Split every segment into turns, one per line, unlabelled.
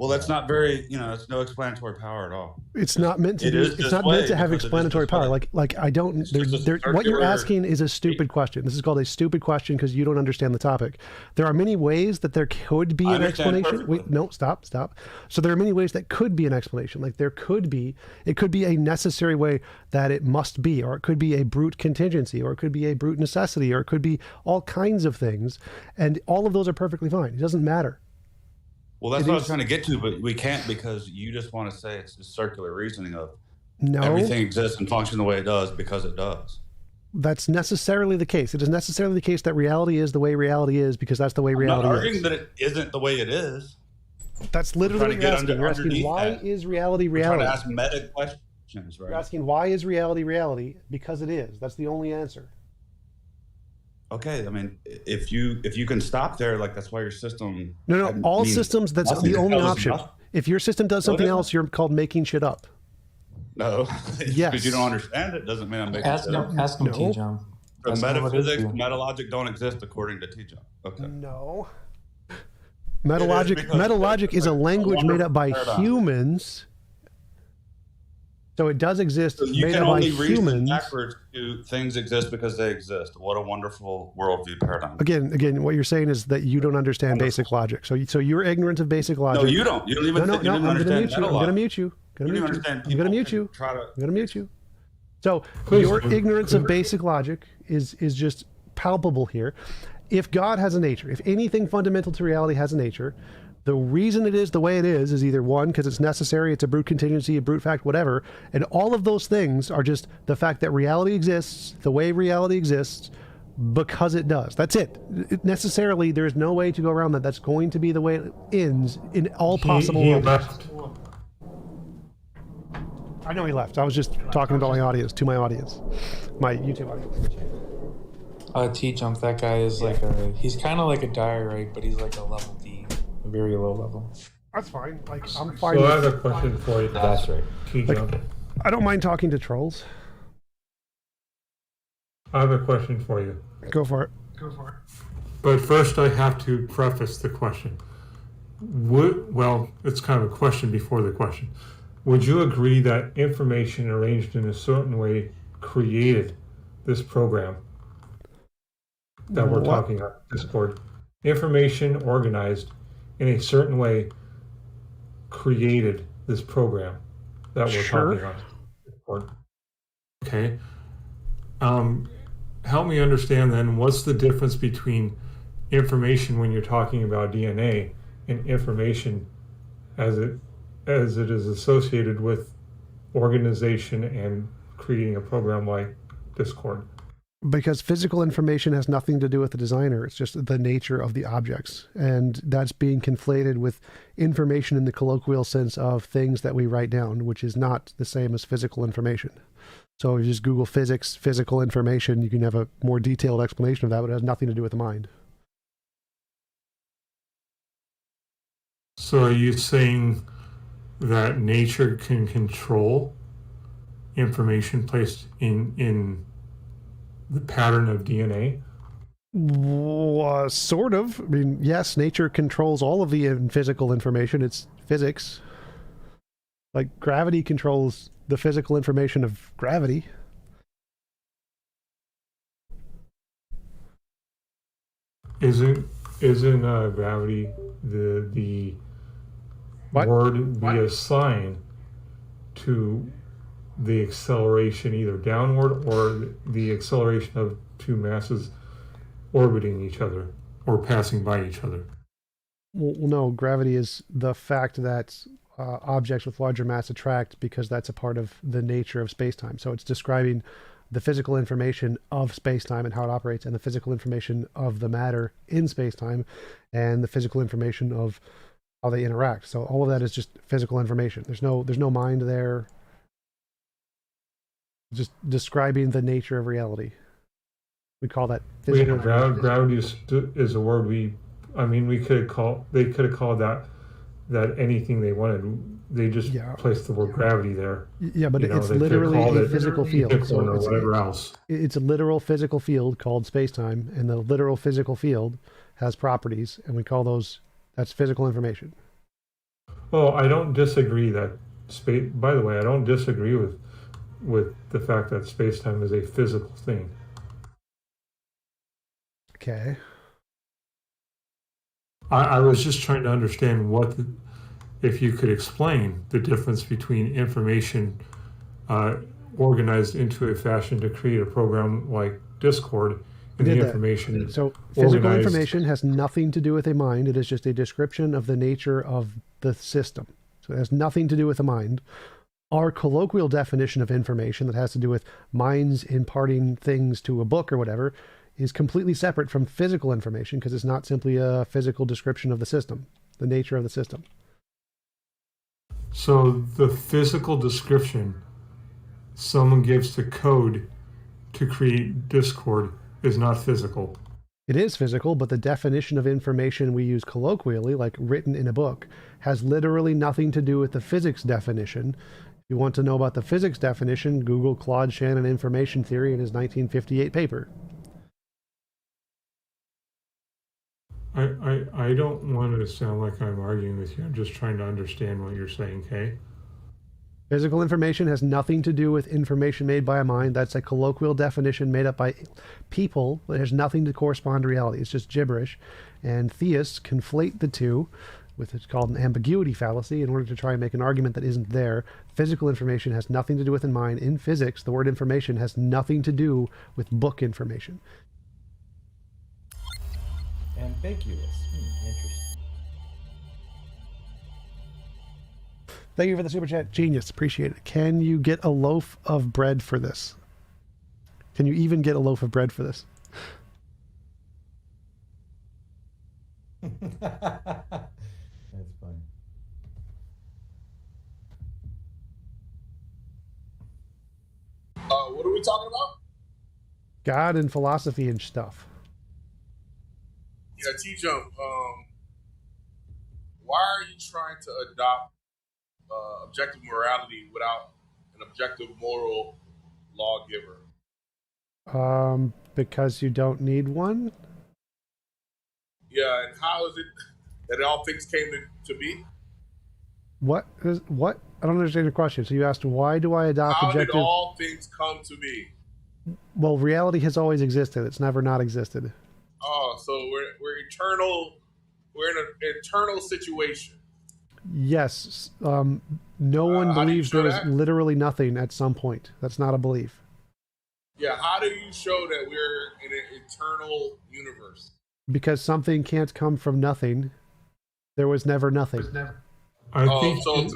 Well, that's not very, it's no explanatory power at all.
It's not meant to
It
be.
is
It's
this
not
way
meant to have
because it is
explanatory
this
power.
way.
Like I don't.
It's just a
What you're
circular-
asking is a stupid question. This is called a stupid question because you don't understand the topic. There are many ways that there could be
I
an
understand
explanation.
perfectly.
Wait, no, stop. So there are many ways that could be an explanation. Like it could be a necessary way that it must be, or it could be a brute contingency, or it could be a brute necessity, or it could be all kinds of things, and all of those are perfectly fine. It doesn't matter.
Well, that's what I was trying to get to, but we can't because you just want to say it's just circular reasoning of everything exists and functions the way it does because it does.
That's necessarily the case. It is necessarily the case that reality is the way reality is because that's the way reality is.
I'm not arguing that it isn't the way it is.
That's literally what you're asking. You're asking why is reality reality?
We're trying to ask meta questions, right?
You're asking why is reality reality? Because it is. That's the only answer.
Okay, I mean, if you can stop there, like that's why your system.
No. All systems. That's the only option. If your system does something else, you're called making shit up.
No.
Yes.
Because you don't understand it doesn't mean I'm making shit up.
Ask him, TJump.
The metaphysics, metalogic don't exist according to TJump. Okay.
No. Metalogic is a language made up by humans. So it does exist,
So you
made
can
up by
only reason
humans.
backwards to things exist because they exist. What a wonderful worldview paradigm.
Again, what you're saying is that you don't understand basic logic. So you're ignorant of basic logic.
No, you don't. You don't even.
No.
You didn't
I'm going to mute you.
You don't understand.
I'm going to mute you.
Try to.
I'm going to mute you. So your ignorance of basic logic is just palpable here. If God has a nature, if anything fundamental to reality has a nature, the reason it is the way it is either one, because it's necessary, it's a brute contingency, a brute fact, whatever. And all of those things are just the fact that reality exists, the way reality exists, because it does. That's it. Necessarily, there's no way to go around that. That's going to be the way it ends in all possible ways. I know he left. I was just talking about my audience, to my audience, my YouTube audience.
TJump, that guy is he's kind of like a diorite, but he's like a level D, a very low level.
That's fine. Like, I'm fine.
So I have a question for you.
That's right.
TJump.
I don't mind talking to trolls.
I have a question for you.
Go for it.
But first I have to preface the question. Well, it's kind of a question before the question. Would you agree that information arranged in a certain way created this program that we're talking about, Discord? Information organized in a certain way created this program that we're talking about, Discord. Okay. Help me understand then, what's the difference between information when you're talking about DNA and information as it is associated with organization and creating a program like Discord?
Because physical information has nothing to do with the designer. It's just the nature of the objects. And that's being conflated with information in the colloquial sense of things that we write down, which is not the same as physical information. So if you just Google physics, physical information, you can have a more detailed explanation of that, but it has nothing to do with the mind.
So are you saying that nature can control information placed in the pattern of DNA?
Sort of. I mean, yes, nature controls all of the physical information. It's physics. Like gravity controls the physical information of gravity.
Isn't gravity the word we assign to the acceleration either downward or the acceleration of two masses orbiting each other or passing by each other?
Well, no, gravity is the fact that objects with larger mass attract because that's a part of the nature of space-time. So it's describing the physical information of space-time and how it operates, and the physical information of the matter in space-time, and the physical information of how they interact. So all of that is just physical information. There's no mind there. Just describing the nature of reality. We call that physical.
Gravity is a word they could have called that anything they wanted. They just placed the word gravity there.
Yeah, but it's literally a physical field.
So or whatever else.
It's a literal physical field called space-time, and the literal physical field has properties, and we call that's physical information.
Well, I don't disagree that space. By the way, I don't disagree with the fact that space-time is a physical thing.
Okay.
I was just trying to understand if you could explain the difference between information organized into a fashion to create a program like Discord and the information.
So physical information has nothing to do with a mind. It is just a description of the nature of the system. So it has nothing to do with a mind. Our colloquial definition of information that has to do with minds imparting things to a book or whatever is completely separate from physical information because it's not simply a physical description of the system, the nature of the system.
So the physical description someone gives to code to create Discord is not physical.
It is physical, but the definition of information we use colloquially, like written in a book, has literally nothing to do with the physics definition. If you want to know about the physics definition, Google Claude Shannon information theory in his 1958 paper.
I don't want to sound like I'm arguing with you. I'm just trying to understand what you're saying, Kay?
Physical information has nothing to do with information made by a mind. That's a colloquial definition made up by people that has nothing to correspond to reality. It's just gibberish. And theists conflate the two with what's called an ambiguity fallacy in order to try and make an argument that isn't there. Physical information has nothing to do with a mind. In physics, the word information has nothing to do with book information.
Ambiguous. Interesting.
Thank you for the super chat. Genius. Appreciate it. Can you get a loaf of bread for this? Can you even get a loaf of bread for this?
That's funny.
What are we talking about?
God and philosophy and stuff.
Yeah, TJump. Why are you trying to adopt objective morality without an objective moral lawgiver?
Because you don't need one?
Yeah, and how is it that all things came to be?
What? I don't understand your question. So you asked, why do I adopt
How
objective?
did all things come to be?
Well, reality has always existed. It's never not existed.
Oh, so we're eternal. We're in an eternal situation.
Yes. No one believes there was literally nothing at some point. That's not a belief.
Yeah, how do you show that we're in an eternal universe?
Because something can't come from nothing. There was never nothing.
I think
so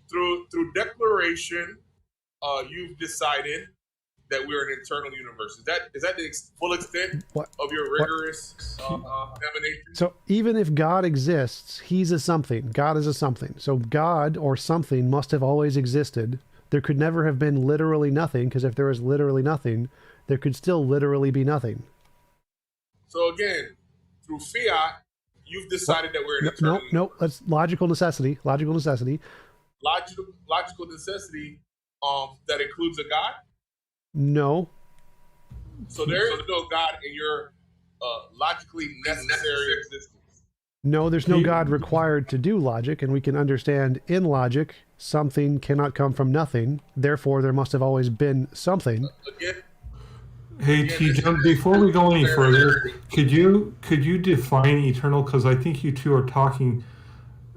through declaration, you've decided that we're an eternal universe. Is that the full extent of your rigorous examination?
So even if God exists, he's a something. God is a something. So God or something must have always existed. There could never have been literally nothing, because if there was literally nothing, there could still literally be nothing.
So again, through fiat, you've decided that we're an eternal universe.
No, that's logical necessity. Logical necessity.
Logical necessity that includes a God?
No.
So there is no God in your logically necessary existence.
No, there's no God required to do logic, and we can understand in logic something cannot come from nothing. Therefore, there must have always been something.
Again,
hey, TJump, before we go any further, could you define eternal? Because I think you two are talking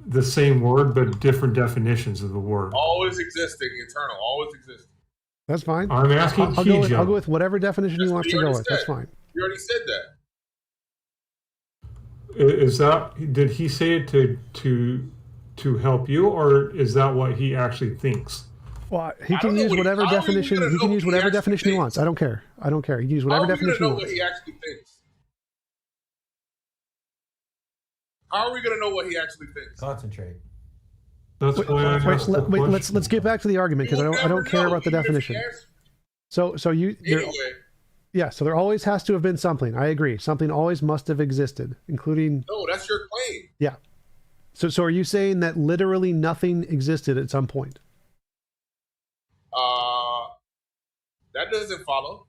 the same word, but different definitions of the word.
Always existing, eternal, always existing.
That's fine.
I'm asking TJump.
I'll go with whatever definition he wants to go with. That's fine.
You already said that.
Is that, did he say it to help you, or is that what he actually thinks?
Well, he can use whatever definition. He can use whatever definition he wants. I don't care. He can use whatever definition he wants.
How are we going to know what he actually thinks? How are we going to know what he actually thinks?
Concentrate.
That's why I asked the question.
Let's get back to the argument, because I don't care about the definition. So there always has to have been something. I agree. Something always must have existed, including.
No, that's your claim.
Yeah. So are you saying that literally nothing existed at some point?
That doesn't follow.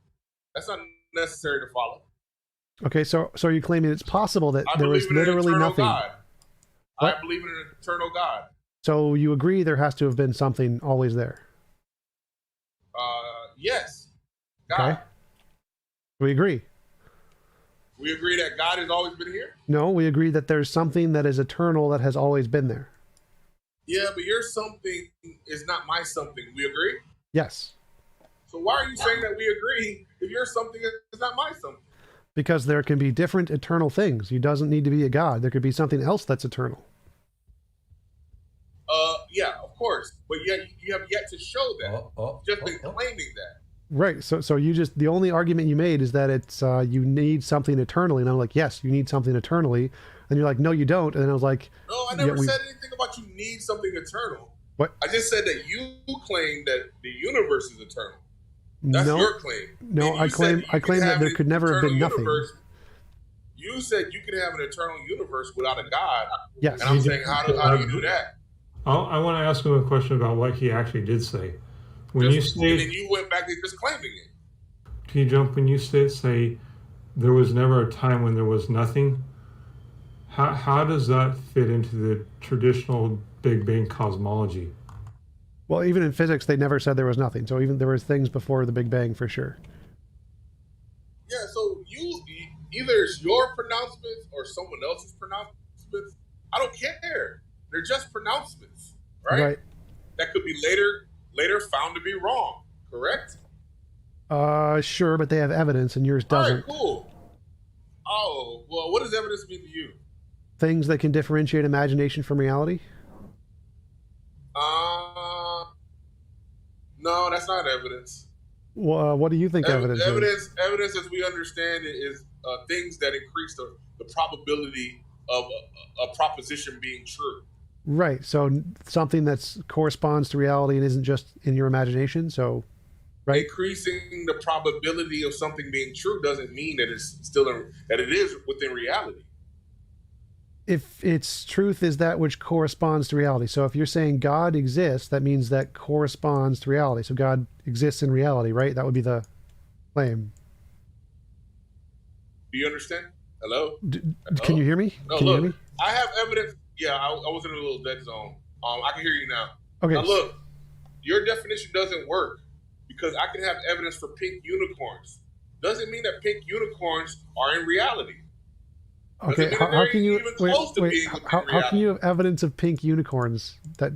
That's not necessary to follow.
Okay, so are you claiming it's possible that there was literally nothing?
God. I believe in an eternal God.
So you agree there has to have been something always there?
Yes. God.
Okay. We agree.
We agree that God has always been here?
No, we agree that there's something that is eternal that has always been there.
Yeah, but your something is not my something. We agree?
Yes.
So why are you saying that we agree if your something is not my something?
Because there can be different eternal things. You doesn't need to be a God. There could be something else that's eternal.
Yeah, of course. But yet you have yet to show that. Just been claiming that.
Right. So you just, the only argument you made is that it's you need something eternally. And I'm like, yes, you need something eternally. And you're like, no, you don't. And then I was like,
no, I never said anything about you need something eternal.
What?
I just said that you claim that the universe is eternal. That's your claim.
No, I claim that there could never have been nothing.
You said you could have an eternal universe without a God.
Yes.
And I'm saying, how do you do that?
I want to ask him a question about what he actually did say. When you say,
and then you went back to just claiming it.
TJump, when you say there was never a time when there was nothing, how does that fit into the traditional Big Bang cosmology?
Well, even in physics, they never said there was nothing. So even there was things before the Big Bang for sure.
Yeah, so either it's your pronouncements or someone else's pronouncements. I don't care. They're just pronouncements, right?
Right.
That could be later found to be wrong, correct?
Sure, but they have evidence and yours doesn't.
All right, cool. Oh, well, what does evidence mean to you?
Things that can differentiate imagination from reality?
No, that's not evidence.
Well, what do you think evidence is?
Evidence, as we understand it, is things that increase the probability of a proposition being true.
Right. So something that corresponds to reality and isn't just in your imagination. So, right.
Increasing the probability of something being true doesn't mean that it's still that it is within reality.
If its truth is that which corresponds to reality. So if you're saying God exists, that means that corresponds to reality. So God exists in reality, right? That would be the claim.
Do you understand? Hello?
Can you hear me?
No,
can
look,
you hear me?
I have evidence. Yeah, I was in a little dead zone. I can hear you now.
Okay.
Now look, your definition doesn't work because I can have evidence for pink unicorns. Doesn't mean that pink unicorns are in reality.
Okay, how can you how can you have evidence of pink unicorns? That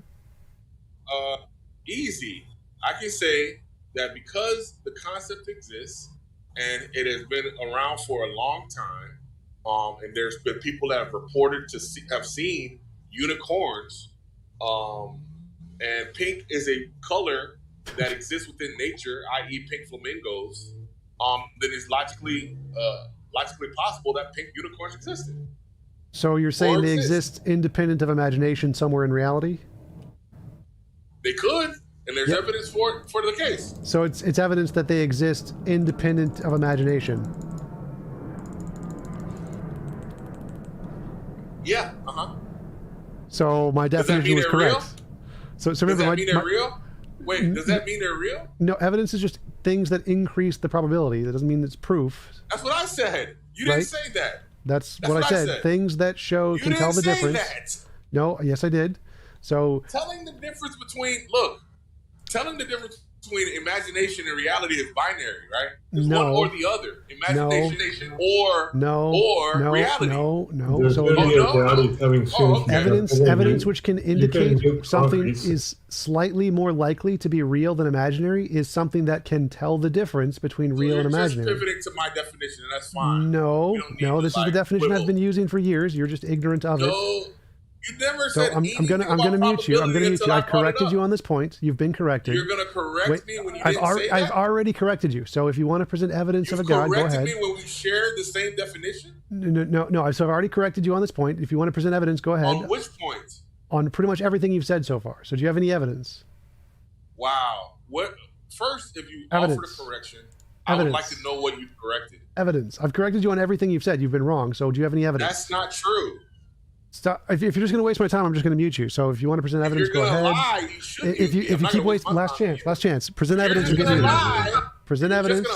easy. I can say that because the concept exists and it has been around for a long time, and there's been people that have reported to have seen unicorns, and pink is a color that exists within nature, i.e., pink flamingos. Then it's logically possible that pink unicorns existed.
So you're saying they exist independent of imagination somewhere in reality?
They could, and there's evidence for the case.
So it's evidence that they exist independent of imagination.
Yeah.
So my definition was correct.
Real?
So
does
remember,
that mean they're real? Wait, does that mean they're real?
No, evidence is just things that increase the probability. That doesn't mean it's proof.
That's what I said. You didn't say that.
That's what I said. Things that show can tell the difference.
That.
No, yes, I did. So
telling the difference between imagination and reality is binary, right? It's one or the other. Imagination or reality.
No. So evidence which can indicate something is slightly more likely to be real than imaginary is something that can tell the difference between real and imaginary.
You're just pivoting to my definition, and that's fine.
No. This is the definition I've been using for years. You're just ignorant of it.
You never said
I'm gonna mute you. I've corrected you on this point. You've been corrected.
You're gonna correct me when you didn't say that?
I've already corrected you. So if you want to present evidence of a God, go ahead.
You corrected me when we shared the same definition?
No. So I've already corrected you on this point. If you want to present evidence, go ahead.
On which point?
On pretty much everything you've said so far. So do you have any evidence?
Wow. What? First, if you offer the correction, I would like to know what you corrected.
Evidence. I've corrected you on everything you've said. You've been wrong. So do you have any evidence?
That's not true.
Stop. If you're just going to waste my time, I'm just going to mute you. So if you want to present evidence, go ahead.
Lie,
if you keep wasting, last chance. Present evidence. You're getting muted. Present evidence.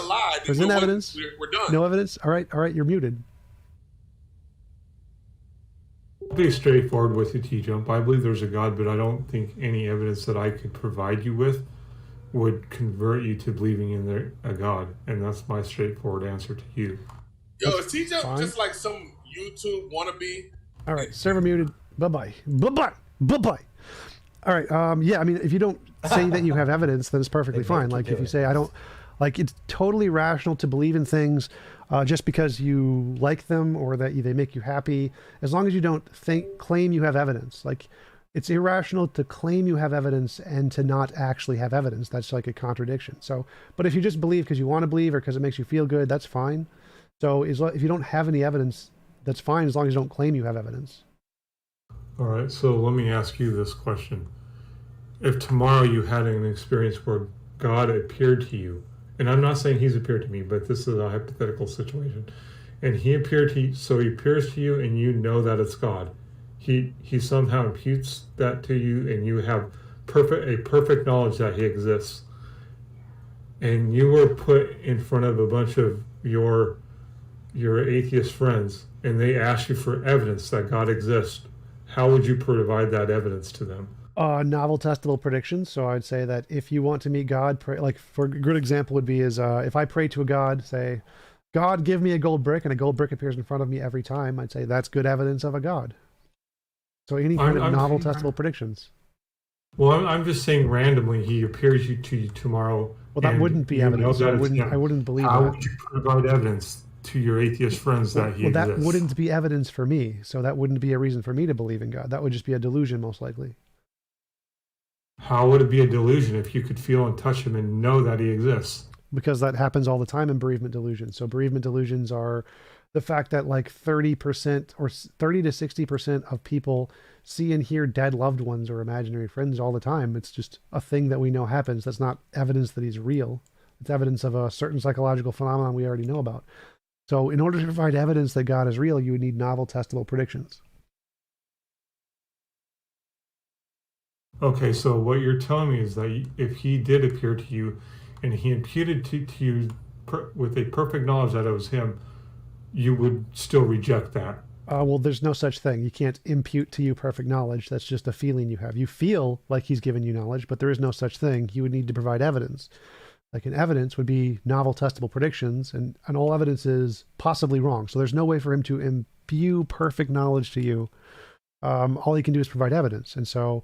Present evidence.
We're done.
No evidence. All right. You're muted.
be straightforward with you, TJump. I believe there's a God, but I don't think any evidence that I could provide you with would convert you to believing in a God. And that's my straightforward answer to you.
Yo, is TJump just like some YouTube wannabe?
All right, server muted. Bye-bye. Bye-bye. Bye-bye. All right, yeah, I mean, if you don't say that you have evidence, then it's perfectly fine. Like, if you say, I don't, like, it's totally rational to believe in things just because you like them or that they make you happy, as long as you don't claim you have evidence. Like, it's irrational to claim you have evidence and to not actually have evidence. That's like a contradiction. So, but if you just believe because you want to believe or because it makes you feel good, that's fine. So if you don't have any evidence, that's fine as long as you don't claim you have evidence.
All right, so let me ask you this question. If tomorrow you had an experience where God appeared to you, and I'm not saying he's appeared to me, but this is a hypothetical situation, and he appeared to you, so he appears to you and you know that it's God. He somehow imputes that to you and you have a perfect knowledge that he exists. And you were put in front of a bunch of your atheist friends and they asked you for evidence that God exists. How would you provide that evidence to them?
Novel testable predictions. So I'd say that if you want to meet God, like for a good example would be is if I pray to a God, say, God, give me a gold brick, and a gold brick appears in front of me every time, I'd say that's good evidence of a God. So any kind of novel testable predictions.
Well, I'm just saying randomly he appears to you tomorrow.
Well, that wouldn't be evidence. I wouldn't believe that.
How would you provide evidence to your atheist friends that he exists?
That wouldn't be evidence for me. So that wouldn't be a reason for me to believe in God. That would just be a delusion, most likely.
How would it be a delusion if you could feel and touch him and know that he exists?
Because that happens all the time in bereavement delusions. So bereavement delusions are the fact that like 30% or 30 to 60% of people see and hear dead loved ones or imaginary friends all the time. It's just a thing that we know happens. That's not evidence that he's real. It's evidence of a certain psychological phenomenon we already know about. So in order to provide evidence that God is real, you would need novel testable predictions.
Okay, so what you're telling me is that if he did appear to you and he imputed to you with a perfect knowledge that it was him, you would still reject that.
Well, there's no such thing. You can't impute to you perfect knowledge. That's just a feeling you have. You feel like he's given you knowledge, but there is no such thing. You would need to provide evidence. Like an evidence would be novel testable predictions, and all evidence is possibly wrong. So there's no way for him to imbue perfect knowledge to you. All he can do is provide evidence. And so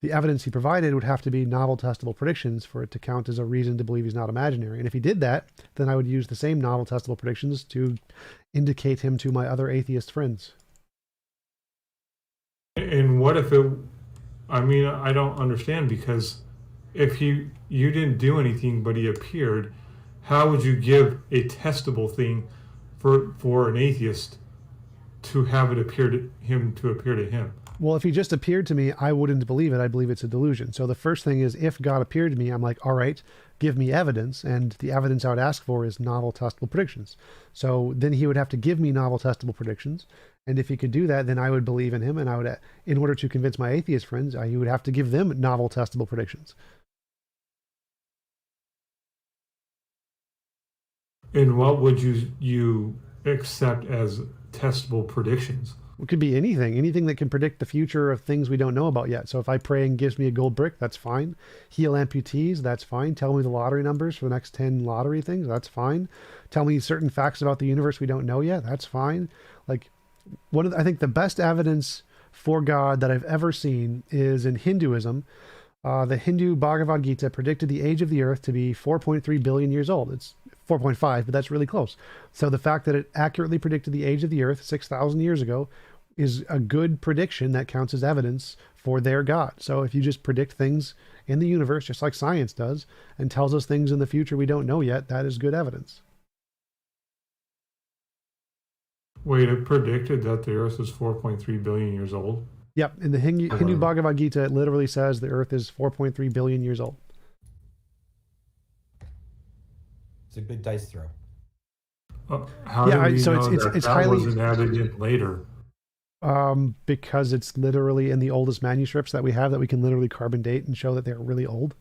the evidence he provided would have to be novel testable predictions for it to count as a reason to believe he's not imaginary. And if he did that, then I would use the same novel testable predictions to indicate him to my other atheist friends.
And what if it, I mean, I don't understand, because if you didn't do anything but he appeared, how would you give a testable thing for an atheist to have it appear to him?
Well, if he just appeared to me, I wouldn't believe it. I believe it's a delusion. So the first thing is, if God appeared to me, I'm like, all right, give me evidence. And the evidence I would ask for is novel testable predictions. So then he would have to give me novel testable predictions. And if he could do that, then I would believe in him. And I would, in order to convince my atheist friends, he would have to give them novel testable predictions.
And what would you accept as testable predictions?
It could be anything that can predict the future of things we don't know about yet. So if I pray and gives me a gold brick, that's fine. Heal amputees, that's fine. Tell me the lottery numbers for the next 10 lottery things, that's fine. Tell me certain facts about the universe we don't know yet, that's fine. Like, I think the best evidence for God that I've ever seen is in Hinduism. The Hindu Bhagavad Gita predicted the age of the earth to be 4.3 billion years old. It's 4.5, but that's really close. So the fact that it accurately predicted the age of the earth 6,000 years ago is a good prediction that counts as evidence for their God. So if you just predict things in the universe, just like science does, and tells us things in the future we don't know yet, that is good evidence.
Wait, it predicted that the earth is 4.3 billion years old?
Yep, in the Hindu Bhagavad Gita, it literally says the earth is 4.3 billion years old.
It's a good dice throw.
How do we
so
know
it's
that
highly
wasn't added in later?
Because it's literally in the oldest manuscripts that we have that we can literally carbon date and show that they're really old.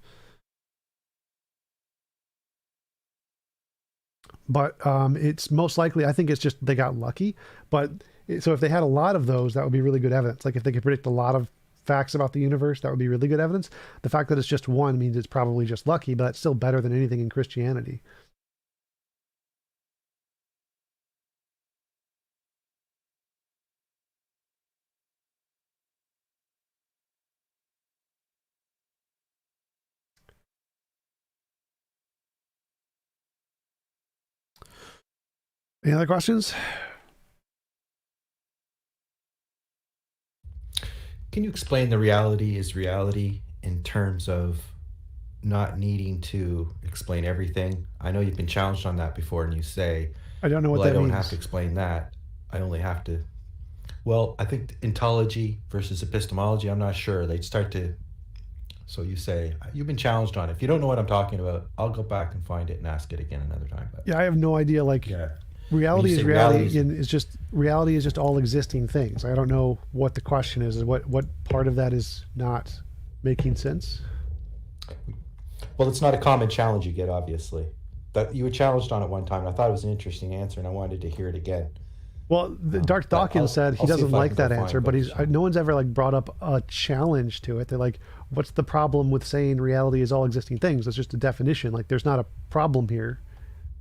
But it's most likely, I think it's just they got lucky. But So if they had a lot of those, that would be really good evidence. Like if they could predict a lot of facts about the universe, that would be really good evidence. The fact that it's just one means it's probably just lucky, but it's still better than anything in Christianity. Any other questions?
Can you explain the reality is reality in terms of not needing to explain everything? I know you've been challenged on that before, and you say,
I don't know what
well,
that
I don't
means.
have to explain that. I only have to. Well, I think ontology versus epistemology, I'm not sure. They start to. So you say, you've been challenged on it. If you don't know what I'm talking about, I'll go back and find it and ask it again another time. But
yeah, I have no idea. Like,
yeah.
reality is reality, and reality is just all existing things. I don't know what the question is. What part of that is not making sense?
Well, it's not a common challenge you get, obviously. But you were challenged on it one time, and I thought it was an interesting answer, and I wanted to hear it again.
Well, Dark Dawkins said he doesn't like that answer, but no one's ever like brought up a challenge to it. They're like, what's the problem with saying reality is all existing things? It's just a definition. Like, there's not a problem here.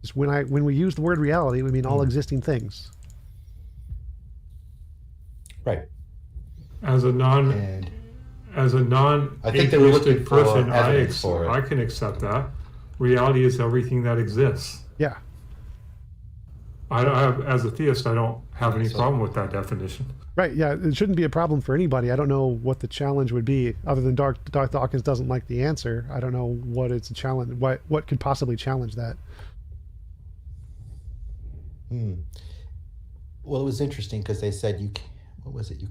Just when we use the word reality, we mean all existing things.
Right.
As a non-atheistic person, I can accept that. Reality is everything that exists.
Yeah.
I don't have, as a theist, I don't have any problem with that definition.
Right. Yeah. It shouldn't be a problem for anybody. I don't know what the challenge would be, other than Dark Dawkins doesn't like the answer. I don't know what it's a challenge. What could possibly challenge that?
Well, it was interesting because they said what was it? You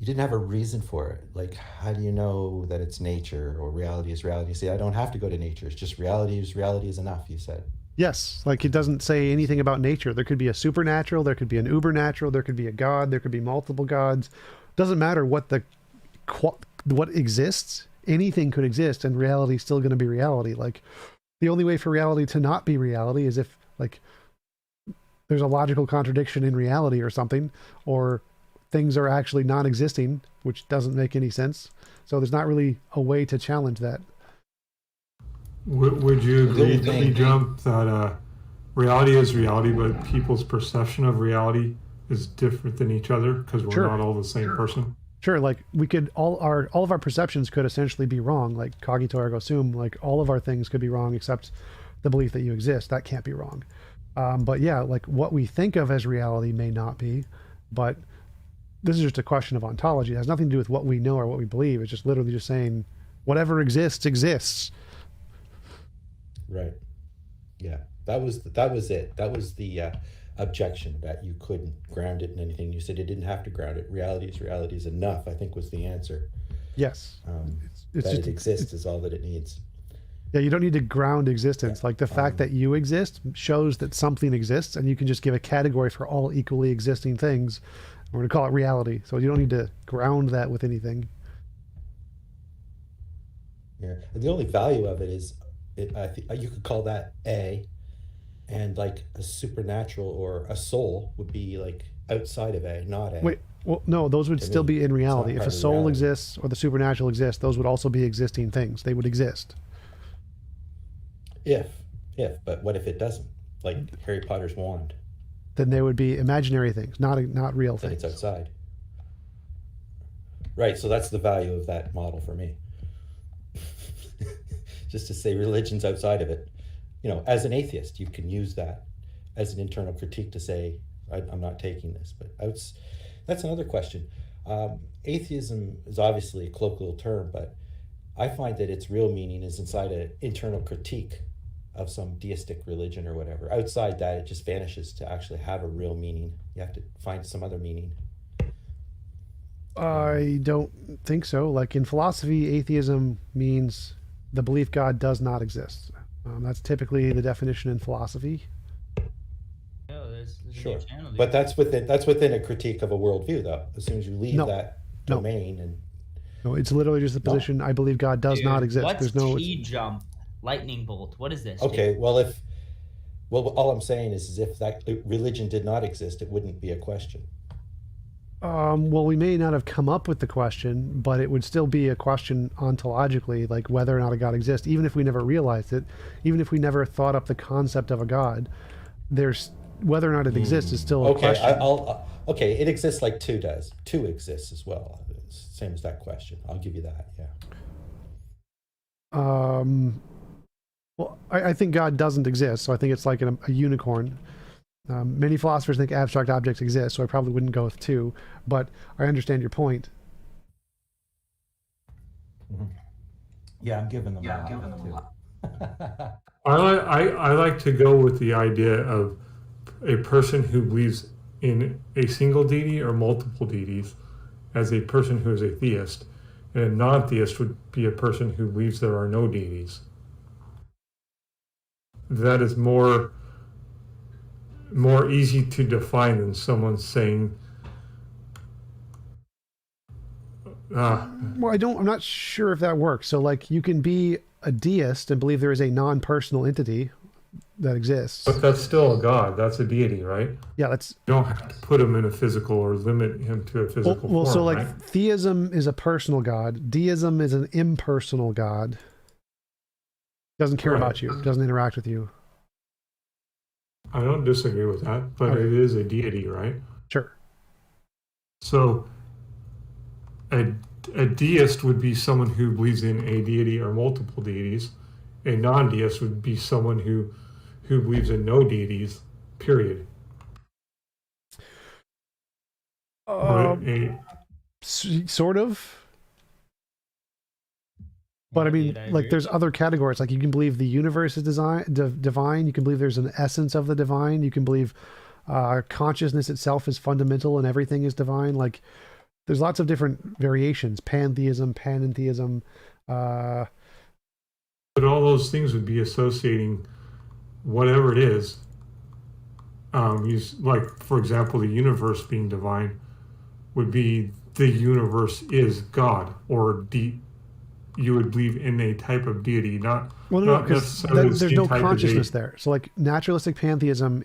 didn't have a reason for it. Like, how do you know that it's nature or reality is reality? You say, I don't have to go to nature. It's just reality is enough, you said.
Yes. Like, it doesn't say anything about nature. There could be a supernatural, there could be an ubernatural, there could be a god, there could be multiple gods. Doesn't matter what exists. Anything could exist, and reality is still going to be reality. Like, the only way for reality to not be reality is if, like, there's a logical contradiction in reality or something, or things are actually non-existing, which doesn't make any sense. So there's not really a way to challenge that.
Would you agree, TJump, that reality is reality, but people's perception of reality is different than each other because we're not all the same person?
Sure, like we could all of our perceptions could essentially be wrong, like cogito ergo sum. Like all of our things could be wrong except the belief that you exist. That can't be wrong. But yeah, like what we think of as reality may not be, but this is just a question of ontology. It has nothing to do with what we know or what we believe. It's just literally just saying whatever exists exists.
Right. Yeah. That was it. That was the objection, that you couldn't ground it in anything. You said it didn't have to ground it. Reality is enough, I think, was the answer.
Yes.
It's that it exists is all that it needs.
Yeah, you don't need to ground existence. Like the fact that you exist shows that something exists, and you can just give a category for all equally existing things. We're going to call it reality. So you don't need to ground that with anything.
Yeah. And the only value of it is, I think you could call that A, and like a supernatural or a soul would be like outside of A, not A.
Wait, well, no, those would still be in reality. If a soul exists or the supernatural exists, those would also be existing things. They would exist.
If, but what if it doesn't? Like Harry Potter's wand.
Then they would be imaginary things, not real things.
Then it's outside. Right, so that's the value of that model for me. Just to say religion's outside of it. You know, as an atheist, you can use that as an internal critique to say, I'm not taking this. But that's another question. Atheism is obviously a colloquial term, but I find that its real meaning is inside an internal critique of some deistic religion or whatever. Outside that, it just vanishes to actually have a real meaning. You have to find some other meaning.
I don't think so. Like in philosophy, atheism means the belief God does not exist. That's typically the definition in philosophy.
No, there's
sure, but that's within a critique of a worldview, though. As soon as you leave that domain, and
no, it's literally just the position. I believe God does not exist.
What's
There's no
TJump? Lightning bolt. What is this?
Okay, well, Well, all I'm saying is if that religion did not exist, it wouldn't be a question.
Well, we may not have come up with the question, but it would still be a question ontologically, like whether or not a God exists, even if we never realized it, even if we never thought up the concept of a God. There's whether or not it exists is still a question.
Okay, it exists like two does. Two exists as well. Same as that question. I'll give you that. Yeah.
Well, I think God doesn't exist, so I think it's like a unicorn. Many philosophers think abstract objects exist, so I probably wouldn't go with two, but I understand your point.
Mm-hmm. Yeah, I'm giving them that.
I like to go with the idea of a person who believes in a single deity or multiple deities as a person who is a theist, and a non-theist would be a person who believes there are no deities. That is more easy to define than someone saying
well, I'm not sure if that works. So like you can be a deist and believe there is a non-personal entity that exists.
But that's still a God. That's a deity, right?
Yeah, that's...
You don't have to put him in a physical or limit him to a physical form,
so like
right?
theism is a personal God. Deism is an impersonal God. Doesn't care about you. Doesn't interact with you.
I don't disagree with that, but it is a deity, right?
Sure.
So a deist would be someone who believes in a deity or multiple deities. A non-deist would be someone who believes in no deities, period.
Sort of. But I mean, like there's other categories. Like you can believe the universe is divine. You can believe there's an essence of the divine. You can believe consciousness itself is fundamental and everything is divine. Like there's lots of different variations. Pantheism, panentheism.
But all those things would be associating whatever it is. Like, for example, the universe being divine would be the universe is God, or you would believe in a type of deity, not
because there's no consciousness there. So like naturalistic pantheism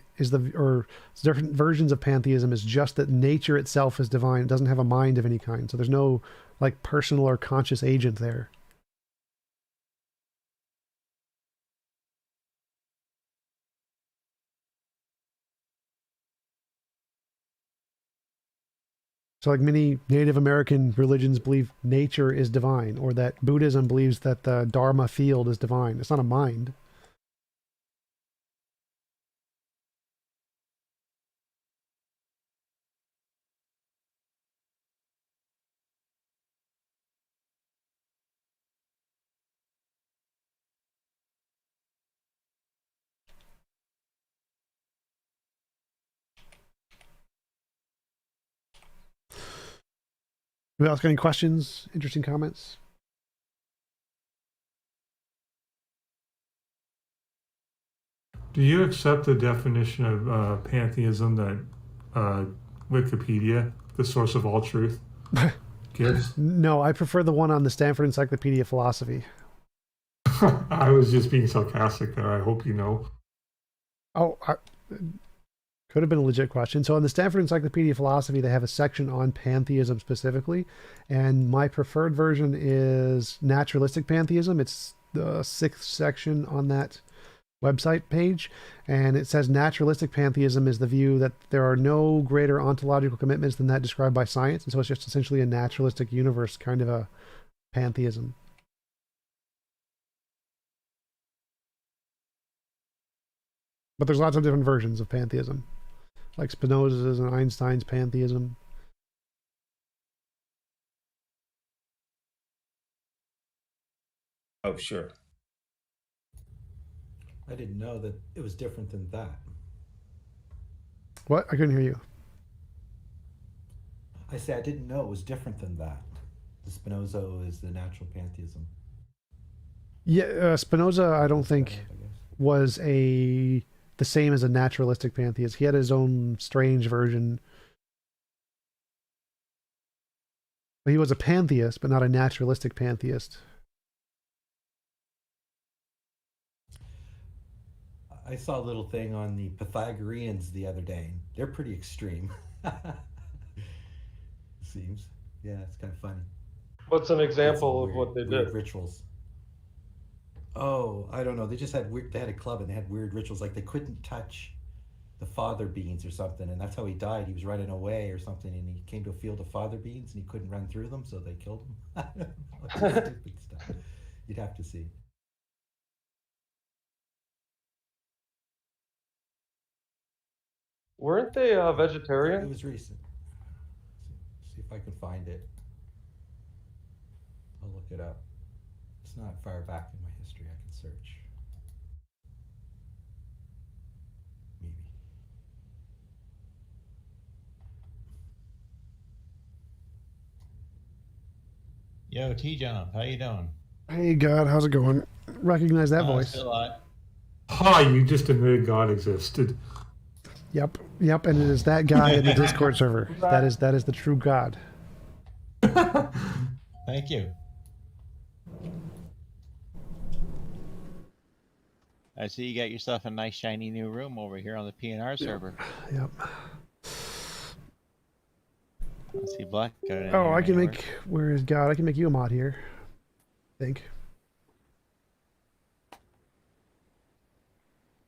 or different versions of pantheism is just that nature itself is divine. It doesn't have a mind of any kind. So there's no like personal or conscious agent there. So like many Native American religions believe nature is divine, or that Buddhism believes that the Dharma field is divine. It's not a mind. Anybody else got any questions? Interesting comments?
Do you accept the definition of pantheism that Wikipedia, the source of all truth, gives?
No, I prefer the one on the Stanford Encyclopedia of Philosophy.
I was just being sarcastic there. I hope you know.
Oh, could have been a legit question. So on the Stanford Encyclopedia of Philosophy, they have a section on pantheism specifically, and my preferred version is naturalistic pantheism. It's the 6th section on that website page, and it says naturalistic pantheism is the view that there are no greater ontological commitments than that described by science, and so it's just essentially a naturalistic universe kind of a pantheism. But there's lots of different versions of pantheism, like Spinoza's and Einstein's pantheism.
Oh, sure.
I didn't know that it was different than that.
What? I couldn't hear you.
I say I didn't know it was different than that. The Spinoza is the natural pantheism.
Yeah, Spinoza, I don't think was the same as a naturalistic pantheist. He had his own strange version. He was a pantheist, but not a naturalistic pantheist.
I saw a little thing on the Pythagoreans the other day. And they're pretty extreme. Seems. Yeah, it's kind of funny.
What's an example
weird,
of what they
weird
did?
rituals. Oh, I don't know. They just had weird. They had a club and they had weird rituals. Like they couldn't touch the father beans or something, and that's how he died. He was running away or something, and he came to a field of father beans and he couldn't run through them, so they killed him. Stupid stuff. You'd have to see.
Weren't they vegetarian?
It was recent. See if I can find it. I'll look it up. It's not far back in my history. I can search. Maybe.
Yo, TJump, how you doing?
Hey, God, how's it going? Recognize that voice.
Still alive.
Hi, you just admitted God existed.
Yep, and it is that guy in the Discord server. That is the true God.
Thank you. I see you got yourself a nice shiny new room over here on the PNR server.
Yep.
Let's see, Black.
Oh, I can make. Where is God? I can make you a mod here. I think.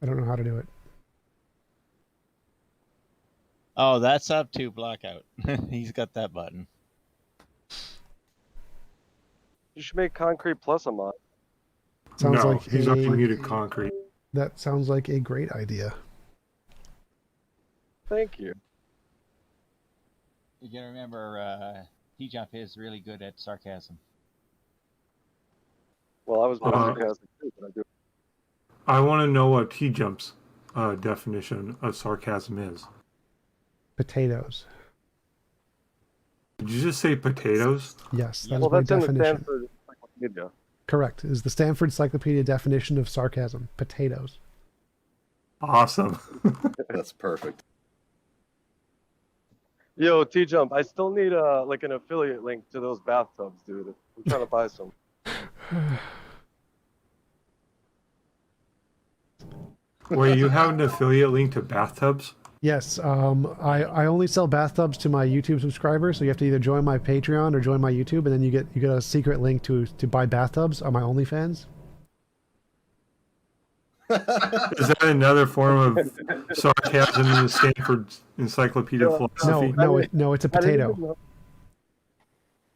I don't know how to do it.
Oh, that's up to Blackout. He's got that button.
You should make Concrete Plus a mod.
Sounds
no,
like
he's already muted Concrete.
That sounds like a great idea.
Thank you.
You gotta remember, TJump is really good at sarcasm.
Well, I was being sarcastic too, but I do.
I want to know what TJump's definition of sarcasm is.
Potatoes.
Did you just say potatoes?
Yes, that
Well,
is my
that's in the
definition.
Stanford Encyclopedia.
Correct. Is the Stanford Encyclopedia definition of sarcasm. Potatoes.
Awesome.
That's perfect.
Yo, TJump, I still need like an affiliate link to those bathtubs, dude. I'm trying to buy some.
Wait, you have an affiliate link to bathtubs?
Yes, I only sell bathtubs to my YouTube subscribers, so you have to either join my Patreon or join my YouTube, and then you get a secret link to buy bathtubs on my OnlyFans.
Is that another form of sarcasm in the Stanford Encyclopedia of Philosophy?
No, it's a potato.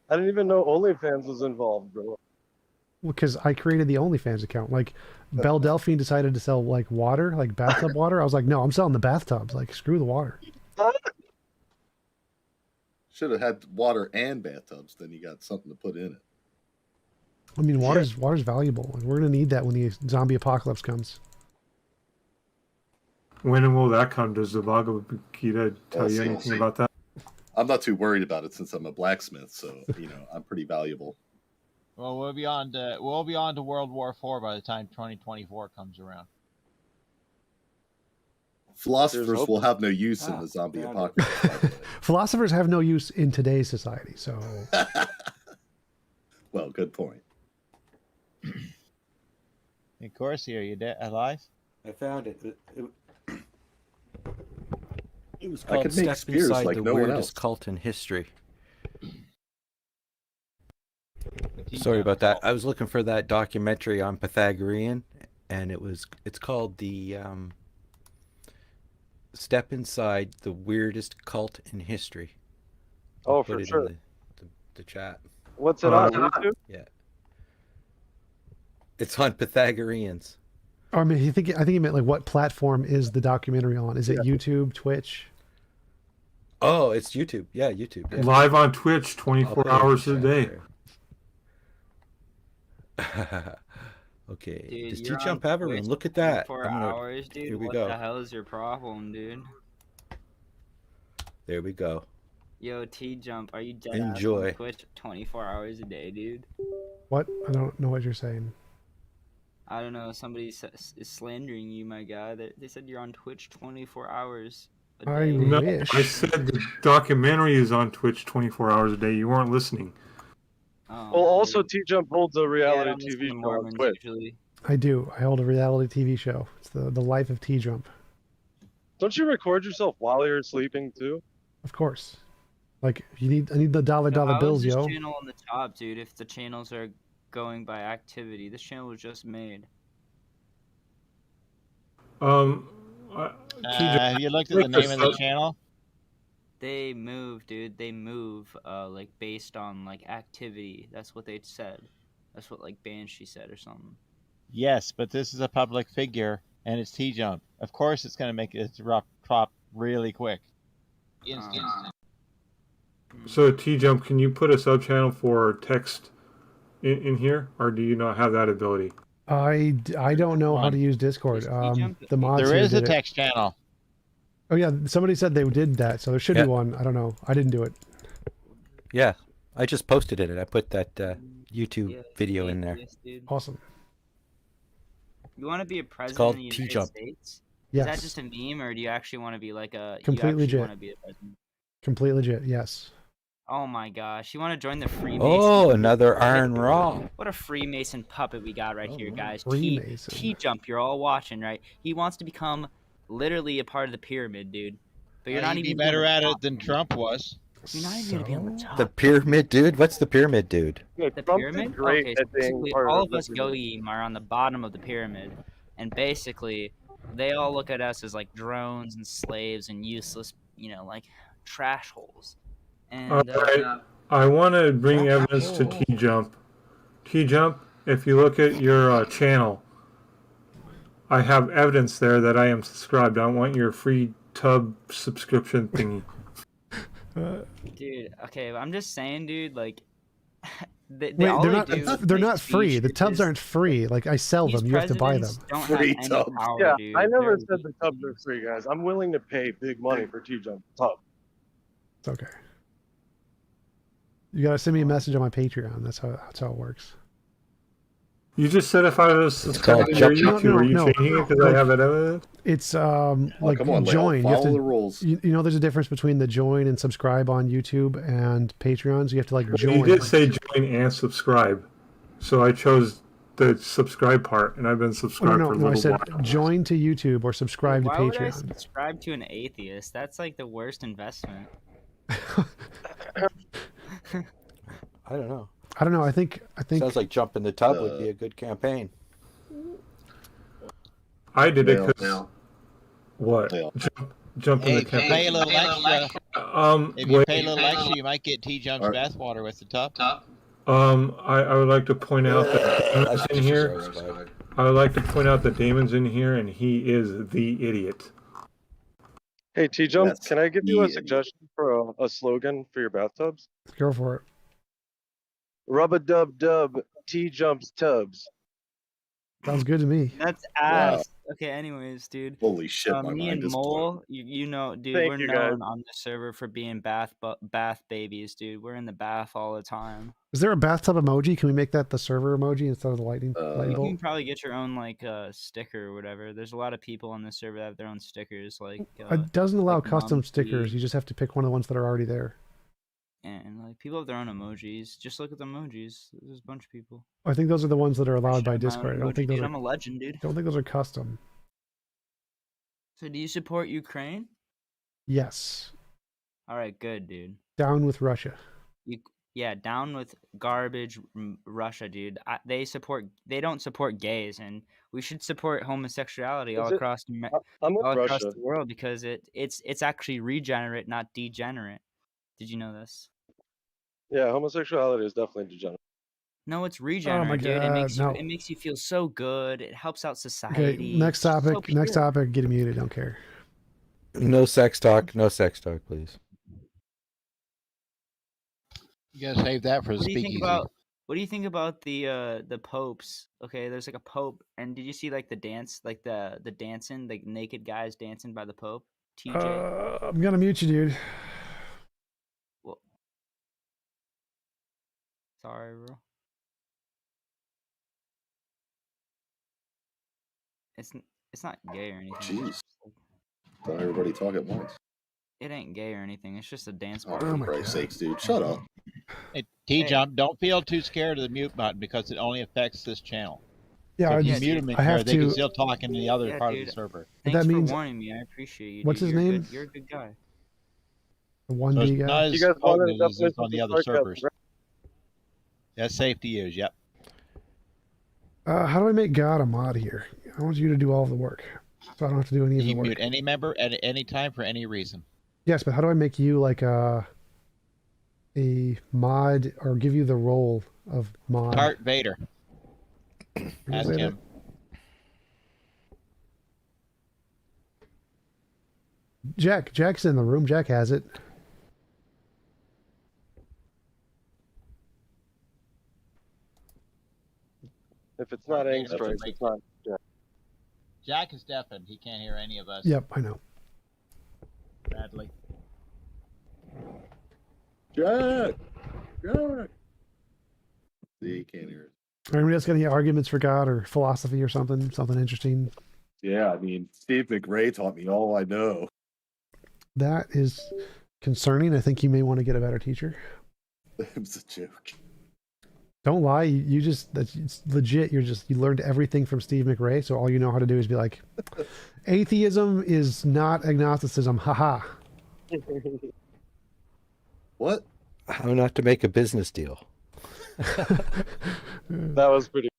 I didn't even know OnlyFans was involved, bro.
Because I created the OnlyFans account. Like, Belle Delphine decided to sell like water, like bathtub water. I was like, no, I'm selling the bathtubs. Like, screw the water.
Should have had water and bathtubs. Then you got something to put in it.
I mean, water's valuable, and we're gonna need that when the zombie apocalypse comes.
When will that come? Does the Bhagavad Gita tell you anything about that?
I'm not too worried about it since I'm a blacksmith, so I'm pretty valuable.
Well, we'll be on to World War IV by the time 2024 comes around.
Philosophers will have no use in the zombie apocalypse.
Philosophers have no use in today's society, so.
Well, good point.
Of course, are you alive?
I found it. It was called
I could make
Step
spears
Inside
like
the
no one
Weirdest
else.
Cult in History. Sorry about that. I was looking for that documentary on Pythagorean, and it's called the Step Inside the Weirdest Cult in History.
Oh, for sure.
In the chat.
What's it on YouTube?
Yeah. It's on Pythagoreans.
I mean, I think he meant like what platform is the documentary on? Is it YouTube, Twitch?
Oh, it's YouTube. Yeah, YouTube. Yeah.
Live on Twitch 24 hours a day.
Okay.
Dude,
does
you're
TJump
on
have a room?
Twitch
Look at that.
24 hours, dude.
Here we
What
go.
the hell is your problem, dude?
There we go.
Yo, TJump, are you dead
Enjoy.
ass on Twitch 24 hours a day, dude?
What? I don't know what you're saying.
I don't know. Somebody is slandering you, my guy. They said you're on Twitch 24 hours a day.
No, I said the documentary is on Twitch 24 hours a day. You weren't listening.
Oh,
Well, also TJump holds a reality
yeah,
TV show on
Mormons
Twitch.
usually.
I do. I hold a reality TV show. It's the life of TJump.
Don't you record yourself while you're sleeping too?
Of course. Like I need the dollar bills,
this
yo.
channel on the top, dude? If the channels are going by activity, this channel was just made.
Have you looked at the name of the channel?
They move, dude. They move, like based on like activity. That's what they said. That's what like Banshee said or something.
Yes, but this is a public figure, and it's TJump. Of course, it's gonna make it drop really quick. Instant.
So TJump, can you put a subchannel for text in here, or do you not have that ability?
I don't know how to use Discord. The mods
There
here
is a
did it.
text channel.
Oh yeah, somebody said they did that, so there should be one. I don't know. I didn't do it.
Yeah, I just posted it. I put that YouTube video in there.
Awesome.
You want to be a president
called
in the United
TJump.
States?
Yes.
Is that just a meme, or do you actually want to be like a
Complete
you actually
legit.
want to be a president?
Complete legit. Yes.
Oh my gosh, you want to join the Freemason?
Oh, another Iron Raw.
What a Freemason puppet we got right here, guys.
Freemason.
T-Jump, you're all watching, right? He wants to become literally a part of the pyramid, dude. But you're not
He'd
even
be better at it
top.
than Trump was.
You're not even gonna be on the top.
The pyramid dude? What's the pyramid dude?
Yeah,
The
Trump
pyramid?
did great
Okay,
at
so
being
basically
part
all
of
of us
the
Goyim are on the bottom of the pyramid, and basically they all look at us as like drones and slaves and useless, like trash holes. And
Alright, I want to bring evidence to TJump. TJump, if you look at your channel, I have evidence there that I am subscribed. I want your free tub subscription thingy.
dude, okay, I'm just saying, dude, like
Wait, they're not free. The tubs aren't free. Like I sell them. You have to buy them.
Don't
Free
have
tubs.
any power,
Yeah,
dude.
I never
They're
said the tubs are free, guys. I'm willing to pay big money for TJump tub.
It's okay. You gotta send me a message on my Patreon. That's how it works.
You just said if I was subscribed to your YouTube, are you changing it because I have it evidence?
It's like
come on, Leo,
join. You have
follow
to,
the rules.
You know, there's a difference between the join and subscribe on YouTube and Patreon. So you have to like join.
You did say join and subscribe, so I chose the subscribe part, and I've been subscribed for a little
I said
while.
join to YouTube or subscribe
Why
to
would I
Patreon.
subscribe to an atheist? That's like the worst investment.
I don't know.
I don't know. I think
Sounds like Jump in the Tub would be a good campaign.
I did it
Leo,
because what? Jump in the
If you pay a little extra, if you pay a little extra, you might get T-Jump's bathwater with the tub.
I would like to point out that Damon's in here. I would like to point out that Damon's in here, and he is the idiot.
Hey, TJump,
That's
can I give you a
the-
suggestion for a slogan for your bathtubs?
Go for it.
Rub-a-dub-dub, TJump's tubs.
Sounds good to me.
That's ass. Okay, anyways, dude.
Holy shit, my
Me
mind
and
is
Mole, you know, dude,
Thank
we're
you,
known
guys.
on the server for being bath babies, dude. We're in the bath all the time.
Is there a bathtub emoji? Can we make that the server emoji instead of the lightning
You
bolt?
can probably get your own like sticker or whatever. There's a lot of people on the server that have their own stickers, like
It doesn't allow
like
custom
Mom
stickers.
T.
You just have to pick one of the ones that are already there.
And like people have their own emojis. Just look at the emojis. There's a bunch of people.
I think those are the ones that are allowed by
My own
Discord. I don't
emoji,
think those
dude.
are.
I'm a legend, dude.
Don't think those are custom.
So do you support Ukraine?
Yes.
All right, good, dude.
Down with Russia.
Yeah, down with garbage Russia, dude. They don't support gays, and we should support homosexuality all across
I'm with
across
Russia.
the world because it's actually regenerate, not degenerate. Did you know this?
Yeah, homosexuality is definitely degenerate.
No, it's regenerate, dude.
God,
It makes you feel so good. It helps out
Okay,
society.
next
It's so
topic. Next
pure.
topic. Get muted. Don't care.
No sex talk. No sex talk, please.
You gotta save that for the
What do you think
speakeasy.
What do you think about the popes? Okay, there's like a pope, and did you see like the dance, like the dancing, like naked guys dancing by the pope? TJ.
I'm gonna mute you, dude.
Well, sorry, bro. It's not gay or anything.
Jeez. Don't everybody talk at once.
It ain't gay or anything. It's just a dance.
Oh,
party.
for Christ's sakes, dude. Shut up.
Hey, T-Jump, don't feel too scared of the mute button because it only affects this channel.
Yeah,
So if you
Yeah,
mute
dude.
them in
I
here,
have
they can
to.
still talk in the other
Yeah,
part
dude.
of the server.
Thanks
that
for
means
warning me. I appreciate you.
what's
Dude.
his
You're
name?
Good. You're a good guy.
The
So
1D
it's not
guy.
You
as
guys wanted
potent
a
as it is
definition
on the
of
other
sarcasm,
servers.
right?
That's safe to use. Yep.
How do I make God a mod here? I want you to do all of the work, so I don't have to do any of
You
the
can
work.
mute any member at any time for any reason.
Yes, but how do I make you like a mod or give you the role of mod?
Darth Vader. Ask
Say
him.
Jack's in the room. Jack has it.
If it's not Angstrom, it's not Jack.
Jack is deafened. He can't hear any of us.
Yep, I know.
Badly.
Jack! See, you can't hear it.
Anybody else got any arguments for God or philosophy or something? Something interesting?
Yeah, I mean, Steve McRae taught me all I know.
That is concerning. I think you may want to get a better teacher.
It was a joke.
Don't lie. You just, it's legit. You learned everything from Steve McRae. So all you know how to do is be like, atheism is not agnosticism. Haha.
What?
How not to make a business deal.
That was pretty.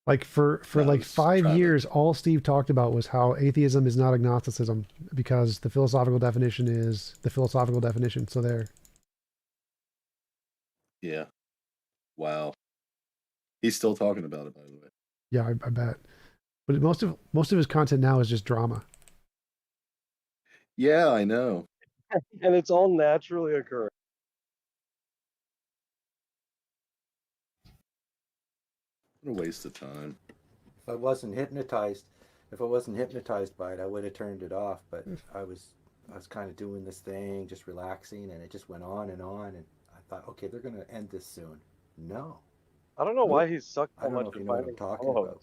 Like for like 5 years, all Steve talked about was how atheism is not agnosticism because the philosophical definition is the philosophical definition. So there.
Yeah. Wow. He's still talking about it, by the way.
Yeah, I bet. But most of his content now is just drama.
Yeah, I know.
And it's all naturally occurring.
What a waste of time.
If I wasn't hypnotized by it, I would have turned it off. But I was kind of doing this thing, just relaxing, and it just went on. And I thought, okay, they're going to end this soon. No.
I don't know why he sucked
I
so
don't know
much.
if you know what I'm talking about.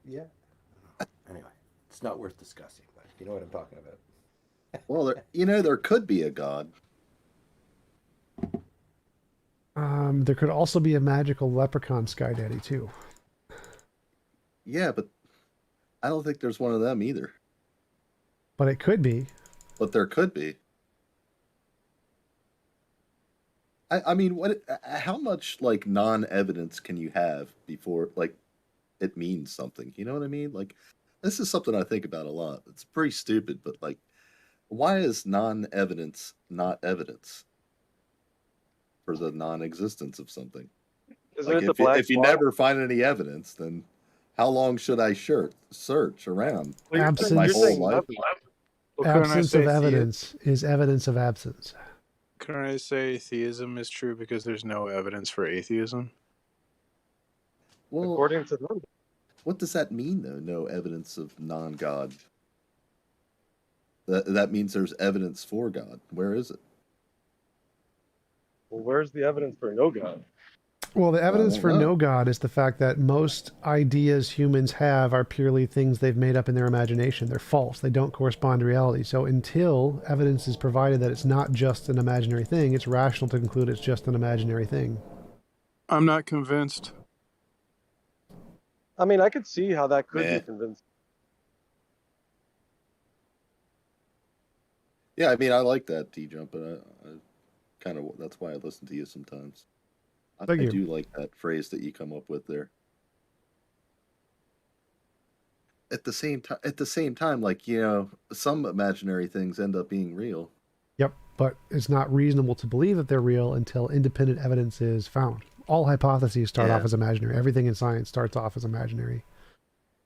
Yeah. Anyway, it's not worth discussing, but you know what I'm talking about.
Well, there could be a God.
There could also be a magical leprechaun Sky Daddy too.
Yeah, but I don't think there's one of them either.
But it could be.
But there could be. I mean, how much like non-evidence can you have before like it means something? You know what I mean? Like, this is something I think about a lot. It's pretty stupid, but like, why is non-evidence not evidence for the non-existence of something?
Isn't
Like, if you never find any evidence, then how long should I search around?
Absence,
my whole life?
Absence of evidence is evidence of absence.
Can I say theism is true because there's no evidence for atheism?
Well,
according to them.
What does that mean, though? No evidence of non-God. That means there's evidence for God. Where is it?
Well, where's the evidence for no God?
Well, the evidence for no God is the fact that most ideas humans have are purely things they've made up in their imagination. They're false. They don't correspond to reality. So until evidence is provided that it's not just an imaginary thing, it's rational to conclude it's just an imaginary thing.
I'm not convinced.
I mean, I could see how that could be convincing.
Yeah, I mean, I like that TJump, but I kind of, that's why I listen to you sometimes. I do like that phrase that you come up with there. At the same time, like, some imaginary things end up being real.
Yep, but it's not reasonable to believe that they're real until independent evidence is found. All hypotheses start off as imaginary. Everything in science starts off as imaginary.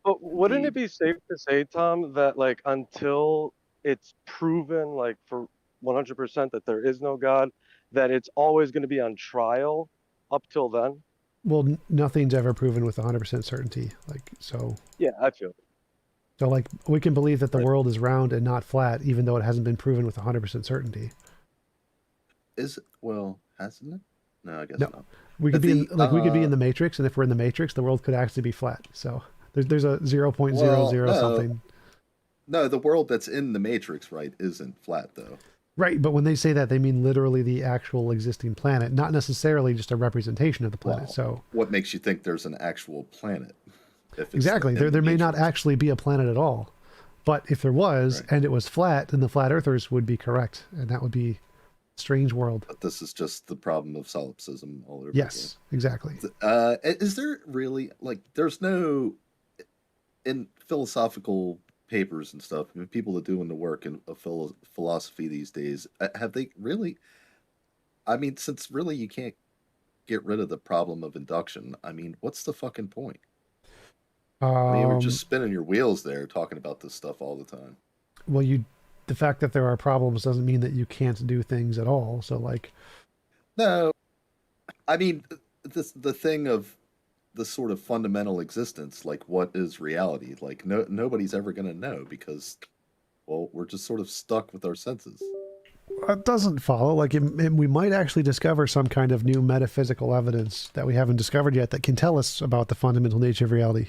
But wouldn't it be safe to say, Tom, that like until it's proven like for 100% that there is no God, that it's always going to be on trial up till then?
Well, nothing's ever proven with 100% certainty.
Yeah, I feel.
So like we can believe that the world is round and not flat, even though it hasn't been proven with 100% certainty.
Hasn't it? No, I guess not.
We could be we could be in the Matrix, and if we're in the Matrix, the world could actually be flat. So there's a 0.00 something.
No, the world that's in the Matrix, right, isn't flat though.
Right, but when they say that, they mean literally the actual existing planet, not necessarily just a representation of the planet.
Well,
so
what makes you think there's an actual planet?
Exactly. There may not actually be a planet at all. But if there was, and it was flat, then the flat earthers would be correct. And that would be a strange world.
But this is just the problem of solipsism all over
Yes,
again.
Exactly.
Is there really, like, there's no, in philosophical papers and stuff, I mean, people that doing the work in philosophy these days, have they really, I mean, since really you can't get rid of the problem of induction, I mean, what's the fucking point? I mean, we're just spinning your wheels there talking about this stuff all the time.
Well, the fact that there are problems doesn't mean that you can't do things at all. So, like,
no, I mean, the thing of the sort of fundamental existence, like what is reality? Like, nobody's ever going to know because, well, we're just sort of stuck with our senses.
It doesn't follow. Like, we might actually discover some kind of new metaphysical evidence that we haven't discovered yet that can tell us about the fundamental nature of reality.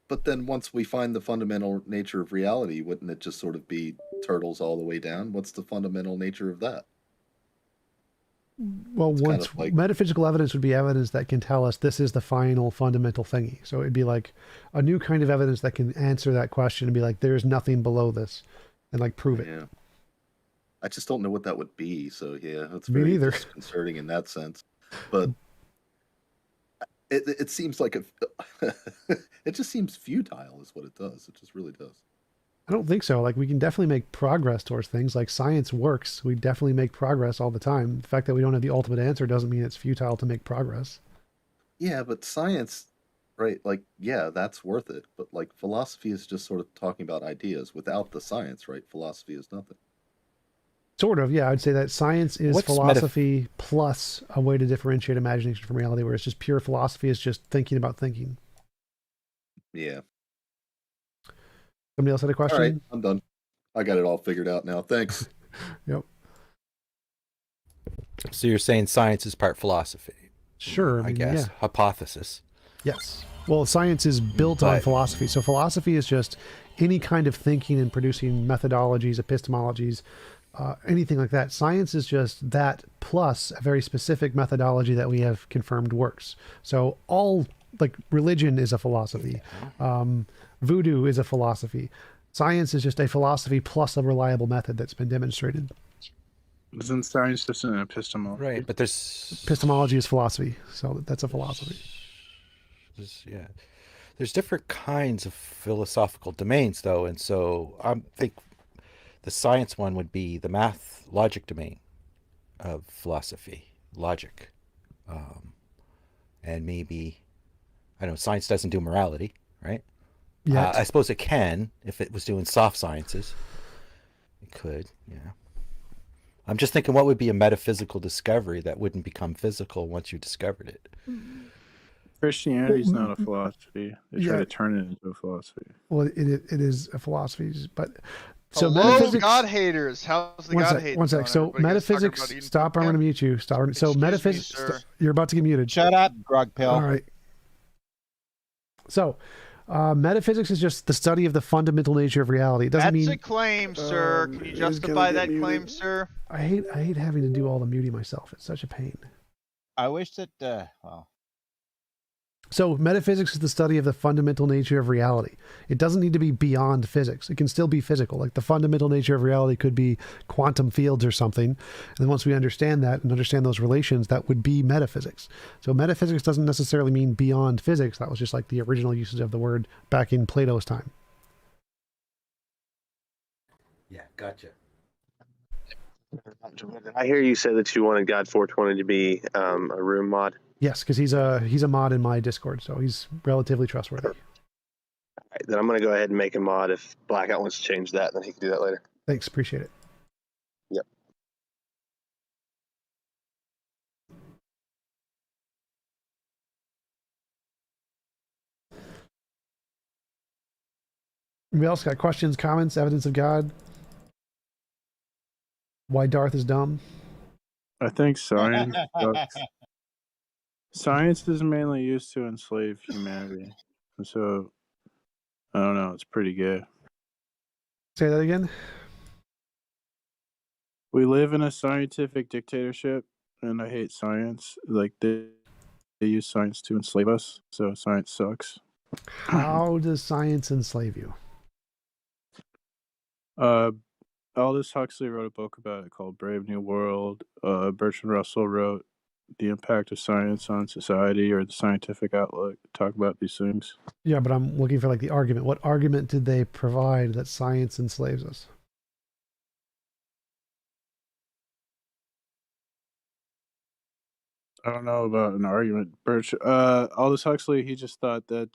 But then once we find the fundamental nature of reality, wouldn't it just sort of be turtles all the way down? What's the fundamental nature of that?
Well,
it's
once
kind of like,
metaphysical evidence would be evidence that can tell us this is the final fundamental thingy. So it'd be like a new kind of evidence that can answer that question and be like, there's nothing below this, and like prove it.
Yeah. I just don't know what that would be. So yeah, it's
Me
very
neither.
disconcerting in that sense. But it seems like it just seems futile is what it does. It just really does.
I don't think so. Like, we can definitely make progress towards things. Like, science works. We definitely make progress all the time. The fact that we don't have the ultimate answer doesn't mean it's futile to make progress.
Yeah, but science, right? Like, yeah, that's worth it. But like, philosophy is just sort of talking about ideas. Without the science, right? Philosophy is nothing.
Sort of, yeah. I'd say that science is
What's
philosophy plus a way to differentiate imagination from reality, where it's just pure philosophy is just thinking about thinking.
Yeah.
Somebody else had a question?
All right, I'm done. I got it all figured out now. Thanks.
Yep.
So you're saying science is part philosophy?
Sure.
I guess.
Yeah.
Hypothesis.
Yes. Well, science is built on philosophy. So philosophy is just any kind of thinking and producing methodologies, epistemologies, anything like that. Science is just that plus a very specific methodology that we have confirmed works. So all, like, religion is a philosophy. Voodoo is a philosophy. Science is just a philosophy plus a reliable method that's been demonstrated.
Isn't science just an epistemology?
Right, but there's...
Epistemology is philosophy, so that's a philosophy.
Yeah. There's different kinds of philosophical domains, though, and so I think the science one would be the math logic domain of philosophy, logic. And maybe, I don't know, science doesn't do morality, right?
Yeah.
I suppose it can, if it was doing soft sciences. It could, yeah. I'm just thinking, what would be a metaphysical discovery that wouldn't become physical once you discovered it?
Christianity is not a philosophy. They try to turn it into a philosophy.
Well, it is a philosophy, but so
hello,
metaphysics.
God haters. How's the God haters?
One sec. So metaphysics. Stop. I'm going to mute you. Stop. So metaphysics. You're about to get muted.
Shut up, grog pill.
All right. So, metaphysics is just the study of the fundamental nature of reality. It doesn't mean
that's a claim, sir. Can you justify that claim, sir?
I hate having to do all the muting myself. It's such a pain.
I wish that. Well.
So metaphysics is the study of the fundamental nature of reality. It doesn't need to be beyond physics. It can still be physical. Like, the fundamental nature of reality could be quantum fields or something. And then once we understand that and understand those relations, that would be metaphysics. So metaphysics doesn't necessarily mean beyond physics. That was just like the original usage of the word back in Plato's time.
Yeah, gotcha.
I hear you say that you wanted God 420 to be a room mod.
Yes, because he's a mod in my Discord, so he's relatively trustworthy.
All right, then I'm going to go ahead and make a mod. If Blackout wants to change that, then he can do that later.
Thanks, appreciate it.
Yep.
Anybody else got questions, comments, evidence of God? Why Darth is dumb?
I think science science is mainly used to enslave humanity. And so, I don't know, it's pretty gay.
Say that again?
We live in a scientific dictatorship, and I hate science. Like they use science to enslave us, so science sucks.
How does science enslave you?
Aldous Huxley wrote a book about it called Brave New World. Bertrand Russell wrote The Impact of Science on Society, or The Scientific Outlook, talk about these things.
Yeah, but I'm looking for like the argument. What argument did they provide that science enslaves us?
I don't know about an argument. Aldous Huxley, he just thought that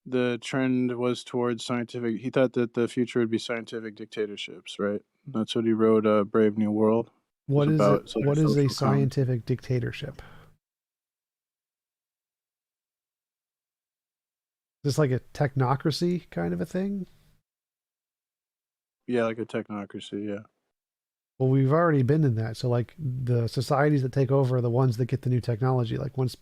the trend was towards scientific. He thought that the future would be scientific dictatorships, right? That's what he wrote. Brave New World.
What is it? What is a scientific dictatorship? Is this like a technocracy kind of a thing?
Yeah, like a technocracy. Yeah.
Well, we've already been in that. So like the societies that take over are the ones that get the new technology. Like once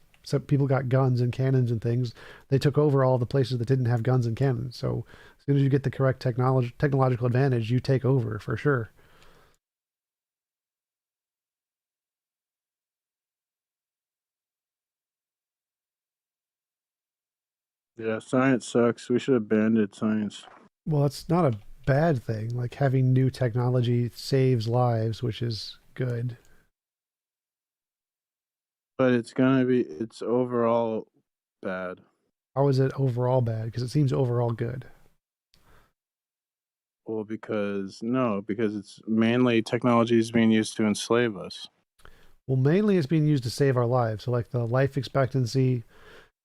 people got guns and cannons and things, they took over all the places that didn't have guns and cannons. So as soon as you get the correct technological advantage, you take over for sure.
Yeah, science sucks. We should have banned science.
Well, it's not a bad thing. Like having new technology saves lives, which is good.
But it's overall bad.
How is it overall bad? Because it seems overall good.
Well, because it's mainly technology is being used to enslave us.
Well, mainly it's being used to save our lives. So like the life expectancy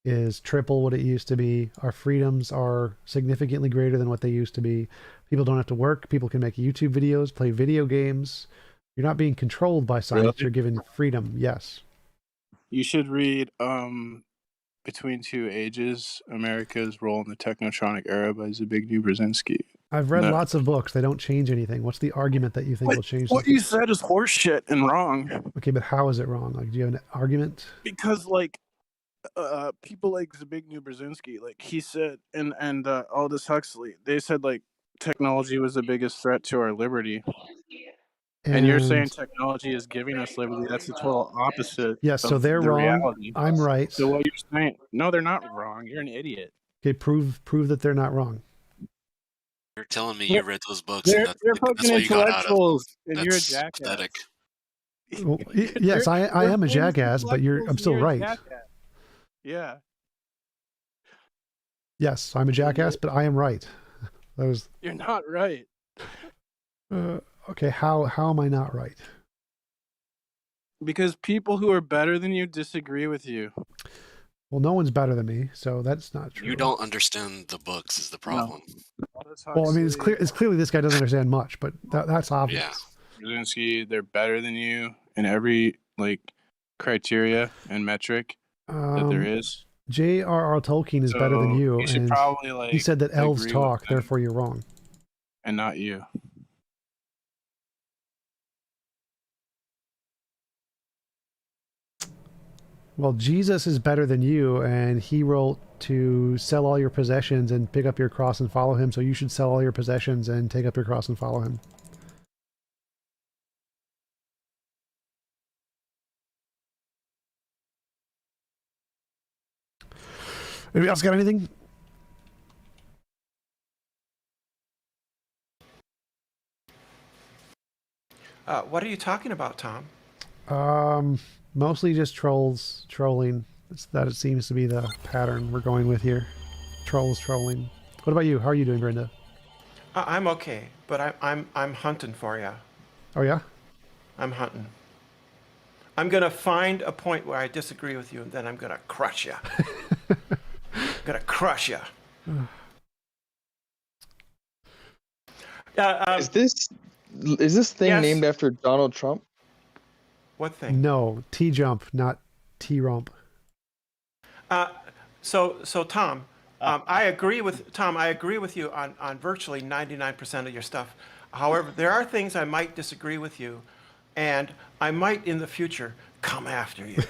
is triple what it used to be. Our freedoms are significantly greater than what they used to be. People don't have to work. People can make YouTube videos, play video games. You're not being controlled by science. Really? You're given freedom. Yes.
You should read Between Two Ages, America's Role in the Technotronic Era by Zbigniew Brzezinski.
I've read lots of books. They don't change anything. What's the argument that you think will change
what you said is horseshit and wrong.
Okay, but how is it wrong? Like, do you have an argument?
Because like people like Zbigniew Brzezinski, like he said, and Aldous Huxley, they said like technology was the biggest threat to our liberty. And you're saying technology is giving us liberty. That's the total opposite.
Yes, so they're wrong. Reality. I'm right.
So what you're saying? No, they're not wrong. You're an idiot.
Okay, prove that they're not wrong.
You're telling me you read those books.
They're fucking intellectuals, and you're a jackass.
Pathetic.
Well, yes, I am a jackass, but I'm still right.
Yeah.
Yes, I'm a jackass, but I am right.
You're not right.
Okay, how am I not right?
Because people who are better than you disagree with you.
Well, no one's better than me, so that's not true.
You don't understand the books is the problem.
No. Well, I mean, it's clearly this guy doesn't understand much, but that's obvious.
Yeah.
Brzezinski, they're better than you in every like criteria and metric that there is.
J.R.R. Tolkien is better than you.
You should probably like.
He said that elves talk, therefore you're wrong.
And not you.
Well, Jesus is better than you, and he wrote to sell all your possessions and pick up your cross and follow him, so you should sell all your possessions and take up your cross and follow him. Anybody else got anything?
What are you talking about, Tom?
Mostly just trolling. That it seems to be the pattern we're going with here. Trolls trolling. What about you? How are you doing, Brenda?
I'm okay, but I'm hunting for you.
Oh yeah?
I'm hunting. I'm gonna find a point where I disagree with you, and then I'm gonna crush you. I'm gonna crush you.
Is this thing named after Donald Trump?
What thing?
No, TJump, not T-Rump.
So Tom, I agree with you on virtually 99% of your stuff. However, there are things I might disagree with you, and I might in the future come after you.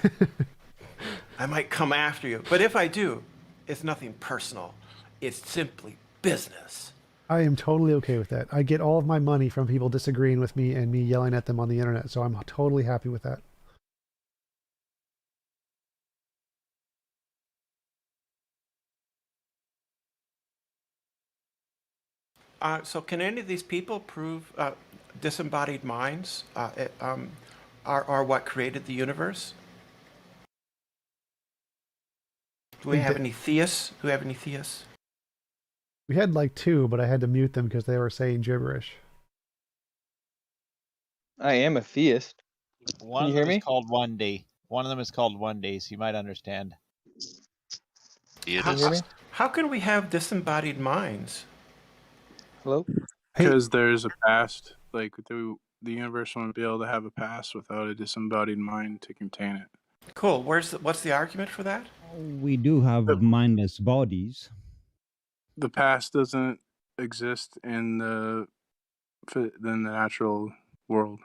I might come after you. But if I do, it's nothing personal. It's simply business.
I am totally okay with that. I get all of my money from people disagreeing with me and me yelling at them on the internet, so I'm totally happy with that.
So can any of these people prove disembodied minds are what created the universe? Do we have any theists? Do we have any theists?
We had like 2, but I had to mute them because they were saying gibberish.
I am a theist.
One
Can
of
you hear
them
me?
is called 1D. One of them is called 1D, so you might understand.
How can we have disembodied minds?
Hello?
Because there's a past. Like the universe won't be able to have a past without a disembodied mind to contain it.
Cool. What's the argument for that?
We do have mindless bodies.
The past doesn't exist in the natural world.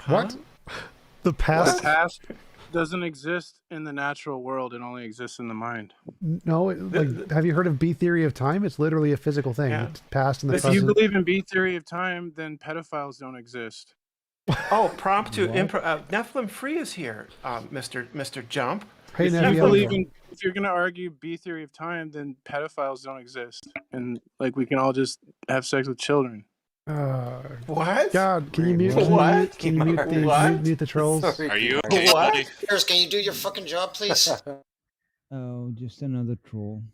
What? The past?
The past doesn't exist in the natural world. It only exists in the mind.
No, have you heard of B theory of time? It's literally a physical thing.
Yeah.
It's past and the
If
present.
you believe in B theory of time, then pedophiles don't exist.
Oh, prompt to Nephilim Free is here, Mr. Jump.
Hey,
If you're going to argue B theory of time, then pedophiles don't exist, and like we can all just have sex with children.
What?
God, can you mute?
What?
Can you mute the trolls?
Are you okay, buddy?
Can you do your fucking job, please?
Oh, just another troll.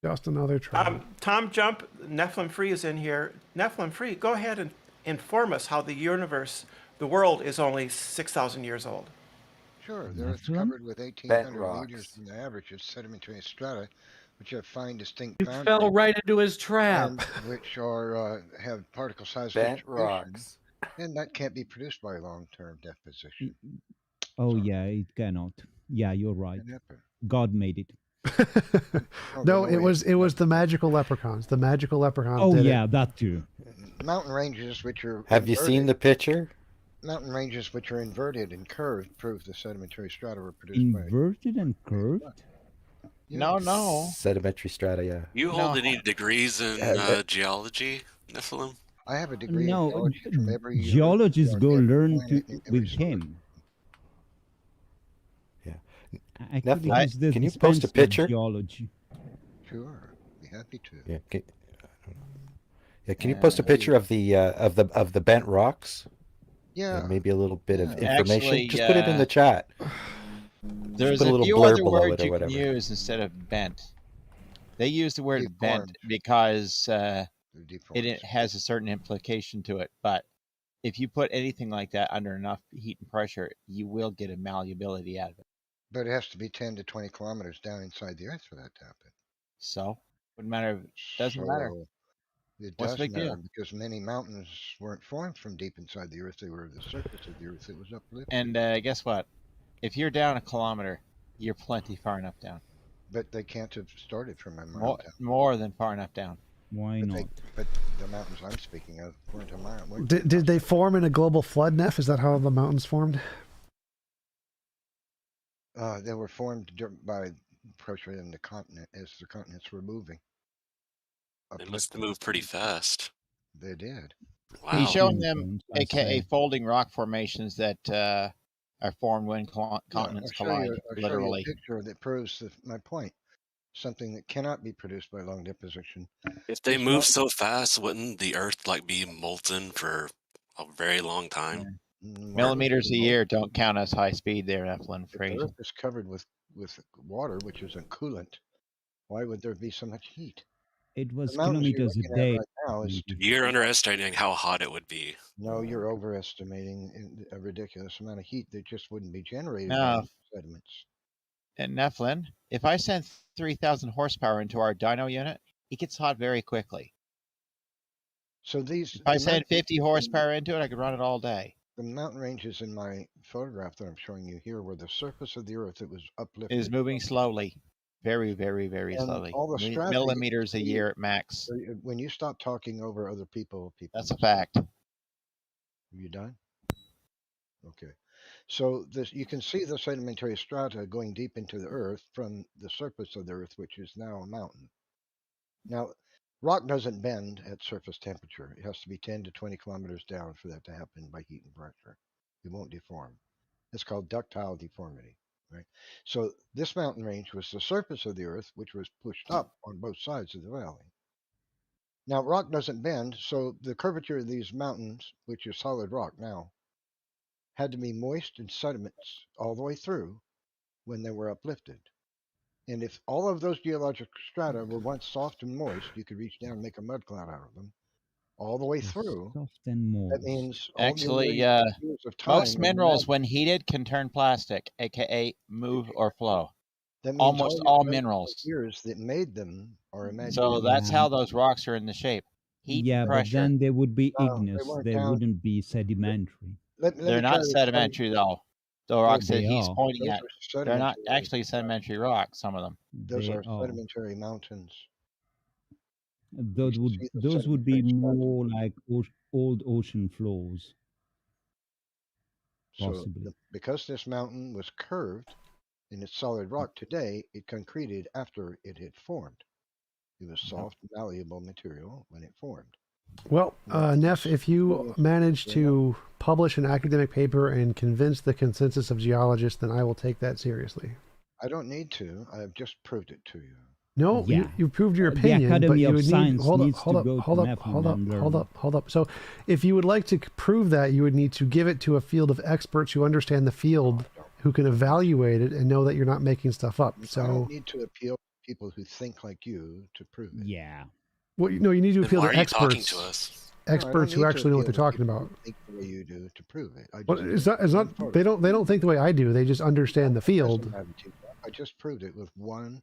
Just another troll.
Tom Jump, Nephilim Free is in here. Nephilim Free, go ahead and inform us how the universe, the world, is only 6,000 years old.
Sure, the Earth is covered with 1,800 meters from the average of sedimentary strata, which have fine, distinct boundaries.
Fell right into his trap.
And which are have particle size
Bent
fluctuation,
rocks.
and that can't be produced by long-term deposition.
Oh, yeah, it cannot. Yeah, you're right. God made it.
No, it was the magical leprechauns. The magical leprechauns.
Oh,
did
yeah,
it.
that too.
Mountain ranges, which are
Have you seen the picture?
Mountain ranges which are inverted and curved prove the sedimentary strata were produced
Inverted and curved?
No.
Sedimentary strata, yeah.
You hold any degrees in geology, Nephilim?
I have a degree in
No,
geology from every
geologists go learn with him.
Yeah.
Actually, he's the
can you post a
dispenser of
picture?
Geology.
Sure, be happy to.
Yeah. Can you post a picture of the bent rocks?
Yeah.
Maybe a little bit of information.
Actually,
just put it in the chat.
There's
put a
a
little
few
blurb
other
below
words
it or
you can
whatever.
use instead of bent. They use the word bent because it has a certain implication to it. But if you put anything like that under enough heat and pressure, you will get a malleability out of it.
But it has to be 10 to 20 kilometers down inside the Earth for that to happen.
So, wouldn't matter. Doesn't matter.
It
What's
does
the big
matter
deal?
because many mountains weren't formed from deep inside the Earth. They were the surface of the Earth that was uplifted.
And guess what? If you're down a kilometer, you're plenty far enough down.
But they can't have started from a mile down.
More than far enough down.
Why not?
But the mountains I'm speaking of weren't a mile.
Did they form in a global flood, Neff? Is that how the mountains formed?
They were formed by pressure in the continent as the continents were moving.
They must have moved pretty fast.
They did.
Wow.
He's showing them, aka folding rock formations that are formed when continents collide,
I'll
literally.
show you a picture that proves my point. Something that cannot be produced by long deposition.
If they move so fast, wouldn't the Earth be molten for a very long time?
Millimeters a year don't count as high speed there, Nephilim Free.
The Earth is covered with water, which is a coolant. Why would there be so much heat?
It was
The mountains you're
kilometers a
looking at
day.
right now is
You're underestimating how hot it would be.
No, you're overestimating a ridiculous amount of heat that just wouldn't be generated
No.
by sediments.
And Nephilim, if I send 3,000 horsepower into our dyno unit, it gets hot very quickly.
So these.
If I send 50 horsepower into it, I could run it all day.
The mountain ranges in my photograph that I'm showing you here were the surface of the Earth that was uplifted.
It is moving slowly. Very, very, very
And
slowly.
all the strata
Millimeters a year at max.
When you stop talking over other people.
That's a fact.
Are you done? Okay. So you can see the sedimentary strata going deep into the Earth from the surface of the Earth, which is now a mountain. Now, Rock doesn't bend at surface temperature. It has to be 10 to 20 kilometers down for that to happen by heat and pressure. It won't deform. It's called ductile deformity, right? So this mountain range was the surface of the Earth, which was pushed up on both sides of the valley. Now, rock doesn't bend, so the curvature of these mountains, which is solid rock now, had to be moist in sediments all the way through when they were uplifted. And if all of those geologic strata were once soft and moist, you could reach down and make a mud cloud out of them all the way through.
Soft and moist.
That means all
Actually,
years of time
most minerals, when heated, can turn plastic, aka move or flow.
That means
Almost all minerals.
Years that made them are imaginary.
So that's how those rocks are in the shape. Heat,
yeah,
pressure.
but then they would be
No,
igneous.
they weren't
Wouldn't be sedimentary.
They're not sedimentary, though. The rocks that
they
he's
are.
pointing
Those
at,
are
they're not
sedimentary.
actually sedimentary rocks, some of them.
Those
They
are
are.
sedimentary mountains.
Those
You
would
see the
those would be
sedimentary
more like old ocean floors.
So
Possibly.
because this mountain was curved and it's solid rock today, it concreted after it had formed. It was soft, malleable material when it formed.
Well, Neff, if you manage to publish an academic paper and convince the consensus of geologists, then I will take that seriously.
I don't need to. I've just proved it to you.
No,
Yeah.
you proved your
The
opinion, but
Academy
you
of
would need
Science
hold
needs to
up.
go to
Hold up. So, if you would like to prove that, you would need to give it to a field of experts who understand the field, who can evaluate it and know that you're not making stuff up.
I
So,
don't need to appeal to people who think like you to prove it.
Yeah.
well, no, you need to
Then
appeal
why
to
are you talking
experts.
to us?
Experts who actually know what they're talking about.
Think the way you do to prove it.
Well, it's not. They don't think the way I do. They just understand the field.
I just proved it with one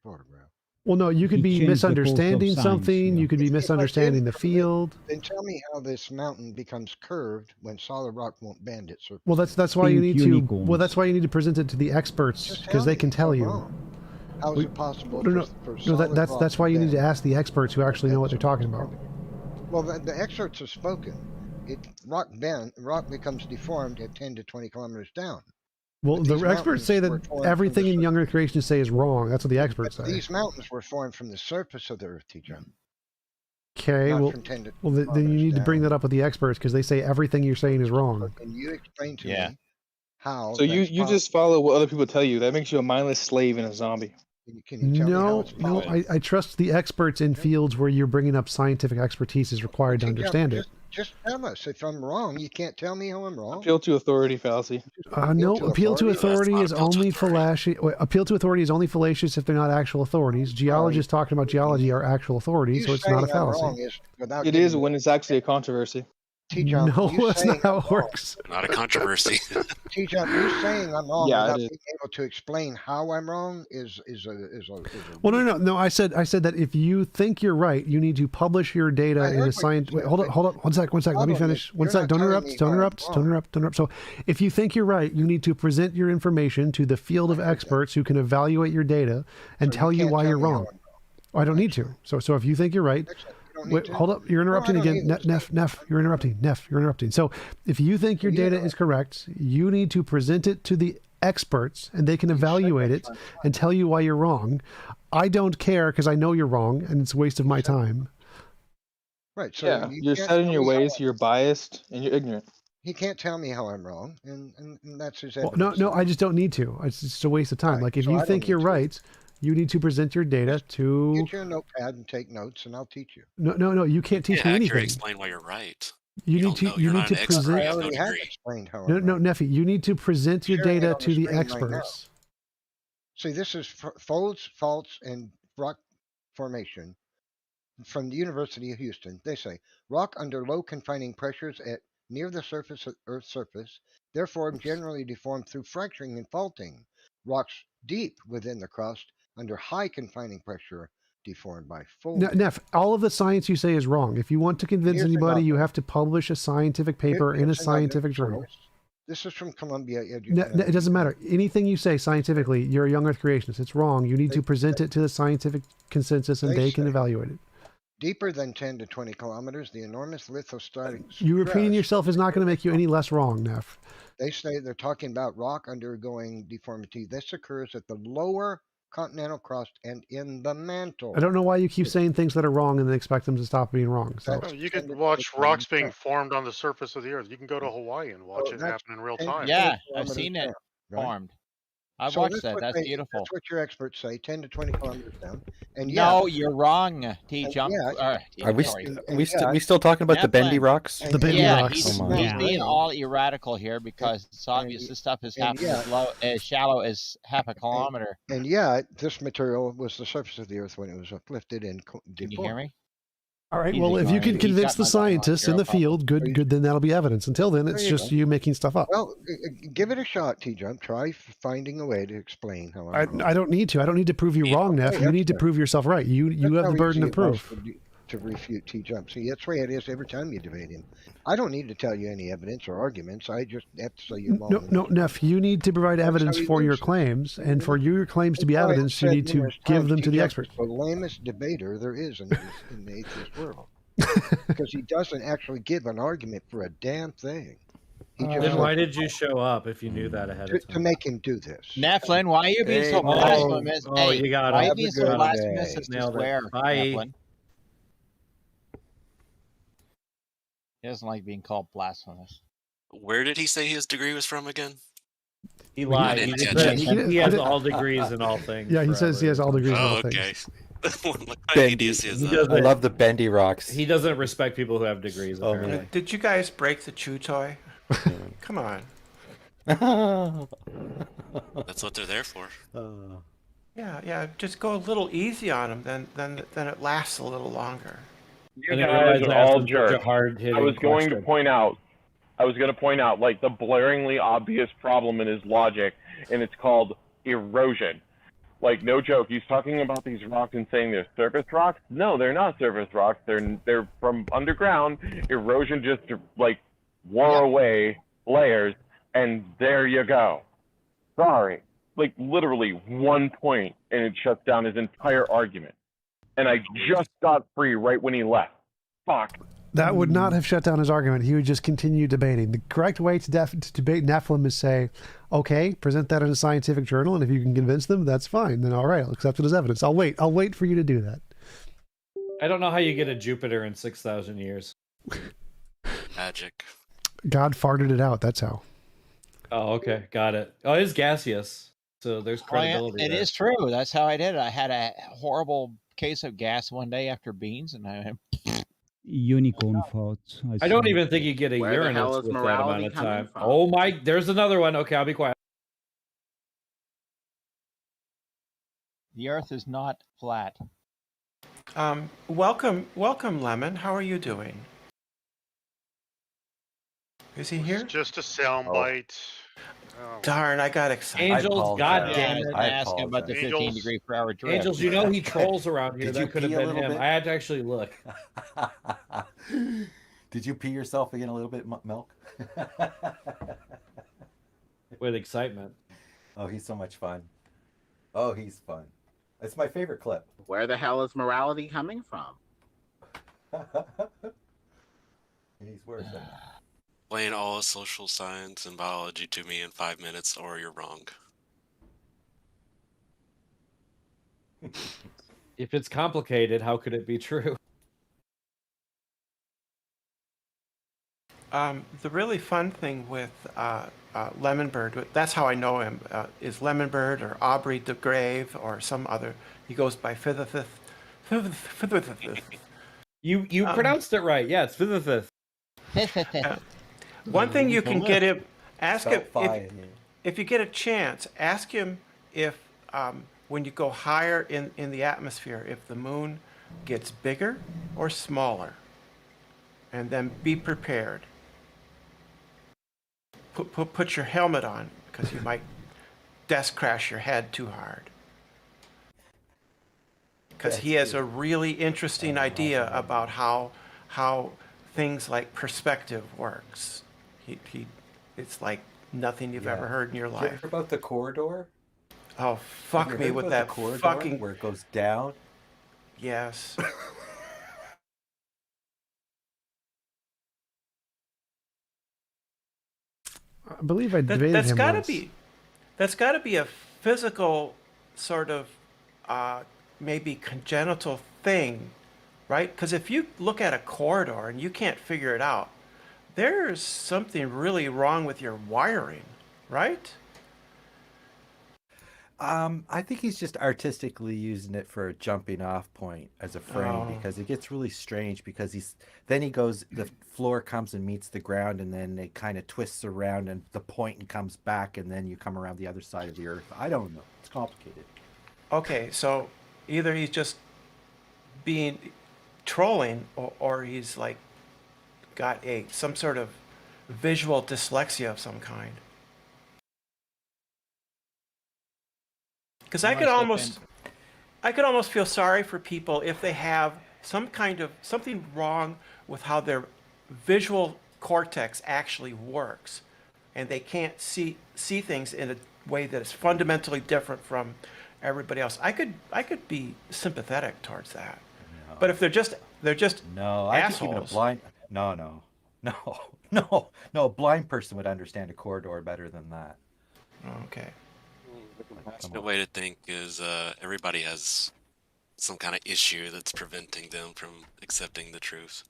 photograph.
Well, no, you could
He
be
changed the course of
misunderstanding
science,
something.
yeah.
You could be
If I did
misunderstanding the
prove it,
field.
Then tell me how this mountain becomes curved when solid rock won't bend its surface.
Well, that's why you
Think
need to.
unicorns.
Well, that's why you need to present it to the experts
Just
because they
me
can
if
tell
I'm
you.
wrong. How is it possible
No,
for
no,
solid
that's
rock
why you need to
bend?
ask the experts who actually know what they're talking about.
Well, the experts have spoken. Rock becomes deformed at 10 to 20 kilometers down.
Well,
But
the
these
experts say
mountains were
that
formed
everything
from
in young Earth creationists say is wrong. That's what the experts say.
These mountains were formed from the surface of the Earth, TJump.
Okay,
not
well,
from 10 to
then you need to bring that up with the experts because they say everything you're saying is wrong.
Can you explain to me how?
So you just follow what other people tell you. That makes you a mindless slave and a zombie.
Can you tell me how it's
No,
possible?
I trust the experts in fields where you're bringing up scientific expertise is required to understand it.
Just tell us. If I'm wrong, you can't tell me how I'm wrong.
Appeal to authority fallacy.
No, appeal to authority is only fallacious. Appeal to authority is only fallacious if they're not actual authorities. Geologists talking about geology are actual authorities, so it's not a fallacy.
It is when it's actually a controversy.
No, that's not how it works.
Not a controversy.
TJump, you saying I'm wrong
Yeah,
without
it is.
being able to explain how I'm wrong is
Well, no. I said that if you think you're right, you need to publish your data in a science. Wait, hold up, one sec. Let me finish. One sec. Don't interrupt. So, if you think you're right, you need to present your information to the field of experts who can evaluate your data and tell you why you're wrong. I don't need to. So if you think you're right. Wait, hold up. You're interrupting again. Neff, you're interrupting. So if you think your data is correct, you need to present it to the experts and they can evaluate it and tell you why you're wrong. I don't care because I know you're wrong and it's a waste of my time.
Right. So
Yeah, you're set in your ways, you're biased, and you're ignorant.
He can't tell me how I'm wrong, and that's his
Well,
evidence.
no, I just don't need to. It's just a waste of time. Like if
so
you
I don't
think you're
need to.
right, you need to present your data to.
Get your notepad and take notes, and I'll teach you.
No, you can't teach me
Accurate,
anything.
explain why you're right.
You need to present.
I already have explained how.
No, Neffy, you need to present your
Sharing it
data
on the
to the
screen right now.
experts.
See, this is folds, faults, and rock formation from the University of Houston. They say rock under low confining pressures at near the surface of Earth's surface, therefore generally deformed through fracturing and faulting. Rocks deep within the crust under high confining pressure deformed by folding.
Neff, all of the science you say is wrong. If you want to convince
Here's
anybody,
another.
you have to publish a scientific paper in a
Here's another
scientific journal.
source. This is from Columbia
It doesn't matter. Anything you say scientifically, you're a young Earth creationist. It's wrong. You need to present it to the scientific consensus and they can evaluate it.
Deeper than 10 to 20 kilometers, the enormous lithostatic
You repeating
stress.
yourself is not going to make you any less wrong, Neff.
They say they're talking about rock undergoing deformity. This occurs at the lower continental crust and in the mantle.
I don't know why you keep saying things that are wrong and then expect them to stop being wrong. So
That's
You can
10 to
watch
20
rocks being
kilometers
formed on the surface of the Earth. You can go to Hawaii and watch it
that's
happen in real
10 to
time.
20
Yeah, I've
kilometers
seen it
down, right?
formed. I've
So
watched that.
what
That's beautiful.
That's what your experts say, 10 to 20 kilometers down. And
No, you're wrong, T-Jump.
Are we
sorry.
we still talking about the bendy
Nephilim.
rocks?
The bendy rocks.
He's,
Oh my.
he's being all erratical here because it's obvious this stuff is happening as shallow as half a kilometer.
And yet, this material was the surface of the Earth when it was uplifted and deformed.
Can you hear me?
all right, well, if you can convince the scientists in the field, good, then that'll be evidence. Until then, it's just you making stuff up.
Well, give it a shot, TJump. Try finding a way to explain how I'm wrong.
I don't need to. I don't need to prove you wrong, Neff. You need to prove yourself right. You have the burden of proof.
To refute TJump. See, that's the way it is every time you debate him. I don't need to tell you any evidence or arguments. I just have to say you
No, Neff, you need to provide evidence for your claims, and for your claims to be evidence, you need to give them to the expert.
The lamest debater there is in the atheist world. Because he doesn't actually give an argument for a damn thing.
Then why did you show up if you knew that ahead of time?
To make him do this.
Nephilim, why are you being so blasphemous?
Oh, you got it.
Why are you being so blasphemous as to swear, Nephilim? He doesn't like being called blasphemous.
Where did he say his degree was from again?
He lied.
I
He,
didn't
just
catch
said
it.
he has all degrees in all things.
Yeah, he says he has all degrees in all
okay.
things.
Bendy. I love the bendy rocks.
He doesn't respect people who have degrees. Apparently.
Did you guys break the chew toy? Come on.
That's what they're there for.
Yeah. Just go a little easy on them, then it lasts a little longer.
You guys are all jerks. I was going to point out, like, the blaringly obvious problem in his logic, and it's called erosion. Like, no joke, he's talking about these rocks and saying they're surface rocks. No, they're not surface rocks. They're from underground. Erosion just, like, wore away layers, and there you go. Sorry. Like, literally 1 point, and it shuts down his entire argument. And I just got free right when he left. Fuck.
That would not have shut down his argument. He would just continue debating. The correct way to debate Nephilim is say, okay, present that in a scientific journal, and if you can convince them, that's fine. Then all right, I'll accept it as evidence. I'll wait for you to do that.
I don't know how you get a Jupiter in 6,000 years.
Magic.
God farted it out. That's how.
Oh, okay. Got it. Oh, it's gaseous. So there's credibility.
It is true. That's how I did it. I had a horrible case of gas one day after beans, and I
unicorn farts.
I don't even think you get a Uranus with that amount of time. Oh my! There's another one. Okay, I'll be quiet.
The Earth is not flat.
Welcome, Lemon. How are you doing? Is he here?
It's just a soundbite.
Oh. Darn, I got excited.
Angels, goddamn it!
I asked him about the 15 degree per hour drift.
Angels, you know he trolls around here. That could have been him. I had to actually look.
Did you pee yourself again a little bit, Milk?
With excitement.
Oh, he's so much fun. Oh, he's fun. It's my favorite clip.
Where the hell is morality coming from?
He's worse than
Explain all social science and biology to me in 5 minutes, or you're wrong.
If it's complicated, how could it be true?
The really fun thing with Lemonbird, that's how I know him, is Lemonbird or Aubrey de Grave or some other. He goes by Fifth.
You pronounced it right. Yeah, it's Fifth.
One thing you can get him, ask him if you get a chance, ask him if when you go higher in the atmosphere, if the moon gets bigger or smaller, and then be prepared. Put your helmet on because you might desk crash your head too hard. Because he has a really interesting idea about how things like perspective works. It's like nothing you've ever heard in your life.
Did you hear about the corridor?
Oh, fuck me with that fucking...
Where it goes down?
Yes.
I believe I debated
that's
him
gotta
once.
That's got to be a physical sort of maybe congenital thing, right? Because if you look at a corridor and you can't figure it out, there's something really wrong with your wiring, right?
I think he's just artistically using it for a jumping off point as a frame because it gets really strange because the floor comes and meets the ground and then it kind of twists around and the point and comes back and then you come around the other side of the earth. I don't know. It's complicated.
Okay, so either he's just being trolling or he's like got some sort of visual dyslexia of some kind. Because I could almost feel sorry for people if they have something wrong with how their visual cortex actually works, and they can't see things in a way that is fundamentally different from everybody else. I could be sympathetic towards that. No. But if they're just
no, I
assholes.
think even a blind no, a blind person would understand a corridor better than that.
Okay.
The way to think is everybody has some kind of issue that's preventing them from accepting the truth.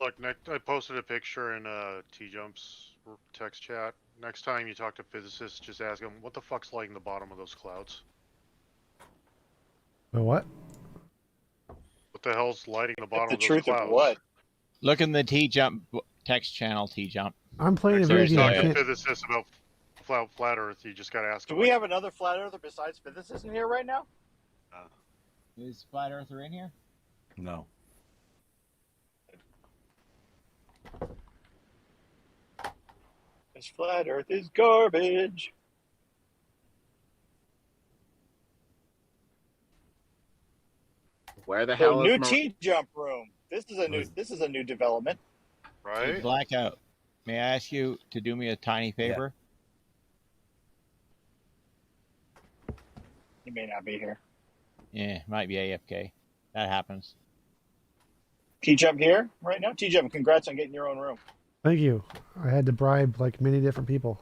Look, I posted a picture in TJump's text chat. Next time you talk to physicists, just ask them, what the fuck's lighting the bottom of those clouds?
What?
What the hell's lighting the bottom of those
truth
clouds?
Of what?
Look in the TJump text channel, TJump.
I'm playing a
video
game.
Talk to physicists about flat Earth. You just got to ask
Do
them.
we have another flat earther besides physicists in here right now?
Is flat earther in here?
No.
This flat earth is garbage.
Where the hell
new
is
T-jump room? This is a new development.
Right?
Hey, Blackout. May I ask you to do me a tiny favor?
He may not be here.
Yeah, might be AFK. That happens.
T-jump here right now? T-jump, congrats on getting your own room.
Thank you. I had to bribe like many different people.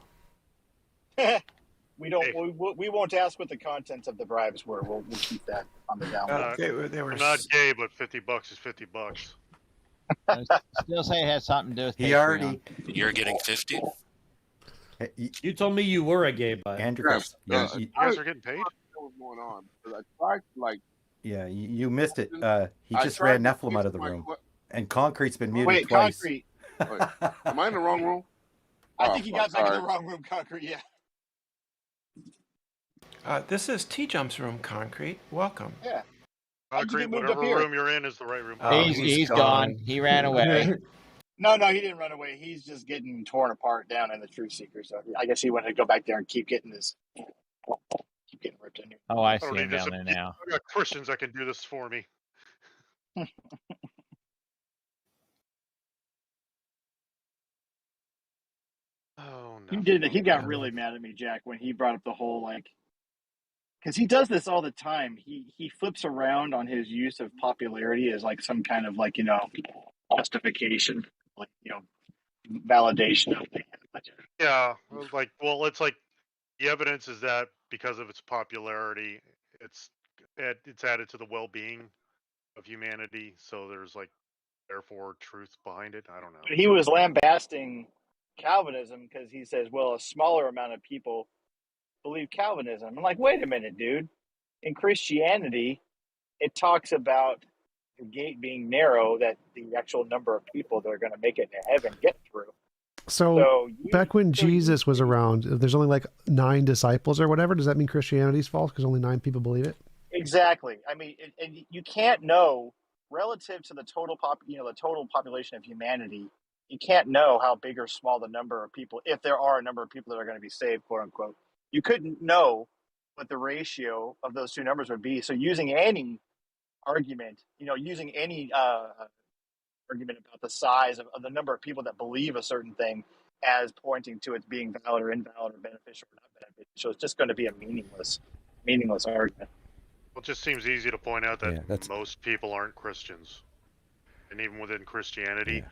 We won't ask what the contents of the bribes were. We'll keep that on the down low.
I'm not gay, but $50 is $50.
I still say it has something to do with
Patreon.
You're getting 50?
You told me you were a gay, but
Andrew,
You guys are getting paid?
What was going on? Because I tried to, like...
Yeah, you missed it. He just ran Nephilim out of the room. And Concrete's been muted
Wait,
twice.
Concrete.
Wait, am I in the wrong room?
I think you got back in the wrong room, Concrete, yeah.
This is T-Jump's room, Concrete. Welcome.
Yeah.
Concrete, whatever room you're in is the right room.
He's gone. He ran away.
No, he didn't run away. He's just getting torn apart down in the Truth Seeker. So I guess he wanted to go back there and keep getting ripped in here.
Oh, I see him down there now.
I got Christians that can do this for me. Oh no.
He got really mad at me, Jack, when he brought up the whole because he does this all the time. He flips around on his use of popularity as like some kind of justification, validation of things.
Yeah, it's like the evidence is that because of its popularity, it's added to the well-being of humanity. So there's therefore truth behind it. I don't know.
He was lambasting Calvinism because he says, well, a smaller amount of people believe Calvinism. I'm like, wait a minute, dude. In Christianity, it talks about the gate being narrow, that the actual number of people that are going to make it to heaven get through.
So back when Jesus was around, if there's only 9 disciples or whatever, does that mean Christianity's false because only 9 people believe it?
Exactly. I mean, and you can't know relative to the total population of humanity. You can't know how big or small the number of people, if there are a number of people that are going to be saved, quote unquote. You couldn't know what the ratio of those two numbers would be. So using any argument, using any argument about the size of the number of people that believe a certain thing as pointing to it being valid or invalid or beneficial or not beneficial, it's just going to be a meaningless argument.
Well, it just seems easy to point out that most people aren't Christians, and even within Christianity,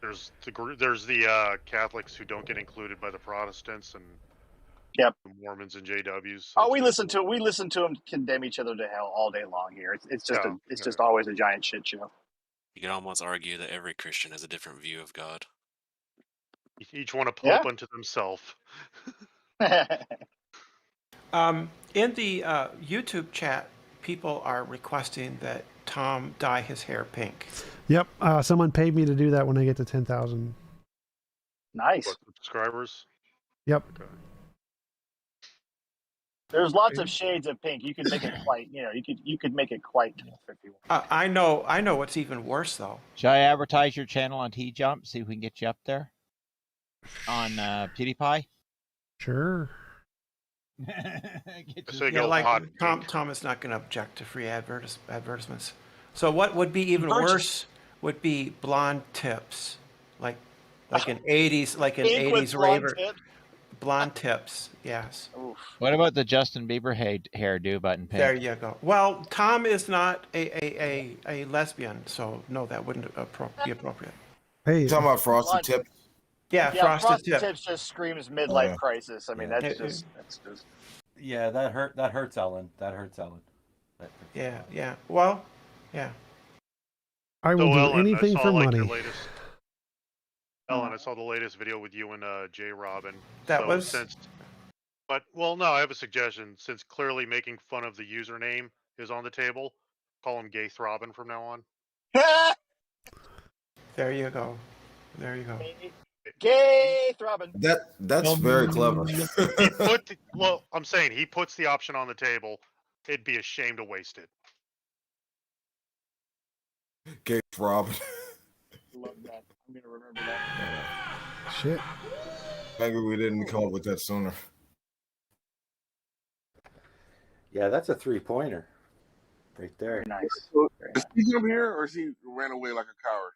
there's the Catholics who don't get included by the Protestants, and
Yep.
Mormons and JWs.
Oh, we listen to them condemn each other to hell all day long here. It's just always a giant shit show.
You could almost argue that every Christian has a different view of God.
Each one a pope unto themselves.
In the YouTube chat, people are requesting that Tom dye his hair pink.
Yep. Someone paid me to do that when I get to 10,000.
Nice.
Subscribers?
Yep.
Okay.
There's lots of shades of pink. You could make it quite, you could make it quite if you want.
I know what's even worse though.
Shall I advertise your channel on TJump? See if we can get you up there on PewDiePie.
Sure.
Tom is not going to object to free advertisements. So what would be even worse would be blonde tips, like an 80s raver. Blonde tips, yes.
Oof. What about the Justin Bieber hairdo button pink?
There you go. Well, Tom is not a lesbian, so no, that wouldn't be appropriate.
Hey,
you talking about frosted tips?
Yeah, frosted
tips just screams midlife crisis. I mean, that's just.
Yeah, that hurts Ellen. That hurts Ellen.
Yeah. Well, yeah.
I will do anything for money.
Ellen, I saw the latest video with you and J. Robin.
No,
I have a suggestion. Since clearly making fun of the username is on the table, call him Gay Throbbin from now on.
There you go.
Gay Throbbin.
That's very clever.
I'm saying he puts the option on the table. It'd be a shame to waste it.
Gay Throbbin.
Love that. I'm gonna remember that.
Shit.
Maybe we didn't come up with that sooner.
Yeah, that's a 3-pointer. Right there.
Nice.
Is he up here or is he ran away like a coward?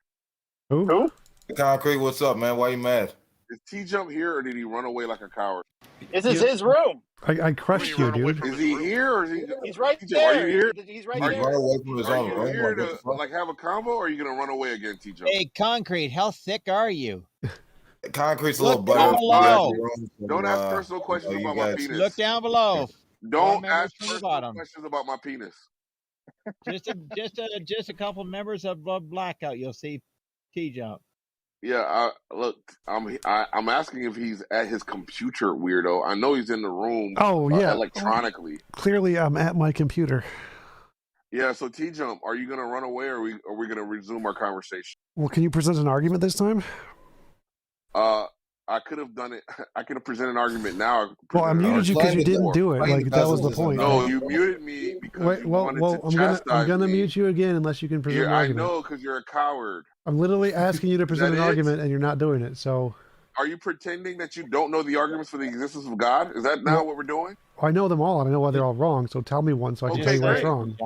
Who?
Concrete, what's up, man? Why you mad?
Is TJump here or did he run away like a coward?
This is his room.
I crushed you, dude.
Is he here or is he?
He's right
TJ,
there.
Are you here?
He's right
are
there.
You,
run away from his
are
own
you
room?
here to have a convo or are you gonna run away again, TJump?
Hey, Concrete, how thick are you?
Concrete's a little
Look
butter.
down below.
Don't ask personal questions about my penis.
Look down below.
Don't ask personal questions about my penis.
Just a couple members of Blackout. You'll see TJump.
Yeah, I'm asking if he's at his computer, weirdo. I know he's in the room.
Oh yeah,
electronically.
Clearly, I'm at my computer.
Yeah, so TJump, are you gonna run away or are we gonna resume our conversation?
Well, can you present an argument this time?
I could have done it. I could have presented an argument now.
Well, I muted you because you didn't do it. Like that was the point.
No, you muted me because you wanted to chastise
I'm gonna
me.
mute you again unless you can present an argument.
I know because you're a coward.
I'm literally asking you to present an argument and you're not doing it. So.
Are you pretending that you don't know the arguments for the existence of God? Is that now what we're doing?
I know them all and I know why they're all wrong. So tell me one so I can tell you why it's wrong.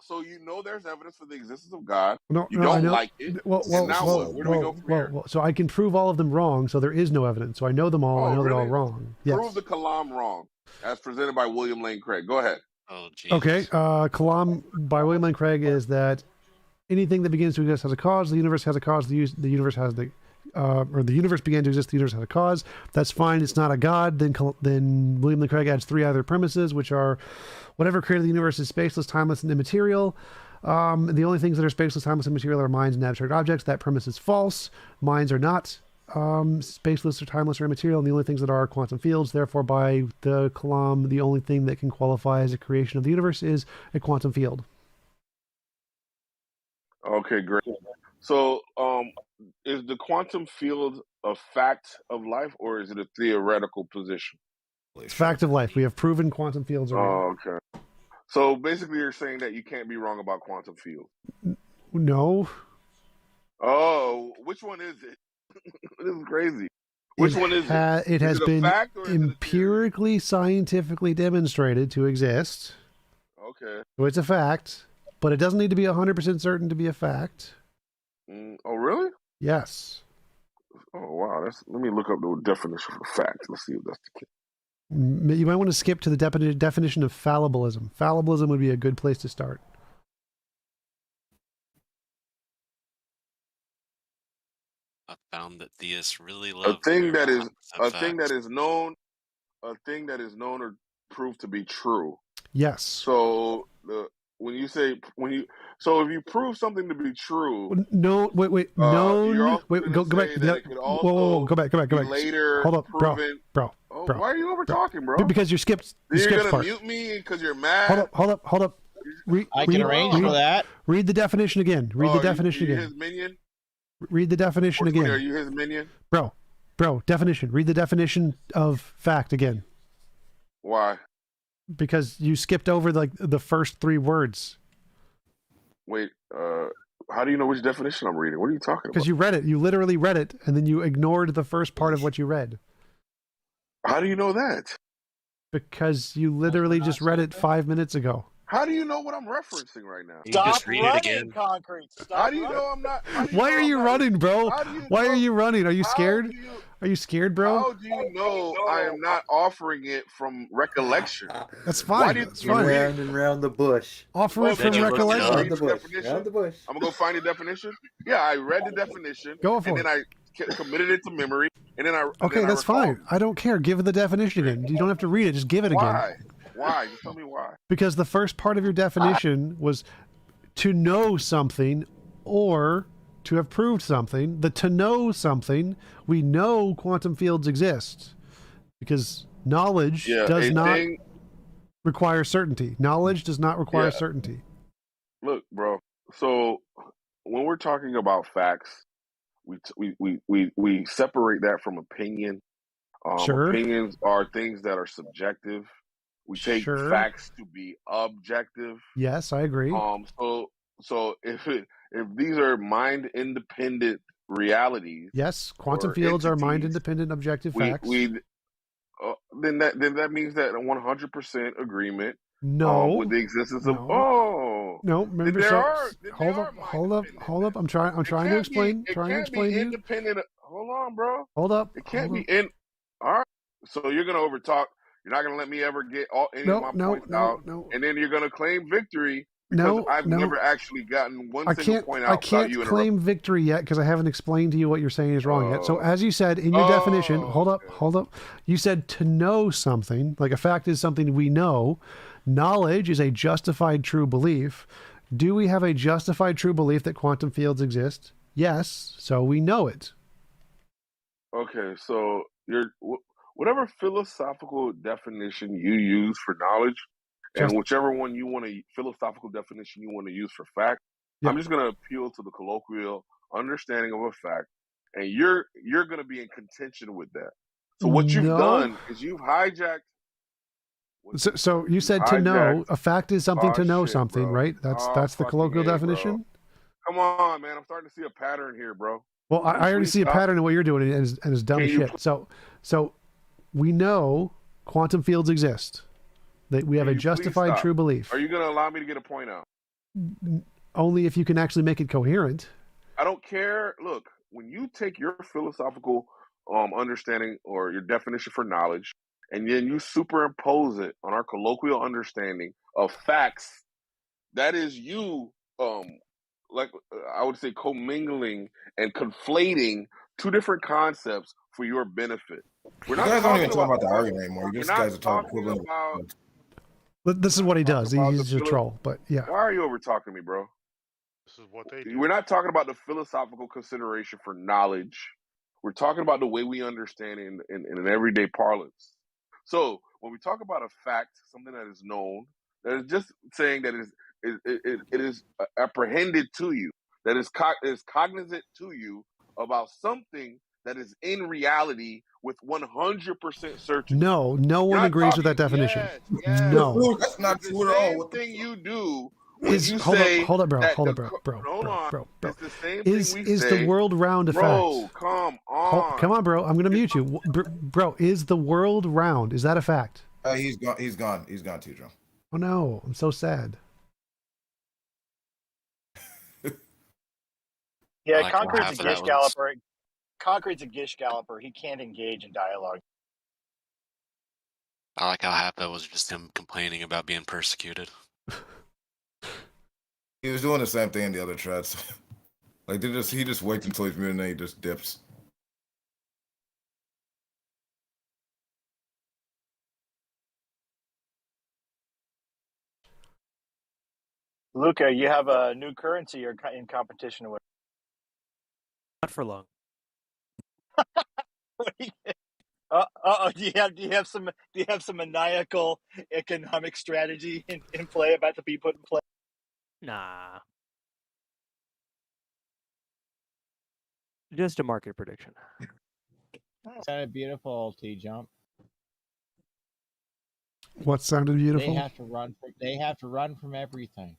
So you know there's evidence for the existence of God.
No,
you don't like it.
Well,
now what? Where do we go from here?
So I can prove all of them wrong, so there is no evidence. So I know them all. I know they're all wrong. Yes.
Prove the Kalam wrong, as presented by William Lane Craig. Go ahead.
Oh, geez.
Okay. Kalam by William Lane Craig is that anything that begins to exist has a cause. The universe has a cause. The universe has the or the universe began to exist. The universe has a cause. That's fine. It's not a god. Then William Lane Craig adds 3 other premises, which are whatever created the universe is spaceless, timeless, and immaterial. The only things that are spaceless, timeless, and immaterial are minds and abstract objects. That premise is false. Minds are not spaceless or timeless or immaterial, and the only things that are quantum fields. Therefore, by the Kalam, the only thing that can qualify as a creation of the universe is a quantum field.
Okay, great. So, is the quantum field a fact of life, or is it a theoretical position?
It's fact of life. We have proven quantum fields are real.
Oh, okay. So basically, you're saying that you can't be wrong about quantum fields.
No.
Oh, which one is it? This is crazy. Which one is it?
It has been empirically, scientifically demonstrated to exist.
Okay.
So it's a fact, but it doesn't need to be 100% certain to be a fact.
Oh, really?
Yes.
Oh, wow. Let me look up the definition of fact. Let's see if that's the case.
You might want to skip to the definition of fallibilism. Fallibilism would be a good place to start.
I found that theists really love
a thing that is known a thing that is known or proved to be true.
Yes.
So so if you prove something to be true,
no, wait, known. Wait, go back. Whoa, go back.
Later
Hold up,
proven.
bro.
Why are you over talking, bro?
Because you skipped.
You're gonna
part.
mute me because you're mad.
Hold up.
I can arrange for that.
Read the definition again. Read the definition again.
His minion?
Read the definition again.
Are you his minion?
Bro, definition. Read the definition of fact again.
Why?
Because you skipped over the first 3 words.
Wait, how do you know which definition I'm reading? What are you talking about?
Because you read it. You literally read it, and then you ignored the first part of what you read.
How do you know that?
Because you literally just read it 5 minutes ago.
How do you know what I'm referencing right now?
Stop running, Concrete. Stop
How do you know I'm not?
Why are you running, bro? Why are you running? Are you scared? Are you scared, bro?
How do you know I am not offering it from recollection?
That's fine.
That's fine. Round and round the bush.
Offer it from recollection.
Round the bush.
I'm gonna go find the definition. Yeah, I read the definition.
Go for
and
it.
then I committed it to memory, and then I.
Okay, that's fine. I don't care. Give it the definition again. You don't have to read it. Just give it again.
Why? Just tell me why.
Because the first part of your definition was to know something or to have proved something. The to know something, we know quantum fields exist because knowledge does not require certainty. Knowledge does not require certainty.
Look, bro. So when we're talking about facts, we separate that from opinion.
Sure.
Opinions are things that are subjective. We take facts to be objective.
Yes, I agree.
So if these are mind independent realities,
yes, quantum fields are mind independent objective facts.
Then that means that 100% agreement.
No,
with the existence of
no. Remember, hold up. I'm trying to explain.
Independent. Hold on, bro.
Hold up.
It can't be in. All right. So you're gonna overtalk. You're not gonna let me ever get any of my points out, and then you're gonna claim victory because I've never actually gotten one single point out.
I can't claim victory yet because I haven't explained to you what you're saying is wrong yet. So as you said in your definition, hold up. You said to know something, like a fact is something we know. Knowledge is a justified true belief. Do we have a justified true belief that quantum fields exist? Yes. So we know it.
Okay. So whatever philosophical definition you use for knowledge, and whichever one philosophical definition you want to use for fact, I'm just going to appeal to the colloquial understanding of a fact, and you're going to be in contention with that. So what you've done is you've hijacked.
So you said to know a fact is something to know something, bro. Right? That's the colloquial definition.
Bro. Come on, man! I'm starting to see a pattern here, bro.
Well, I already see a pattern in what you're doing, and it's dumb shit. So we know quantum fields exist. That we have a justified true belief.
Are you going to allow me to get a point out?
Only if you can actually make it coherent.
I don't care. Look, when you take your philosophical understanding or your definition for knowledge, and then you superimpose it on our colloquial understanding of facts, that is you, I would say, commingling and conflating two different concepts for your benefit.
You guys aren't even talking about the argument anymore. You guys are talking
about.
This is what he does. He's just a troll, but yeah.
Why are you over talking me, bro?
This is what they do.
We're not talking about the philosophical consideration for knowledge. We're talking about the way we understand it in an everyday parlance. So when we talk about a fact, something that is known, that is just saying that it is apprehended to you, that is cognizant to you about something that is in reality with 100% certainty.
No one agrees with that definition.
Yes.
No,
that's not true at all.
What thing you do?
Hold up, bro.
It's the same
is
thing we
is
say,
the world round a
bro,
fact?
Come on.
Come on, bro. I'm gonna mute you, bro. Is the world round? Is that a fact?
He's gone. He's gone, TJump.
Oh no, I'm so sad.
Yeah, Concrete's a gish galloper. Concrete's a gish galloper. He can't engage in dialogue.
I like how half that was just him complaining about being persecuted.
He was doing the same thing in the other threads. Like he just waits until he's muted and then he just dips.
Luca, you have a new currency you're in competition with.
Not for long.
Do you have some maniacal economic strategy in play about to be put in play?
Nah. Just a market prediction.
Sounded beautiful, TJump.
What sounded beautiful?
They have to run from everything.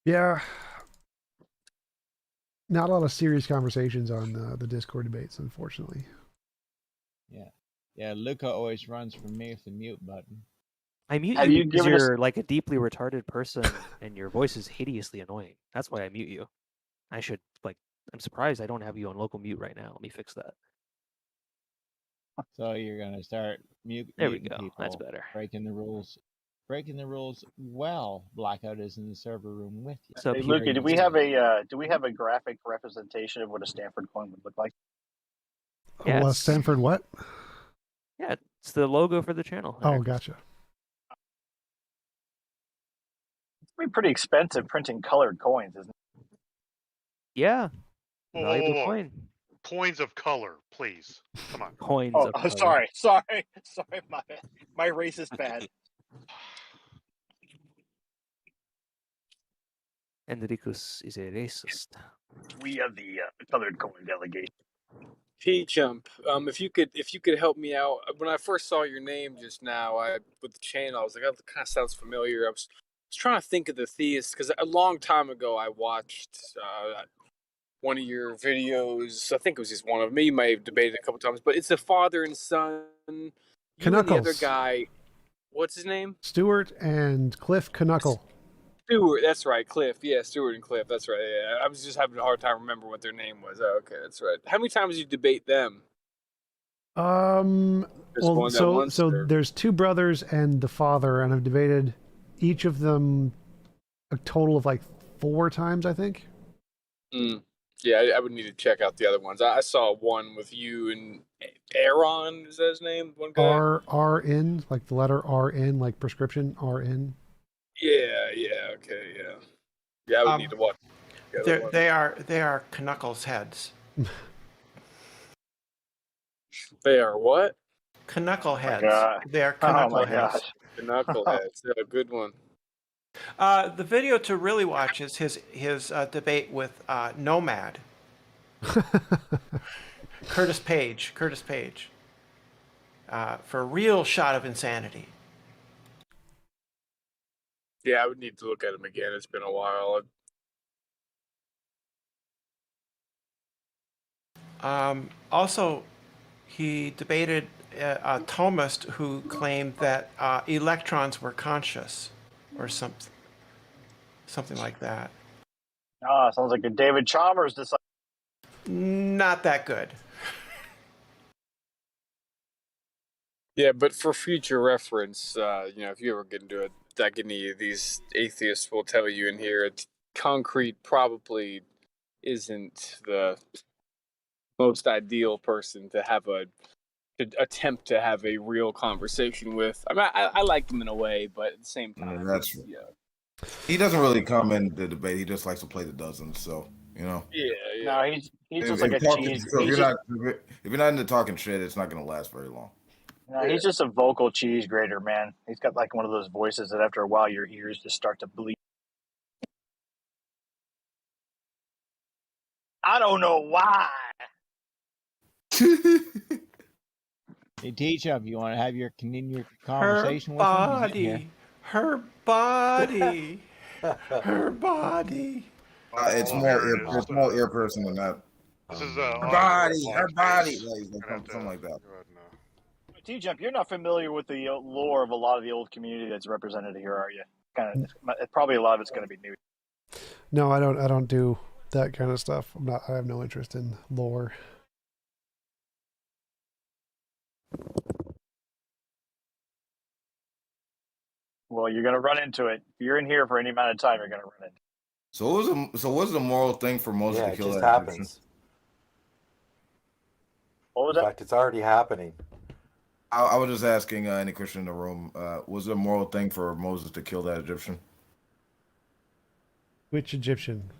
Yeah. Not a lot of serious conversations on the Discord debates, unfortunately.
Yeah. Luca always runs from me with the mute button.
I mute you because you're like a deeply retarded person and your voice is hideously annoying. That's why I mute you. I'm surprised I don't have you on local mute right now. Let me fix that.
So you're gonna start muting people.
That's better.
Breaking the rules. Well, Blackout is in the server room with you.
Hey, Luca, do we have a graphic representation of what a Stanford coin would look like?
Yes. Well, Stanford what?
Yeah, it's the logo for the channel.
Oh, gotcha.
It's pretty expensive printing colored coins, isn't it?
Yeah.
Whoa. Coins of color, please. Come on.
Coins
of color. Sorry. My racist bad.
Enricus is a racist.
We are the colored coin delegation.
TJump, if you could help me out. When I first saw your name just now, with the channel, I was like, oh, that kind of sounds familiar. I was trying to think of the Theist because a long time ago I watched one of your videos. I think it was just one of them. You may have debated a couple times, but it's the father and son. You and the other guy. What's his name?
Stuart and Cliff Knuckle.
Stuart, that's right. Cliff, yeah, Stuart and Cliff, that's right. Yeah, I was just having a hard time remembering what their name was. Oh, okay, that's right. How many times did you debate them?
So there's two brothers and the father, and I've debated each of them a total of like 4 times, I think.
Yeah, I would need to check out the other ones. I saw one with you and Aaron. Is that his name? One guy.
RN, like the letter RN, like prescription RN.
Yeah, okay, yeah. I would need to watch.
They are Knuckles heads.
They are what?
Knuckleheads. They are knuckleheads.
Knuckleheads. Yeah, good one.
The video to really watch is his debate with Nomad. Curtis Page. For a real shot of insanity.
Yeah, I would need to look at him again. It's been a while.
Also, he debated a Thomist who claimed that electrons were conscious, or something like that.
Sounds like a David Chalmers disciple.
Not that good.
Yeah, but for future reference, if you ever get into it, like any of these atheists will tell you in here, concrete probably isn't the most ideal person to attempt to have a real conversation with. I mean, I like him in a way, but at the same time,
that's true. He doesn't really come in the debate. He just likes to play the dozens. So
Yeah.
No, he's just like a cheese.
So if you're not into talking shit, it's not going to last very long.
No, he's just a vocal cheese grater, man. He's got like one of those voices that after a while your ears just start to bleed. I don't know why.
Hey, TJump, you want to have your conversation with him?
Her body.
It's more ear person than that.
This is
her body, something like that.
TJump, you're not familiar with the lore of a lot of the old community that's represented here, are you? Probably a lot of it's going to be new.
No, I don't do that kind of stuff. I have no interest in lore.
Well, you're going to run into it. If you're in here for any amount of time, you're going to run into it.
So what's the moral thing for Moses to kill
it just
that
happens.
Egyptian?
What was that?
In fact, it's already happening.
I was just asking any Christian in the room, was it a moral thing for Moses to kill that Egyptian?
Which Egyptian?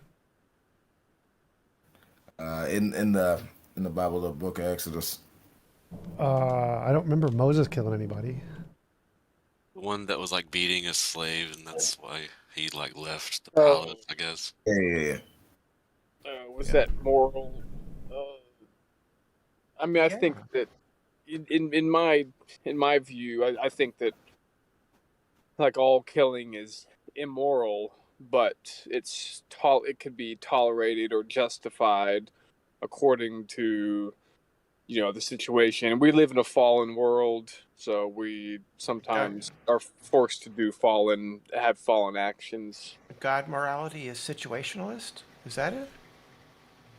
In the Bible, the book of Exodus.
I don't remember Moses killing anybody.
The one that was like beating a slave, and that's why he like left the palace, I guess.
Yeah.
Was that moral? I mean, I think that in my view, I think that like all killing is immoral, but it could be tolerated or justified according to the situation. We live in a fallen world, so we sometimes are forced to have fallen actions.
God morality is situationalist? Is that it?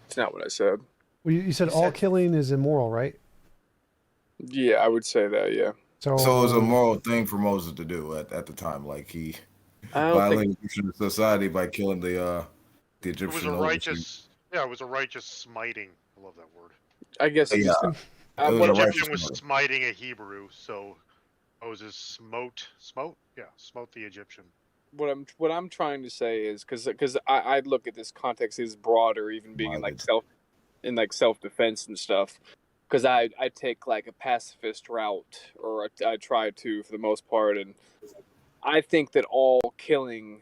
It's not what I said.
Well, you said all killing is immoral, right?
Yeah, I would say that, yeah.
So it was a moral thing for Moses to do at the time. Like he violated Egyptian society by killing the Egyptian.
It was a righteous, it was a righteous smiting. I love that word.
I guess
yeah.
The Egyptian was smiting a Hebrew, so Moses smote the Egyptian.
What I'm trying to say is because I look at this context as broader, even being in self defense and stuff. Because I take like a pacifist route, or I try to for the most part, and I think that all killing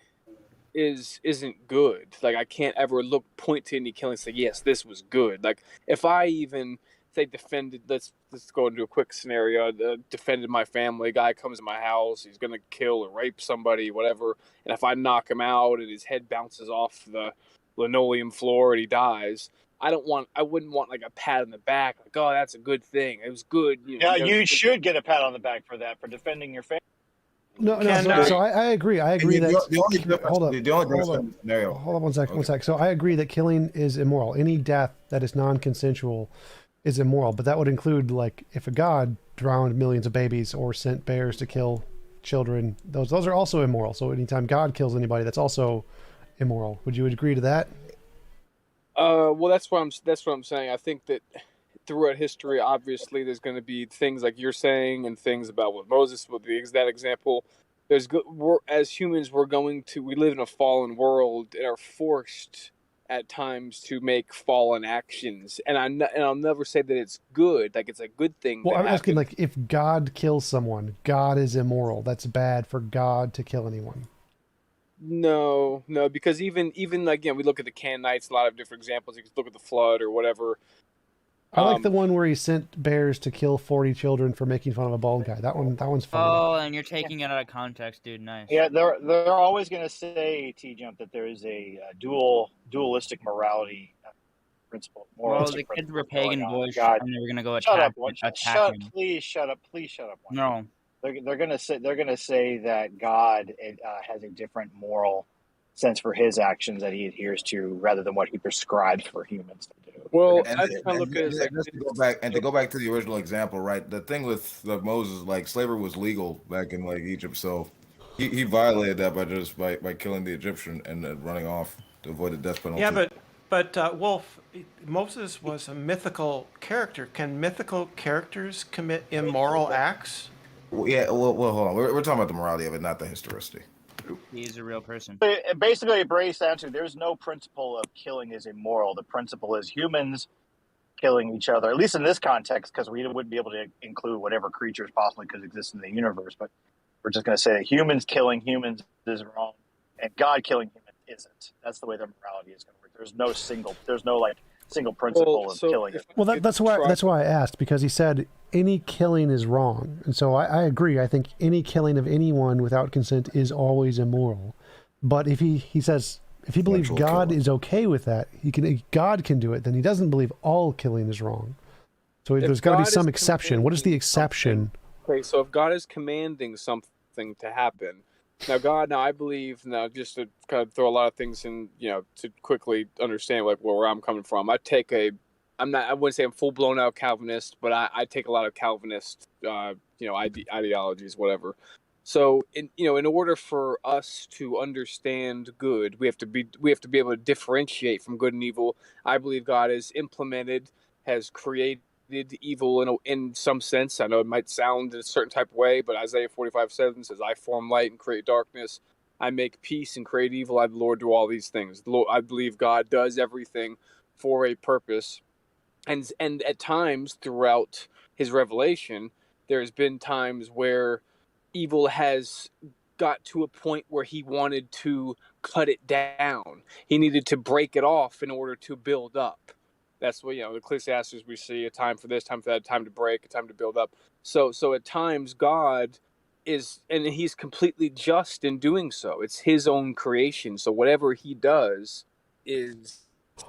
isn't good. Like I can't ever point to any killing and say yes, this was good. Like if I even say defended, let's go into a quick scenario. Defended my family. A guy comes to my house. He's gonna kill or rape somebody, whatever. And if I knock him out and his head bounces off the linoleum floor and he dies, I wouldn't want like a pat on the back. Like, oh, that's a good thing. It was good.
You should get a pat on the back for that, for defending your family.
No. So I agree. I agree that
the only difference.
Hold on one sec. So I agree that killing is immoral. Any death that is non-consensual is immoral. But that would include like if a god drowned millions of babies or sent bears to kill children. Those are also immoral. So anytime God kills anybody, that's also immoral. Would you agree to that?
Well, that's what I'm saying. I think that throughout history, obviously, there's going to be things like you're saying, and things about what Moses would be. That example, as humans, we live in a fallen world and are forced at times to make fallen actions. And I'll never say that it's good. Like it's a good thing.
Well, I'm asking like if God kills someone, God is immoral. That's bad for God to kill anyone.
No, because even again, we look at the Canaanites, a lot of different examples. You can look at the flood or whatever.
I like the one where he sent bears to kill 40 children for making fun of a bald guy. That one's funny.
Oh, and you're taking it out of context, dude. Nice.
Yeah, they're always going to say, TJump, that there is a dualistic morality principle.
Well, the kids were pagan boys, and they were going to go
attack
him.
Please shut up.
No.
They're gonna say that God has a different moral sense for his actions that he adheres to, rather than what he prescribes for humans to do.
Well,
to go back to the original example, right? The thing with Moses, like slavery was legal back in like Egypt, so he violated that by killing the Egyptian and running off to avoid the death penalty.
Yeah, but Wolf, Moses was a mythical character. Can mythical characters commit immoral acts?
Yeah, well, hold on. We're talking about the morality of it, not the historicity.
He's a real person.
Basically, it breaks down to there's no principle of killing is immoral. The principle is humans killing each other, at least in this context, because we wouldn't be able to include whatever creatures possibly could exist in the universe. But we're just going to say that humans killing humans is wrong, and God killing humans isn't. That's the way their morality is going to work. There's no single principle of killing.
Well, that's why I asked, because he said any killing is wrong, and so I agree. I think any killing of anyone without consent is always immoral. But if he says if he believes God is okay with that, God can do it, then he doesn't believe all killing is wrong. So there's got to be some exception. What is the exception?
Okay, so if God is commanding something to happen, now I believe, just to kind of throw a lot of things in, to quickly understand like where I'm coming from. I wouldn't say I'm full blown out Calvinist, but I take a lot of Calvinist, ideologies, whatever. So in order for us to understand good, we have to be able to differentiate from good and evil. I believe God has created evil in some sense. I know it might sound in a certain type of way, but Isaiah 45:7 says, "I form light and create darkness." I make peace and create evil. I, the Lord, do all these things. I believe God does everything for a purpose. And at times throughout his revelation, there's been times where evil has got to a point where he wanted to cut it down. He needed to break it off in order to build up. That's what, the Ecclesiastes we see, a time for this, time for that, time to break, a time to build up. So at times God is, and he's completely just in doing so. It's his own creation. So whatever he does is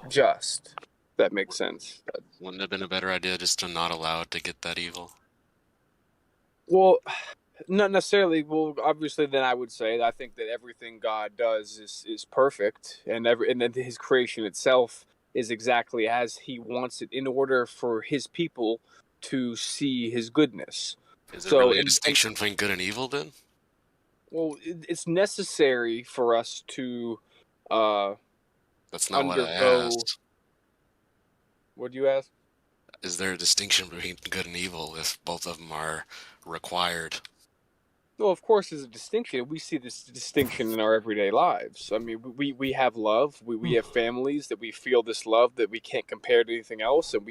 just. That makes sense.
Wouldn't it have been a better idea just to not allow it to get that evil?
Well, not necessarily. Well, obviously, then I would say that I think that everything God does is perfect, and then his creation itself is exactly as he wants it in order for his people to see his goodness.
Is there really a distinction between good and evil then?
Well, it's necessary for us to
That's not what I asked.
What do you ask?
Is there a distinction between good and evil if both of them are required?
Well, of course, there's a distinction. We see this distinction in our everyday lives. I mean, we have love. We have families that we feel this love that we can't compare to anything else, and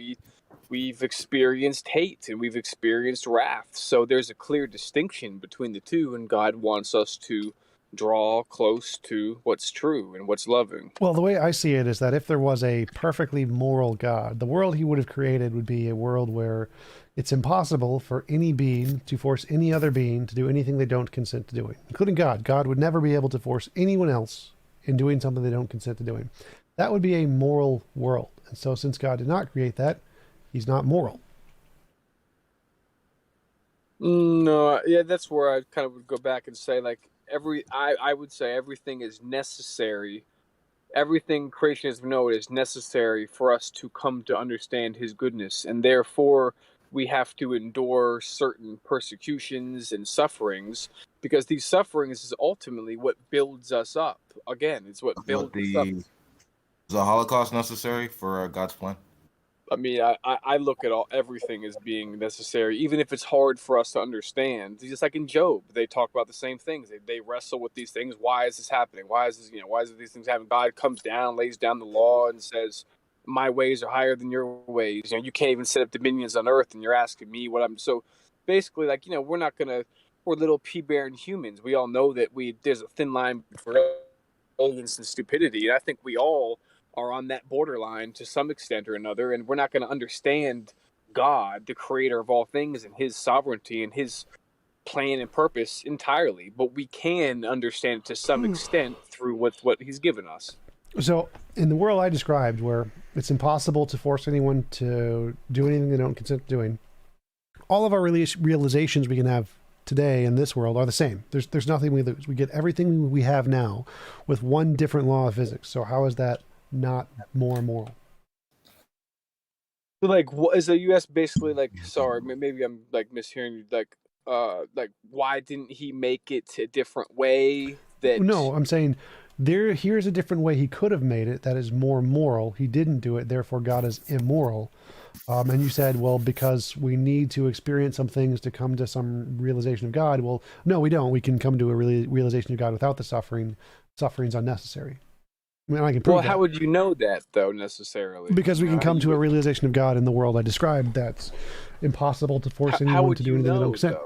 we've experienced hate and we've experienced wrath. So there's a clear distinction between the two, and God wants us to draw close to what's true and what's loving.
Well, the way I see it is that if there was a perfectly moral God, the world he would have created would be a world where it's impossible for any being to force any other being to do anything they don't consent to doing, including God. God would never be able to force anyone else in doing something they don't consent to doing. That would be a moral world. And so since God did not create that, he's not moral.
No, yeah, that's where I kind of would go back and say, like, I would say everything is necessary. Everything creation has known is necessary for us to come to understand his goodness, and therefore we have to endure certain persecutions and sufferings, because these sufferings is ultimately what builds us up. Again, it's what builds us up.
Is the Holocaust necessary for God's plan?
I mean, I look at everything as being necessary, even if it's hard for us to understand. Just like in Job, they talk about the same things. They wrestle with these things. Why is this happening? Why is these things happening? God comes down, lays down the law, and says, "My ways are higher than your ways. You can't even set up dominions on earth, and you're asking me what I'm." So basically, we're little pea-bearing humans. We all know that there's a thin line between arrogance and stupidity, and I think we all are on that borderline to some extent or another, and we're not going to understand God, the creator of all things, and his sovereignty and his plan and purpose entirely, but we can understand it to some extent through what he's given us.
So in the world I described, where it's impossible to force anyone to do anything they don't consent to doing, all of our realizations we can have today in this world are the same. There's nothing we lose. We get everything we have now with one different law of physics. So how is that not more moral?
So, like, what is the U.S. basically like? Sorry, maybe I'm like mishearing you. Like, why didn't he make it a different way?
No, I'm saying here's a different way he could have made it that is more moral. He didn't do it, therefore God is immoral. And you said, well, because we need to experience some things to come to some realization of God. Well, no, we don't. We can come to a realization of God without the suffering. Suffering's unnecessary. I mean, I can prove that.
How would you know that, though, necessarily?
Because we can come to a realization of God in the world I described that's impossible to force anyone to do anything they don't consent.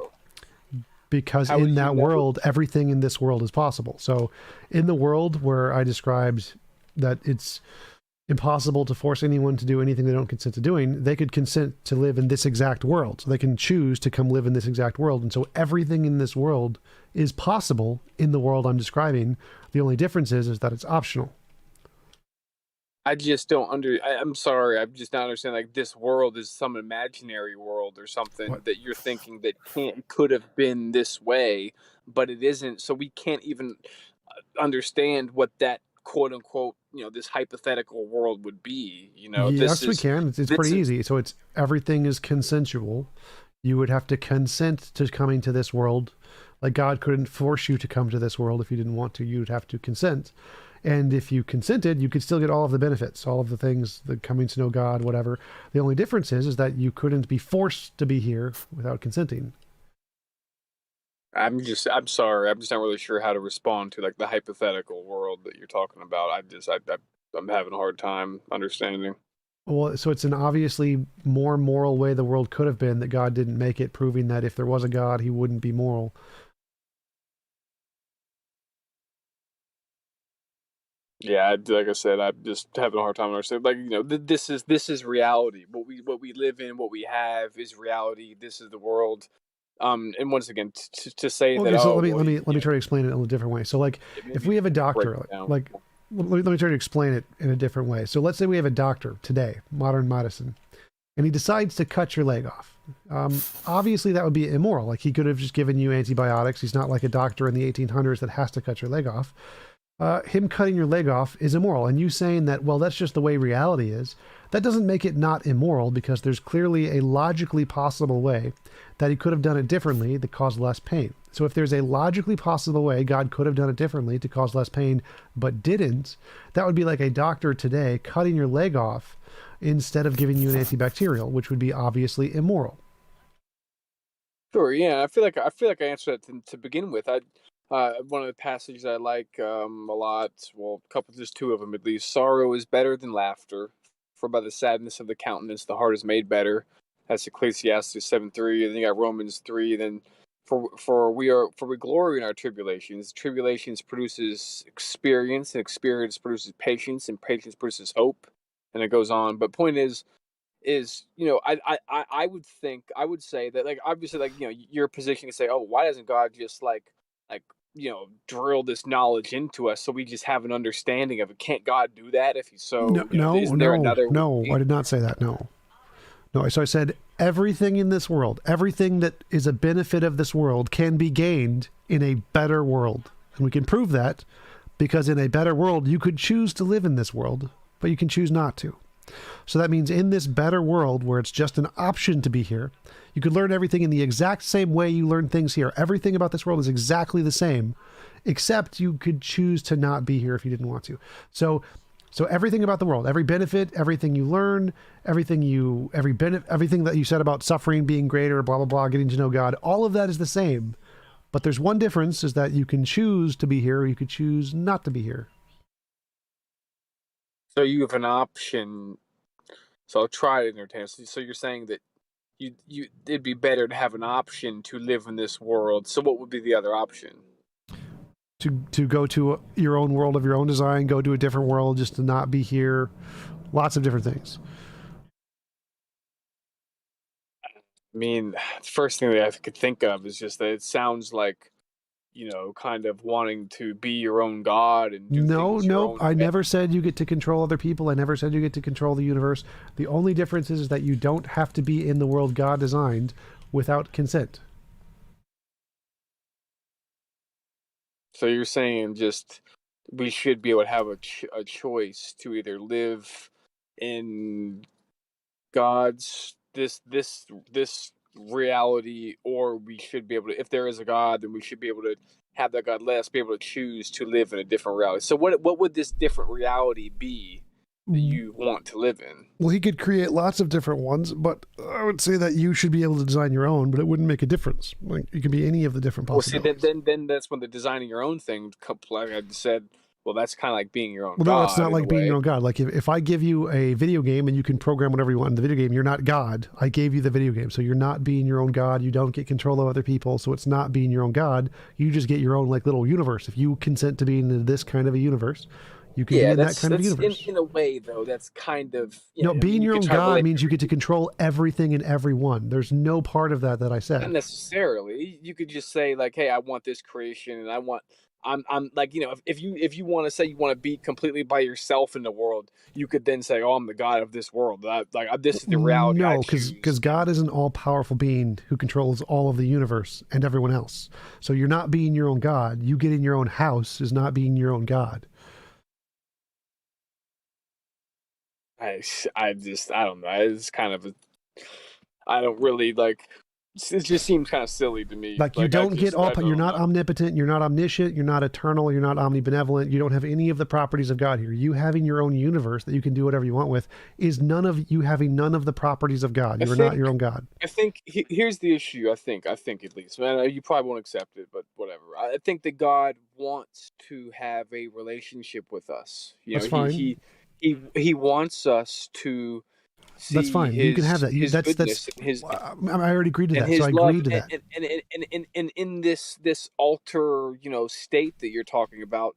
Because in that world, everything in this world is possible. So in the world where I described that it's impossible to force anyone to do anything they don't consent to doing, they could consent to live in this exact world. So they can choose to come live in this exact world. And so everything in this world is possible in the world I'm describing. The only difference is that it's optional.
I just don't I'm sorry, I'm just not understanding. Like, this world is some imaginary world or something that you're thinking that could have been this way, but it isn't. So we can't even understand what that quote unquote, this hypothetical world would be.
Yes, we can. It's pretty easy. So it's everything is consensual. You would have to consent to coming to this world. Like, God couldn't force you to come to this world if you didn't want to. You'd have to consent. And if you consented, you could still get all of the benefits, all of the things, the coming to know God, whatever. The only difference is that you couldn't be forced to be here without consenting.
I'm sorry. I'm just not really sure how to respond to like the hypothetical world that you're talking about. I'm having a hard time understanding.
Well, so it's an obviously more moral way the world could have been that God didn't make it, proving that if there was a God, he wouldn't be moral.
Yeah, like I said, I'm just having a hard time understanding. Like, this is reality. What we live in, what we have is reality. This is the world. And once again, to say
Okay,
that,
so
oh,
let me try to explain it in a different way. So, like, if we have a doctor, like let me try to explain it in a different way. So, let's say we have a doctor today, modern medicine, and he decides to cut your leg off. Obviously, that would be immoral. Like, he could have just given you antibiotics. He's not like a doctor in the 1800s that has to cut your leg off. Him cutting your leg off is immoral. And you saying that, well, that's just the way reality is, that doesn't make it not immoral, because there's clearly a logically possible way that he could have done it differently that caused less pain. So if there's a logically possible way God could have done it differently to cause less pain, but didn't, that would be like a doctor today cutting your leg off instead of giving you an antibacterial, which would be obviously immoral.
Sure. Yeah, I feel like I answered that to begin with. One of the passages I like a lot, well, just two of them at least. Sorrow is better than laughter, for by the sadness of the countenance the heart is made better. That's Ecclesiastes 7:3. And then you got Romans 3. Then for we glory in our tribulations. Tribulations produces experience, and experience produces patience, and patience produces hope, and it goes on. But point is I would say that, like, obviously, like, your position to say, oh, why doesn't God just like drill this knowledge into us so we just have an understanding of it? Can't God do that if he's so? Isn't there another way?
I did not say that. No. So I said everything in this world, everything that is a benefit of this world can be gained in a better world. And we can prove that because in a better world, you could choose to live in this world, but you can choose not to. So that means in this better world where it's just an option to be here, you could learn everything in the exact same way you learn things here. Everything about this world is exactly the same, except you could choose to not be here if you didn't want to. So everything about the world, every benefit, everything you learn, everything that you said about suffering being greater, blah, blah, blah, getting to know God, all of that is the same. But there's one difference, is that you can choose to be here or you could choose not to be here.
So you have an option. So I'll try to entertain. So you're saying that it'd be better to have an option to live in this world. So what would be the other option?
To go to your own world of your own design, go to a different world, just to not be here. Lots of different things.
I mean, the first thing that I could think of is just that it sounds like, kind of wanting to be your own God and do things your own way.
I never said you get to control other people. I never said you get to control the universe. The only difference is that you don't have to be in the world God designed without consent.
So you're saying just we should be able to have a choice to either live in God's this reality, or we should be able to, if there is a God, then we should be able to have that God let us be able to choose to live in a different reality. So what would this different reality be that you want to live in?
Well, he could create lots of different ones, but I would say that you should be able to design your own, but it wouldn't make a difference. Like, it could be any of the different possibilities.
Well, see, then that's when the designing your own thing, like I said, well, that's kind of like being your own God.
Well, no, it's not like being your own God. Like, if I give you a video game and you can program whatever you want in the video game, you're not God. I gave you the video game. So you're not being your own God. You don't get control of other people. So it's not being your own God. You just get your own, like, little universe. If you consent to being in this kind of a universe, you can be in that kind of universe.
In a way, though, that's kind of...
being your own God means you get to control everything and everyone. There's no part of that I said.
Not necessarily. You could just say, like, hey, I want this creation, and I'm like, if you want to say you want to be completely by yourself in the world, you could then say, oh, I'm the God of this world. This is the reality.
No, because God is an all-powerful being who controls all of the universe and everyone else. So you're not being your own God. You get in your own house is not being your own God.
I don't know. It's kind of I don't really like It just seems kind of silly to me.
Like you don't get all, you're not omnipotent, you're not omniscient, you're not eternal, you're not omnibenevolent, you don't have any of the properties of God here. You having your own universe that you can do whatever you want with is none of you having none of the properties of God. You are not your own God.
I think here's the issue. I think at least, man, you probably won't accept it, but whatever. I think that God wants to have a relationship with us. You know,
That's fine.
He wants us to.
That's fine. You can have that. I already agreed to that. So I agreed to that.
And in this alter, state that you're talking about,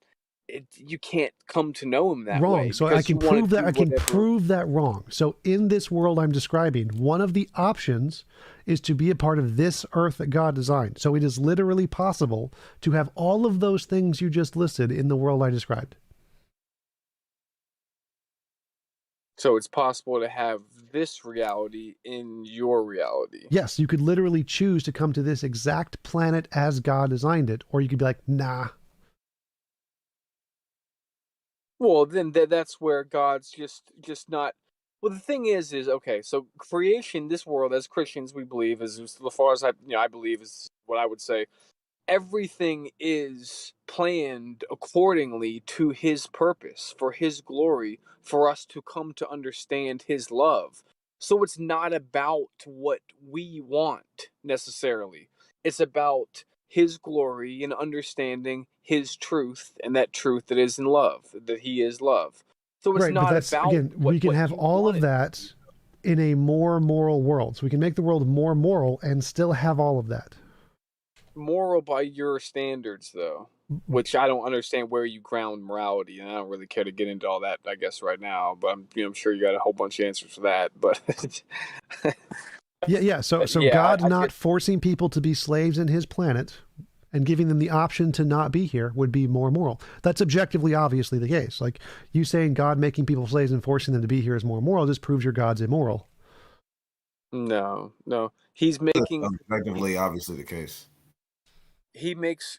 you can't come to know him that way.
Wrong. So I can prove that. I can prove that wrong. So in this world I'm describing, one of the options is to be a part of this earth that God designed. So it is literally possible to have all of those things you just listed in the world I described.
So it's possible to have this reality in your reality.
Yes, you could literally choose to come to this exact planet as God designed it, or you could be like, nah.
Well, then that's where God's just not. Well, the thing is okay. So creation, this world, as Christians, we believe, as far as I believe, is what I would say. Everything is planned accordingly to His purpose, for His glory, for us to come to understand His love. So it's not about what we want necessarily. It's about His glory and understanding His truth, and that truth that is in love, that He is love. So it's not about
again, we can have all of that in a more moral world. So we can make the world more moral and still have all of that.
Moral by your standards, though, which I don't understand where you ground morality, and I don't really care to get into all that, I guess, right now. But I'm sure you got a whole bunch of answers for that. But
yeah. So God not forcing people to be slaves in His planet and giving them the option to not be here would be more moral. That's objectively, obviously the case. Like you saying God making people slaves and forcing them to be here is more moral just proves your God's immoral.
No, He's making
objectively, obviously the case.
He makes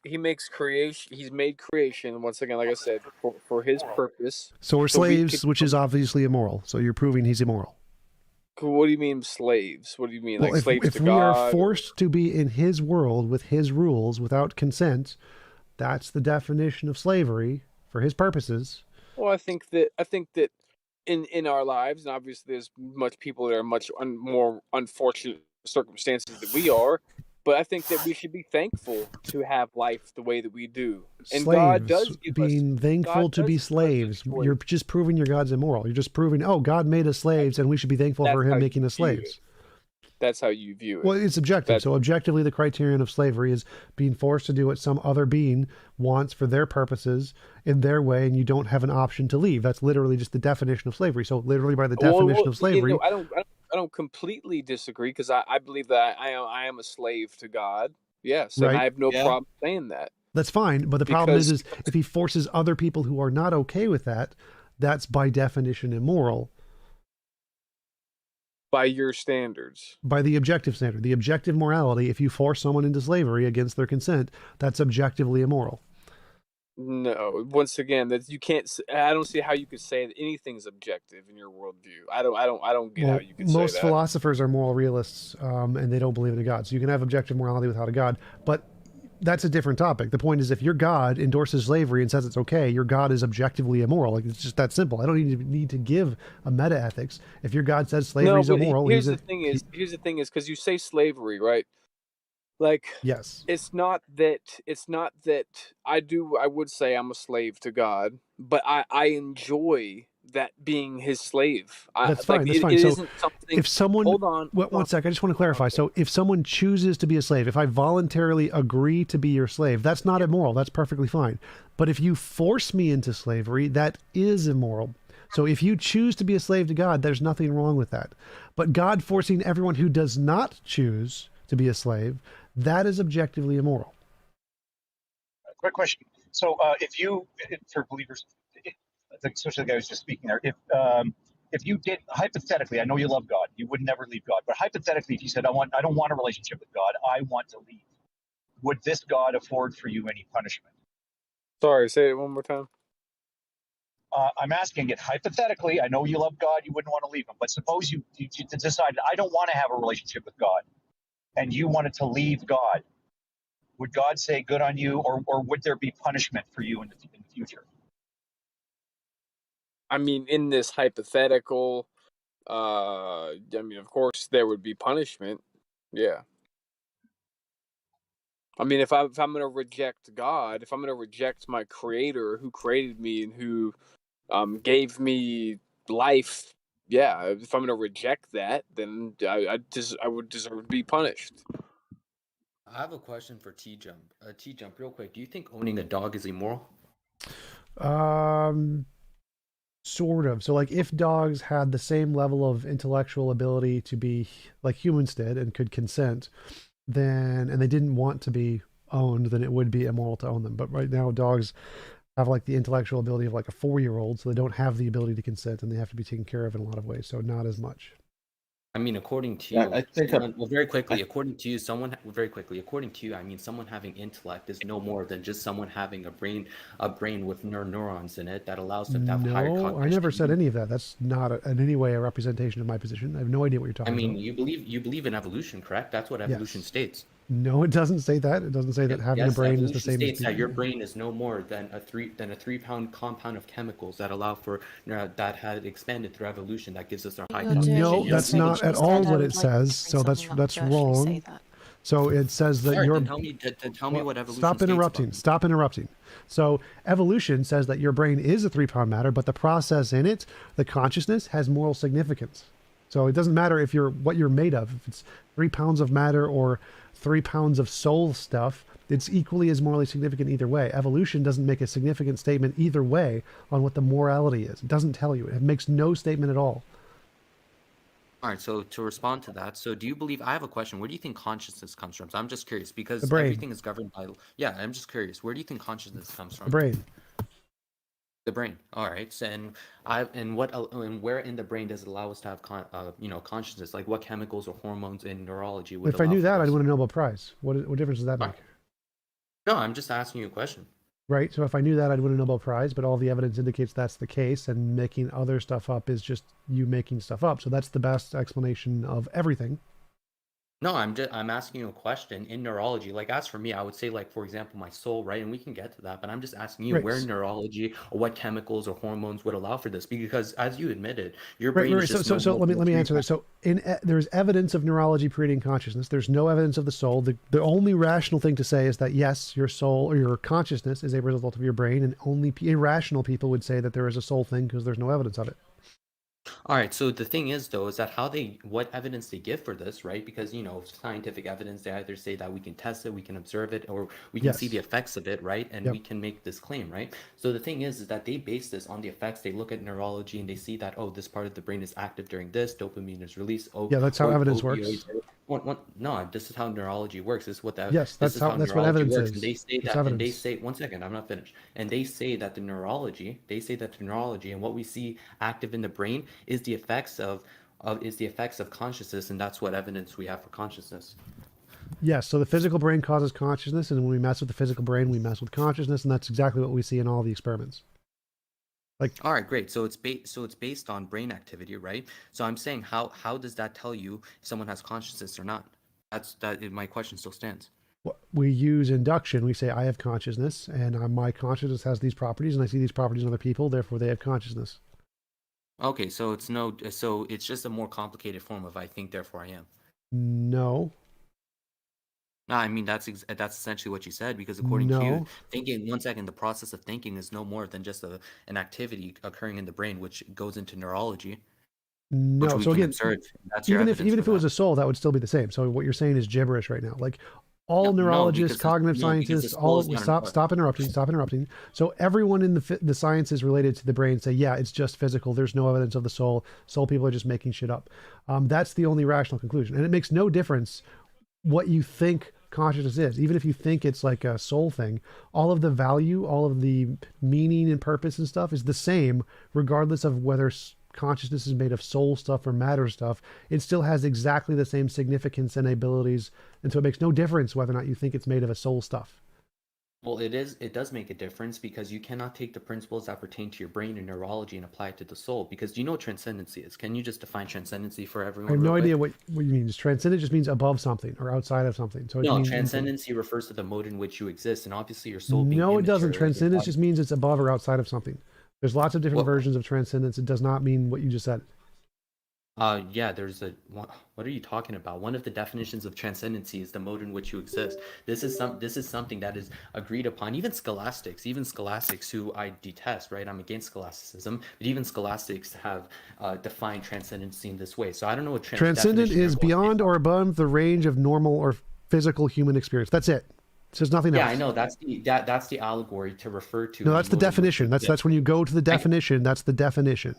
creation. He's made creation once again, like I said, for His purpose.
So we're slaves, which is obviously immoral. So you're proving He's immoral.
What do you mean slaves? What do you mean,
well,
like slaves to God?
If we are forced to be in His world with His rules without consent, that's the definition of slavery for His purposes.
Well, I think that in our lives, and obviously there's much people that are much more unfortunate circumstances than we are. But I think that we should be thankful to have life the way that we do. And
slaves,
God does give
being thankful to be slaves. You're just proving your God's immoral. You're just proving, God made us slaves and we should be thankful for Him making us slaves.
That's how you view it.
Well, it's objective. So objectively, the criterion of slavery is being forced to do what some other being wants for their purposes in their way, and you don't have an option to leave. That's literally just the definition of slavery. So literally by the definition of slavery...
I don't completely disagree, because I believe that I am a slave to God. Yes, and
right.
I have no problem saying that.
That's fine, but the problem is if He forces other people who are not okay with that, that's by definition immoral.
By your standards.
By the objective standard. The objective morality, if you force someone into slavery against their consent, that's objectively immoral.
No, once again, that you can't. I don't see how you could say that anything's objective in your worldview. I don't get how you could say that.
Most philosophers are moral realists, and they don't believe in a God. So you can have objective morality without a God, but that's a different topic. The point is, if your God endorses slavery and says it's okay, your God is objectively immoral. Like, it's just that simple. I don't even need to give a meta ethics. If your God says slavery is immoral,
here's the thing is because you say slavery, right? Like,
yes,
it's not that I would say I'm a slave to God, but I enjoy that being His slave.
That's fine. That's fine.
It
so
isn't something.
If someone,
hold on,
one sec, I just want to clarify. So if someone chooses to be a slave, if I voluntarily agree to be your slave, that's not immoral. That's perfectly fine. But if you force me into slavery, that is immoral. So if you choose to be a slave to God, there's nothing wrong with that. But God forcing everyone who does not choose to be a slave, that is objectively immoral.
Quick question. So for believers, especially the guy who's just speaking there, if you did, hypothetically, I know you love God, you would never leave God, but hypothetically, if you said, I don't want a relationship with God, I want to leave, would this God afford for you any punishment?
Sorry, say it one more time.
I'm asking it hypothetically. I know you love God, you wouldn't want to leave Him, but suppose you decided, I don't want to have a relationship with God. and you wanted to leave God, would God say good on you, or would there be punishment for you in the future?
I mean, in this hypothetical, I mean, of course there would be punishment. Yeah. I mean, if I'm going to reject God, if I'm going to reject my creator who created me and who gave me life, yeah, if I'm going to reject that, then I would deserve to be punished.
I have a question for TJump. TJump, real quick. Do you think owning a dog is immoral?
Sort of. So like if dogs had the same level of intellectual ability to be like humans did and could consent, then, and they didn't want to be owned, then it would be immoral to own them. But right now dogs have like the intellectual ability of like a 4-year-old, so they don't have the ability to consent and they have to be taken care of in a lot of ways. So not as much.
I mean, according to you, very quickly, according to you, I mean, someone having intellect is no more than just someone having a brain with neurons in it that allows them to have higher cognition.
No, I never said any of that. That's not in any way a representation of my position. I have no idea what you're talking about.
I mean, you believe in evolution, correct? That's what evolution states.
No, it doesn't say that. It doesn't say that having a brain is the same.
States that your brain is no more than a 3-pound compound of chemicals that allow for that had expanded through evolution that gives us our high cognition.
No, that's not at all what it says. So that's wrong. So it says that your
tell me what evolution.
Stop interrupting. So evolution says that your brain is a 3-pound matter, but the process in it, the consciousness, has moral significance. So it doesn't matter if what you're made of. If it's 3 pounds of matter or 3 pounds of soul stuff, it's equally as morally significant either way. Evolution doesn't make a significant statement either way on what the morality is. It doesn't tell you. It makes no statement at all.
All right, so to respond to that, so do you believe, I have a question, where do you think consciousness comes from? So I'm just curious, because
the brain.
Everything is governed by, I'm just curious, where do you think consciousness comes from?
The brain.
The brain. All right. So, and where in the brain does it allow us to have consciousness? Like what chemicals or hormones in neurology would?
If I knew that, I'd win a Nobel Prize. What difference does that make?
No, I'm just asking you a question.
Right. So if I knew that, I'd win a Nobel Prize. But all the evidence indicates that's the case, and making other stuff up is just you making stuff up. So that's the best explanation of everything.
No, I'm asking you a question in neurology. Like, as for me, I would say, like, for example, my soul, right? And we can get to that, but I'm just asking you where in neurology or what chemicals or hormones would allow for this, because as you admitted, your brain is just
so let me answer that. So there's evidence of neurology creating consciousness. There's no evidence of the soul. The only rational thing to say is that yes, your soul or your consciousness is a result of your brain, and only irrational people would say that there is a soul thing because there's no evidence of it.
All right. So the thing is, though, is that what evidence they give for this, right? Because, scientific evidence, they either say that we can test it, we can observe it, or we can see the effects of it, right? And we can make this claim, right? So the thing is that they base this on the effects. They look at neurology and they see that, this part of the brain is active during this, dopamine is released.
That's how evidence works.
No, this is how neurology works. This is what
that's what evidence is.
And they say that, and they say, one second, I'm not finished. And they say that the neurology, and what we see active in the brain is the effects of consciousness, and that's what evidence we have for consciousness.
Yes, so the physical brain causes consciousness, and when we mess with the physical brain, we mess with consciousness, and that's exactly what we see in all the experiments.
All right, great. So it's based on brain activity, right? So I'm saying, how does that tell you if someone has consciousness or not? My question still stands.
We use induction. We say I have consciousness, and my consciousness has these properties, and I see these properties in other people. Therefore, they have consciousness.
Okay, so it's just a more complicated form of I think, therefore I am.
No.
No, I mean that's essentially what you said, because according to you, thinking, one second, the process of thinking is no more than just an activity occurring in the brain, which goes into neurology.
No, so again, even if it was a soul, that would still be the same. So what you're saying is gibberish right now. Like all neurologists, cognitive scientists, stop interrupting. So everyone in the sciences related to the brain say, yeah, it's just physical. There's no evidence of the soul. Soul people are just making shit up. That's the only rational conclusion, and it makes no difference what you think consciousness is. Even if you think it's like a soul thing, all of the value, all of the meaning and purpose and stuff is the same, regardless of whether consciousness is made of soul stuff or matter stuff. It still has exactly the same significance and abilities, and so it makes no difference whether or not you think it's made of a soul stuff.
Well, it does make a difference because you cannot take the principles that pertain to your brain and neurology and apply it to the soul. Because do you know what transcendency is? Can you just define transcendency for everyone?
I have
real
no
quick?
idea what you mean. Transcendent just means above something or outside of something. So it
No,
means
transcendency refers to the mode in which you exist, and obviously your soul being
no, it doesn't.
immature, your
Transcendence
body-
just means it's above or outside of something. There's lots of different versions of transcendence. It does not mean what you just said.
Yeah, there's what are you talking about? One of the definitions of transcendency is the mode in which you exist. This is something that is agreed upon. Even scholastics who I detest, right? I'm against scholasticism, but even scholastics have defined transcendency in this way. So I don't know what
Transcendent is beyond or above the range of normal or physical human experience. That's it. It says nothing else.
Yeah, I know that's the allegory to refer to.
No, that's the definition. That's when you go to the definition. That's the definition.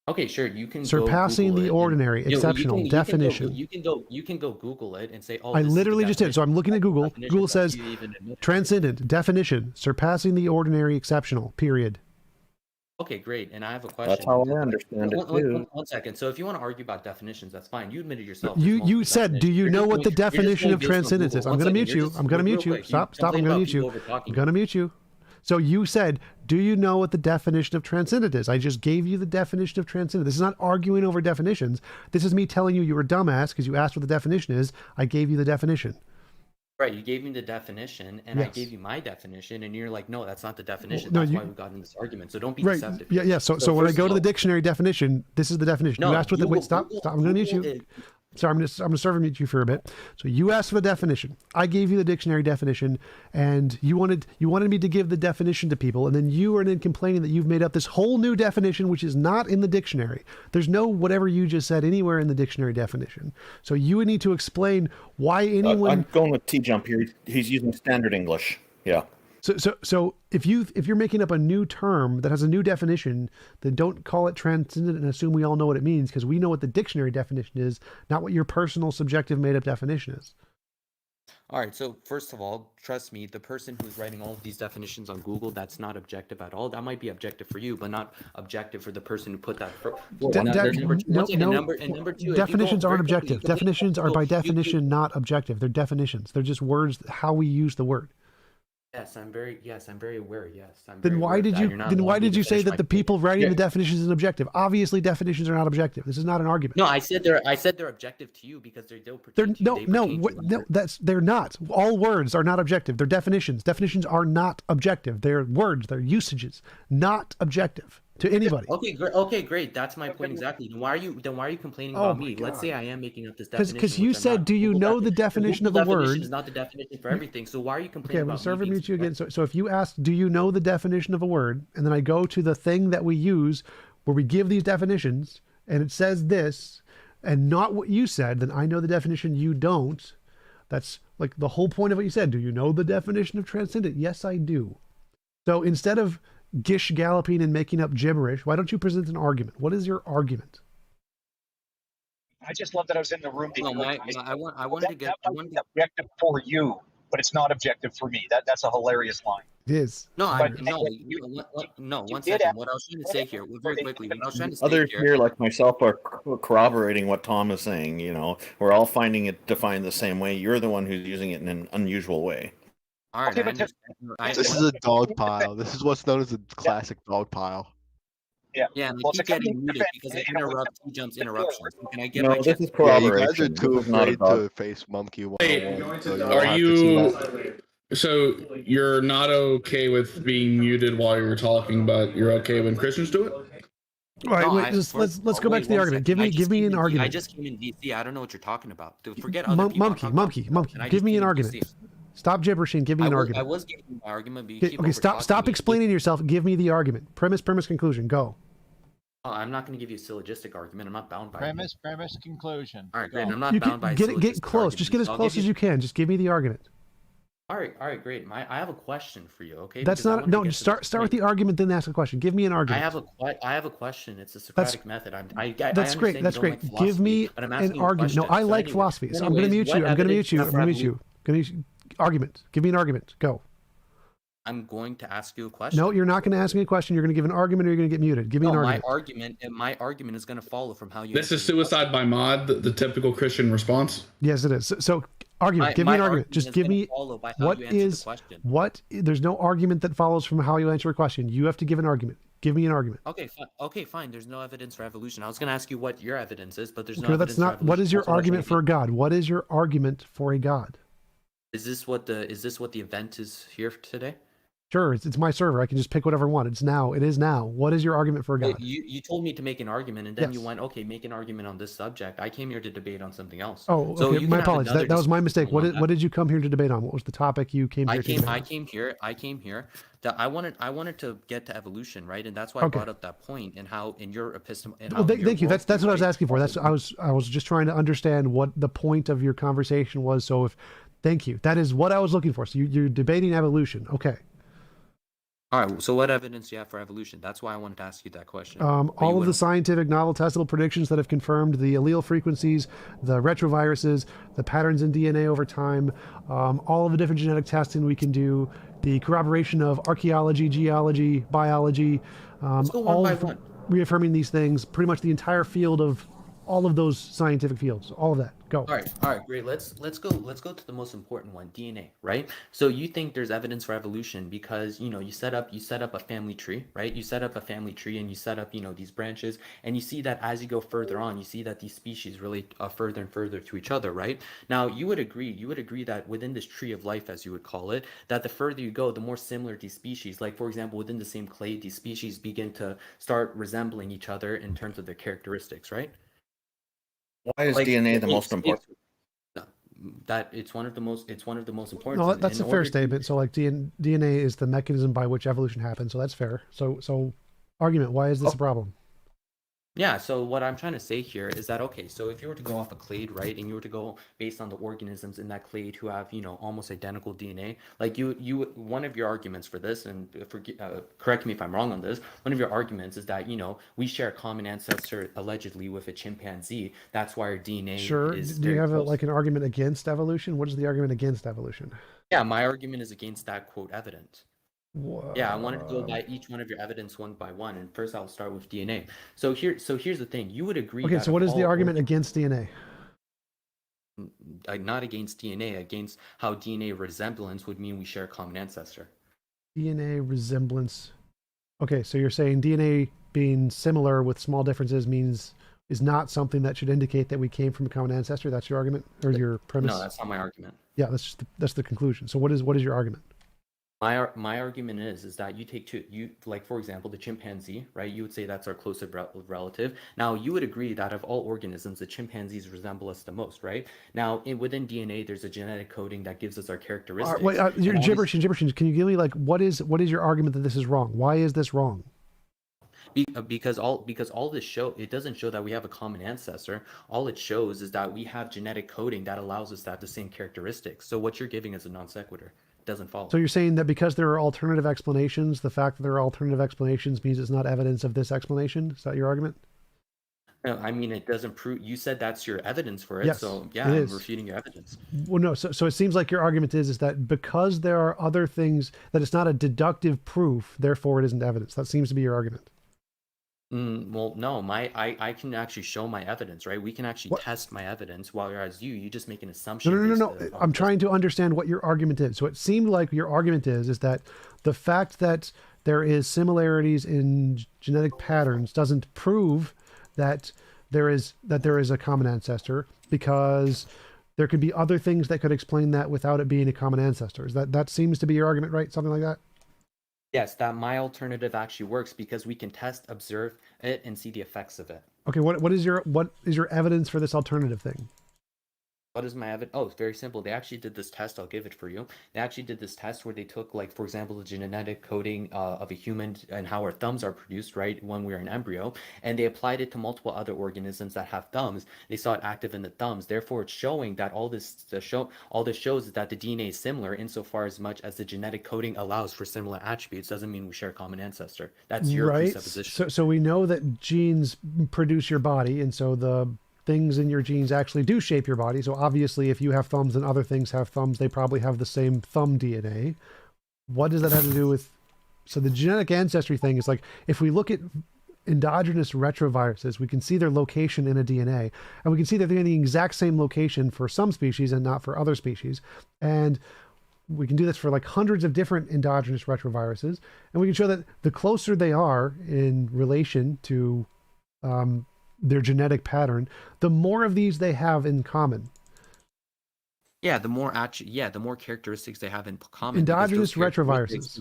Okay, sure. You can
surpassing the ordinary, exceptional definition.
You can go Google it and say, "Oh,
I literally just did." So I'm looking at Google. Google says transcendent definition, surpassing the ordinary, exceptional. Period.
Okay, great. And I have a question.
That's how I understand it too.
One second. So if you want to argue about definitions, that's fine. You admitted yourself.
You said, "Do you know what the definition of transcendence is?" I'm going to mute you. I'm going to mute you. Stop. I'm going to mute you. I'm going to mute you. So you said, do you know what the definition of transcendent is? I just gave you the definition of transcendent. This is not arguing over definitions. This is me telling you you're a dumbass because you asked what the definition is. I gave you the definition.
Right, you gave me the definition, and
Yes.
I gave you my definition, and you're like, no, that's not the definition.
No,
That's
you-
why we got in this argument. So don't be
Right.
deceptive.
Yeah. So when I
first
go
of
to the
all-
dictionary definition, this is the definition.
No,
You asked what the
Google-
wait. Stop.
Google-
I'm going to mute you.
Google
Sorry, I'm going to serve mute you for a bit. So you asked for the definition. I gave you the dictionary definition, and you wanted me to give the definition to people, and then you are then complaining that you've made up this whole new definition which is not in the dictionary. There's no whatever you just said anywhere in the dictionary definition. So you would need to explain why anyone.
I'm going with TJump here. He's using standard English. Yeah.
So if you're making up a new term that has a new definition, then don't call it transcendent and assume we all know what it means, because we know what the dictionary definition is, not what your personal subjective made up definition is.
All right, so first of all, trust me, the person who's writing all of these definitions on Google, that's not objective at all. That might be objective for you, but not objective for the person who put that. Number two,
definitions aren't objective. Definitions are by definition not objective. They're definitions. They're just words, how we use the word.
Yes, I'm very aware. Yes.
Then why did you say that the people writing the definitions is objective? Obviously, definitions are not objective. This is not an argument.
No, I said they're objective to you because
they're not. All words are not objective. They're definitions. Definitions are not objective. They're words. They're usages, not objective to anybody.
Okay, great. That's my point exactly. Then why are you complaining about me? Let's say I am making up this definition.
Because you said, do you know the definition of a word?
Definition is not the definition for everything. So why are you complaining about me?
Okay, I'm going to mute you again. So if you ask, do you know the definition of a word? And then I go to the thing that we use where we give these definitions and it says this and not what you said, then I know the definition, you don't. That's like the whole point of what you said. Do you know the definition of transcendent? Yes, I do. So instead of gish galloping and making up gibberish, why don't you present an argument? What is your argument?
I just love that I was in the room.
I wanted to get
objective for you, but it's not objective for me. That's a hilarious line.
It is.
No, one second. What I was trying to say here, very quickly, what I was trying to say
Others here, like myself, are corroborating what Tom is saying. You know, we're all finding it defined the same way. You're the one who's using it in an unusual way.
All right,
this is a dog pile. This is what's known as a classic dog pile.
Yeah.
Yeah, and I keep getting muted because I interrupt TJump's interruptions. Can I get
No,
my
this
chance?
is corroboration.
You guys are too
This is not
afraid
about-
to face Monkey 101.
Wait,
so
are
have to
you? So you're not okay with being muted while you're talking, but you're okay when Christians do it?
All right, let's go back to the argument. Give me an argument.
I just came in DC. I don't know what you're talking about. Forget other people.
Monkey. Give me an argument. Stop gibberishing. Give me an argument.
I was giving you my argument, but you keep
okay, stop explaining yourself. Give me the argument. Premise, conclusion. Go.
Oh, I'm not going to give you a syllogistic argument. I'm not bound by
premise, conclusion.
All right, great. I'm not bound by
get close. Just get as close as you can. Just give me the argument.
All right, great. I have a question for you. Okay.
That's not Just start with the argument, then ask a question. Give me an argument.
I have a question. It's a Socratic method.
That's great. That's great. Give me an argument. No, I like philosophy. So I'm going to mute you. I'm going to mute you. Argument. Give me an argument. Go.
I'm going to ask you a question.
No, you're not going to ask me a question. You're going to give an argument, or you're going to get muted. Give me an argument.
My argument is going to follow from how you.
This is suicide by mod, the typical Christian response.
Yes, it is. So Argument. Give me an argument. Just give me what. There's no argument that follows from how you answer a question. You have to give an argument. Give me an argument.
Okay, fine. Okay, fine. There's no evidence for evolution. I was going to ask you what your evidence is, but there's no
Okay,
evidence
that's not.
for evolution.
What is your argument for a God? What is your argument for a God?
Is this what the event is here today?
Sure, it's my server. I can just pick whatever I want. It is now. What is your argument for a God?
You told me to make an argument, and then you went, okay, make an argument on this subject. I came here to debate on something else.
Oh,
so
okay. My apologies. That was my mistake. What did you come here to debate on? What was the topic you came here to debate on?
I came here that I wanted to get to evolution, right? And that's why I brought up that point and how in your epistemology.
Well, thank you. That's what I was asking for. I was just trying to understand what the point of your conversation was. So thank you. That is what I was looking for. So you're debating evolution. Okay.
All right. So what evidence do you have for evolution? That's why I wanted to ask you that question.
All of the scientific novel testable predictions that have confirmed the allele frequencies, the retroviruses, the patterns in DNA over time, all of the different genetic testing we can do, the corroboration of archaeology, geology, biology,
Let's go one by one.
Reaffirming these things, pretty much the entire field of all of those scientific fields, all of that. Go.
All right, great. Let's go to the most important one, DNA, right? So you think there's evidence for evolution because you set up a family tree, right? You set up a family tree and you set up these branches, and you see that as you go further on, you see that these species relate further and further to each other, right? Now you would agree that within this tree of life, as you would call it, that the further you go, the more similar these species, like for example, within the same clade, these species begin to start resembling each other in terms of their characteristics, right?
Why is DNA the most important?
That it's one of the most important.
No, that's a fair statement. So like DNA is the mechanism by which evolution happens. So that's fair. So argument, why is this a problem?
Yeah, so what I'm trying to say here is that, okay, so if you were to go off a clade, right, and you were to go based on the organisms in that clade who have, almost identical DNA, like one of your arguments for this, and correct me if I'm wrong on this, one of your arguments is that, we share a common ancestor allegedly with a chimpanzee. That's why our DNA is
Do you have
close.
an argument against evolution? What is the argument against evolution?
Yeah, my argument is against that quote evidence. Yeah, I wanted to go by each one of your evidence one by one, and first I'll start with DNA. So here's the thing: you would agree.
Okay, so what is the argument against DNA?
Not against DNA, against how DNA resemblance would mean we share a common ancestor.
DNA resemblance. Okay, so you're saying DNA being similar with small differences is not something that should indicate that we came from a common ancestor. That's your argument or your premise?
No, that's not my argument.
Yeah, that's the conclusion. So what is your argument?
My argument is that you take like for example the chimpanzee, right? You would say that's our closest relative. Now you would agree that of all organisms, the chimpanzees resemble us the most, right? Now within DNA, there's a genetic coding that gives us our characteristics.
Wait, you're gibberish. Can you give me like what is your argument that this is wrong? Why is this wrong?
Because all this it doesn't show that we have a common ancestor. All it shows is that we have genetic coding that allows us to have the same characteristics. So what you're giving is a non sequitur. Doesn't follow.
So you're saying that because there are alternative explanations, the fact that there are alternative explanations means it's not evidence of this explanation? Is that your argument?
No, I mean it doesn't prove. You said that's your evidence for it.
Yes,
so yeah, I'm refuting your evidence.
Well, no. So it seems like your argument is that because there are other things, that it's not a deductive proof, therefore it isn't evidence. That seems to be your argument.
Well, no, I can actually show my evidence, right? We can actually test my evidence, whereas you just make an assumption.
No. I'm trying to understand what your argument is. So it seemed like your argument is that the fact that there is similarities in genetic patterns doesn't prove that there is a common ancestor, because there could be other things that could explain that without it being a common ancestor. That seems to be your argument, right? Something like that?
Yes, that my alternative actually works because we can test, observe it, and see the effects of it.
Okay, what is your evidence for this alternative thing?
What is my evidence? Oh, it's very simple. They actually did this test. I'll give it for you. They actually did this test where they took, like, for example, the genetic coding of a human and how our thumbs are produced, right, when we're an embryo, and they applied it to multiple other organisms that have thumbs. They saw it active in the thumbs. Therefore, it's showing that all this shows is that the DNA is similar insofar as much as the genetic coding allows for similar attributes. Doesn't mean we share a common ancestor. That's your presupposition.
So we know that genes produce your body, and so the things in your genes actually do shape your body. So obviously, if you have thumbs and other things have thumbs, they probably have the same thumb DNA. What does that have to do with? So the genetic ancestry thing is like, if we look at endogenous retroviruses, we can see their location in a DNA, and we can see that they're in the exact same location for some species and not for other species. And we can do this for like hundreds of different endogenous retroviruses, and we can show that the closer they are in relation to their genetic pattern, the more of these they have in common.
Yeah, the more characteristics they have in common.
Endogenous retroviruses.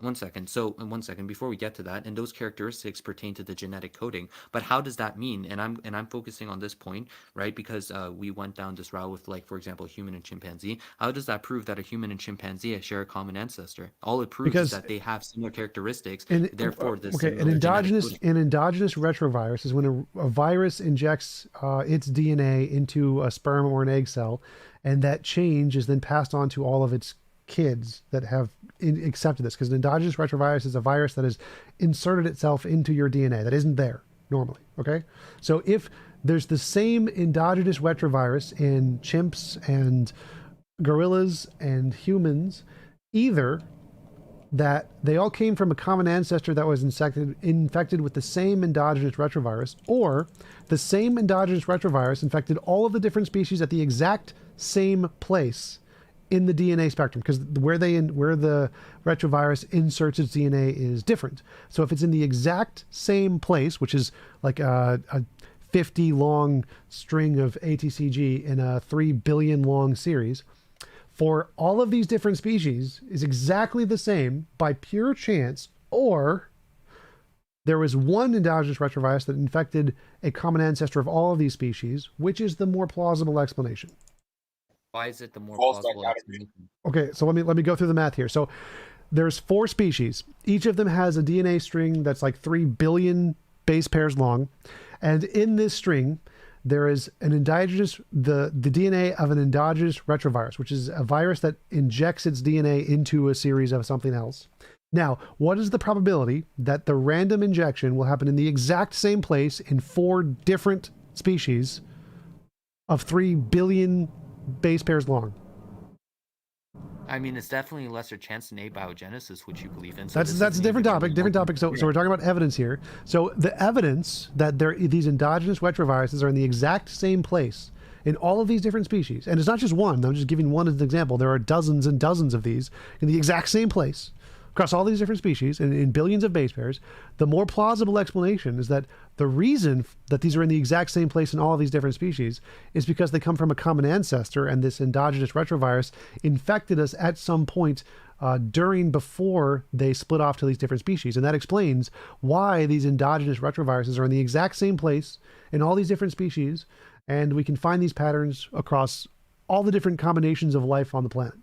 One second. So, 1 second before we get to that, and those characteristics pertain to the genetic coding. But how does that mean? And I'm focusing on this point, right? Because we went down this route with, like, for example, human and chimpanzee. How does that prove that a human and chimpanzee share a common ancestor? All it proves is that they have similar characteristics. Therefore, an
endogenous retrovirus is when a virus injects its DNA into a sperm or an egg cell, and that change is then passed on to all of its kids that have accepted this, because an endogenous retrovirus is a virus that has inserted itself into your DNA that isn't there normally. Okay, so if there's the same endogenous retrovirus in chimps and gorillas and humans, either that they all came from a common ancestor that was infected with the same endogenous retrovirus, or the same endogenous retrovirus infected all of the different species at the exact same place in the DNA spectrum, because where the retrovirus inserts its DNA is different. So if it's in the exact same place, which is like a 50 long string of ATCG in a 3 billion long series, for all of these different species is exactly the same by pure chance, or there was one endogenous retrovirus that infected a common ancestor of all of these species, which is the more plausible explanation.
Why is it the more plausible explanation?
Okay, so let me go through the math here. So there's 4 species. Each of them has a DNA string that's like 3 billion base pairs long. And in this string, there is an endogenous, the DNA of an endogenous retrovirus, which is a virus that injects its DNA into a series of something else. Now, what is the probability that the random injection will happen in the exact same place in 4 different species of 3 billion base pairs long?
I mean, it's definitely a lesser chance than abiogenesis, which you believe in. So
that's a different topic. So we're talking about evidence here. So the evidence that these endogenous retroviruses are in the exact same place in all of these different species, and it's not just one. I'm just giving one as an example. There are dozens and dozens of these in the exact same place across all these different species and in billions of base pairs. The more plausible explanation is that the reason that these are in the exact same place in all of these different species is because they come from a common ancestor, and this endogenous retrovirus infected us at some point before they split off to these different species. And that explains why these endogenous retroviruses are in the exact same place in all these different species, and we can find these patterns across all the different combinations of life on the planet.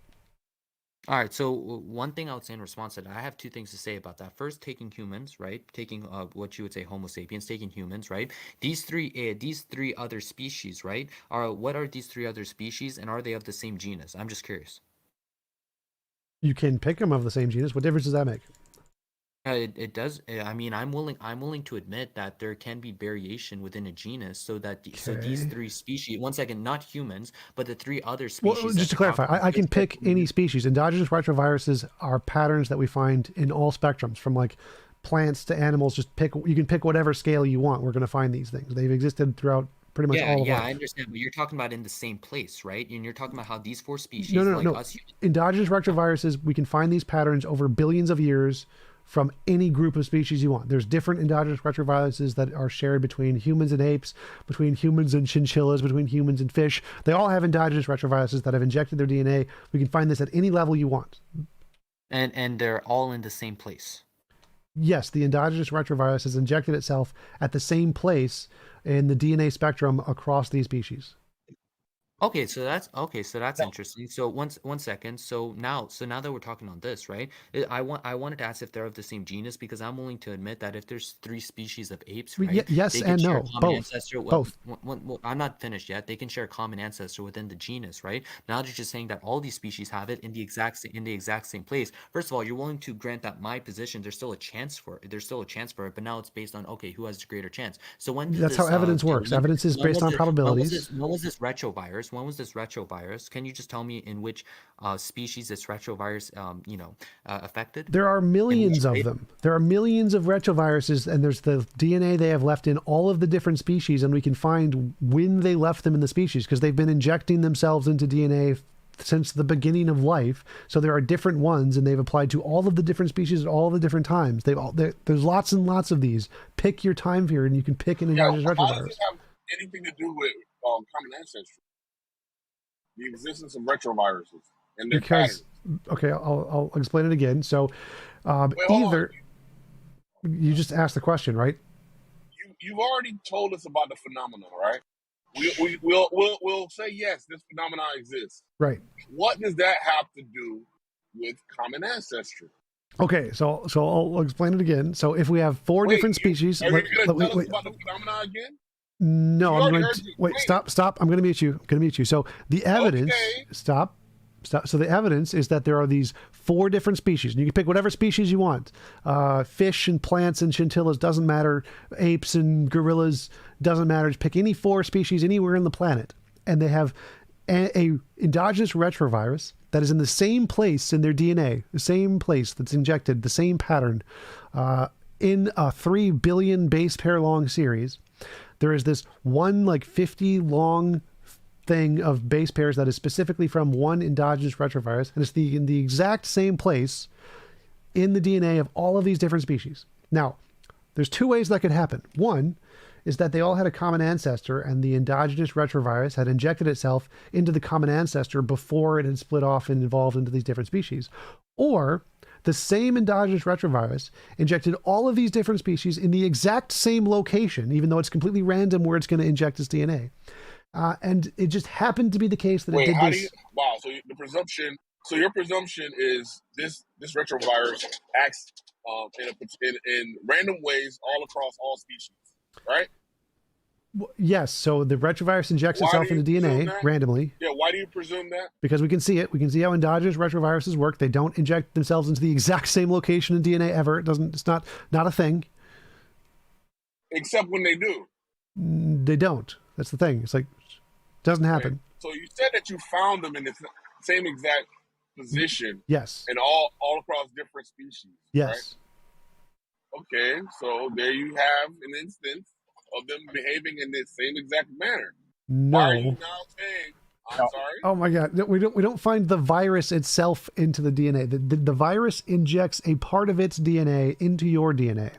All right, so one thing I would say in response to that, I have 2 things to say about that. First, taking humans, right? Taking what you would say Homo sapiens, taking humans, right? These three other species, right? What are these 3 other species, and are they of the same genus? I'm just curious.
You can pick them of the same genus. What difference does that make?
It does. I mean, I'm willing to admit that there can be variation within a genus, so that so these 3 species. 1 second, not humans, but the 3 other species.
Well, just to clarify, I can pick any species. Endogenous retroviruses are patterns that we find in all spectrums, from like plants to animals. You can pick whatever scale you want. We're going to find these things. They've existed throughout pretty much all of life.
I understand, but you're talking about in the same place, right? And you're talking about how these 4 species,
no.
us,
endogenous retroviruses, we can find these patterns over billions of years from any group of species you want. There's different endogenous retroviruses that are shared between humans and apes, between humans and chinchillas, between humans and fish. They all have endogenous retroviruses that have injected their DNA. We can find this at any level you want.
And they're all in the same place.
Yes, the endogenous retrovirus has injected itself at the same place in the DNA spectrum across these species.
Okay, so that's interesting. So one second. So now that we're talking on this, right? I wanted to ask if they're of the same genus, because I'm willing to admit that if there's 3 species of apes, right?
Yes
they can
and
share
no,
a common
both.
ancestor.
Both.
I'm not finished yet. They can share a common ancestor within the genus, right? Now you're just saying that all these species have it in the exact same place. First of all, you're willing to grant that my position, there's still a chance for it. But now it's based on, okay, who has the greater chance. So when
that's how evidence works. Evidence is based on probabilities.
When was this retrovirus? retrovirus. One was this retrovirus. Can you just tell me in which species this retrovirus, affected?
There are millions of them. There are millions of retroviruses, and there's the DNA they have left in all of the different species, and we can find when they left them in the species because they've been injecting themselves into DNA since the beginning of life. So there are different ones, and they've applied to all of the different species at all the different times. There's lots and lots of these. Pick your time period, and you can pick an endogenous
How
retrovirus.
does it have anything to do with common ancestry? The existence of retroviruses and their patterns.
Okay, I'll explain it again. So either you just asked the question, right?
You've already told us about the phenomenon, right? We'll say yes, this phenomenon exists.
Right.
What does that have to do with common ancestry?
Okay, so I'll explain it again. So if we have four different species,
are you going to tell us about the phenomenon again?
No, I'm going to wait. Stop. I'm going to mute you. So the evidence. Okay. Stop. So the evidence is that there are these four different species, and you can pick whatever species you want. Fish and plants and chinchillas, doesn't matter. Apes and gorillas, doesn't matter. Just pick any four species anywhere on the planet, and they have a endogenous retrovirus that is in the same place in their DNA, the same place that's injected, the same pattern, in a 3 billion base pair long series. There is this one 50 long thing of base pairs that is specifically from one endogenous retrovirus, and it's in the exact same place in the DNA of all of these different species. Now, there's two ways that could happen. One is that they all had a common ancestor, and the endogenous retrovirus had injected itself into the common ancestor before it had split off and evolved into these different species. Or the same endogenous retrovirus injected all of these different species in the exact same location, even though it's completely random where it's going to inject its DNA. And it just happened to be the case that it did this.
So your presumption is this retrovirus acts in random ways all across all species, right?
Yes. So the retrovirus injects itself into DNA randomly.
Yeah. Why do you presume that?
Because we can see it. We can see how endogenous retroviruses work. They don't inject themselves into the exact same location in DNA ever. It's not a thing.
Except when they do.
They don't. That's the thing. It's like, doesn't happen.
Okay. So you said that you found them in the same exact position.
Yes.
And all across different species.
Yes.
Right? Okay. So there you have an instance of them behaving in this same exact manner.
No.
Why are you now saying, I'm sorry?
Oh my God. No, we don't find the virus itself into the DNA. The virus injects a part of its DNA into your DNA.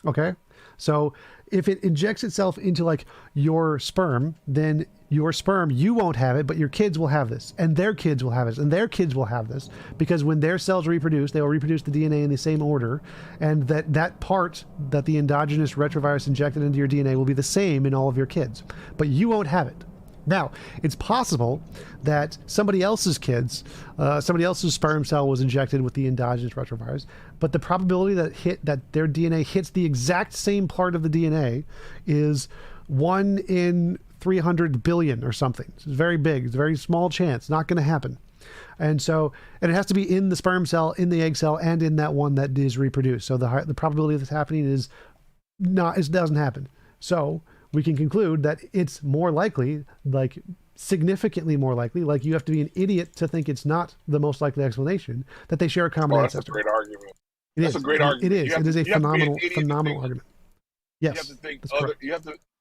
Okay. So if it injects itself into your sperm, then your sperm, you won't have it, but your kids will have this, and their kids will have this, and their kids will have this, because when their cells reproduce, they will reproduce the DNA in the same order, and that part that the endogenous retrovirus injected into your DNA will be the same in all of your kids, but you won't have it. Now, it's possible that somebody else's kids, somebody else's sperm cell was injected with the endogenous retrovirus, but the probability that their DNA hits the exact same part of the DNA is 1 in 300 billion or something. It's very big. It's a very small chance. Not going to happen. And it has to be in the sperm cell, in the egg cell, and in that one that is reproduced. So the probability of this happening it doesn't happen. So we can conclude that it's more likely, significantly more likely, you have to be an idiot to think it's not the most likely explanation, that they share a common ancestor.
That's a great argument.
That's a great argument. It is a phenomenal argument. Yes.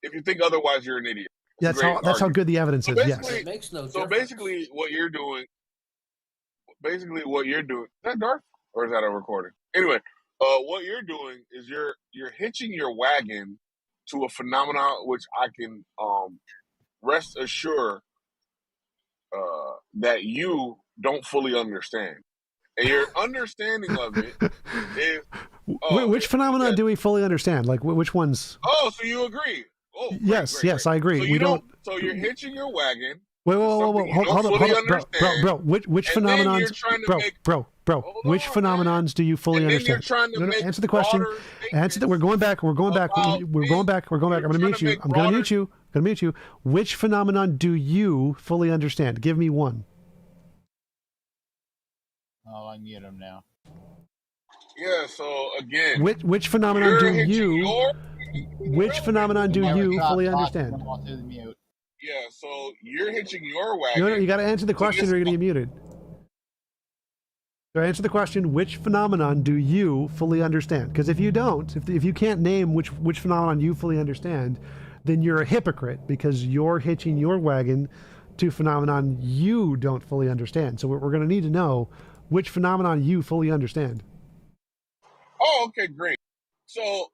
If you think otherwise, you're an idiot.
That's how good the evidence is. Yes.
It makes no difference. Basically what you're doing, is that Darth or is that a recording? Anyway, what you're doing is you're hitching your wagon to a phenomenon which I can rest assured that you don't fully understand. And your understanding of it is...
which phenomenon do we fully understand? Which ones?
Oh, so you agree? Oh, great,
yes,
great.
I agree.
So
we don't...
So you're hitching your wagon...
Wait, hold up, bro. Which phenomenons, which phenomenons do you fully understand? Answer the question. We're going back. I'm going to mute you. Which phenomenon do you fully understand? Give me one.
Oh, I mute him now.
Yeah. So again,
which phenomenon do you? Which phenomenon do you fully understand?
Yeah, so you're hitching your wagon.
No, you got to answer the question or you're going to get muted. So answer the question, which phenomenon do you fully understand? Because if you don't, if you can't name which phenomenon you fully understand, then you're a hypocrite because you're hitching your wagon to phenomenon you don't fully understand. So we're going to need to know which phenomenon you fully understand.
Oh, okay, great. So,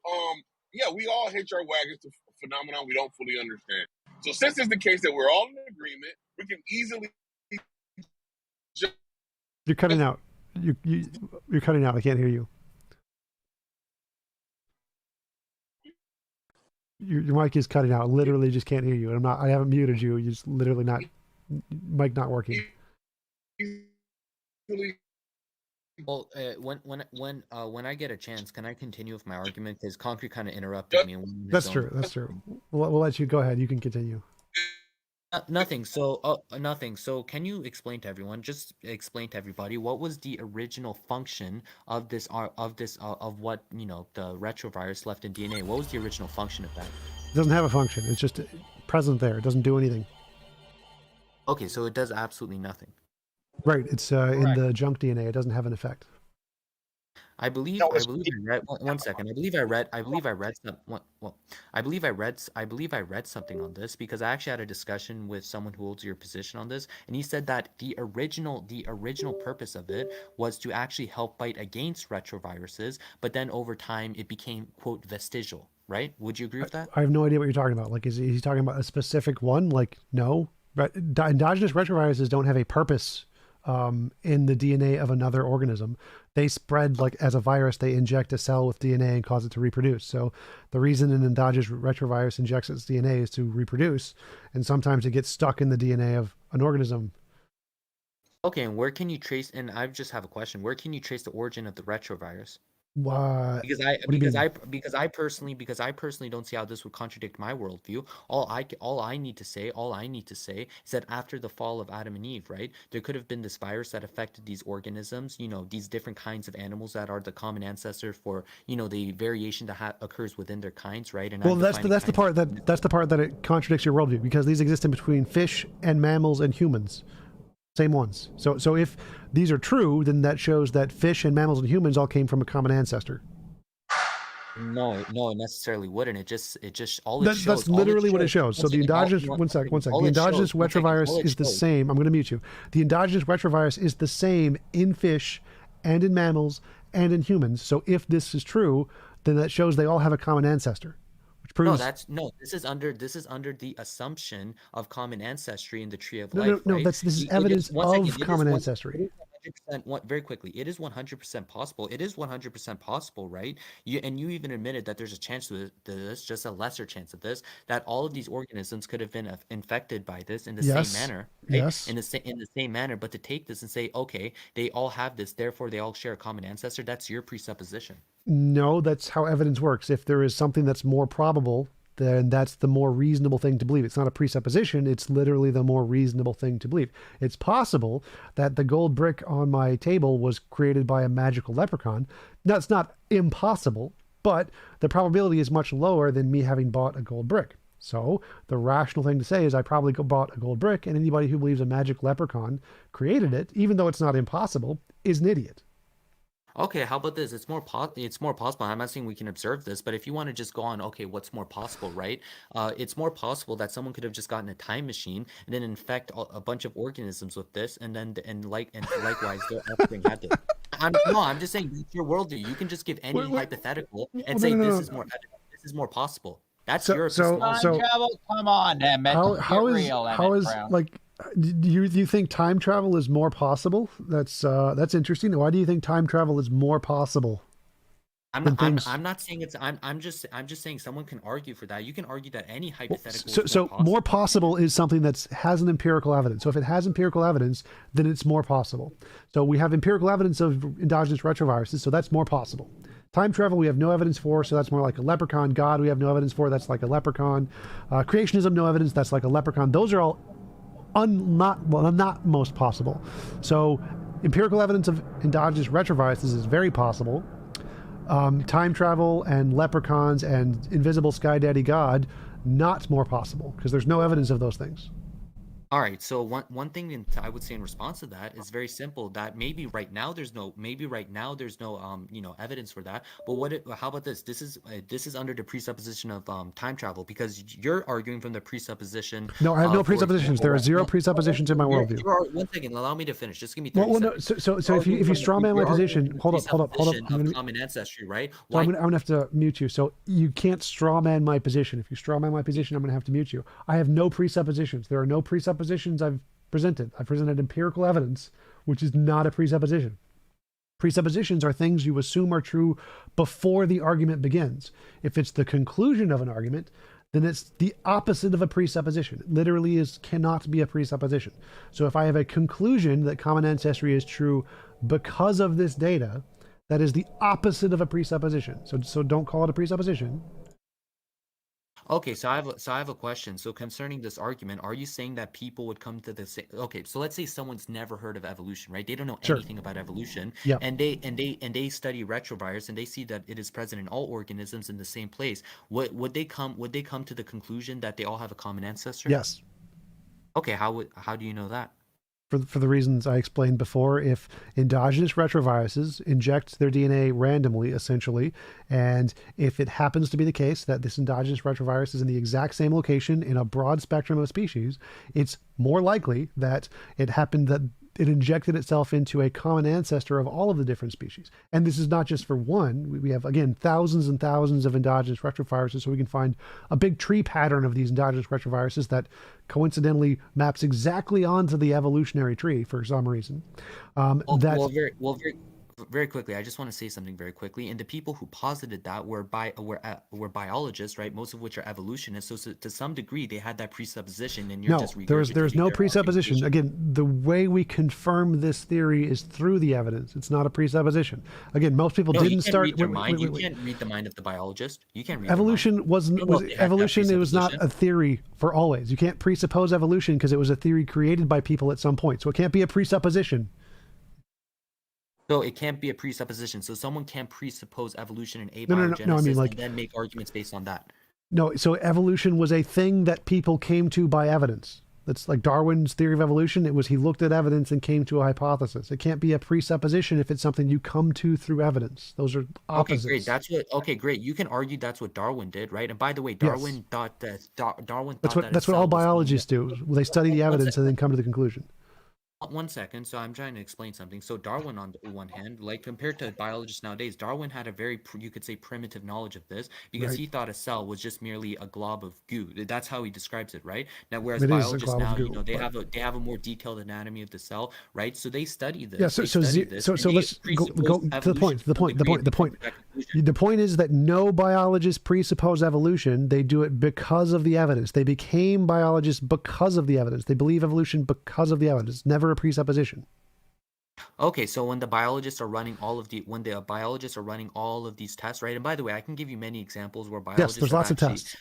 yeah, we all hitch our wagons to phenomenon we don't fully understand. So since it's the case that we're all in agreement, we can easily...
You're cutting out. You're cutting out. I can't hear you. Your mic is cutting out. Literally just can't hear you. And I haven't muted you. You're just literally not, mic not working.
Well, when I get a chance, can I continue with my argument? Because Concrete kind of interrupted me.
That's true. We'll let you go ahead. You can continue.
Nothing. So, nothing. So, can you explain to everyone? Just explain to everybody what was the original function of this of what the retrovirus left in DNA. What was the original function of that?
It doesn't have a function. It's just present there. It doesn't do anything.
Okay, so it does absolutely nothing.
Right. It's in the junk DNA. It doesn't have an effect.
I believe I read one second. I believe I read something on this because I actually had a discussion with someone who holds your position on this, and he said that the original purpose of it was to actually help fight against retroviruses, but then over time it became, quote, vestigial, right? Would you agree with that?
I have no idea what you're talking about. Like, is he talking about a specific one? Like, no. But endogenous retroviruses don't have a purpose in the DNA of another organism. They spread like as a virus. They inject a cell with DNA and cause it to reproduce. So the reason an endogenous retrovirus injects its DNA is to reproduce, and sometimes it gets stuck in the DNA of an organism.
Okay, and where can you trace? And I just have a question. Where can you trace the origin of the retrovirus?
Why?
Because I personally don't see how this would contradict my worldview. All I need to say is that after the fall of Adam and Eve, right, there could have been this virus that affected these organisms, these different kinds of animals that are the common ancestor for, the variation that occurs within their kinds, right? And
well, that's the part that it contradicts your worldview, because these exist in between fish and mammals and humans. Same ones. So if these are true, then that shows that fish and mammals and humans all came from a common ancestor.
No, it necessarily wouldn't. It just
that's literally what it shows. So the endogenous one second. The endogenous retrovirus is the same. I'm going to mute you. The endogenous retrovirus is the same in fish and in mammals and in humans. So if this is true, then that shows they all have a common ancestor. Proves...
This is under the assumption of common ancestry in the tree of life.
No, this is evidence of common ancestry.
Very quickly, it is 100% possible. It is 100% possible, right? You even admitted that there's a chance to this, just a lesser chance of this, that all of these organisms could have been infected by this in the same manner. Right?
Yes.
In the same manner, but to take this and say, okay, they all have this, therefore they all share a common ancestor, that's your presupposition.
No, that's how evidence works. If there is something that's more probable, then that's the more reasonable thing to believe. It's not a presupposition. It's literally the more reasonable thing to believe. It's possible that the gold brick on my table was created by a magical leprechaun. Now, it's not impossible, but the probability is much lower than me having bought a gold brick. So the rational thing to say is I probably bought a gold brick, and anybody who believes a magic leprechaun created it, even though it's not impossible, is an idiot.
Okay, how about this? It's more possible. I'm not saying we can observe this, but if you want to just go on, okay, what's more possible, right? It's more possible that someone could have just gotten a time machine and then infect a bunch of organisms with this, and likewise, their offspring had this. I'm just saying, it's your worldview. You can just give any hypothetical and say this is more possible. That's your
travel. Come on, damn it.
How is like? Do you think time travel is more possible? That's interesting. Why do you think time travel is more possible?
I'm not saying it's. I'm just saying someone can argue for that. You can argue that any hypothetical.
So more possible is something that has an empirical evidence. So if it has empirical evidence, then it's more possible. So we have empirical evidence of endogenous retroviruses. So that's more possible. Time travel, we have no evidence for, so that's more like a leprechaun. God, we have no evidence for, that's like a leprechaun. Creationism, no evidence, that's like a leprechaun. Those are all not most possible. So empirical evidence of endogenous retroviruses is very possible. Time travel and leprechauns and invisible sky daddy God, not more possible, because there's no evidence of those things.
All right. So one thing I would say in response to that is very simple. That maybe right now there's no evidence for that. But how about this? This is under the presupposition of time travel, because you're arguing from the presupposition.
No, I have no presuppositions. There are zero presuppositions in my worldview.
1 second. Allow me to finish. Just give me 30 seconds.
So if you strawman my position, hold up.
Common ancestry, right?
So I'm gonna have to mute you. So you can't strawman my position. If you strawman my position, I'm gonna have to mute you. I have no presuppositions. There are no presuppositions I've presented. I've presented empirical evidence, which is not a presupposition. Presuppositions are things you assume are true before the argument begins. If it's the conclusion of an argument, then it's the opposite of a presupposition. It literally cannot be a presupposition. So if I have a conclusion that common ancestry is true because of this data, that is the opposite of a presupposition. So don't call it a presupposition.
Okay, so I have a question. So concerning this argument, are you saying that people would come to the same? Okay, so let's say someone's never heard of evolution, right? They don't know anything about evolution, and they study retrovirus, and they see that it is present in all organisms in the same place. Would they come to the conclusion that they all have a common ancestor?
Yes.
Okay, how do you know that?
For the reasons I explained before, if endogenous retroviruses inject their DNA randomly, essentially, and if it happens to be the case that this endogenous retrovirus is in the exact same location in a broad spectrum of species, it's more likely that it happened that it injected itself into a common ancestor of all of the different species. And this is not just for one. We have, again, thousands and thousands of endogenous retroviruses, so we can find a big tree pattern of these endogenous retroviruses that coincidentally maps exactly onto the evolutionary tree for some reason.
Very quickly, I just want to say something very quickly. And the people who posited that were biologists, right? Most of which are evolutionists. So to some degree, they had that presupposition, and you're just
there's no presupposition. Again, the way we confirm this theory is through the evidence. It's not a presupposition. Again, most people didn't start.
You can't read the mind of the biologist. You can't read
evolution. Evolution. It was not a theory for always. You can't presuppose evolution because it was a theory created by people at some point. So it can't be a presupposition.
So it can't be a presupposition. So someone can't presuppose evolution and abiogenesis and then make arguments based on that.
No, so evolution was a thing that people came to by evidence. That's like Darwin's theory of evolution. It was he looked at evidence and came to a hypothesis. It can't be a presupposition if it's something you come to through evidence. Those are opposites.
Okay, great. You can argue that's what Darwin did, right? And by the way, Darwin thought that
that's what all biologists do. They study the evidence and then come to the conclusion.
1 second. So I'm trying to explain something. So Darwin, on the one hand, like compared to biologists nowadays, Darwin had a very, you could say, primitive knowledge of this because he thought a cell was just merely a glob of goo. That's how he describes it, right? Now, whereas biologists now, they have a more detailed anatomy of the cell, right? So they study this.
Yeah. So let's go to the point. The point is that no biologists presuppose evolution. They do it because of the evidence. They became biologists because of the evidence. They believe evolution because of the evidence. It's never a presupposition.
Okay, so when the biologists are running all of these tests, right? And by the way, I can give you many examples where biologists
there's lots of tests.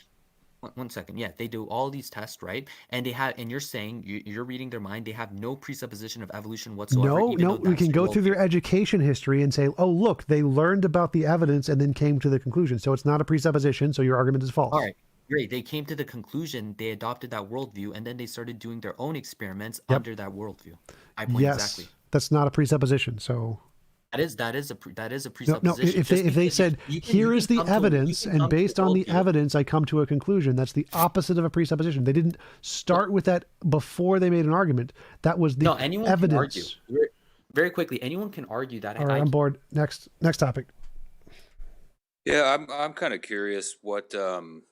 1 second. Yeah, they do all these tests, right? And you're saying you're reading their mind. They have no presupposition of evolution whatsoever.
No. We can go through their education history and say, oh, look, they learned about the evidence and then came to the conclusion. So it's not a presupposition. So your argument is false.
All right. Great. They came to the conclusion, they adopted that worldview, and then they started doing their own experiments under that worldview. Exactly.
That's not a presupposition. So
that is a presupposition.
No, if they said, here is the evidence, and based on the evidence, I come to a conclusion, that's the opposite of a presupposition. They didn't start with that before they made an argument. That was the evidence.
Can argue. Very quickly, anyone can argue that.
All right, I'm bored. Next topic.
Yeah, I'm kind of curious what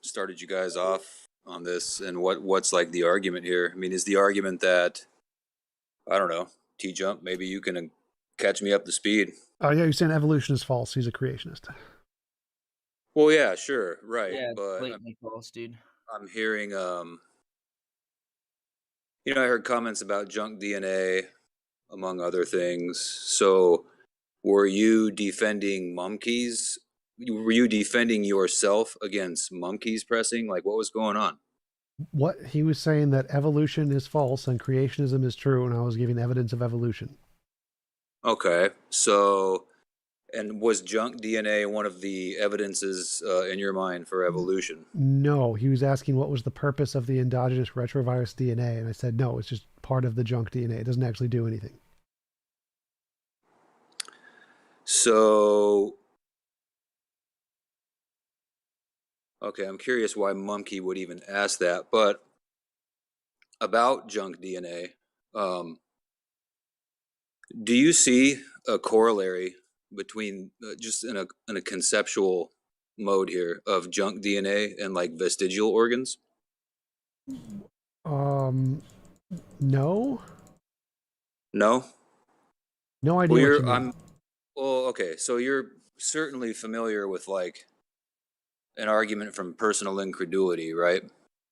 started you guys off on this, and what's like the argument here. I mean, is the argument that, I don't know, TJump, maybe you can catch me up to speed.
Oh yeah, you're saying evolution is false. He's a creationist.
Well, yeah, sure, right.
Yeah,
but
blatantly false, dude.
I'm hearing, I heard comments about junk DNA, among other things. So, were you defending monkeys? Were you defending yourself against monkeys pressing? Like, what was going on?
What he was saying that evolution is false and creationism is true, and I was giving evidence of evolution.
Okay, so And was junk DNA one of the evidences in your mind for evolution?
No, he was asking what was the purpose of the endogenous retrovirus DNA, and I said no, it's just part of the junk DNA. It doesn't actually do anything.
So, okay, I'm curious why Monkey would even ask that, but about junk DNA, do you see a corollary between just in a conceptual mode here of junk DNA and like vestigial organs?
No.
No.
No idea
Well,
what you mean.
Well, okay, so you're certainly familiar with like an argument from personal incredulity, right?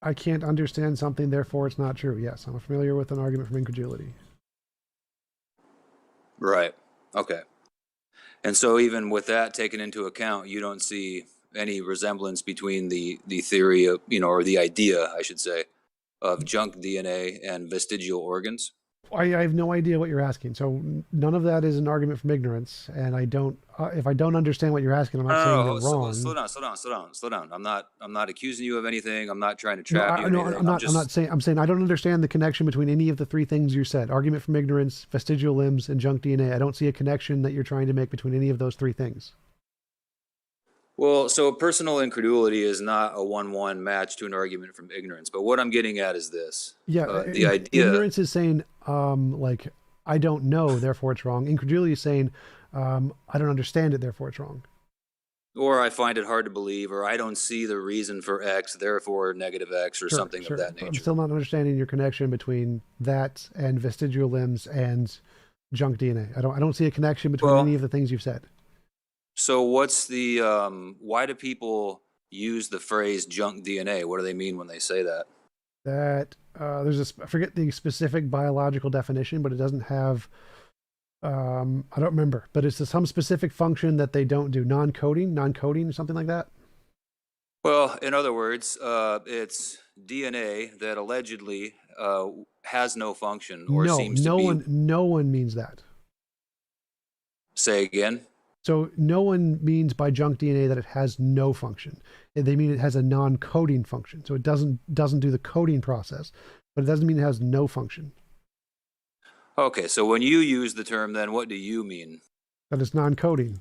I can't understand something, therefore it's not true. Yes, I'm familiar with an argument from incredulity.
Right. Okay. And so even with that taken into account, you don't see any resemblance between the theory of, or the idea, I should say, of junk DNA and vestigial organs?
I have no idea what you're asking. So none of that is an argument from ignorance, and I don't. If I don't understand what you're asking, I'm not saying you're wrong.
Slow down. I'm not accusing you of anything. I'm not trying to trap you.
I'm not saying. I'm saying I don't understand the connection between any of the three things you said: argument from ignorance, vestigial limbs, and junk DNA. I don't see a connection that you're trying to make between any of those three things.
Well, so personal incredulity is not a 1-1 match to an argument from ignorance. But what I'm getting at is this.
Yeah,
the idea.
Ignorance is saying, like, I don't know, therefore it's wrong. Incredulity is saying, I don't understand it, therefore it's wrong.
Or I find it hard to believe, or I don't see the reason for X, therefore negative X, or something of that nature.
I'm still not understanding your connection between that and vestigial limbs and junk DNA. I don't see a connection between any of the things you've said.
So what's the, why do people use the phrase junk DNA? What do they mean when they say that?
That there's I forget the specific biological definition, but it doesn't have, I don't remember, but it's some specific function that they don't do, non-coding or something like that.
Well, in other words, it's DNA that allegedly has no function or seems to be.
No one means that.
Say again.
So no one means by junk DNA that it has no function. They mean it has a non-coding function. So it doesn't do the coding process, but it doesn't mean it has no function.
Okay, so when you use the term, then what do you mean?
That it's non-coding.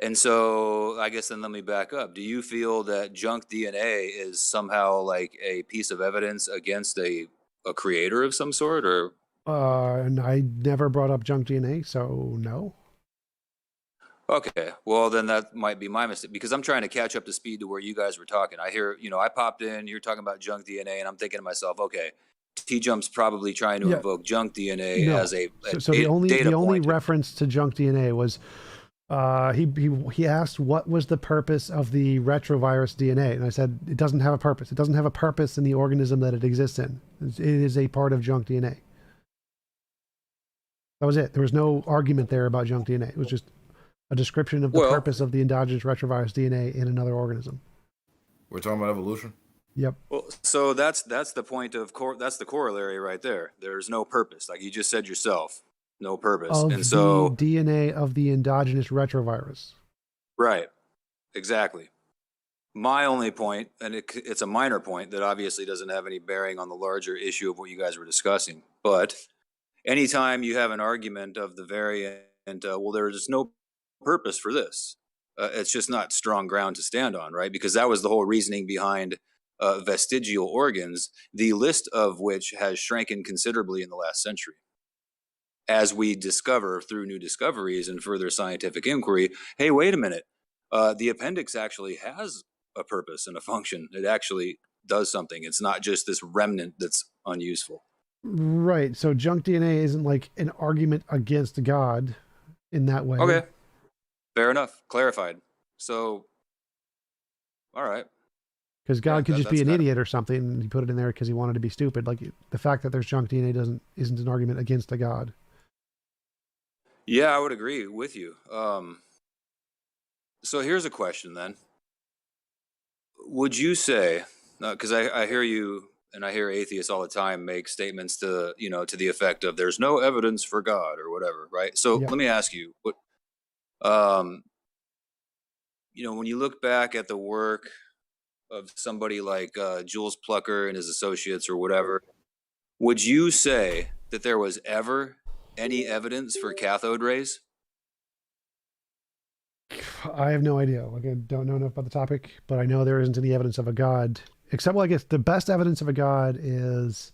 And so I guess then let me back up. Do you feel that junk DNA is somehow like a piece of evidence against a creator of some sort, or?
And I never brought up junk DNA, so no.
Okay, well then that might be my mistake, because I'm trying to catch up to speed to where you guys were talking. I hear, I popped in, you're talking about junk DNA, and I'm thinking to myself, okay, TJump's probably trying to invoke junk DNA as a
so the only reference to junk DNA was he asked what was the purpose of the retrovirus DNA, and I said it doesn't have a purpose. It doesn't have a purpose in the organism that it exists in. It is a part of junk DNA. That was it. There was no argument there about junk DNA. It was just a description of the purpose of the endogenous retrovirus DNA in another organism.
We're talking about evolution?
Yep.
Well, so that's the point of that's the corollary right there. There's no purpose, like you just said yourself, no purpose,
and so the DNA of the endogenous retrovirus.
Right. Exactly. My only point, and it's a minor point that obviously doesn't have any bearing on the larger issue of what you guys were discussing, but anytime you have an argument of the variant, well, there's no purpose for this. It's just not strong ground to stand on, right? Because that was the whole reasoning behind vestigial organs, the list of which has shrinking considerably in the last century. As we discover through new discoveries and further scientific inquiry, hey, wait a minute, the appendix actually has a purpose and a function. It actually does something. It's not just this remnant that's unuseful.
Right. So junk DNA isn't like an argument against God in that way.
Okay. Fair enough. Clarified. So, all right.
Because God could just be an idiot or something, and he put it in there because he wanted to be stupid. Like the fact that there's junk DNA isn't an argument against a God.
Yeah, I would agree with you. So here's a question then. Would you say, because I hear you and I hear atheists all the time make statements to the effect of there's no evidence for God or whatever, right? So let me ask you, You know, when you look back at the work of somebody like Jules Plucker and his associates or whatever, would you say that there was ever any evidence for cathode rays?
I have no idea. Like, I don't know enough about the topic, but I know there isn't any evidence of a god. Except, well, I guess the best evidence of a god is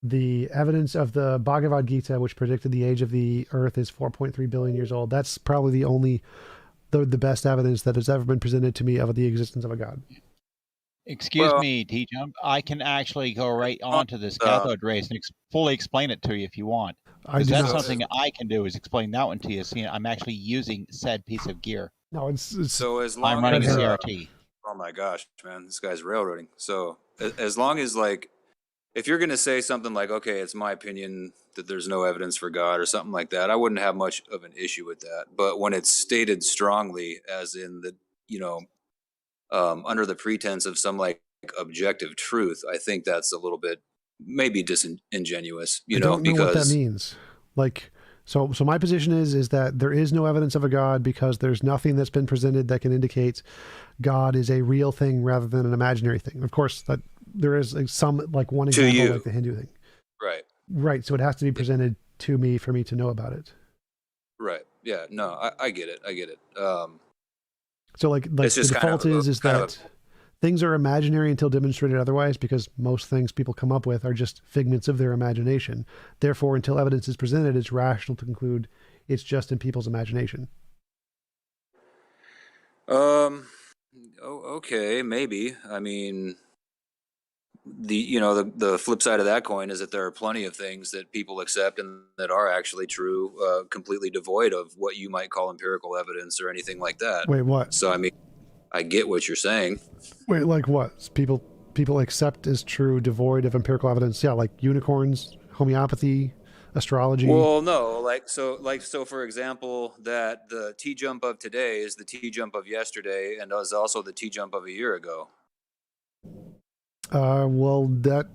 the evidence of the Bhagavad Gita, which predicted the age of the Earth is 4.3 billion years old. That's probably the only, the best evidence that has ever been presented to me of the existence of a god.
Excuse me, TJump. I can actually go right onto this cathode rays and fully explain it to you if you want. Because that's something I can do, is explain that one to you. See, I'm actually using said piece of gear.
No, it's
so as long
I'm running
as,
a CRT.
Oh my gosh, man, this guy's railroading. So as long as, like, if you're going to say something like, okay, it's my opinion that there's no evidence for God or something like that, I wouldn't have much of an issue with that. But when it's stated strongly, as in the, you know, under the pretense of some like objective truth, I think that's a little bit maybe disingenuous, you know,
I don't know what that means. Like, so my position is that there is no evidence of a God because there's nothing that's been presented that can indicate God is a real thing rather than an imaginary thing. Of course, that there is some, like one example, like the Hindu thing.
Right.
Right. So it has to be presented to me for me to know about it.
Right. Yeah. No, I get it. I get it.
So like the default is that things are imaginary until demonstrated otherwise, because most things people come up with are just figments of their imagination. Therefore, until evidence is presented, it's rational to conclude it's just in people's imagination.
Okay, maybe. I mean, the flip side of that coin is that there are plenty of things that people accept and that are actually true, completely devoid of what you might call empirical evidence or anything like that.
Wait, what?
So, I mean, I get what you're saying.
Wait, like what? People accept as true, devoid of empirical evidence. Yeah, like unicorns, homeopathy, astrology.
Well, no, so for example, that the TJump of today is the TJump of yesterday and is also the TJump of a year ago.
Well, that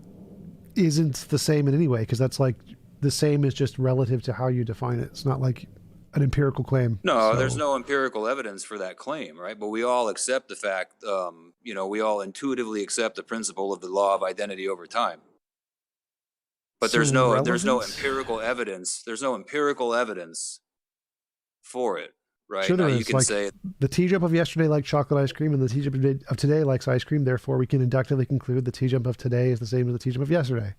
isn't the same in any way, because that's like the same is just relative to how you define it. It's not like an empirical claim.
No, there's no empirical evidence for that claim, right? But we all accept the fact, we all intuitively accept the principle of the law of identity over time. But there's no empirical evidence. There's no empirical evidence for it, right?
Sure, there is.
You can
like,
say
the TJump of yesterday liked chocolate ice cream, and the TJump of today likes ice cream. Therefore, we can inductively conclude the TJump of today is the same as the TJump of yesterday.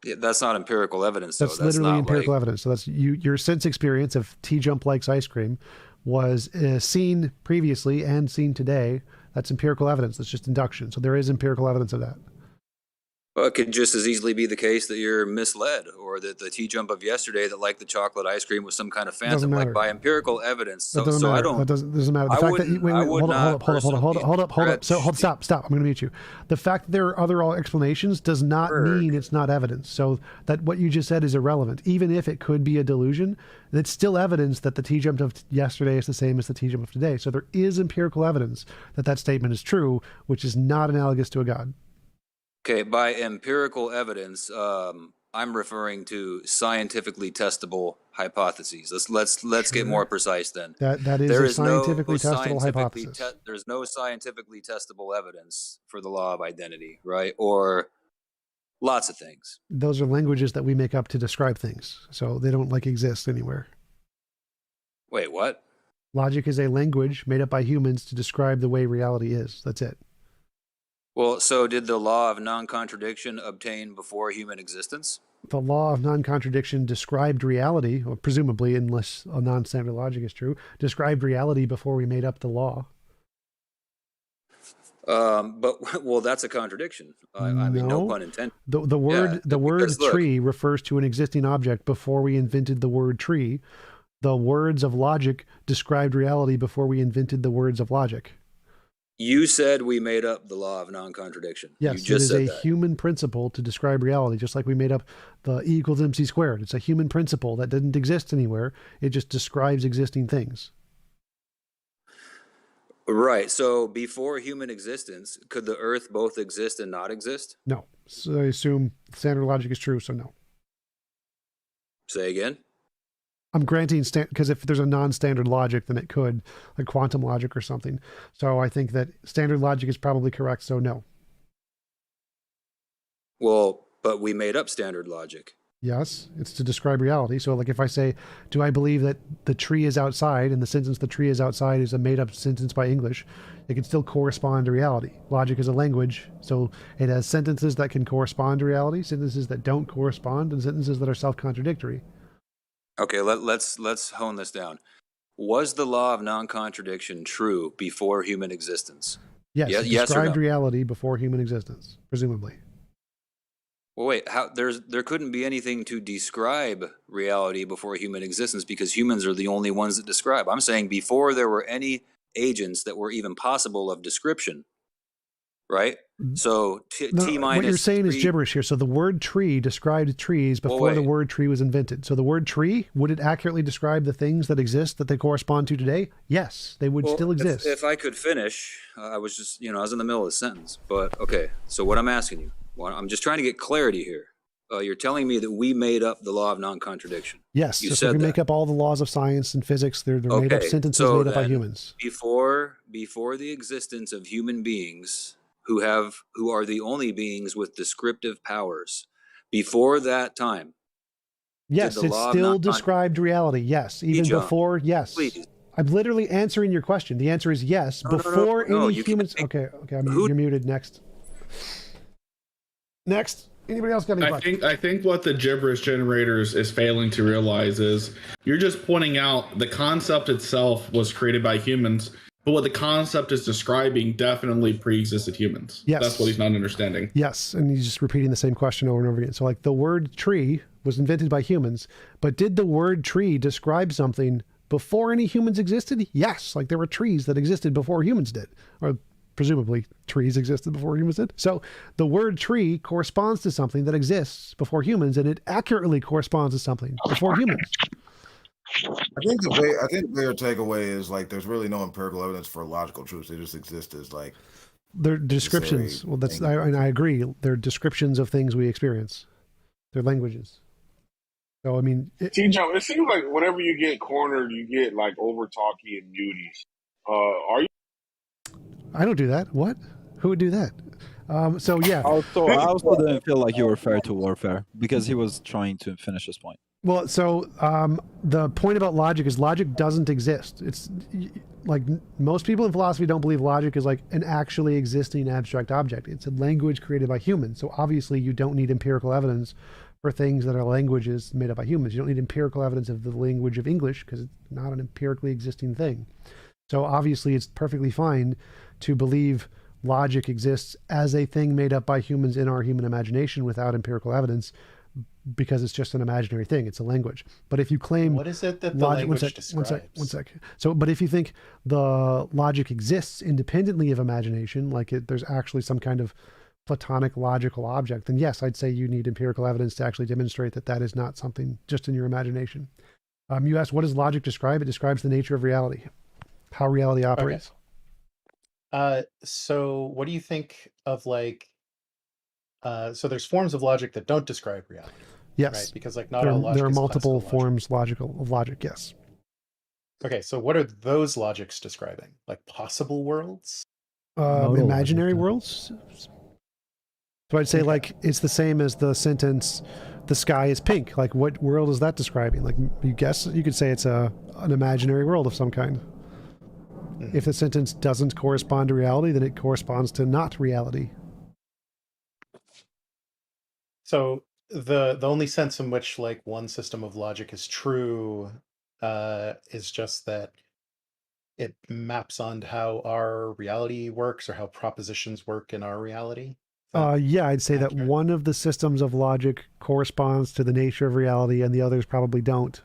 Yeah, that's not empirical evidence.
That's literally empirical evidence. So that's your sense experience of TJump likes ice cream was seen previously and seen today. That's empirical evidence. That's just induction. So there is empirical evidence of that.
Well, it could just as easily be the case that you're misled, or that the TJump of yesterday that liked the chocolate ice cream was some kind of phantom, like by empirical evidence. So I don't.
That doesn't matter. The fact that hold up. Stop. I'm going to mute you. The fact that there are other explanations does not mean it's not evidence. So that what you just said is irrelevant. Even if it could be a delusion, it's still evidence that the TJump of yesterday is the same as the TJump of today. So there is empirical evidence that statement is true, which is not analogous to a God.
Okay, by empirical evidence, I'm referring to scientifically testable hypotheses. Let's get more precise then.
That is a scientifically testable hypothesis.
There's no scientifically testable evidence for the law of identity, right? Or lots of things.
Those are languages that we make up to describe things, so they don't exist anywhere.
Wait, what?
Logic is a language made up by humans to describe the way reality is. That's it.
Well, so did the law of non-contradiction obtain before human existence?
The law of non-contradiction described reality, or presumably, unless a non-standard logic is true, described reality before we made up the law.
Well, that's a contradiction. I mean, no pun intended.
The word tree refers to an existing object before we invented the word tree. The words of logic described reality before we invented the words of logic.
You said we made up the law of non-contradiction.
Yes, it is a human principle to describe reality, just like we made up the E equals MC squared. It's a human principle that didn't exist anywhere. It just describes existing things.
Right. So before human existence, could the Earth both exist and not exist?
No. So I assume standard logic is true, so no.
Say again?
I'm granting because if there's a non-standard logic, then it could, like quantum logic or something. So I think that standard logic is probably correct. So no.
Well, but we made up standard logic.
Yes, it's to describe reality. So like if I say, do I believe that the tree is outside, and the sentence "the tree is outside" is a made-up sentence by English, it can still correspond to reality. Logic is a language, so it has sentences that can correspond to reality, sentences that don't correspond, and sentences that are self-contradictory.
Okay, let's hone this down. Was the law of non-contradiction true before human existence?
Yes, it
yes
described
or no?
reality before human existence, presumably.
Well, wait. There couldn't be anything to describe reality before human existence because humans are the only ones that describe. I'm saying before there were any agents that were even possible of description, right? So T minus.
What you're saying is gibberish here. So the word tree described trees before the word tree was invented. So the word tree, would it accurately describe the things that exist that they correspond to today? Yes, they would still exist.
If I could finish, I was just, I was in the middle of the sentence. But okay, so what I'm asking you, I'm just trying to get clarity here. You're telling me that we made up the law of non-contradiction.
Yes,
you
so
said
we
that.
make up all the laws of science and physics. They're made up sentences made up by humans.
Before the existence of human beings who are the only beings with descriptive powers, before that time.
Yes, it still described reality. Yes, even before. Yes.
Please.
I'm literally answering your question. The answer is yes. Before any humans. Okay. You're muted. Next. Anybody else got any questions?
I think what the gibberish generators is failing to realize is you're just pointing out the concept itself was created by humans, but what the concept is describing definitely pre-existed humans.
Yes.
That's what he's not understanding.
Yes, and he's just repeating the same question over and over again. So like the word tree was invented by humans, but did the word tree describe something before any humans existed? Yes, like there were trees that existed before humans did, or presumably trees existed before humans did. So the word tree corresponds to something that exists before humans, and it accurately corresponds to something before humans.
I think the bigger takeaway is like there's really no empirical evidence for logical truths. They just exist as like
they're descriptions. Well, I agree. They're descriptions of things we experience. They're languages. So I mean,
TJump, it seems like whenever you get cornered, you get like over talky and muties. Are you?
I don't do that. What? Who would do that? So yeah.
I also didn't feel like you were fair to Warfare because he was trying to finish his point.
Well, so the point about logic is logic doesn't exist. It's like most people in philosophy don't believe logic is like an actually existing abstract object. It's a language created by humans. So obviously you don't need empirical evidence for things that are languages made up by humans. You don't need empirical evidence of the language of English because it's not an empirically existing thing. So obviously it's perfectly fine to believe logic exists as a thing made up by humans in our human imagination without empirical evidence, because it's just an imaginary thing. It's a language. But if you claim
what is it that the language describes?
One sec. So, but if you think the logic exists independently of imagination, like there's actually some kind of Platonic logical object, then yes, I'd say you need empirical evidence to actually demonstrate that that is not something just in your imagination. You asked, what does logic describe? It describes the nature of reality, how reality operates.
Okay. So what do you think of like, so there's forms of logic that don't describe reality.
Yes.
Right? Because like not all logic
there are
is
multiple forms of logic, yes.
Okay, so what are those logics describing? Like possible worlds?
Imaginary worlds? So I'd say like it's the same as the sentence, the sky is pink. Like what world is that describing? Like you could say it's an imaginary world of some kind. Mm-hmm. If the sentence doesn't correspond to reality, then it corresponds to not reality.
So the only sense in which like one system of logic is true is just that it maps onto how our reality works or how propositions work in our reality.
Yeah, I'd say that one of the systems of logic corresponds to the nature of reality and the others probably don't.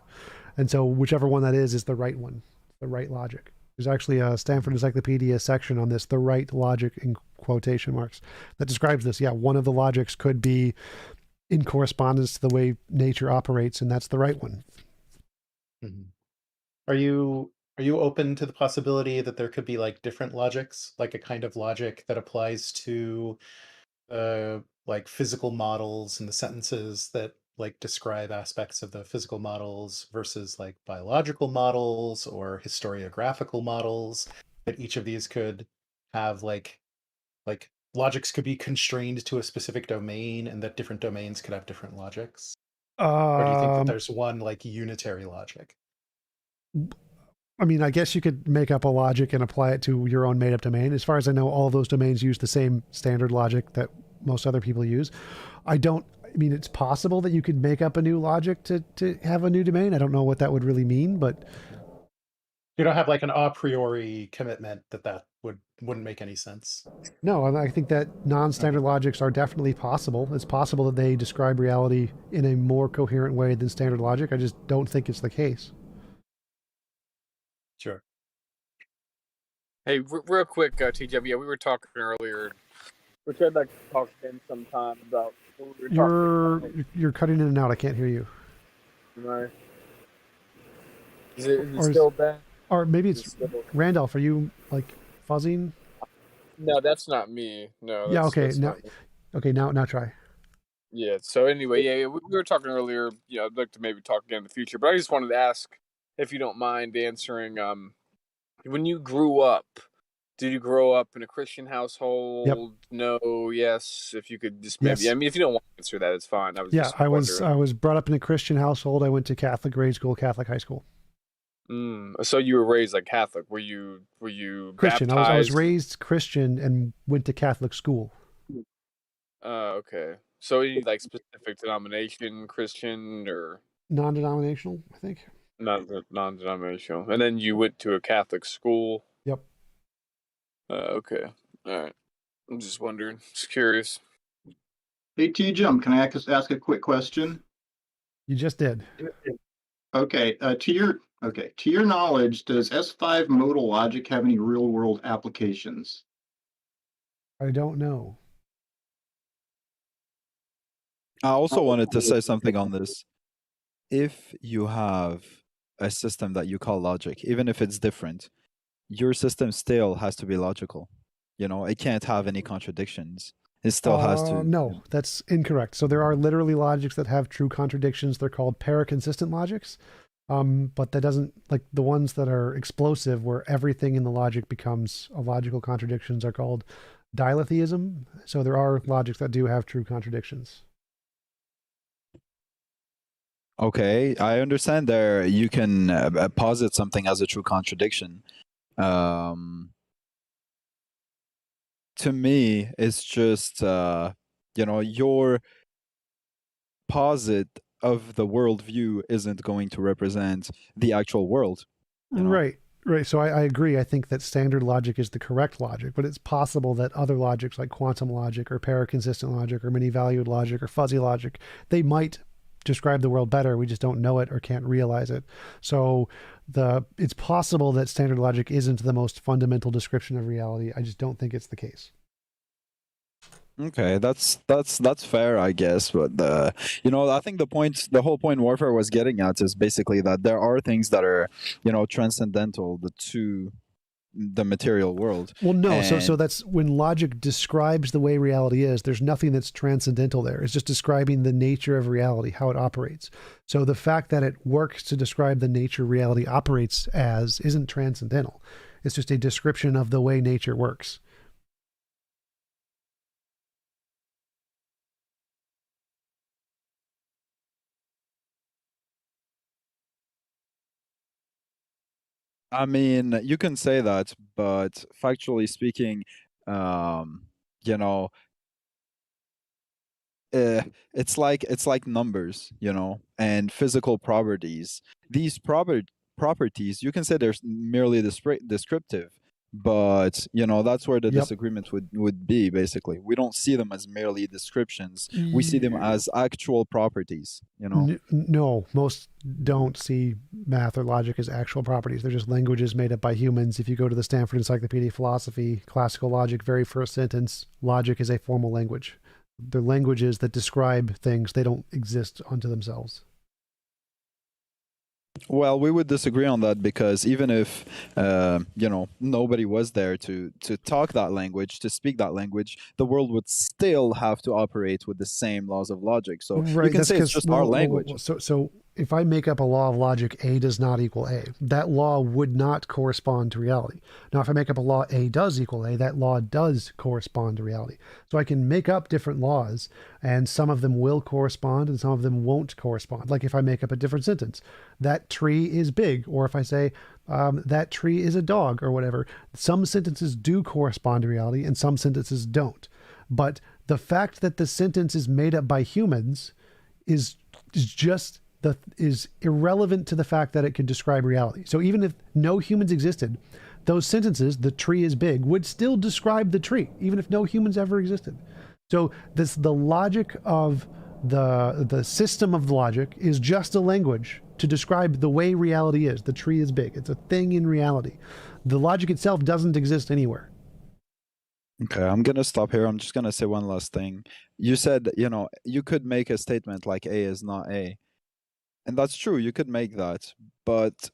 And so whichever one that is the right one, the right logic. There's actually a Stanford Encyclopedia section on this, the right logic in quotation marks, that describes this. Yeah, one of the logics could be in correspondence to the way nature operates, and that's the right one.
Mm-hmm. Are you open to the possibility that there could be like different logics, like a kind of logic that applies to like physical models and the sentences that like describe aspects of the physical models versus like biological models or historiographical models, that each of these could have like logics could be constrained to a specific domain and that different domains could have different logics? Or do you think that there's one like unitary logic?
I mean, I guess you could make up a logic and apply it to your own made-up domain. As far as I know, all of those domains use the same standard logic that most other people use. I mean, it's possible that you could make up a new logic to have a new domain. I don't know what that would really mean, but...
You don't have like an a priori commitment that wouldn't make any sense.
No, I think that non-standard logics are definitely possible. It's possible that they describe reality in a more coherent way than standard logic. I just don't think it's the case.
Sure.
Hey, real quick, TJump. Yeah, we were talking earlier, which I'd like to talk again sometime about. What we were talking about.
You're cutting in and out. I can't hear you.
Right. Is it still bad?
Or maybe it's Randolph. Are you like fuzzing?
No, that's not me. No.
Yeah. Okay. Now try.
Yeah. So anyway, yeah, we were talking earlier. Yeah, I'd like to maybe talk again in the future, but I just wanted to ask if you don't mind answering. When you grew up, did you grow up in a Christian household? Yep. No. Yes. If you could just maybe. Yes. I mean, if you don't want to answer that, it's fine.
I was brought up in a Christian household. I went to Catholic grade school, Catholic high school.
So you were raised like Catholic. Were you
Christian?
Baptized?
I was raised Christian and went to Catholic school.
Okay. So any like specific denomination, Christian or
non-denominational? I think.
Non-denominational. And then you went to a Catholic school.
Yep.
Okay. All right. I'm just wondering. Just curious.
Hey, TJump, can I ask a quick question?
You just did.
Okay. To your knowledge, does S5 modal logic have any real-world applications?
I don't know.
I also wanted to say something on this. If you have a system that you call logic, even if it's different, your system still has to be logical. You know, it can't have any contradictions. It still has to.
No, that's incorrect. So there are literally logics that have true contradictions. They're called paraconsistent logics. But that doesn't, like the ones that are explosive, where everything in the logic becomes a logical contradictions, are called dialetheism. So there are logics that do have true contradictions.
Okay, I understand there you can posit something as a true contradiction. To me, it's just, your posit of the worldview isn't going to represent the actual world.
Right. So I agree. I think that standard logic is the correct logic, but it's possible that other logics like quantum logic or paraconsistent logic or many-valued logic or fuzzy logic, they might describe the world better. We just don't know it or can't realize it. So it's possible that standard logic isn't the most fundamental description of reality. I just don't think it's the case.
Okay, that's fair, I guess. But I think the whole point Warfare was getting at is basically that there are things that are, transcendental to the material world.
Well, no. So that's when logic describes the way reality is. There's nothing that's transcendental there. It's just describing the nature of reality, how it operates. So the fact that it works to describe the nature reality operates as isn't transcendental. It's just a description of the way nature works.
I mean, you can say that, but factually speaking, it's like numbers, and physical properties. These properties, you can say they're merely descriptive, but that's where the disagreement would be. Basically, we don't see them as merely descriptions. We see them as actual properties.
No, most don't see math or logic as actual properties. They're just languages made up by humans. If you go to the Stanford Encyclopedia of Philosophy, classical logic, very first sentence, logic is a formal language. They're languages that describe things. They don't exist unto themselves.
Well, we would disagree on that because even if nobody was there to talk that language, to speak that language, the world would still have to operate with the same laws of logic. So you can say it's just our language.
So if I make up a law of logic, A does not equal A, that law would not correspond to reality. Now, if I make up a law A does equal A, that law does correspond to reality. So I can make up different laws, and some of them will correspond and some of them won't correspond. Like if I make up a different sentence, that tree is big, or if I say that tree is a dog or whatever, some sentences do correspond to reality and some sentences don't. But the fact that the sentence is made up by humans is irrelevant to the fact that it could describe reality. So even if no humans existed, those sentences, the tree is big, would still describe the tree, even if no humans ever existed. So the logic of the system of logic is just a language to describe the way reality is. The tree is big. It's a thing in reality. The logic itself doesn't exist anywhere.
Okay, I'm going to stop here. I'm just going to say one last thing. You said, you could make a statement like A is not A. And that's true. You could make that. But,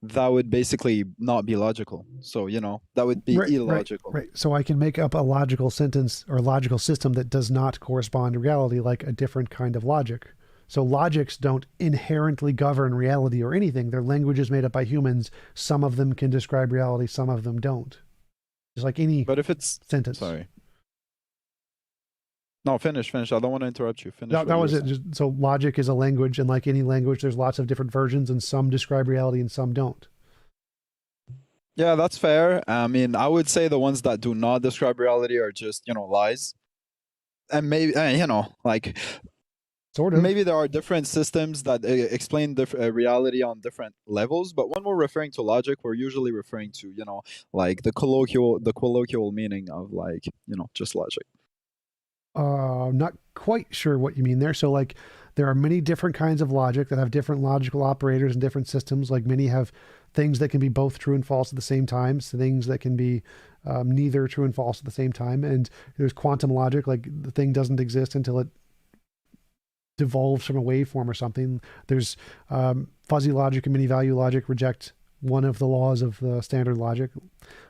that would basically not be logical. So, that would be illogical.
Right. So I can make up a logical sentence or logical system that does not correspond to reality, like a different kind of logic. So logics don't inherently govern reality or anything. They're languages made up by humans. Some of them can describe reality, some of them don't. Just like any sentence.
Sorry. No, finish. I don't want to interrupt you. Finish.
That was it. So logic is a language, and like any language, there's lots of different versions, and some describe reality and some don't.
Yeah, that's fair. I mean, I would say the ones that do not describe reality are just, lies. And maybe,
sort of.
Maybe there are different systems that explain reality on different levels. But when we're referring to logic, we're usually referring to, the colloquial meaning of just logic.
Not quite sure what you mean there. So like there are many different kinds of logic that have different logical operators and different systems. Like many have things that can be both true and false at the same time. So things that can be neither true and false at the same time. And there's quantum logic, like the thing doesn't exist until it devolves from a waveform or something. There's fuzzy logic and many value logic reject one of the laws of the standard logic.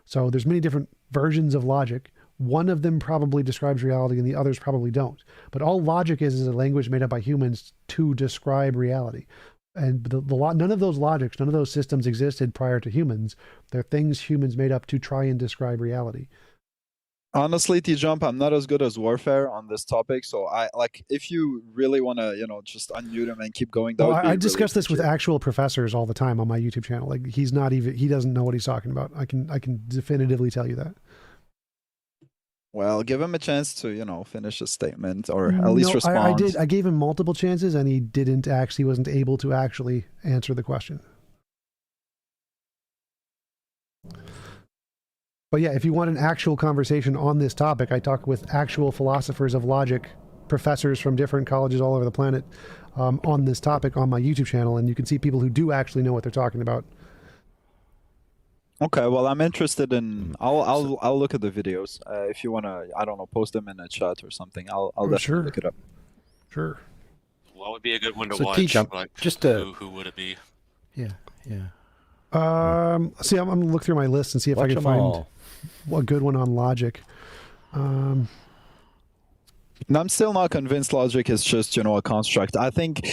So there's many different versions of logic. One of them probably describes reality and the others probably don't. But all logic is a language made up by humans to describe reality. And none of those logics, none of those systems existed prior to humans. They're things humans made up to try and describe reality.
Honestly, TJump, I'm not as good as Warfare on this topic, so if you really want to, just unmute him and keep going.
I discuss this with actual professors all the time on my YouTube channel. Like he doesn't know what he's talking about. I can definitively tell you that.
Well, give him a chance to, finish a statement or at least respond.
I gave him multiple chances and he wasn't able to actually answer the question. But yeah, if you want an actual conversation on this topic, I talk with actual philosophers of logic, professors from different colleges all over the planet on this topic on my YouTube channel, and you can see people who do actually know what they're talking about.
Okay, well, I'm interested in. I'll look at the videos. If you wanna, I don't know, post them in a chat or something. I'll definitely look it up.
Sure.
What would be a good one to
So
watch?
TJump,
Like,
just
who would it be?
Yeah.
See, I'm gonna look through my list and see if I
Watch
can
them
find
all.
a good one on logic.
And I'm still not convinced logic is just, a construct. I think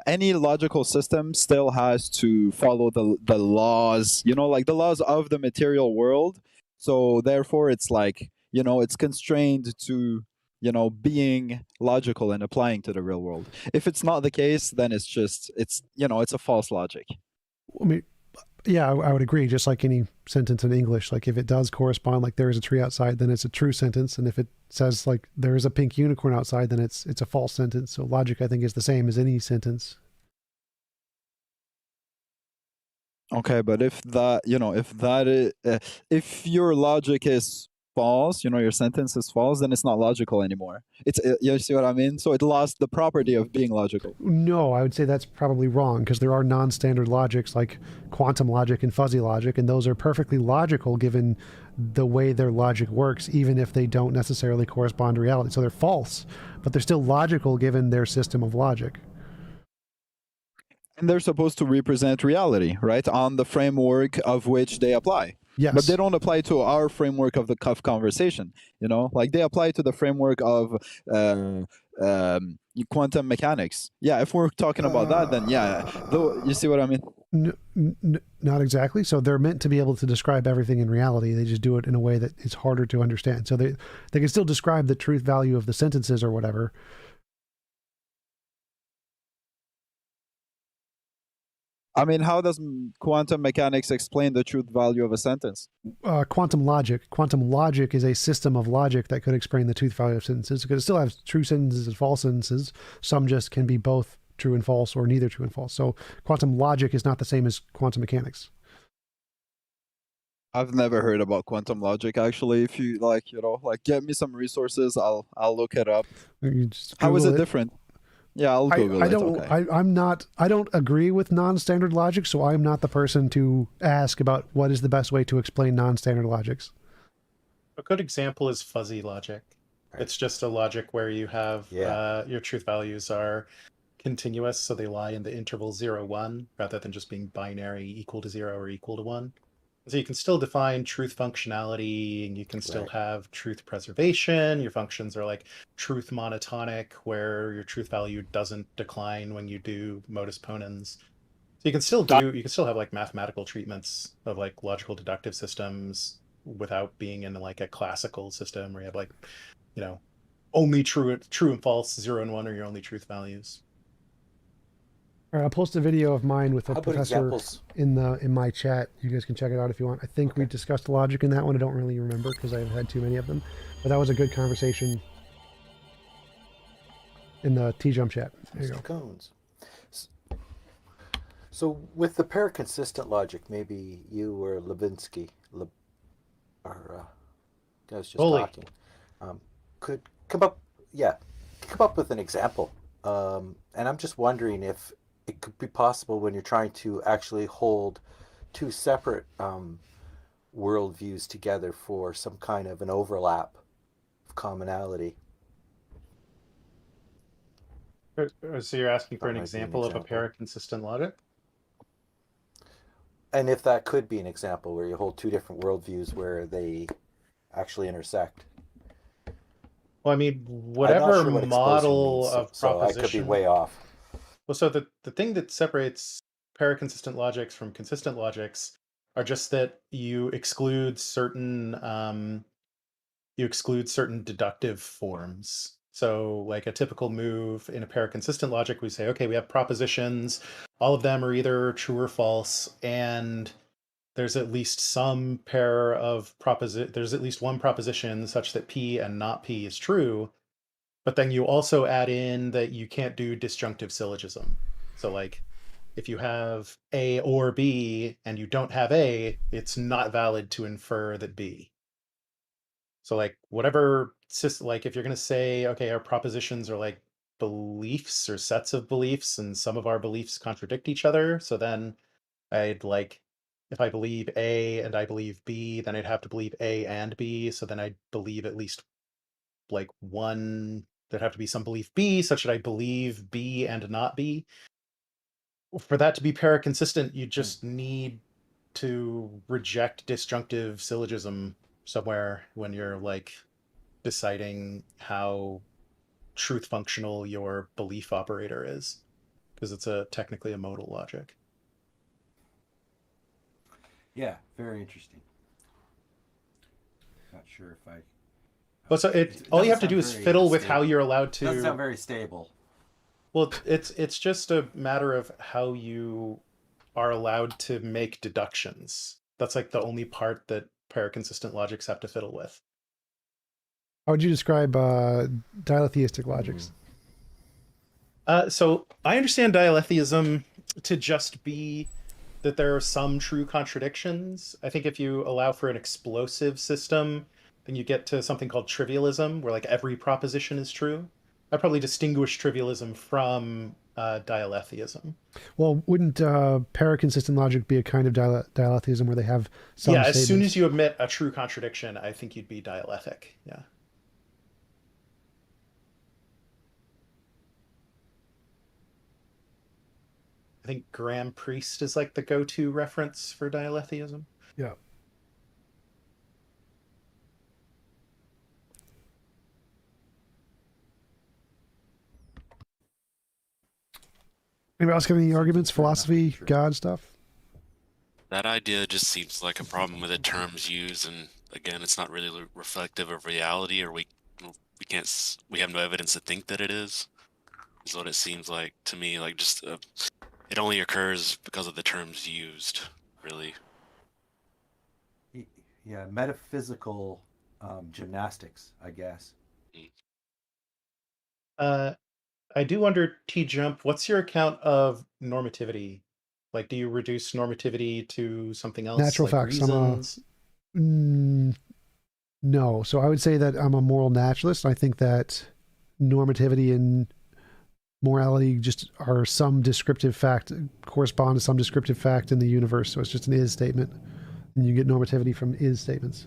any logical system still has to follow the laws, like the laws of the material world. So therefore, it's it's constrained to, being logical and applying to the real world. If it's not the case, then it's a false logic.
I mean, yeah, I would agree. Just like any sentence in English, like if it does correspond, like there is a tree outside, then it's a true sentence. And if it says like there is a pink unicorn outside, then it's a false sentence. So logic, I think, is the same as any sentence.
Okay, but if your logic is false, your sentence is false, then it's not logical anymore. You see what I mean? So it lost the property of being logical.
No, I would say that's probably wrong because there are non-standard logics like quantum logic and fuzzy logic, and those are perfectly logical given the way their logic works, even if they don't necessarily correspond to reality. So they're false, but they're still logical given their system of logic.
And they're supposed to represent reality, right? On the framework of which they apply.
Yes.
But they don't apply to our framework of the cuff conversation, you know? Like they apply to the framework of quantum mechanics. Yeah, if we're talking about that, then yeah. Though, you see what I mean?
Not exactly. So they're meant to be able to describe everything in reality. They just do it in a way that is harder to understand. So they can still describe the truth value of the sentences or whatever.
I mean, how does quantum mechanics explain the truth value of a sentence?
Quantum logic. Quantum logic is a system of logic that could explain the truth value of sentences. Because it still has true sentences and false sentences. Some just can be both true and false, or neither true and false. So quantum logic is not the same as quantum mechanics.
I've never heard about quantum logic, actually. If you like, you know, like get me some resources, I'll look it up. How is it different? Yeah, I'll Google it. Okay.
I don't agree with non-standard logic, so I'm not the person to ask about what is the best way to explain non-standard logics.
A good example is fuzzy logic. It's just a logic where you have your truth values are continuous, so they lie in the interval 0, 1, rather than just being binary equal to 0 or equal to 1. So you can still define truth functionality, and you can still have truth preservation. Your functions are like truth monotonic, where your truth value doesn't decline when you do modus ponens. So you can still have like mathematical treatments of like logical deductive systems without being in like a classical system where you have like, you know, only true and false, 0 and 1 are your only truth values.
All right, I'll post a video of mine with a professor in my chat. You guys can check it out if you want. I think we discussed logic in that one. I don't really remember because I've had too many of them. But that was a good conversation in the TJump chat. There you go.
Cones. So with the paraconsistent logic, maybe you or Levinsky, guys just talking, could come up with an example. And I'm just wondering if it could be possible when you're trying to actually hold two separate worldviews together for some kind of an overlap of commonality.
So you're asking for an example of a paraconsistent logic?
And if that could be an example where you hold two different worldviews where they actually intersect.
Well, I mean, whatever model of proposition,
so I could be way off.
Well, so the thing that separates paraconsistent logics from consistent logics are just that you exclude certain deductive forms. So like a typical move in a paraconsistent logic, we say, okay, we have propositions, all of them are either true or false, and there's at least some pair of there's at least one proposition such that P and not P is true. But then you also add in that you can't do disjunctive syllogism. So like if you have A or B and you don't have A, it's not valid to infer that B. So like whatever, like if you're going to say, okay, our propositions are like beliefs or sets of beliefs, and some of our beliefs contradict each other. So then I'd like, if I believe A and I believe B, then I'd have to believe A and B. So then I'd believe at least like one, there'd have to be some belief B such that I believe B and not B. For that to be paraconsistent, you just need to reject disjunctive syllogism somewhere when you're like deciding how truth functional your belief operator is, because it's technically a modal logic.
Yeah, very interesting. Not sure if I.
Well, so all you have to do is fiddle with how you're allowed to.
Doesn't sound very stable.
Well, it's just a matter of how you are allowed to make deductions. That's like the only part that paraconsistent logics have to fiddle with.
How would you describe dialetheistic logics?
So I understand dialetheism to just be that there are some true contradictions. I think if you allow for an explosive system, then you get to something called trivialism, where like every proposition is true. I'd probably distinguish trivialism from dialetheism.
Well, wouldn't paraconsistent logic be a kind of dialetheism where they have some statements?
As soon as you admit a true contradiction, I think you'd be dialectic. Yeah. I think Graham Priest is like the go-to reference for dialetheism.
Yeah. Anybody else got any arguments? Philosophy, God stuff?
That idea just seems like a problem with the terms used, and again, it's not really reflective of reality, or we have no evidence to think that it is what it seems like to me. Like just it only occurs because of the terms used, really.
Yeah, metaphysical gymnastics, I guess.
I do wonder, TJump, what's your account of normativity? Like, do you reduce normativity to something else,
Natural
like
facts.
reasons?
No. So I would say that I'm a moral naturalist. I think that normativity and morality just are some descriptive fact, correspond to some descriptive fact in the universe. So it's just an is statement. And you get normativity from is statements.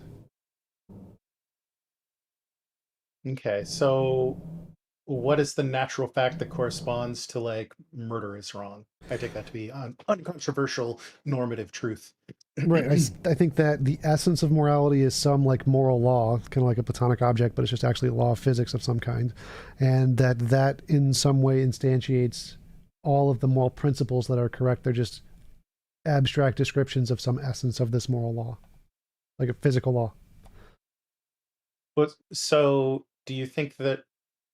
Okay, so what is the natural fact that corresponds to, like, murder is wrong? I take that to be uncontroversial normative truth.
Right. I think that the essence of morality is some like moral law, kind of like a Platonic object, but it's just actually a law of physics of some kind. And that in some way instantiates all of the moral principles that are correct. They're just abstract descriptions of some essence of this moral law, like a physical law.
But so do you think that,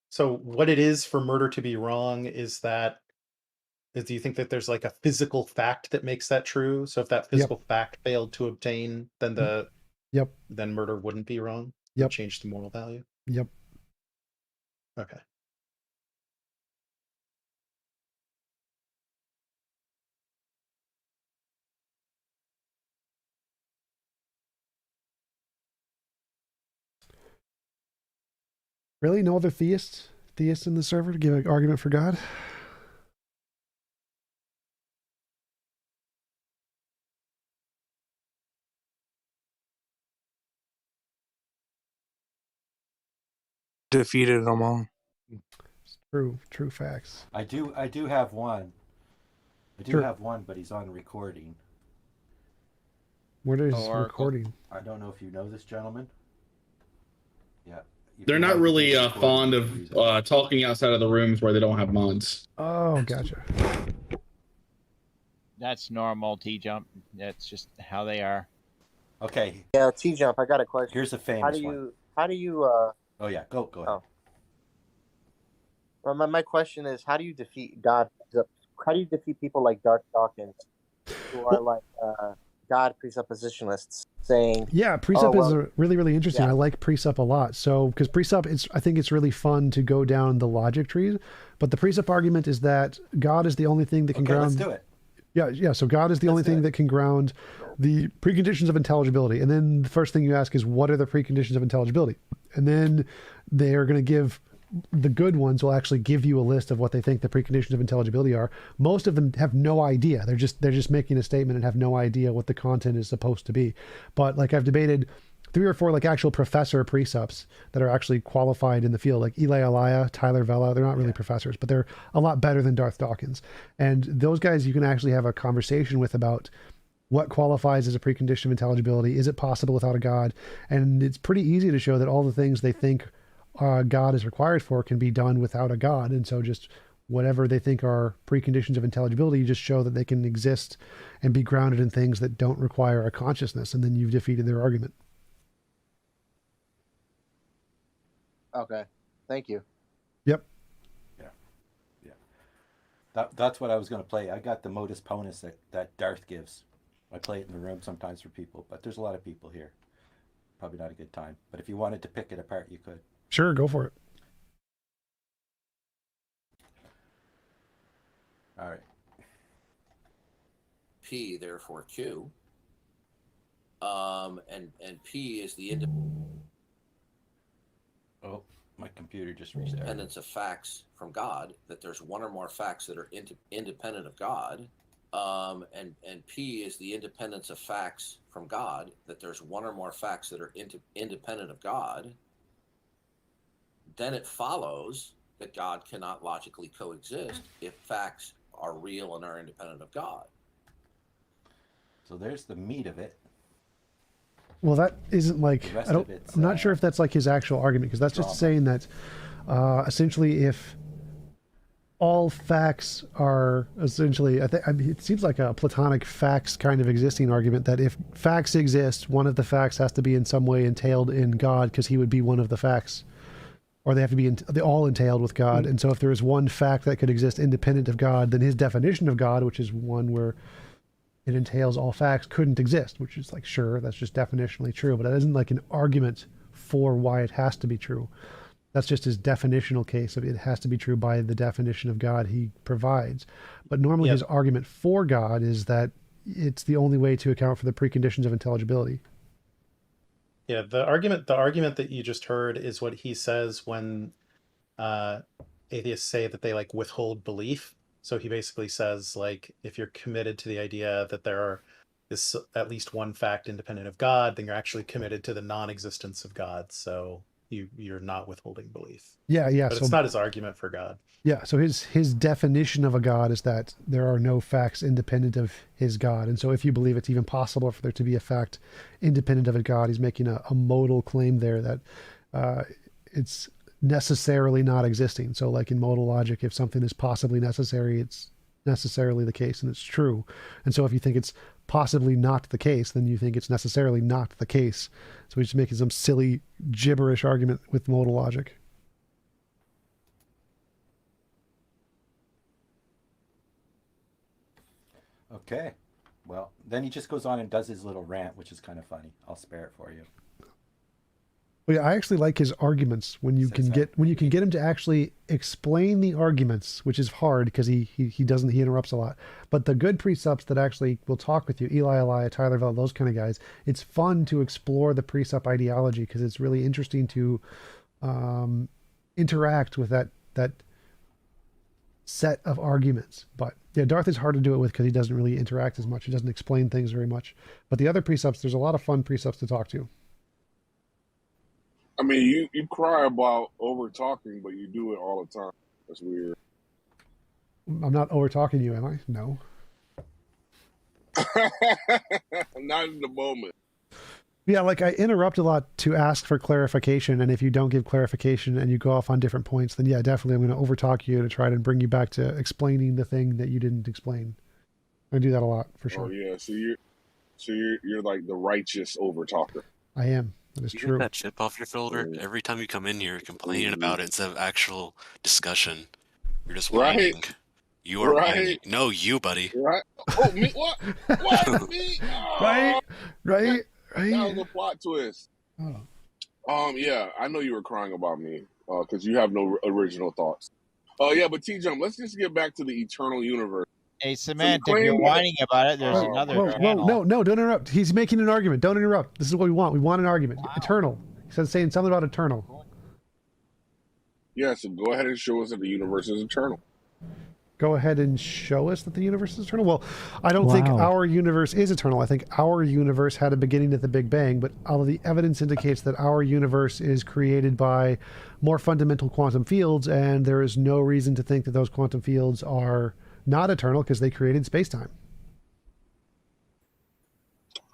so what it is for murder to be wrong is that, do you think that there's like a physical fact that makes that true? So if that physical fact failed to obtain, then then murder wouldn't be wrong? It would change the moral value?
Yep.
Okay.
Really? No other theists in the server to give an argument for God?
Defeated them all.
True facts.
I do have one. Have one, but he's on recording.
What is recording?
I don't know if you know this gentleman. Yeah.
They're not really fond of talking outside of the rooms where they don't have mods.
Oh, gotcha.
That's normal, TJump. That's just how they are.
Okay.
Yeah, TJump, I got a question.
Here's a famous one.
How do you
Oh yeah, go ahead.
Well, my question is, how do you defeat God? How do you defeat people like Darth Dawkins, who are like God presuppositionists, saying?
Yeah, Presup is really interesting. I like Presup a lot. So because Presup, I think it's really fun to go down the logic trees. But the Presup argument is that God is the only thing that can ground.
Let's do it.
Yeah. So God is the only thing that can ground the preconditions of intelligibility. And then the first thing you ask is, what are the preconditions of intelligibility? And then they are going to give, the good ones will actually give you a list of what they think the preconditions of intelligibility are. Most of them have no idea. They're just making a statement and have no idea what the content is supposed to be. But like I've debated 3 or 4 like actual professor presups that are actually qualified in the field, like Eli Elia, Tyler Vela. They're not really professors, but they're a lot better than Darth Dawkins. And those guys you can actually have a conversation with about what qualifies as a precondition of intelligibility. Is it possible without a God? And it's pretty easy to show that all the things they think God is required for can be done without a God. And so just whatever they think are preconditions of intelligibility, you just show that they can exist and be grounded in things that don't require a consciousness. And then you've defeated their argument.
Okay, thank you.
Yep.
Yeah. That's what I was going to play. I got the modus ponens that Darth gives. I play it in the room sometimes for people, but there's a lot of people here. Probably not a good time. But if you wanted to pick it apart, you could.
Sure, go for it.
All right.
P, therefore Q. And P is the
Oh, my computer just restarted.
Independence of facts from God, that there's one or more facts that are independent of God. And P is the independence of facts from God, that there's one or more facts that are independent of God. Then it follows that God cannot logically coexist if facts are real and are independent of God.
So there's the meat of it.
Well, that isn't like,
The rest
I don't,
of it's,
I'm not sure if that's like his actual argument, because that's just saying that essentially if all facts are essentially, I mean, it seems like a Platonic facts kind of existing argument, that if facts exist, one of the facts has to be in some way entailed in God, because he would be one of the facts, or they have to be they all entailed with God. And so if there is one fact that could exist independent of God, then his definition of God, which is one where it entails all facts, couldn't exist, which is like, sure, that's just definitionally true, but that isn't like an argument for why it has to be true. That's just his definitional case of it has to be true by the definition of God he provides. But normally his argument for God is that it's the only way to account for the preconditions of intelligibility.
Yeah, the argument that you just heard is what he says when atheists say that they like withhold belief. So he basically says, like, if you're committed to the idea that there is at least one fact independent of God, then you're actually committed to the non-existence of God. So you're not withholding belief.
Yeah.
But it's not his argument for God.
Yeah, so his definition of a God is that there are no facts independent of his God. And so if you believe it's even possible for there to be a fact independent of a God, he's making a modal claim there that it's necessarily not existing. So like in modal logic, if something is possibly necessary, it's necessarily the case and it's true. And so if you think it's possibly not the case, then you think it's necessarily not the case. So he's just making some silly gibberish argument with modal logic.
Okay. Well, then he just goes on and does his little rant, which is kind of funny. I'll spare it for you.
Well, yeah, I actually like his arguments when you can get him to actually explain the arguments, which is hard because he interrupts a lot. But the good precepts that actually will talk with you, Eli, Tyler Vell, those kind of guys, it's fun to explore the precept ideology because it's really interesting to interact with that set of arguments. But yeah, Darth is hard to do it with because he doesn't really interact as much. He doesn't explain things very much. But the other precepts, there's a lot of fun precepts to talk to.
I mean, you cry about over talking, but you do it all the time. That's weird.
I'm not over talking you, am I? No.
Not in the moment.
Yeah, like I interrupt a lot to ask for clarification, and if you don't give clarification and you go off on different points, then yeah, definitely I'm going to overtalk you to try to bring you back to explaining the thing that you didn't explain. I do that a lot for sure.
Oh yeah, so you're like the righteous overtalker.
I am. That is
You
true.
get that chip off your shoulder every time you come in here complaining about it instead of actual discussion. You're just whining.
Right.
You are
Right.
whining. No, you, buddy.
Right? Oh, me? What? What? Me? Oh,
Right.
That was a plot twist.
Oh.
Yeah, I know you were crying about me because you have no original thoughts. Yeah, but TJump, let's just get back to the eternal universe.
Hey, Semantic, you're whining about it. There's another channel.
No, don't interrupt. He's making an argument. Don't interrupt. This is what we want. We want an argument. Wow. Eternal. He said saying something about eternal.
Yeah, so go ahead and show us that the universe is eternal.
Go ahead and show us that the universe is eternal? Well, I don't think our universe is eternal. I think our universe had a beginning at the Big Bang, but all of the evidence indicates that our universe is created by more fundamental quantum fields, and there is no reason to think that those quantum fields are not eternal because they created space-time.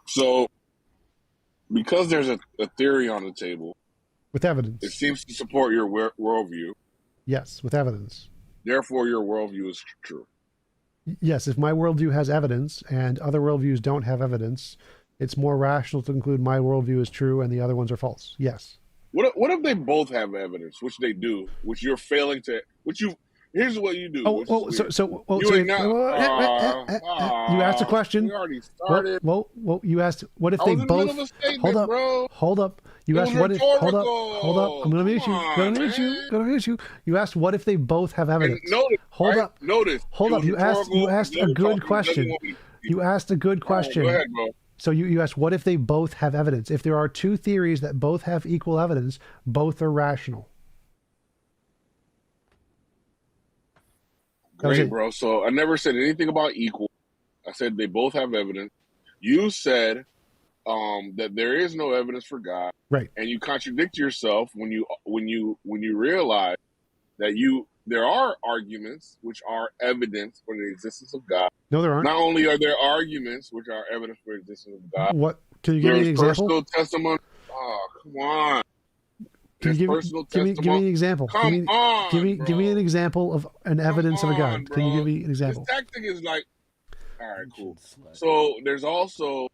So, because there's a theory on the table,
with evidence,
it seems to support your worldview.
Yes, with evidence.
Therefore, your worldview is true.
Yes, if my worldview has evidence and other worldviews don't have evidence, it's more rational to conclude my worldview is true and the other ones are false. Yes.
What if they both have evidence, which they do, which you're failing to, here's what you do.
You asked a question.
We already started.
Well, you asked, what if
I
they
was in the
both,
middle of a statement,
hold up. You asked what if, hold up. I'm going to mute you. You asked what if they both have evidence. Hold up. You asked a good question. You asked a good question.
Go ahead, bro.
So you asked, what if they both have evidence? If there are two theories that both have equal evidence, both are rational.
Great, bro. So I never said anything about equal. I said they both have evidence. You said that there is no evidence for God,
right?
And you contradict yourself when you realize that you there are arguments which are evidence for the existence of God.
No, there aren't.
Not only are there arguments which are evidence for the existence of God.
What? Can you give me an example?
Personal testimony. Oh, come on.
Can you give me an example?
Come on,
give me an example of an evidence of a God. Can you give me an example?
This tactic is like, all right, cool. So there's also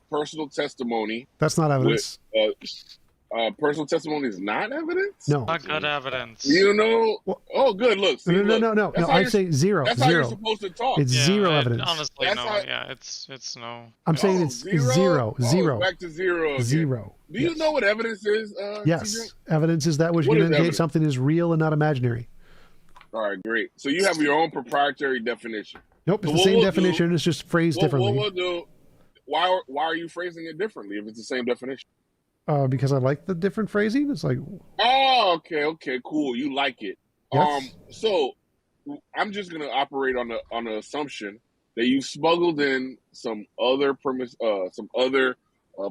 personal testimony.
That's not evidence.
Personal testimony is not evidence?
No.
Not good evidence.
You know? Oh, good. Look. See,
No. I say zero.
That's
Zero.
how you're supposed to talk.
It's zero evidence.
Honestly, no. Yeah, it's no.
I'm saying it's zero. Zero.
Back to zero again.
Zero.
Do you know what evidence is?
Yes.
TJ?
Evidence is that which
What
can
is
indicate
evidence?
something is real and not imaginary.
All right, great. So you have your own proprietary definition.
Nope, it's
So
the
what
same
we'll
definition. It's just phrased differently.
What we'll do? Why are you phrasing it differently if it's the same definition?
Because I like the different phrasing. It's like,
Oh, okay, cool. You like it.
Yes.
So I'm just gonna operate on the assumption that you smuggled in some other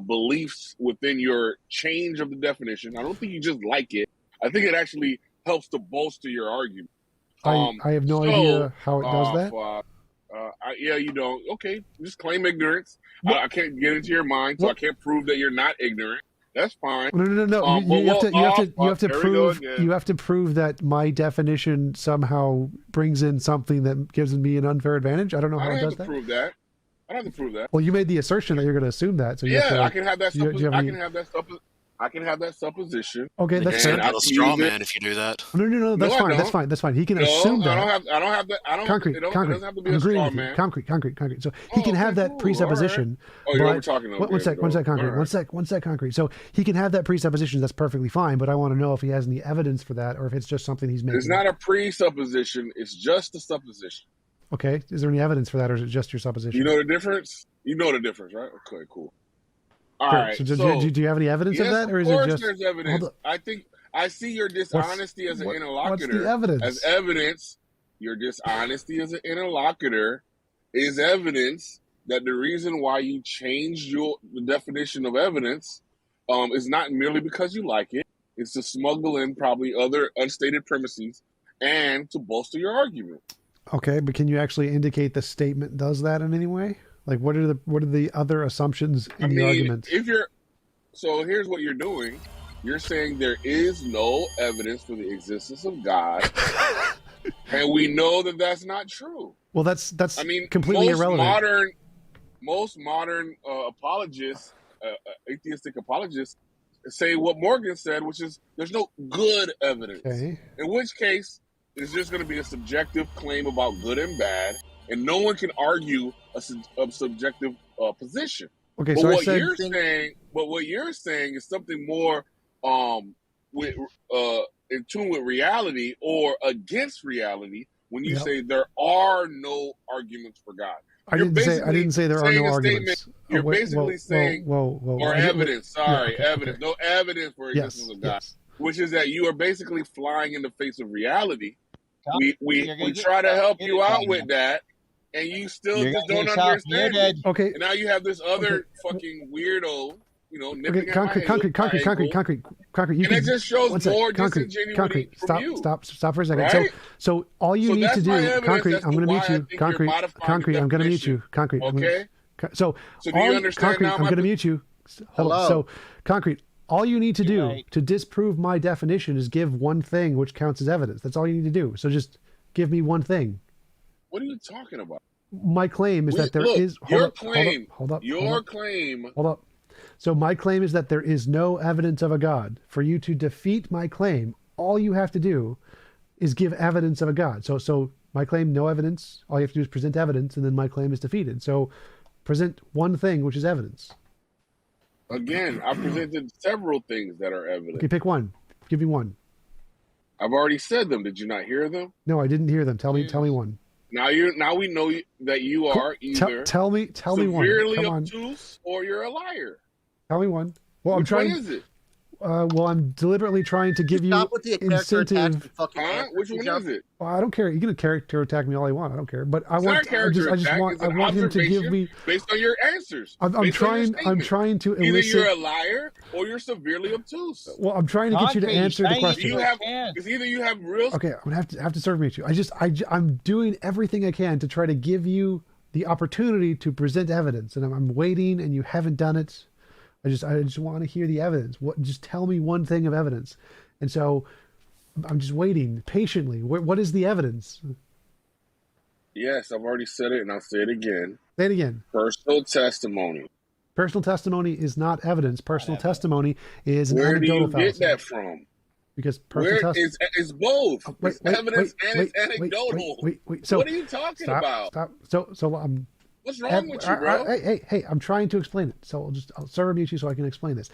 beliefs within your change of the definition. I don't think you just like it. I think it actually helps to bolster your argument.
I have no idea how it does that.
Yeah, you don't. Okay, just claim ignorance. I can't get into your mind, so I can't prove that you're not ignorant. That's fine.
No. You have to prove that my definition somehow brings in something that gives me an unfair advantage. I don't know how it does that.
I don't have to prove that.
Well, you made the assertion that you're going to assume that. So
I can have that. I can have that supposition.
Okay, that's
fair.
fair.
You're a straw man if you do that.
No. That's fine. That's fine. He can assume that.
I don't have that.
Concrete.
It doesn't have to be a straw man.
Concrete. So he can have that presupposition.
Right. Oh, you're talking.
One sec, concrete.
Right.
One sec, concrete. So he can have that presupposition. That's perfectly fine. But I want to know if he has any evidence for that, or if it's just something he's making.
It's not a presupposition. It's just a supposition.
Okay. Is there any evidence for that, or is it just your supposition?
You know the difference. You know the difference, right? Okay, cool. All right.
So do you have any evidence of that, or is it just?
There's evidence. I think I see your dishonesty as an interlocutor.
What's the evidence?
As evidence, your dishonesty as an interlocutor is evidence that the reason why you changed the definition of evidence is not merely because you like it. It's to smuggle in probably other unstated premises and to bolster your argument.
Okay, but can you actually indicate the statement does that in any way? Like, what are the other assumptions in the argument?
So here's what you're doing. You're saying there is no evidence for the existence of God, and we know that that's not true.
Well, that's completely irrelevant.
Most modern apologists, atheistic apologists, say what Morgan said, which is there's no good evidence.
Okay.
In which case, it's just going to be a subjective claim about good and bad, and no one can argue a subjective position.
Okay,
but
so
what you're saying is something more in tune with reality or against reality when you say there are no arguments for God.
I didn't say there are no arguments.
You're basically saying or evidence. Sorry,
okay,
evidence. No evidence for existence of God, which is that you are basically flying in the face of reality. We try to help you out with that. And you still just don't understand it.
Okay.
And now you have this other fucking weirdo, nipping at
concrete.
And it just shows more disingenuity from you.
Stop for a second.
Right?
So all you need to do, concrete. I'm going to mute you. Concrete. I'm going to mute you. Concrete.
Okay.
So
do you understand
concrete?
now?
I'm going to mute you. Hold on. So concrete. All you need to do to disprove my definition is give one thing which counts as evidence. That's all you need to do. So just give me one thing.
What are you talking about?
My claim is that there is. Hold up. So my claim is that there is no evidence of a God. For you to defeat my claim, all you have to do is give evidence of a God. So my claim, no evidence. All you have to do is present evidence, and then my claim is defeated. So present one thing, which is evidence.
Again, I presented several things that are evidence.
Okay, pick one. Give me one.
I've already said them. Did you not hear them?
No, I didn't hear them. Tell me one.
Now we know that you are either
tell me one.
Severely obtuse or you're a liar.
Tell me one. Well,
Which one is it?
Well, I'm deliberately trying to give you
Stop with the character attacks
incentive.
and fucking answer.
Which one is it?
Well, I don't care. You can character attack me all you want. I don't care. But I
It's not a
want.
character
I just
attack.
want.
It's
I
an
want him to give
observation
me.
based on your answers.
I'm
based on your
trying. I'm
statements.
trying to
Either
elicit.
you're a liar or you're severely obtuse.
Well, I'm trying to get you to answer the question.
It's either you have real.
Okay, I'm gonna have to serve me you. I'm doing everything I can to try to give you the opportunity to present evidence, and I'm waiting, and you haven't done it. I just want to hear the evidence. Just tell me one thing of evidence, and so I'm just waiting patiently. What is the evidence?
Yes, I've already said it, and I'll say it again.
Say it again.
Personal testimony.
Personal testimony is not evidence. Personal testimony is an
Where do
anecdotal
you
fallacy.
get that from?
Because personal testimony
it's both. It's evidence and it's anecdotal.
Wait. So
what are you talking about?
Stop. So I'm.
What's wrong with you, bro?
Hey! I'm trying to explain it. So I'll serve you so I can explain this.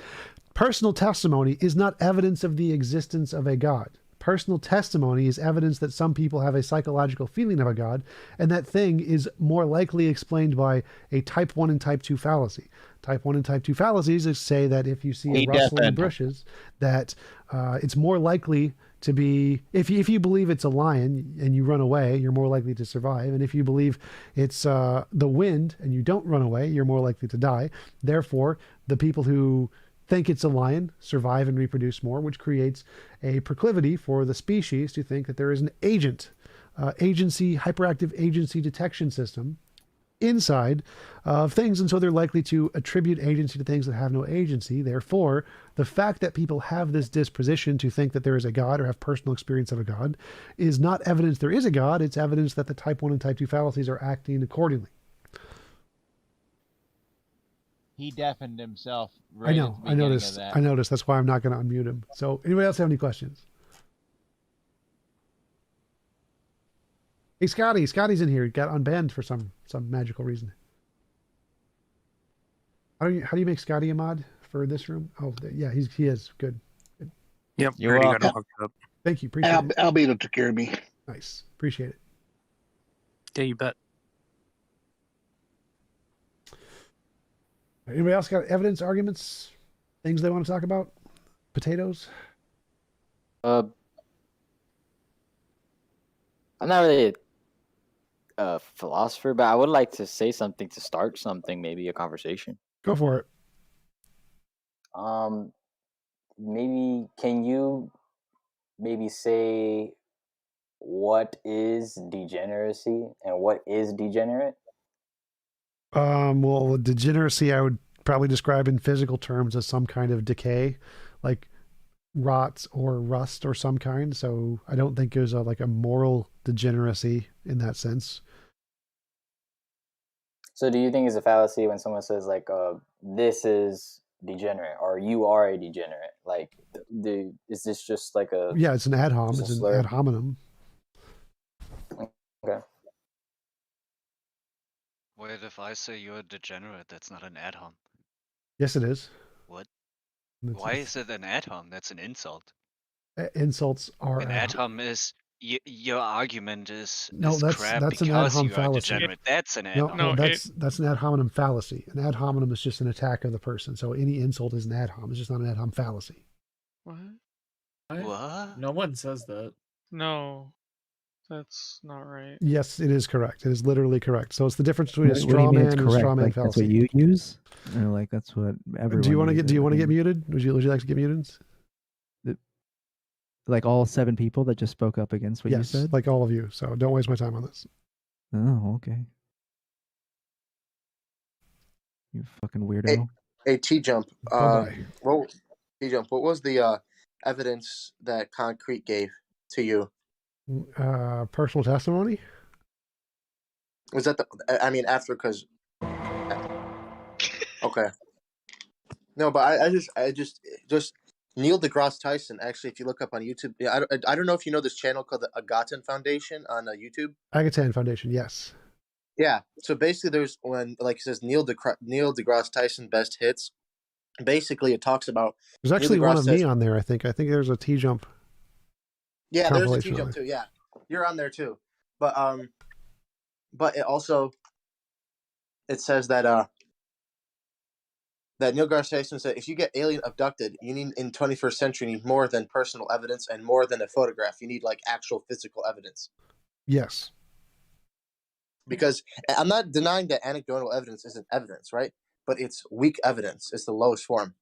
Personal testimony is not evidence of the existence of a God. Personal testimony is evidence that some people have a psychological feeling of a God, and that thing is more likely explained by a type 1 and type 2 fallacy. Type 1 and type 2 fallacies say that if you see a rustle in bushes, that it's more likely to be, if you believe it's a lion and you run away, you're more likely to survive. And if you believe it's the wind and you don't run away, you're more likely to die. Therefore, the people who think it's a lion survive and reproduce more, which creates a proclivity for the species to think that there is an hyperactive agency detection system inside of things, and so they're likely to attribute agency to things that have no agency. Therefore, the fact that people have this disposition to think that there is a God or have personal experience of a God is not evidence there is a God. It's evidence that the type 1 and type 2 fallacies are acting accordingly.
He deafened himself.
I know. I noticed. That's why I'm not going to unmute him. So, anybody else have any questions? Hey, Scotty. Scotty's in here. He got unbanned for some magical reason. How do you make Scotty a mod for this room? Oh, yeah, he is. Good.
Yep.
You're
already
welcome.
got it hooked up.
Thank you. Appreciate it.
Albedo took care of me.
Nice. Appreciate it.
Yeah, you bet.
Anybody else got evidence, arguments, things they want to talk about? Potatoes?
I'm not really a philosopher, but I would like to say something to start something, maybe a conversation.
Go for it.
Maybe can you say what is degeneracy and what is degenerate?
Well, degeneracy I would probably describe in physical terms as some kind of decay, like rot or rust or some kind. So I don't think there's like a moral degeneracy in that sense.
So do you think it's a fallacy when someone says like, this is degenerate or you are a degenerate? Like, is this just like a...
Yeah, it's an ad hom. It's an ad hominem.
Okay.
What if I say you're a degenerate? That's not an ad hom.
Yes, it is.
What? Why is it an ad hom? That's an insult.
Insults are...
An ad hom is... your argument is crap
that's an ad
because
hom
you are
fallacy.
degenerate. That's an ad hom.
No, that's an ad hominem fallacy. An ad hominem is just an attack of the person. So any insult is an ad hom. It's just not an ad hom fallacy.
What?
What?
No one says that.
No, that's not right.
Yes, it is correct. It is literally correct. So it's the difference between a straw man and a straw man fallacy.
That's what you use? Or like that's what everyone
Do you want to
uses?
get muted? Would you like to get muted?
Like all 7 people that just spoke up against what you
Yes,
said?
like all of you. So don't waste my time on this.
Oh, okay. You fucking weirdo.
Hey, TJump.
Bye-bye.
TJump, what was the evidence that Concrete gave to you?
Personal testimony?
Was that after, because... Okay. No, but I just Neil deGrasse Tyson, actually, if you look up on YouTube, I don't know if you know this channel called the Agaton Foundation on YouTube.
Agaton Foundation, yes.
Yeah, so basically there's when, like it says, Neil deGrasse Tyson best hits. Basically, it talks about...
There's actually one of me on there, I think. I think there's a TJump.
Yeah, there's a TJump too, yeah. You're on there too. But it also... It says that... that Neil deGrasse Tyson said, if you get alien abducted, you need in 21st century you need more than personal evidence and more than a photograph. You need like actual physical evidence.
Yes.
Because I'm not denying that anecdotal evidence isn't evidence, right? But it's weak evidence. It's the lowest form.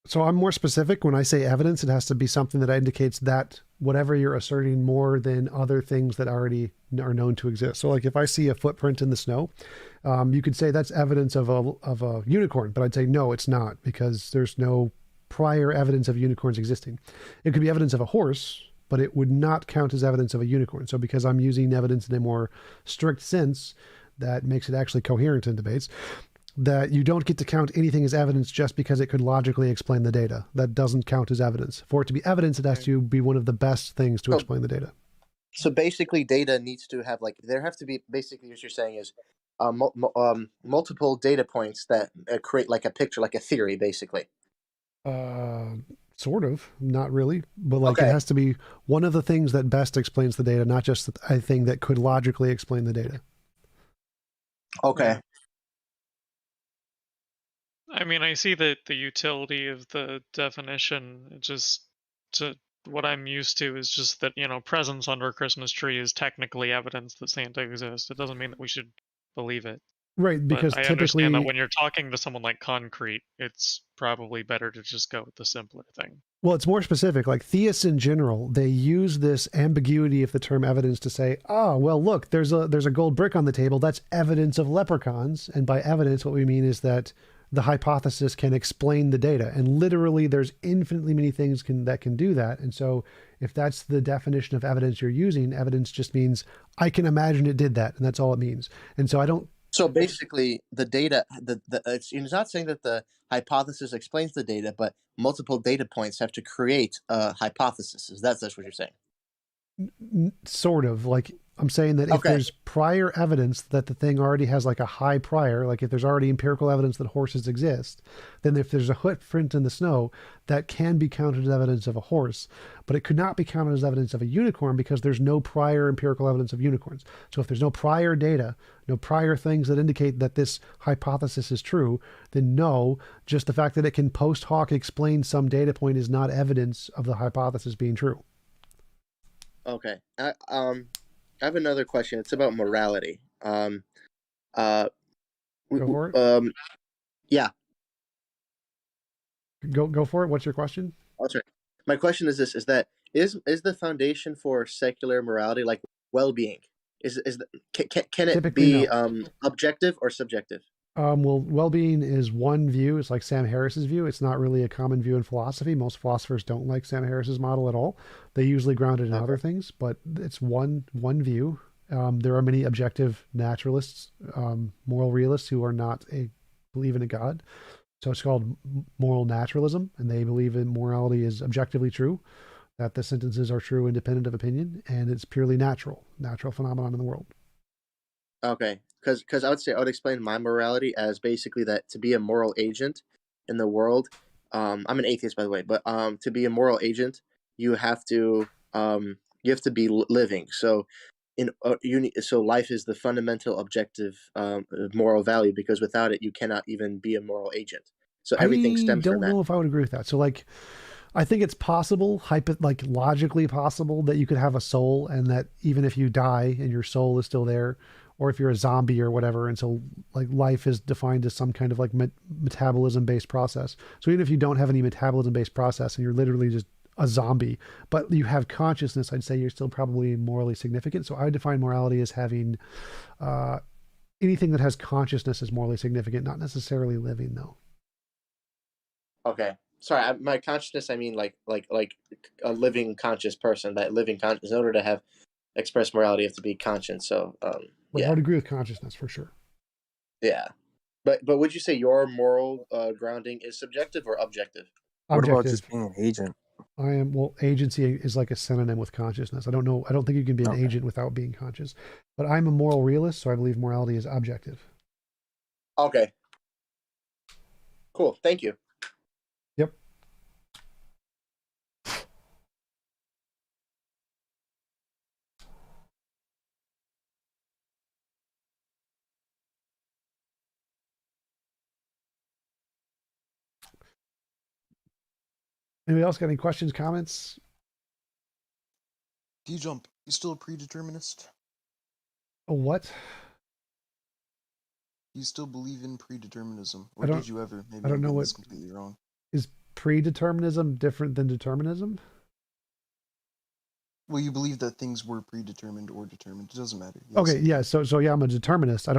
So I'm more specific. When I say evidence, it has to be something that indicates that whatever you're asserting more than other things that already are known to exist. So like if I see a footprint in the snow, you could say that's evidence of a unicorn, but I'd say no, it's not, because there's no prior evidence of unicorns existing. It could be evidence of a horse, but it would not count as evidence of a unicorn. So because I'm using evidence in a more strict sense, that makes it actually coherent in debates, that you don't get to count anything as evidence just because it could logically explain the data. That doesn't count as evidence. For it to be evidence, it has to be one of the best things to explain the data.
So basically, data needs to have there have to be, basically what you're saying is multiple data points that create like a picture, like a theory, basically.
Sort of, not really, but like it has to be one of the things that best explains the data, not just a thing that could logically explain the data.
Okay.
I mean, I see the utility of the definition. It just what I'm used to is just that, presents under a Christmas tree is technically evidence that Santa exists. It doesn't mean that we should believe it.
Right, because
but I
typically
understand that when you're talking to someone like Concrete, it's probably better to just go with the simpler thing.
Well, it's more specific. Like theists in general, they use this ambiguity of the term evidence to say, well, look, there's a gold brick on the table. That's evidence of leprechauns. And by evidence, what we mean is that the hypothesis can explain the data. And literally, there's infinitely many things that can do that. And so if that's the definition of evidence you're using, evidence just means I can imagine it did that. And that's all it means. And so I don't.
So basically, the data, it's not saying that the hypothesis explains the data, but multiple data points have to create a hypothesis. That's what you're saying.
Sort of. Like I'm saying that if there's prior evidence that the thing already has like a high prior, like if there's already empirical evidence that horses exist, then if there's a footprint in the snow, that can be counted as evidence of a horse, but it could not be counted as evidence of a unicorn because there's no prior empirical evidence of unicorns. So if there's no prior data, no prior things that indicate that this hypothesis is true, then no, just the fact that it can post hoc explain some data point is not evidence of the hypothesis being true.
Okay. I have another question. It's about morality.
Go for it.
Yeah.
Go for it. What's your question?
Oh, sorry. My question is this: is the foundation for secular morality like well-being? Can it
Typically,
be
no.
objective or subjective?
Well, well-being is one view. It's like Sam Harris's view. It's not really a common view in philosophy. Most philosophers don't like Sam Harris's model at all. They usually ground it in other things, but it's one view. There are many objective naturalists, moral realists who are not believe in a God. So it's called moral naturalism, and they believe in morality is objectively true, that the sentences are true independent of opinion, and it's purely natural phenomenon in the world.
Okay, because I would explain my morality as basically that to be a moral agent in the world, I'm an atheist by the way, but to be a moral agent, you have to be living. So so life is the fundamental objective moral value, because without it you cannot even be a moral agent. So everything stems from that.
I don't know if I would agree with that. So like, I think it's possible, logically possible, that you could have a soul, and that even if you die and your soul is still there, or if you're a zombie or whatever, and so like life is defined as some kind of like metabolism-based process. So even if you don't have any metabolism-based process and you're literally just a zombie, but you have consciousness, I'd say you're still probably morally significant. So I would define morality as having anything that has consciousness is morally significant, not necessarily living though.
Okay. Sorry, my consciousness, I mean like a living conscious person. That living conscious, in order to have express morality, you have to be conscious. So
I would agree with consciousness for sure.
Yeah, but would you say your moral grounding is subjective or objective?
What about
just being an agent?
Agency is like a synonym with consciousness. I don't know. I don't think you can be an agent without being conscious. But I'm a moral realist, so I believe morality is objective.
Okay. Cool. Thank you.
Anybody else got any questions, comments?
TJump, you still a predeterminist?
A what?
You still believe in predeterminism,
I
or
don't-
did you ever? Maybe
I don't
I'm
know
getting
what
this completely wrong.
is predeterminism different than determinism.
Well, you believe that things were predetermined or determined. It doesn't matter.
Okay, yeah. So yeah, I'm a determinist. I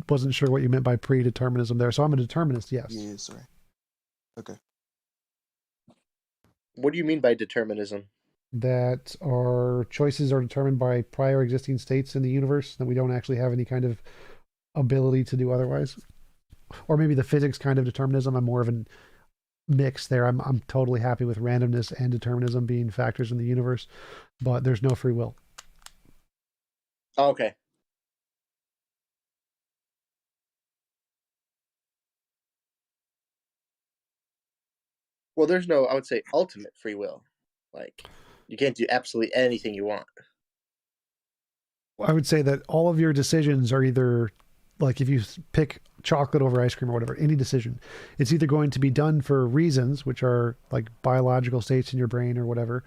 wasn't sure what you meant by predeterminism there. So I'm a determinist. Yes.
Yeah, sorry. Okay.
What do you mean by determinism?
That our choices are determined by prior existing states in the universe, that we don't actually have any kind of ability to do otherwise. Or maybe the physics kind of determinism. I'm more of a mix there. I'm totally happy with randomness and determinism being factors in the universe, but there's no free will.
Okay. Well, there's no, I would say, ultimate free will. Like, you can't do absolutely anything you want.
I would say that all of your decisions are either, like if you pick chocolate over ice cream or whatever, any decision, it's either going to be done for reasons, which are like biological states in your brain or whatever,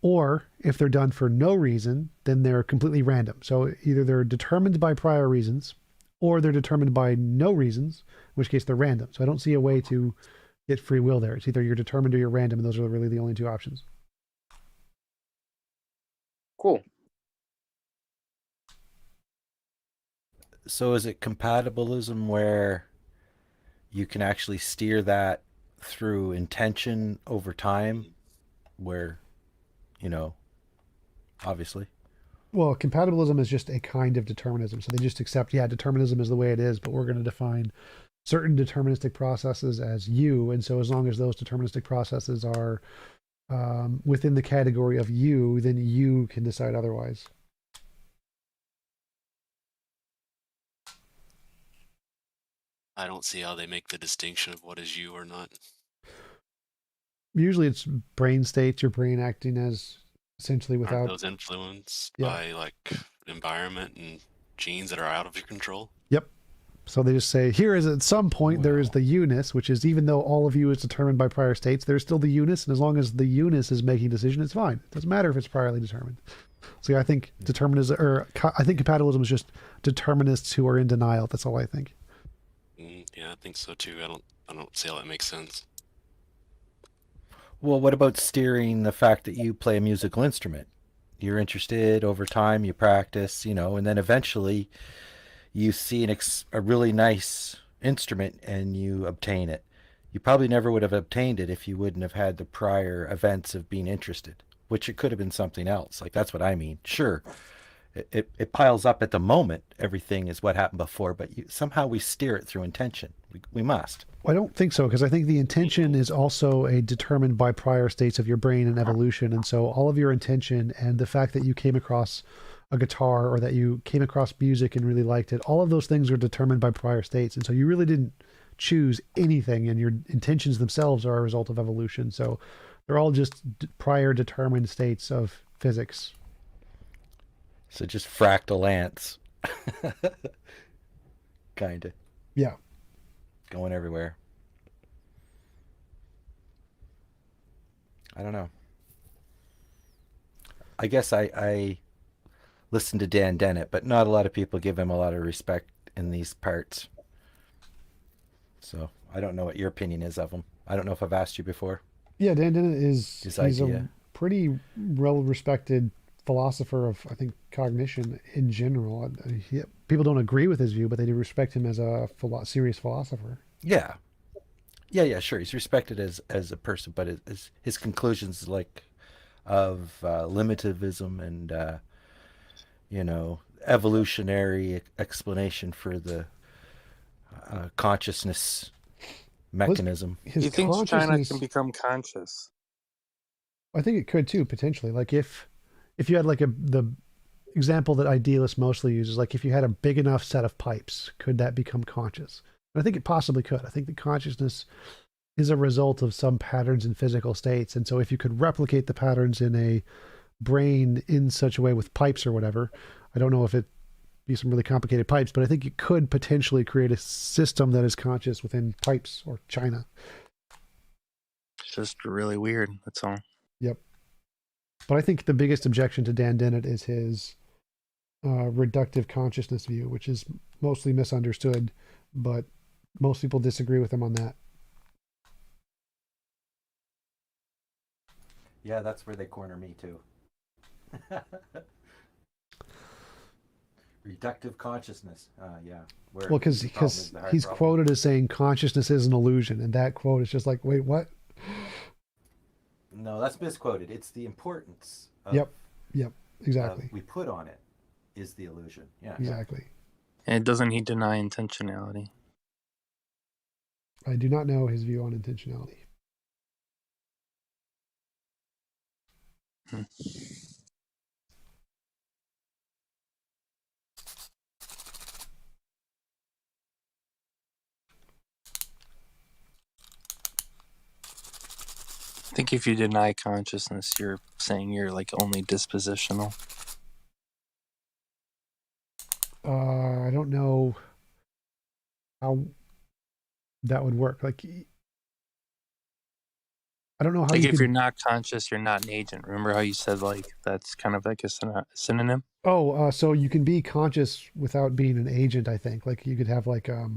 or if they're done for no reason, then they're completely random. So either they're determined by prior reasons, or they're determined by no reasons, in which case they're random. So I don't see a way to get free will there. It's either you're determined or you're random, and those are really the only two options.
Cool.
So is it compatibilism where you can actually steer that through intention over time, where, obviously?
Well, compatibilism is just a kind of determinism. So they just accept, yeah, determinism is the way it is, but we're going to define certain deterministic processes as you. And so as long as those deterministic processes are within the category of you, then you can decide otherwise.
I don't see how they make the distinction of what is you or not.
Usually it's brain states, your brain acting as essentially without...
Aren't those influenced by like environment and genes that are out of your control?
Yep. So they just say, here is at some point there is the you-ness, which is even though all of you is determined by prior states, there's still the you-ness, and as long as the you-ness is making a decision, it's fine. It doesn't matter if it's priorly determined. So I think determinism, or I think compatibilism is just determinists who are in denial. That's all I think.
Yeah, I think so too. I don't see how that makes sense.
Well, what about steering the fact that you play a musical instrument? You're interested over time, you practice, and then eventually you see a really nice instrument and you obtain it. You probably never would have obtained it if you wouldn't have had the prior events of being interested, which it could have been something else. Like, that's what I mean. Sure, it piles up at the moment. Everything is what happened before, but somehow we steer it through intention. We must.
Well, I don't think so, because I think the intention is also determined by prior states of your brain and evolution. And so all of your intention and the fact that you came across a guitar or that you came across music and really liked it, all of those things are determined by prior states. And so you really didn't choose anything, and your intentions themselves are a result of evolution. So they're all just prior determined states of physics.
So just fractal ants. Kind of.
Yeah.
Going everywhere. I don't know. I guess I listen to Dan Dennett, but not a lot of people give him a lot of respect in these parts. So I don't know what your opinion is of him. I don't know if I've asked you before.
Yeah, Dan Dennett is
His
he's
idea.
a pretty well-respected philosopher of, I think, cognition in general. People don't agree with his view, but they do respect him as a serious philosopher.
Yeah. Yeah, sure. He's respected as a person, but his conclusions like of limitivism and evolutionary explanation for the consciousness mechanism.
He thinks China can become conscious.
I think it could too, potentially. Like if you had like the example that idealists mostly use is like if you had a big enough set of pipes, could that become conscious? And I think it possibly could. I think that consciousness is a result of some patterns in physical states. And so if you could replicate the patterns in a brain in such a way with pipes or whatever, I don't know if it be some really complicated pipes, but I think it could potentially create a system that is conscious within pipes or China.
It's just really weird. That's all.
Yep. But I think the biggest objection to Dan Dennett is his reductive consciousness view, which is mostly misunderstood, but most people disagree with him on that.
Yeah, that's where they corner me too. Reductive consciousness. Yeah.
Well, because he's quoted as saying consciousness is an illusion, and that quote is just like, wait, what?
No, that's misquoted. It's the importance.
Yep, exactly.
We put on it is the illusion. Yeah,
exactly.
And doesn't he deny intentionality?
I do not know his view on intentionality.
I think if you deny consciousness, you're saying you're like only dispositional.
I don't know how that would work. Like, I don't know how
like
you
if
could...
you're not conscious, you're not an agent. Remember how you said like that's kind of like a synonym?
Oh, so you can be conscious without being an agent, I think. Like you could have like a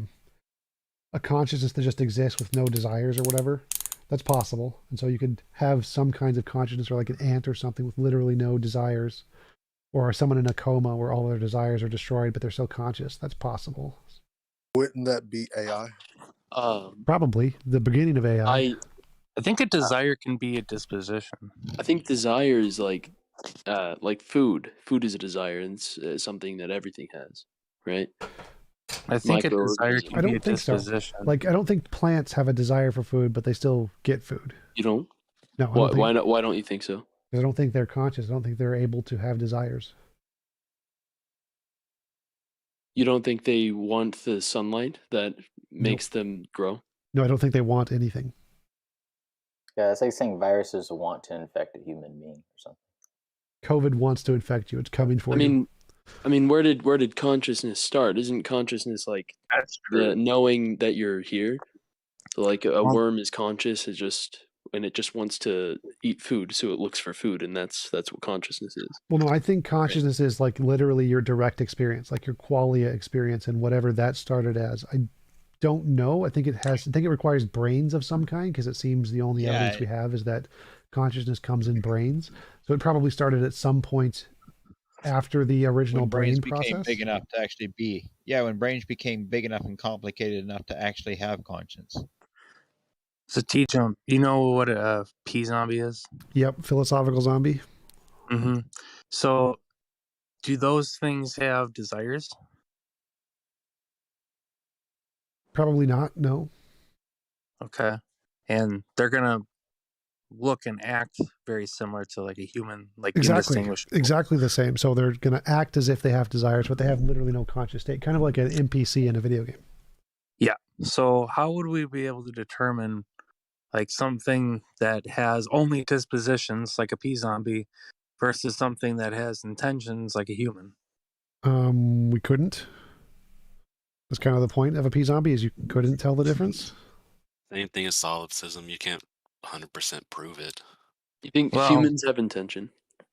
consciousness that just exists with no desires or whatever. That's possible. And so you could have some kinds of consciousness, or like an ant or something with literally no desires, or someone in a coma where all their desires are destroyed, but they're still conscious. That's possible.
Wouldn't that be AI?
Probably the beginning of AI.
I think a desire can be a disposition.
I think desire is like food. Food is a desire, and it's something that everything has, right?
I think a desire can
I
be a
don't think so.
disposition.
Like, I don't think plants have a desire for food, but they still get food.
You don't?
No. I don't think,
why not? Why don't you think so?
Because I don't think they're conscious. I don't think they're able to have desires.
You don't think they want the sunlight that makes them grow?
No, I don't think they want anything.
Yeah, it's like saying viruses want to infect a human being or something.
COVID wants to infect you. It's coming for you.
I mean, where did consciousness start? Isn't consciousness like the knowing that you're here? So like a worm is conscious, it just wants to eat food, so it looks for food, and that's what consciousness is.
Well, no, I think consciousness is like literally your direct experience, like your qualia experience, and whatever that started as. I don't know. I think it requires brains of some kind, because it seems the only evidence we have is that consciousness comes in brains. So it probably started at some point after the original brain process.
Became big enough to actually be. Yeah, when brains became big enough and complicated enough to actually have conscience.
So TJump, you know what a P zombie is?
Yep, philosophical zombie.
Mm-hmm. So, do those things have desires?
Probably not. No.
Okay, and they're gonna look and act very similar to like a human, like indistinguishable.
Exactly the same. So they're gonna act as if they have desires, but they have literally no conscious state, kind of like an NPC in a video game.
Yeah. So how would we be able to determine like something that has only dispositions like a P zombie versus something that has intentions like a human?
We couldn't. That's kind of the point of a P zombie, is you couldn't tell the difference.
Same thing as solipsism. You can't 100% prove it.
You think humans have intention?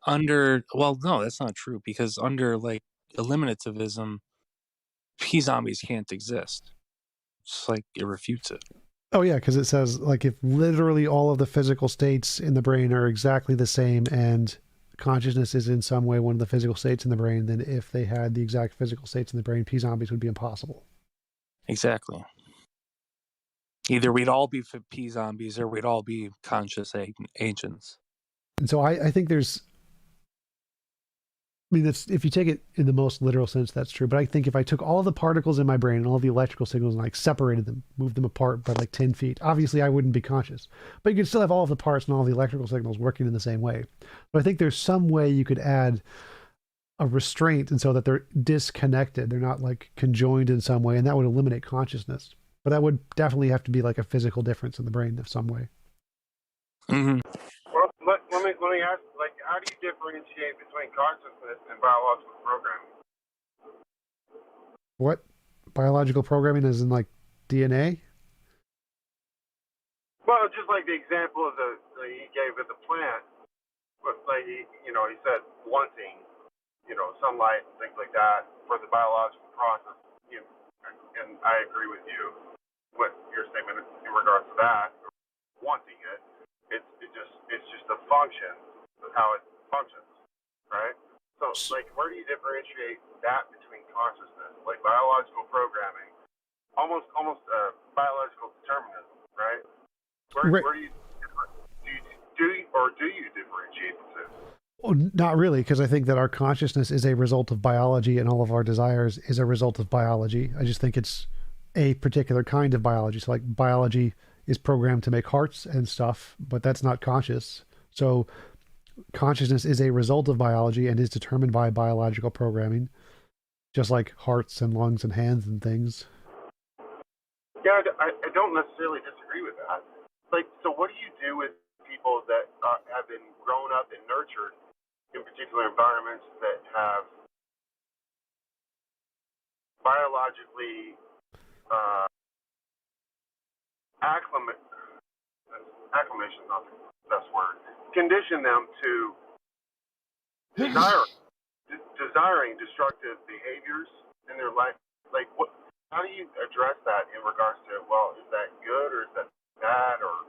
Well, no, that's not true, because under like eliminativism, P zombies can't exist. It's like it refutes it.
Oh yeah, because it says like if literally all of the physical states in the brain are exactly the same and consciousness is in some way one of the physical states in the brain, then if they had the exact physical states in the brain, P zombies would be impossible.
Exactly. Either we'd all be P zombies or we'd all be conscious agents.
And so I think there's, I mean, that's, if you take it in the most literal sense, that's true. But I think if I took all the particles in my brain and all the electrical signals and like separated them, moved them apart by like 10 feet, obviously I wouldn't be conscious. But you could still have all of the parts and all the electrical signals working in the same way. But I think there's some way you could add a restraint, and so that they're disconnected. They're not like conjoined in some way, and that would eliminate consciousness. But that would definitely have to be like a physical difference in the brain of some way.
Mm-hmm.
Well, let me ask, like, how do you differentiate between consciousness and biological programming?
What? Biological programming is in like DNA?
Well, just like the example of he gave of the plant, but like he said wanting, sunlight and things like that for the biological process. And I agree with you with your statement in regards to that, wanting it. It's just a function of how it functions, right? So like, where do you differentiate that between consciousness, like biological programming, almost biological determinism, right? Where do you differentiate the two?
Well, not really, because I think that our consciousness is a result of biology and all of our desires is a result of biology. I just think it's a particular kind of biology. So like biology is programmed to make hearts and stuff, but that's not conscious. So consciousness is a result of biology and is determined by biological programming, just like hearts and lungs and hands and things.
Yeah, I don't necessarily disagree with that. Like, so what do you do with people that have been grown up and nurtured in particular environments that have biologically acclimation, not the best word, condition them to desiring destructive behaviors in their life? Like, how do you address that in regards to, well, is that good or is that bad, or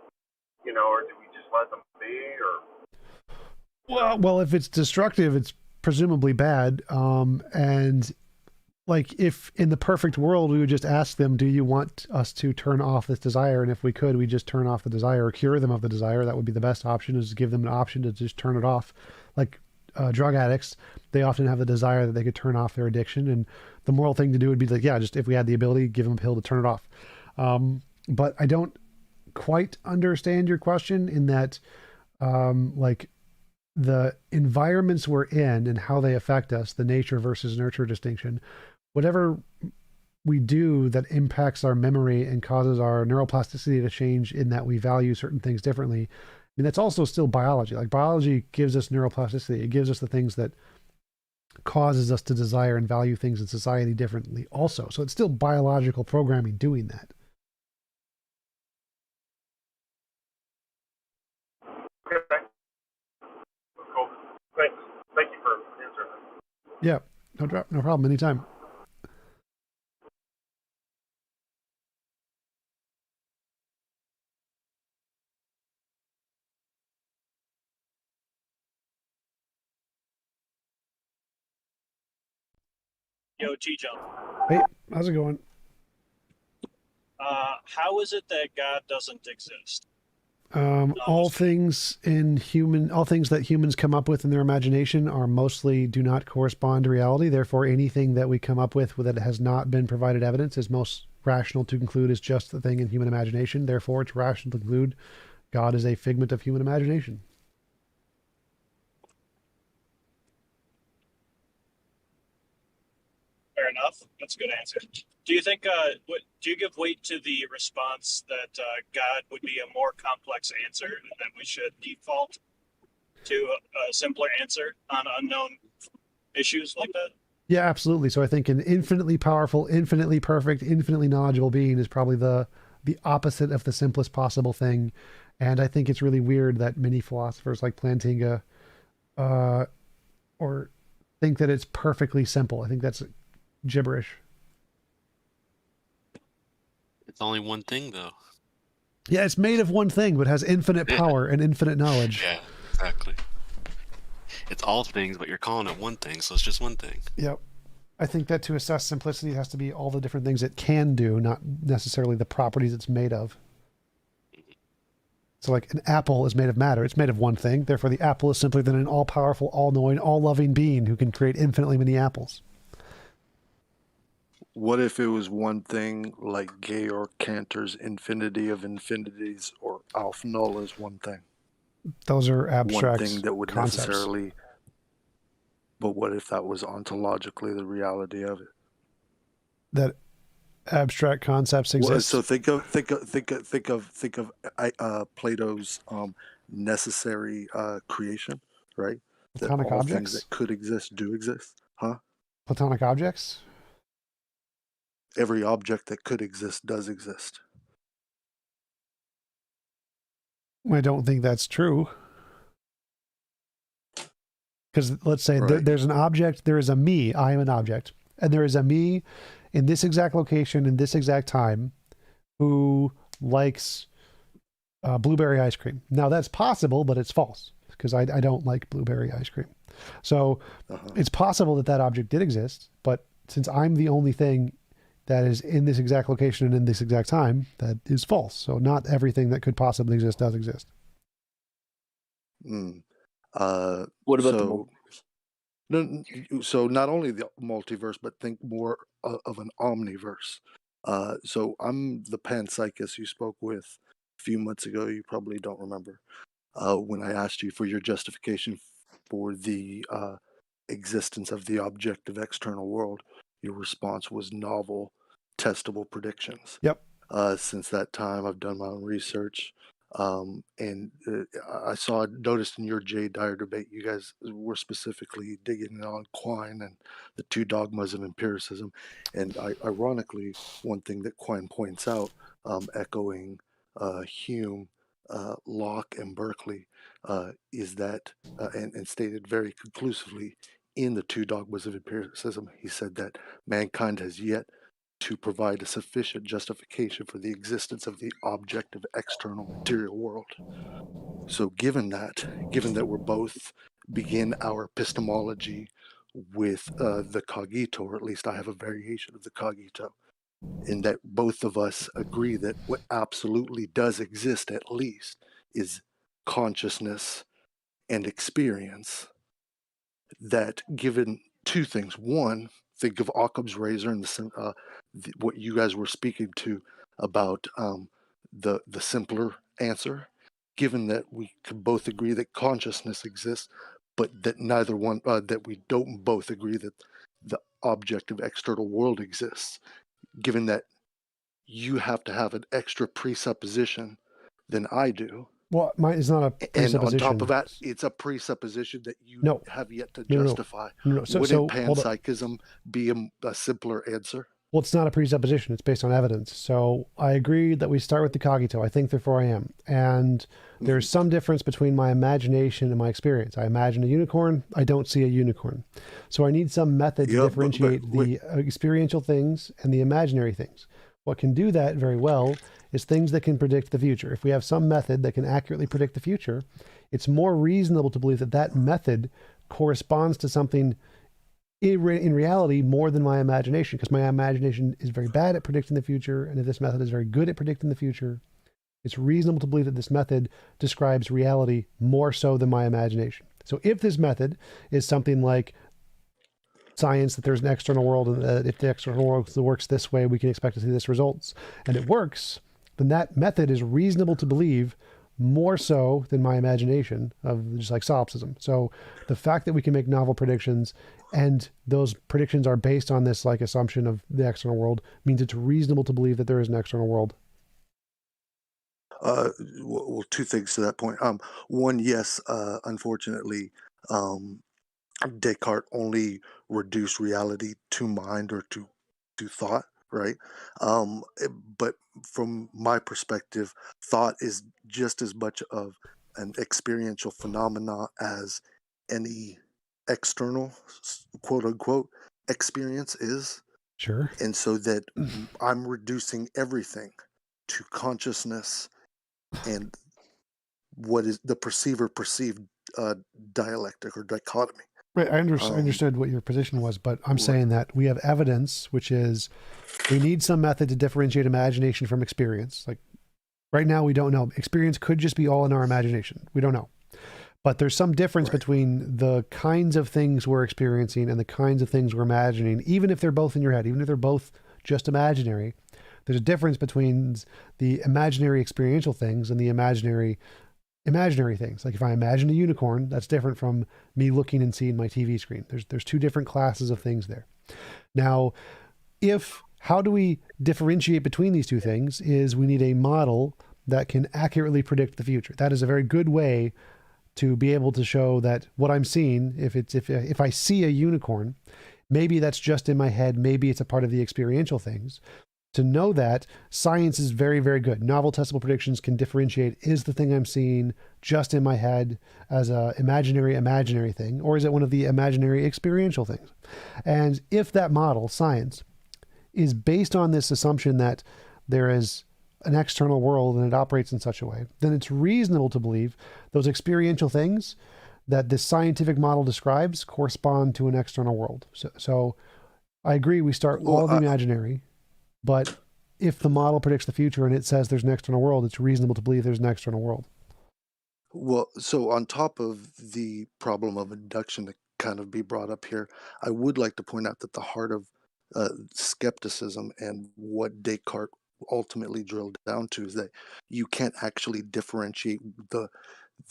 or do we just let them be, or?
Well, if it's destructive, it's presumably bad. And like, if in the perfect world, we would just ask them, do you want us to turn off this desire? And if we could, we just turn off the desire or cure them of the desire. That would be the best option, is to give them an option to just turn it off. Like drug addicts, they often have the desire that they could turn off their addiction. And the moral thing to do would be like, yeah, just if we had the ability, give them a pill to turn it off. But I don't quite understand your question in that, like, the environments we're in and how they affect us, the nature versus nurture distinction, whatever we do that impacts our memory and causes our neuroplasticity to change in that we value certain things differently. I mean, that's also still biology. Like, biology gives us neuroplasticity. It gives us the things that causes us to desire and value things in society differently also. So it's still biological programming doing that.
Okay. Cool. Thanks. Thank you for answering that.
Yeah, no problem. Anytime.
Yo, TJump.
Hey, how's it going?
How is it that God doesn't exist?
All things that humans come up with in their imagination are mostly do not correspond to reality. Therefore, anything that we come up with that has not been provided evidence is most rational to conclude is just the thing in human imagination. Therefore, it's rational to conclude God is a figment of human imagination.
Fair enough. That's a good answer. Do you think, do you give weight to the response that God would be a more complex answer and that we should default to a simpler answer on unknown issues like that?
Yeah, absolutely. So I think an infinitely powerful, infinitely perfect, infinitely knowledgeable being is probably the opposite of the simplest possible thing. And I think it's really weird that many philosophers like Plantinga or think that it's perfectly simple. I think that's gibberish.
It's only one thing, though.
Yeah, it's made of one thing, but has infinite power and infinite knowledge.
Yeah, exactly. It's all things, but you're calling it one thing, so it's just one thing.
Yep. I think that to assess simplicity, it has to be all the different things it can do, not necessarily the properties it's made of. So like an apple is made of matter. It's made of one thing. Therefore, the apple is simply then an all-powerful, all-knowing, all-loving being who can create infinitely many apples.
What if it was one thing like Georg Cantor's infinity of infinities, or Alf Null's one thing?
Those are abstract
one thing that would
concepts.
necessarily. But what if that was ontologically the reality of it?
That abstract concepts exist.
Well, so think of Plato's necessary creation, right?
Platonic
that all
objects?
things that could exist do exist, huh?
Platonic objects?
Every object that could exist does exist.
I don't think that's true. Because let's say there's an object, there is a me, I am an object, and there is a me in this exact location, in this exact time, who likes blueberry ice cream. Now that's possible, but it's false, because I don't like blueberry ice cream. So it's possible that that object did exist, but since I'm the only thing that is in this exact location and in this exact time, that is false. So not everything that could possibly exist does exist.
What about the multiverse?
No, so not only the multiverse, but think more of an omniverse. So I'm the panpsychist you spoke with a few months ago. You probably don't remember when I asked you for your justification for the existence of the objective external world. Your response was novel, testable predictions.
Yep.
Since that time, I've done my own research. And I noticed in your Jay Dyer debate, you guys were specifically digging on Quine and the two dogmas of empiricism. And ironically, one thing that Quine points out, echoing Hume, Locke, and Berkeley, is that, and stated very conclusively in the two dogmas of empiricism, he said that mankind has yet to provide a sufficient justification for the existence of the objective external material world. So given that we're both begin our epistemology with the cogito, or at least I have a variation of the cogito, in that both of us agree that what absolutely does exist at least is consciousness and experience, that given two things. One, think of Occam's razor and what you guys were speaking to about the simpler answer. Given that we can both agree that consciousness exists, but that neither one that we don't both agree that the objective external world exists. Given that you have to have an extra presupposition than I do.
Well, mine is not a presupposition.
And on top of that, it's a presupposition that you have yet to justify.
No.
Wouldn't panpsychism be a simpler answer?
Well, it's not a presupposition. It's based on evidence. So I agree that we start with the cogito. I think, therefore I am. And there's some difference between my imagination and my experience. I imagine a unicorn. I don't see a unicorn. So I need some method to differentiate the experiential things and the imaginary things. What can do that very well is things that can predict the future. If we have some method that can accurately predict the future, it's more reasonable to believe that that method corresponds to something in reality more than my imagination, because my imagination is very bad at predicting the future, and if this method is very good at predicting the future, it's reasonable to believe that this method describes reality more so than my imagination. So if this method is something like science, that there's an external world, and that if the external world works this way, we can expect to see this results, and it works, then that method is reasonable to believe more so than my imagination of just like solipsism. So the fact that we can make novel predictions and those predictions are based on this like assumption of the external world means it's reasonable to believe that there is an external world.
Well, two things to that point. One, yes, unfortunately, Descartes only reduced reality to mind or to thought, right? But from my perspective, thought is just as much of an experiential phenomena as any external, quote unquote, experience is.
Sure.
And so that I'm reducing everything to consciousness and what is the perceived dialectic or dichotomy.
Right, I understood what your position was, but I'm saying that we have evidence, which is we need some method to differentiate imagination from experience. Like right now, we don't know. Experience could just be all in our imagination. We don't know. But there's some difference between the kinds of things we're experiencing and the kinds of things we're imagining, even if they're both in your head, even if they're both just imaginary. There's a difference between the imaginary experiential things and the imaginary things. Like if I imagine a unicorn, that's different from me looking and seeing my TV screen. There's two different classes of things there. Now, how do we differentiate between these two things is we need a model that can accurately predict the future. That is a very good way to be able to show that what I'm seeing, if I see a unicorn, maybe that's just in my head, maybe it's a part of the experiential things. To know that, science is very, very good. Novel testable predictions can differentiate, is the thing I'm seeing just in my head as a imaginary thing, or is it one of the imaginary experiential things? And if that model, science, is based on this assumption that there is an external world and it operates in such a way, then it's reasonable to believe those experiential things that this scientific model describes correspond to an external world. So I agree, we start all the imaginary. But if the model predicts the future and it says there's an external world, it's reasonable to believe there's an external world.
Well, so on top of the problem of induction to kind of be brought up here, I would like to point out that the heart of skepticism and what Descartes ultimately drilled down to is that you can't actually differentiate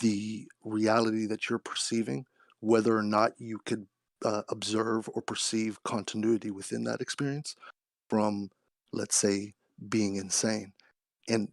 the reality that you're perceiving, whether or not you could observe or perceive continuity within that experience, from, let's say, being insane and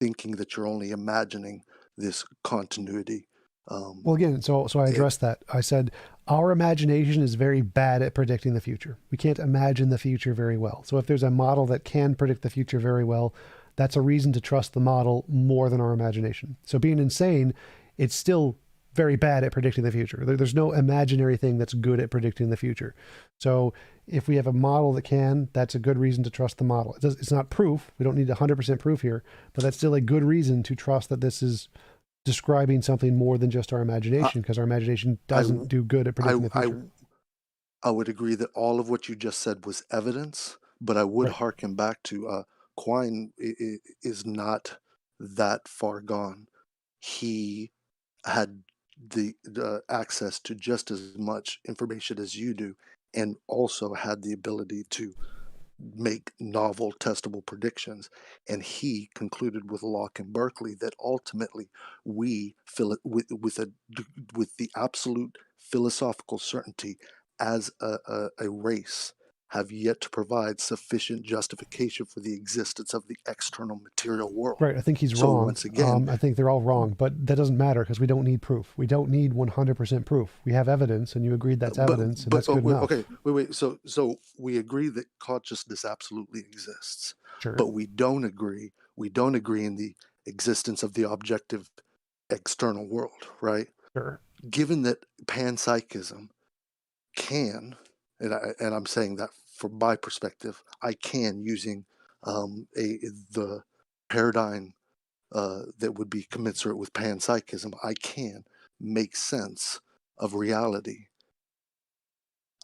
thinking that you're only imagining this continuity.
Well, again, so I addressed that. I said our imagination is very bad at predicting the future. We can't imagine the future very well. So if there's a model that can predict the future very well, that's a reason to trust the model more than our imagination. So being insane, it's still very bad at predicting the future. There's no imaginary thing that's good at predicting the future. So if we have a model that can, that's a good reason to trust the model. It's not proof. We don't need 100% proof here, but that's still a good reason to trust that this is describing something more than just our imagination, because our imagination doesn't do good at predicting the future.
I would agree that all of what you just said was evidence, but I would hearken back to Quine is not that far gone. He had the access to just as much information as you do, and also had the ability to make novel testable predictions. And he concluded with Locke and Berkeley that ultimately we feel it with the absolute philosophical certainty as a race have yet to provide sufficient justification for the existence of the external material world.
Right. I think he's
So
wrong.
once again,
I think they're all wrong, but that doesn't matter because we don't need proof. We don't need 100% proof. We have evidence, and you agreed that's evidence, and that's good enough.
Okay, wait. So we agree that consciousness absolutely exists,
Sure.
but we don't agree in the existence of the objective external world, right?
Sure.
Given that panpsychism can, and I'm saying that from my perspective, I can, using the paradigm that would be commensurate with panpsychism, I can make sense of reality.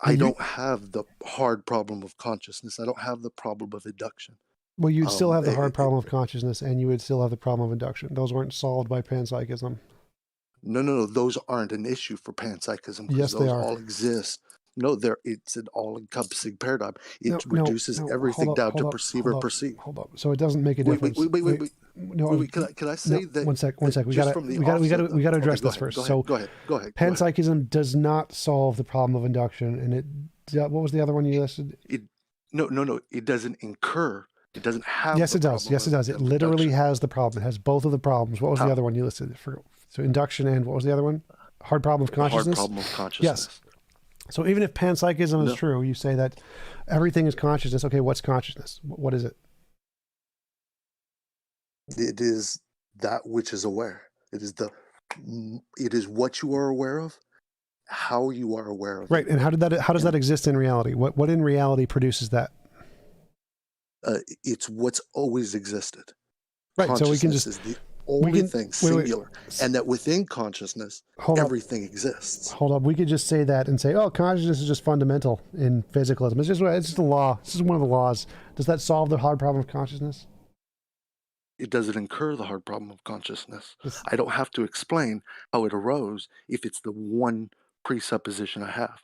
I don't have the hard problem of consciousness. I don't have the problem of induction.
Well, you'd still have the hard problem of consciousness, and you would still have the problem of induction. Those weren't solved by panpsychism.
No. Those aren't an issue for panpsychism because
Yes, they
those
are.
all exist. No, it's an all-encompassing paradigm. It reduces everything down to perceive or perceive.
Hold up. So it doesn't make a difference.
Wait. No, can I say that?
One sec. We got to address this first.
Go ahead.
Panpsychism does not solve the problem of induction, and it. What was the other one you listed?
No. It doesn't incur. It doesn't have.
Yes, it does. Yes, it does. It literally has the problem. It has both of the problems. What was the other one you listed? So induction and what was the other one? Hard problem of consciousness.
Hard problem of consciousness.
Yes. So even if panpsychism is true, you say that everything is consciousness. Okay, what's consciousness? What is it?
It is that which is aware. It is what you are aware of, how you are aware of.
Right. And how does that exist in reality? What in reality produces that?
It's what's always existed.
Right. So we can just
is the only thing singular, and that within consciousness, everything exists.
Hold up. We could just say that and say, oh, consciousness is just fundamental in physicalism. It's just a law. This is one of the laws. Does that solve the hard problem of consciousness?
It doesn't incur the hard problem of consciousness. I don't have to explain how it arose if it's the one presupposition I have.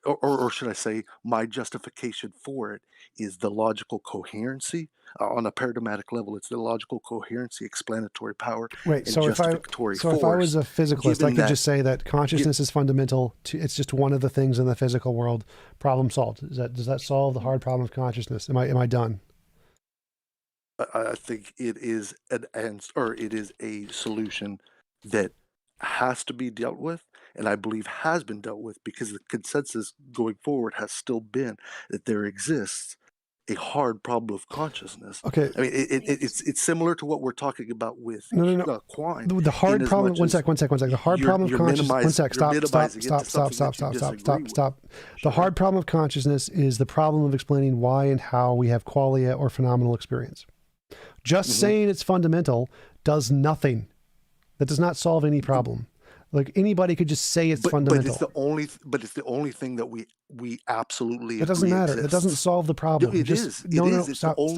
Or should I say, my justification for it is the logical coherency. On a paradigmatic level, it's the logical coherency, explanatory power, and justificatory force.
If I was a physicalist, I could just say that consciousness is fundamental to, it's just one of the things in the physical world. Problem solved. Does that solve the hard problem of consciousness? Am I done?
I think it is it is a solution that has to be dealt with, and I believe has been dealt with, because the consensus going forward has still been that there exists a hard problem of consciousness.
Okay.
I mean, it's similar to what we're talking about with
No.
Quine.
The hard problem. One sec. The hard problem of consciousness. One sec. Stop. The hard problem of consciousness is the problem of explaining why and how we have qualia or phenomenal experience. Just saying it's fundamental does nothing. That does not solve any problem. Like anybody could just say it's fundamental.
But it's the only thing that we absolutely.
It doesn't matter. That doesn't solve the problem.
No, it is. It's the only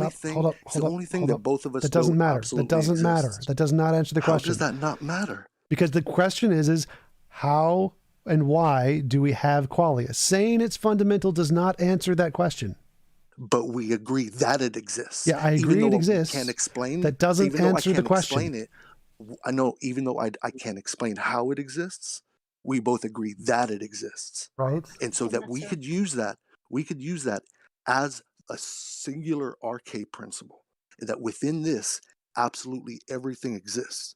thing. Hold up. It's the only thing that both of us.
That doesn't matter. That doesn't matter. That does not answer the question.
How does that not matter?
Because the question is how and why do we have qualia? Saying it's fundamental does not answer that question.
But we agree that it exists.
Yeah, I agree it exists.
Can't explain.
That doesn't answer the question.
I know, even though I can't explain how it exists, we both agree that it exists.
Right.
And so that we could use that as a singular arche principle, that within this, absolutely everything exists.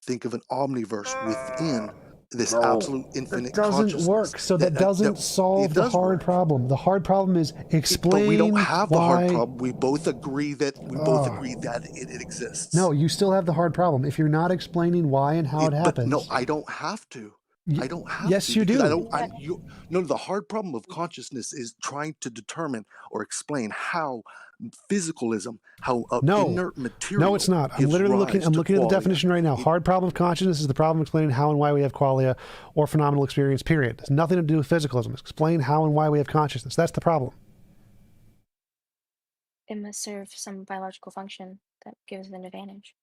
Think of an omniverse within this absolute infinite consciousness.
It doesn't work. So that doesn't solve the hard problem. The hard problem is explain.
But we don't have the
why...
hard problem. We both agree that it exists.
No, you still have the hard problem. If you're not explaining why and how it happens.
But no, I don't have to. I don't have
yes,
to.
You do.
No, the hard problem of consciousness is trying to determine or explain how physicalism, how inert material.
No, it's not. I'm literally looking at the definition right now. Hard problem of consciousness is the problem explaining how and why we have qualia or phenomenal experience, period. It's nothing to do with physicalism. Explain how and why we have consciousness. That's the problem.
It must serve some biological function that gives an advantage.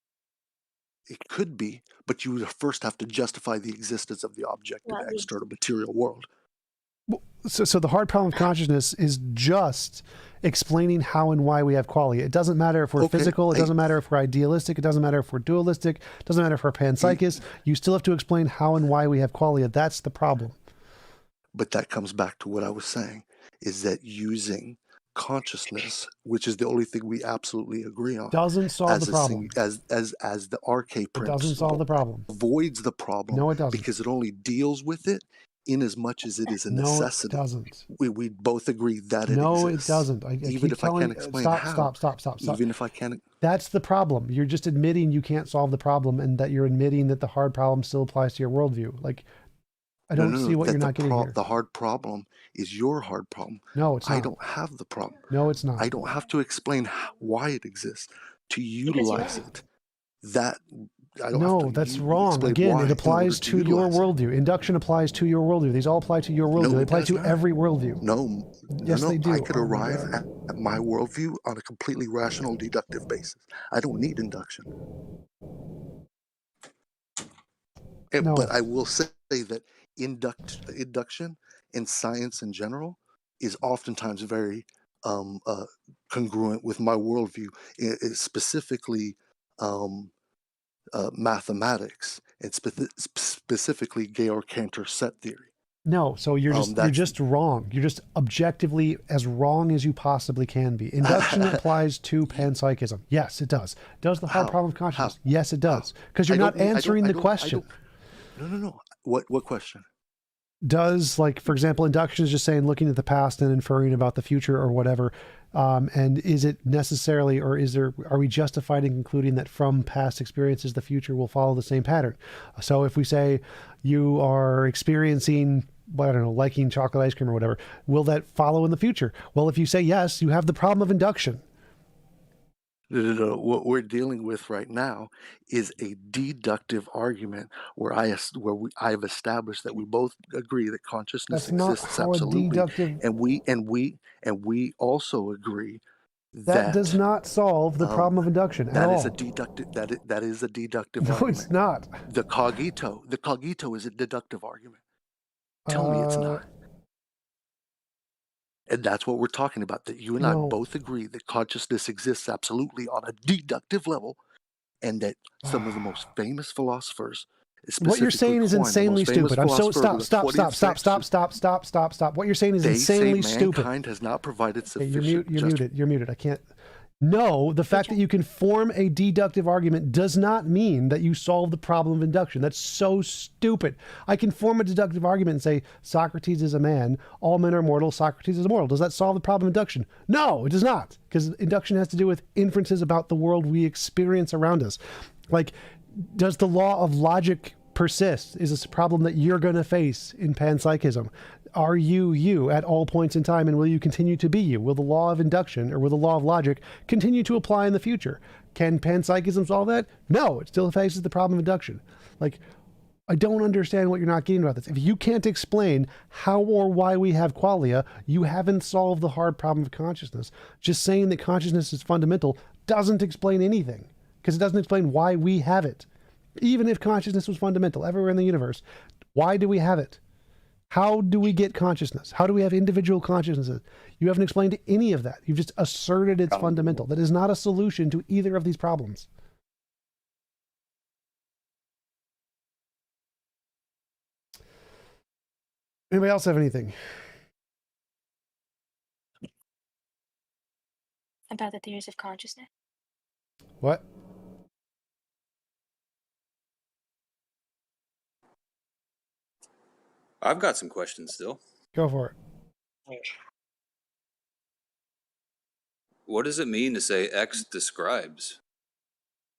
It could be, but you would first have to justify the existence of the objective external material world.
So the hard problem of consciousness is just explaining how and why we have qualia. It doesn't matter if we're physical. It doesn't matter if we're idealistic. It doesn't matter if we're dualistic. It doesn't matter if we're panpsychist. You still have to explain how and why we have qualia. That's the problem.
But that comes back to what I was saying, is that using consciousness, which is the only thing we absolutely agree on,
doesn't solve the problem.
As the arche principle,
doesn't solve the problem.
Avoids the problem.
No, it doesn't.
Because it only deals with it in as much as it is a necessity.
No, it doesn't.
We both agree that it exists.
No, it doesn't.
Even if I can't explain how.
Stop.
Even if I can't.
That's the problem. You're just admitting you can't solve the problem, and that you're admitting that the hard problem still applies to your worldview. Like, I don't see what you're not getting here.
The hard problem is your hard problem.
No, it's not.
I don't have the problem.
No, it's not.
I don't have to explain why it exists to utilize it.
That's wrong. Again, it applies to your worldview. Induction applies to your worldview. These all apply to your worldview. They apply to every worldview.
Yes,
they do.
I could arrive at my worldview on a completely rational, deductive basis. I don't need induction. But I will say that induction in science in general is oftentimes very congruent with my worldview, specifically mathematics, and specifically Georg-Cantor set theory.
No, so you're just wrong. You're just objectively as wrong as you possibly can be. Induction applies to panpsychism. Yes, it does. Does the hard problem of consciousness? Yes, it does. Because you're not answering the question.
No. What question?
Does, like, for example, induction is just saying, looking at the past and inferring about the future or whatever. And is it necessarily, or are we justified in concluding that from past experiences, the future will follow the same pattern? So if we say you are experiencing, liking chocolate ice cream or whatever, will that follow in the future? Well, if you say yes, you have the problem of induction.
No. What we're dealing with right now is a deductive argument where I've established that we both agree that consciousness exists absolutely, and we also agree
that does not solve the problem of induction at all.
That is a deductive
no,
argument.
It's not.
The cogito is a deductive argument. Tell me it's not. And that's what we're talking about, that you and I both agree that consciousness exists absolutely on a deductive level, and that some of the most famous philosophers,
what you're saying is insanely stupid. I'm so stop. What you're saying is insanely stupid.
Mankind has not provided sufficient.
You're muted. I can't. No, the fact that you can form a deductive argument does not mean that you solve the problem of induction. That's so stupid. I can form a deductive argument and say, Socrates is a man, all men are mortal, Socrates is immortal. Does that solve the problem of induction? No, it does not, because induction has to do with inferences about the world we experience around us. Like, does the law of logic persist? Is this a problem that you're going to face in panpsychism? Are you you at all points in time, and will you continue to be you? Will the law of induction, or will the law of logic continue to apply in the future? Can panpsychism solve that? No, it still faces the problem of induction. Like, I don't understand what you're not getting about this. If you can't explain how or why we have qualia, you haven't solved the hard problem of consciousness. Just saying that consciousness is fundamental doesn't explain anything, because it doesn't explain why we have it. Even if consciousness was fundamental everywhere in the universe, why do we have it? How do we get consciousness? How do we have individual consciousnesses? You haven't explained any of that. You've just asserted it's fundamental. That is not a solution to either of these problems. Anybody else have anything?
About the theories of consciousness?
What?
I've got some questions still.
Go for it.
What does it mean to say X describes?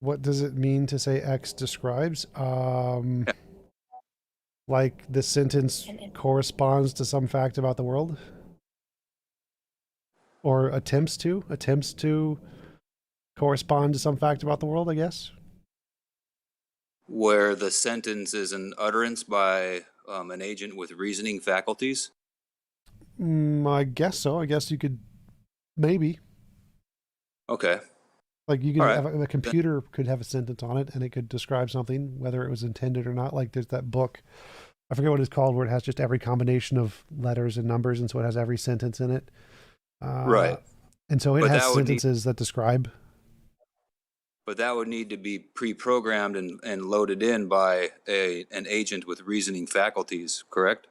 What does it mean to say X describes? Like the sentence corresponds to some fact about the world? Or attempts to correspond to some fact about the world, I guess?
Where the sentence is an utterance by an agent with reasoning faculties?
I guess so. I guess you could, maybe.
Okay.
Like you could
All right.
have a computer could have a sentence on it, and it could describe something, whether it was intended or not. Like there's that book, I forget what it's called, where it has just every combination of letters and numbers, and so it has every sentence in it.
Right.
And so it has sentences that describe.
But that would need to be pre-programmed and loaded in by an agent with reasoning faculties, correct?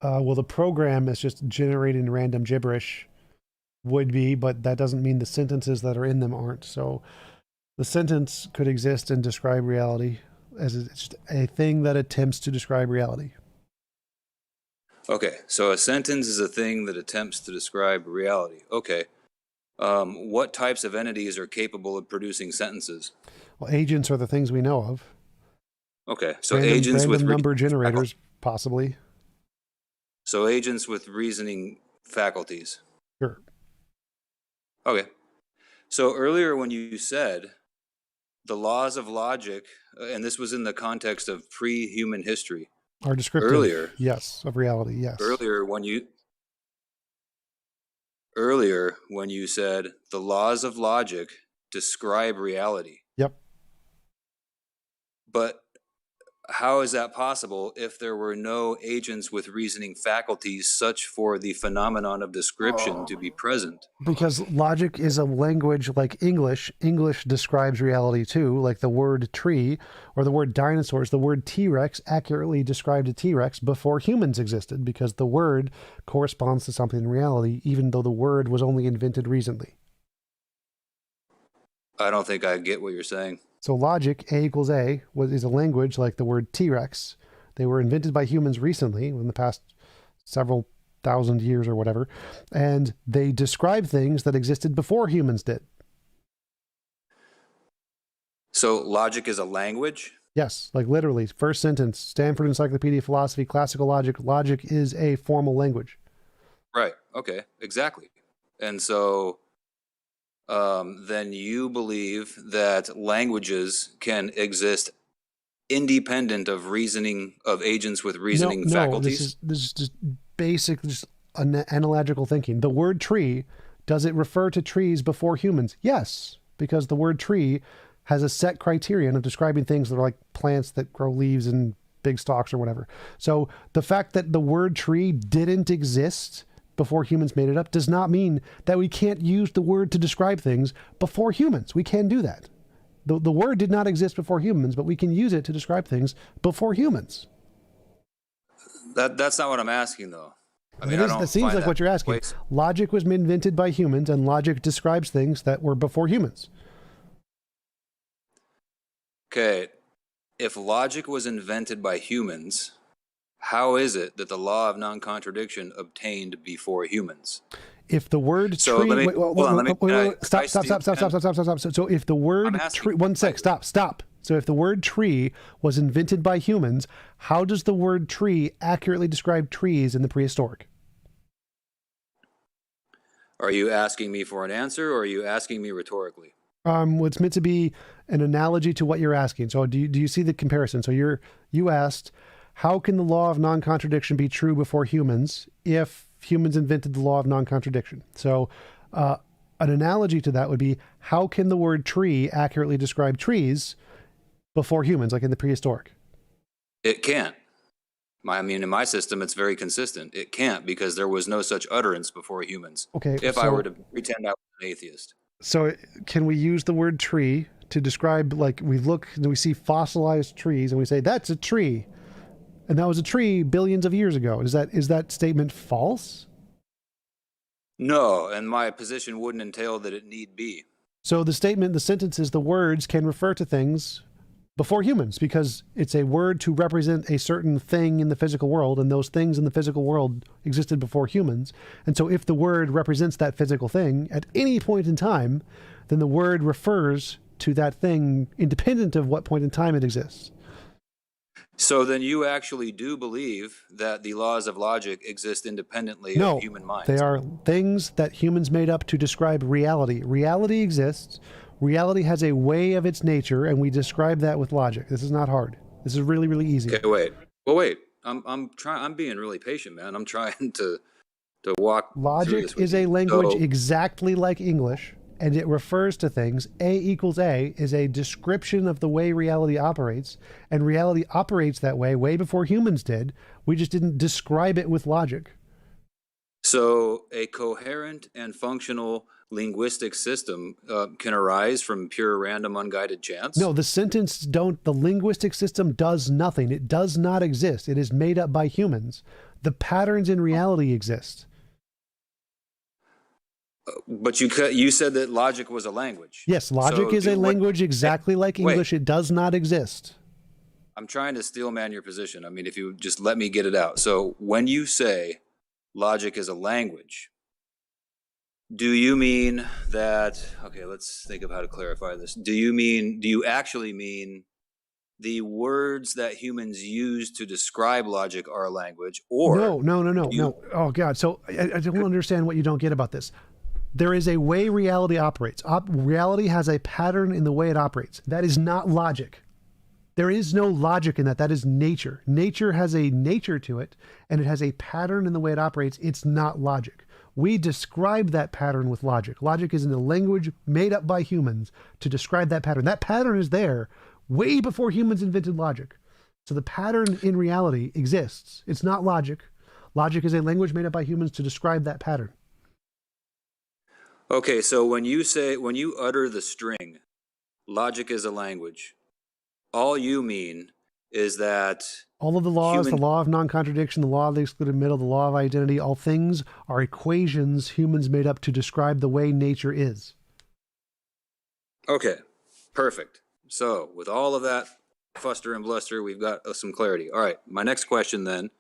Well, the program is just generating random gibberish, would be, but that doesn't mean the sentences that are in them aren't. So the sentence could exist and describe reality as it's just a thing that attempts to describe reality.
Okay, so a sentence is a thing that attempts to describe reality. Okay. What types of entities are capable of producing sentences?
Well, agents are the things we know of.
Okay, so
random number generators, possibly.
So agents with reasoning faculties.
Sure.
Okay. So earlier when you said the laws of logic, and this was in the context of pre-human history.
Are descriptive,
earlier,
yes, of reality, yes.
Earlier when you said the laws of logic describe reality.
Yep.
But how is that possible if there were no agents with reasoning faculties such for the phenomenon of description to be present?
Because logic is a language like English. English describes reality too, like the word tree or the word dinosaurs. The word T-Rex accurately described a T-Rex before humans existed, because the word corresponds to something in reality, even though the word was only invented recently.
I don't think I get what you're saying.
So logic, A equals A, is a language like the word T-Rex. They were invented by humans recently, in the past several thousand years or whatever, and they describe things that existed before humans did.
So logic is a language?
Yes, like literally. First sentence, Stanford Encyclopedia of Philosophy, classical logic. Logic is a formal language.
Right, okay, exactly. And so then you believe that languages can exist independent of reasoning, of agents with reasoning faculties?
This is just basic, just analogical thinking. The word tree, does it refer to trees before humans? Yes, because the word tree has a set criterion of describing things that are like plants that grow leaves and big stalks or whatever. So the fact that the word tree didn't exist before humans made it up does not mean that we can't use the word to describe things before humans. We can do that. The word did not exist before humans, but we can use it to describe things before humans.
That's not what I'm asking, though. I mean,
that seems like what you're asking. Logic was invented by humans, and logic describes things that were before humans.
Okay, if logic was invented by humans, how is it that the law of non-contradiction obtained before humans?
If the word
So
tree,
let me
stop. So if the word tree, stop. So if the word tree was invented by humans, how does the word tree accurately describe trees in the prehistoric?
Are you asking me for an answer, or are you asking me rhetorically?
It's meant to be an analogy to what you're asking. So do you see the comparison? So you asked, how can the law of non-contradiction be true before humans if humans invented the law of non-contradiction? So an analogy to that would be, how can the word tree accurately describe trees before humans, like in the prehistoric?
It can't. I mean, in my system, it's very consistent. It can't, because there was no such utterance before humans.
Okay.
If I were to pretend I was an atheist.
So can we use the word tree to describe, like, we look and we see fossilized trees and we say, that's a tree. And that was a tree billions of years ago. Is that statement false?
No, and my position wouldn't entail that it need be.
So the sentence is, the words can refer to things before humans, because it's a word to represent a certain thing in the physical world, and those things in the physical world existed before humans. And so if the word represents that physical thing at any point in time, then the word refers to that thing independent of what point in time it exists.
So then you actually do believe that the laws of logic exist independently of human minds?
No, they are things that humans made up to describe reality. Reality exists. Reality has a way of its nature, and we describe that with logic. This is not hard. This is really, really easy.
Okay, wait. Well, wait. I'm being really patient, man. I'm trying to walk.
Logic is a language exactly like English, and it refers to things. A equals A is a description of the way reality operates, and reality operates that way before humans did. We just didn't describe it with logic.
So a coherent and functional linguistic system can arise from pure random unguided chance?
No, the linguistic system does nothing. It does not exist. It is made up by humans. The patterns in reality exist.
But you said that logic was a language.
Yes, logic is a language exactly like English. It does not exist.
I'm trying to steel man your position. I mean, if you just let me get it out. So when you say logic is a language, do you mean that, okay, let's think of how to clarify this. Do you actually mean the words that humans use to describe logic are a language? Or
no. Oh God. So I don't understand what you don't get about this. There is a way reality operates. Reality has a pattern in the way it operates. That is not logic. There is no logic in that. That is nature. Nature has a nature to it, and it has a pattern in the way it operates. It's not logic. We describe that pattern with logic. Logic is in a language made up by humans to describe that pattern. That pattern is there way before humans invented logic. So the pattern in reality exists. It's not logic. Logic is a language made up by humans to describe that pattern.
Okay, so when you utter the string, logic is a language, all you mean is that
all of the laws, the law of non-contradiction, the law of the excluded middle, the law of identity, all things are equations humans made up to describe the way nature is.
Okay, perfect. So with all of that fuster and bluster, we've got some clarity. All right, my next question then.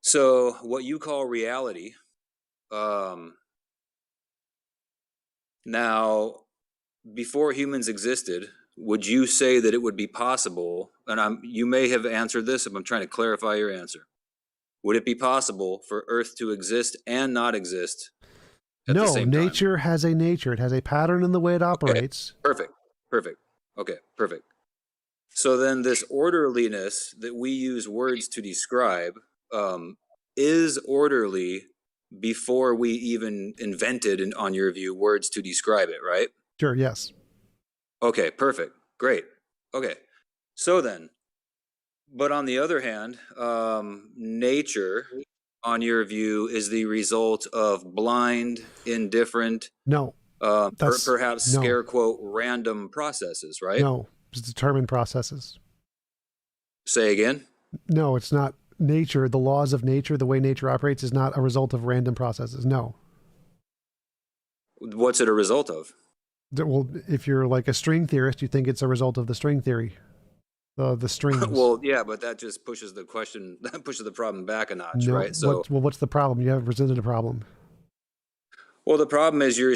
So what you call reality, now, before humans existed, would you say that it would be possible, and you may have answered this, but I'm trying to clarify your answer. Would it be possible for Earth to exist and not exist at the same time?
No, nature has a nature. It has a pattern in the way it operates.
Okay, perfect. Okay, perfect. So then this orderliness that we use words to describe is orderly before we even invented, on your view, words to describe it, right?
Sure, yes.
Okay, perfect. Great. Okay. So then, but on the other hand, nature, on your view, is the result of blind, indifferent, perhaps scare quote, random processes, right?
No, it's determined processes.
Say again?
No, it's not. nature, the laws of nature, the way nature operates is not a result of random processes. No.
What's it a result of?
Well, if you're like a string theorist, you think it's a result of the string theory, the strings.
Well, yeah, but that just pushes the question, pushes the problem back a notch, right? So,
what's the problem? You haven't presented a problem.
well, the problem is you're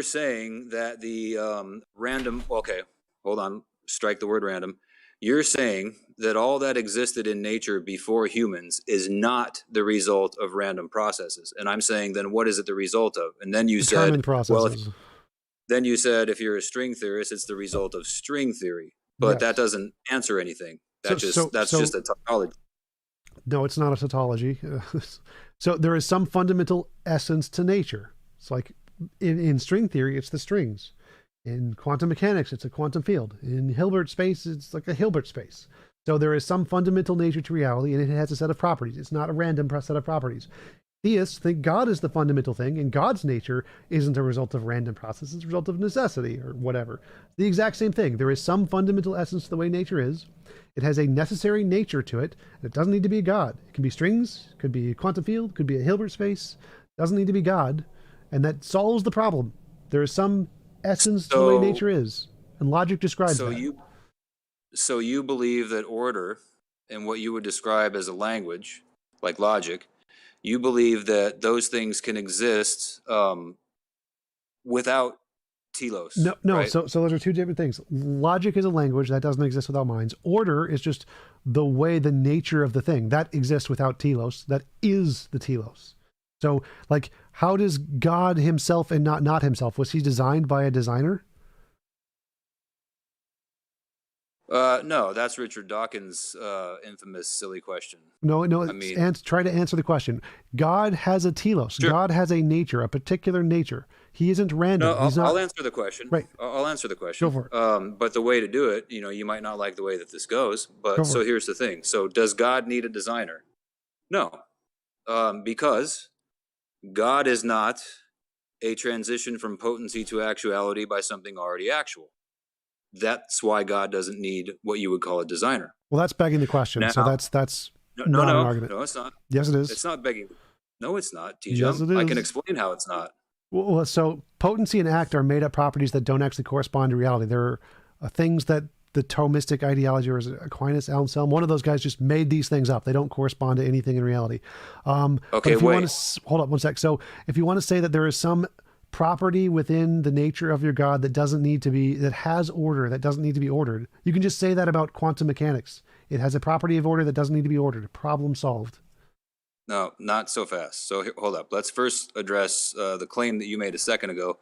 saying that the random. Okay, hold on. Strike the word random. You're saying that all that existed in nature before humans is not the result of random processes, and I'm saying then what is it the result of? And then you
Determined
said,
processes.
then you said if you're a string theorist, it's the result of string theory, but that doesn't answer anything. That's just a tautology.
No, it's not a tautology. So there is some fundamental essence to nature. It's like in string theory, it's the strings. In quantum mechanics, it's a quantum field. In Hilbert space, it's like a Hilbert space. So there is some fundamental nature to reality, and it has a set of properties. It's not a random set of properties. Theists think God is the fundamental thing, and God's nature isn't a result of random processes, it's a result of necessity or whatever. The exact same thing. There is some fundamental essence to the way nature is. It has a necessary nature to it, and it doesn't need to be God. It can be strings, could be a quantum field, could be a Hilbert space. It doesn't need to be God, and that solves the problem. There is some essence to the way nature is, and logic describes that.
So you believe that order and what you would describe as a language, like logic, you believe that those things can exist without telos.
No.
Right?
So those are two different things. Logic is a language that doesn't exist without minds. Order is just the way, the nature of the thing that exists without telos. That is the telos. So, like, how does God himself and not himself? Was he designed by a designer?
No, that's Richard Dawkins' infamous silly question.
No. I mean, try to answer the question. God has a telos. Sure. God has a nature, a particular nature. He isn't random.
No, I'll answer the question.
Right.
I'll answer the question.
Go for it.
But the way to do it, you might not like the way that this goes. But so here's the thing. So does God need a designer? No, because God is not a transition from potency to actuality by something already actual. That's why God doesn't need what you would call a designer.
Well, that's begging the question.
Now,
so that's not an argument.
No, it's not.
Yes, it is.
It's not begging. No, it's not. TJump.
Yes, it is.
I can explain how it's not.
Well, so potency and act are made up properties that don't actually correspond to reality. There are things that the Thomistic ideology, or is it Aquinas, Anselm, one of those guys just made these things up. They don't correspond to anything in reality.
Okay,
if you want to hold up one sec. So if you want to say that there is some property within the nature of your God that doesn't need to be, that has order, that doesn't need to be ordered, you can just say that about quantum mechanics. It has a property of order that doesn't need to be ordered. Problem solved.
No, not so fast. So hold up. Let's first address the claim that you made a second ago,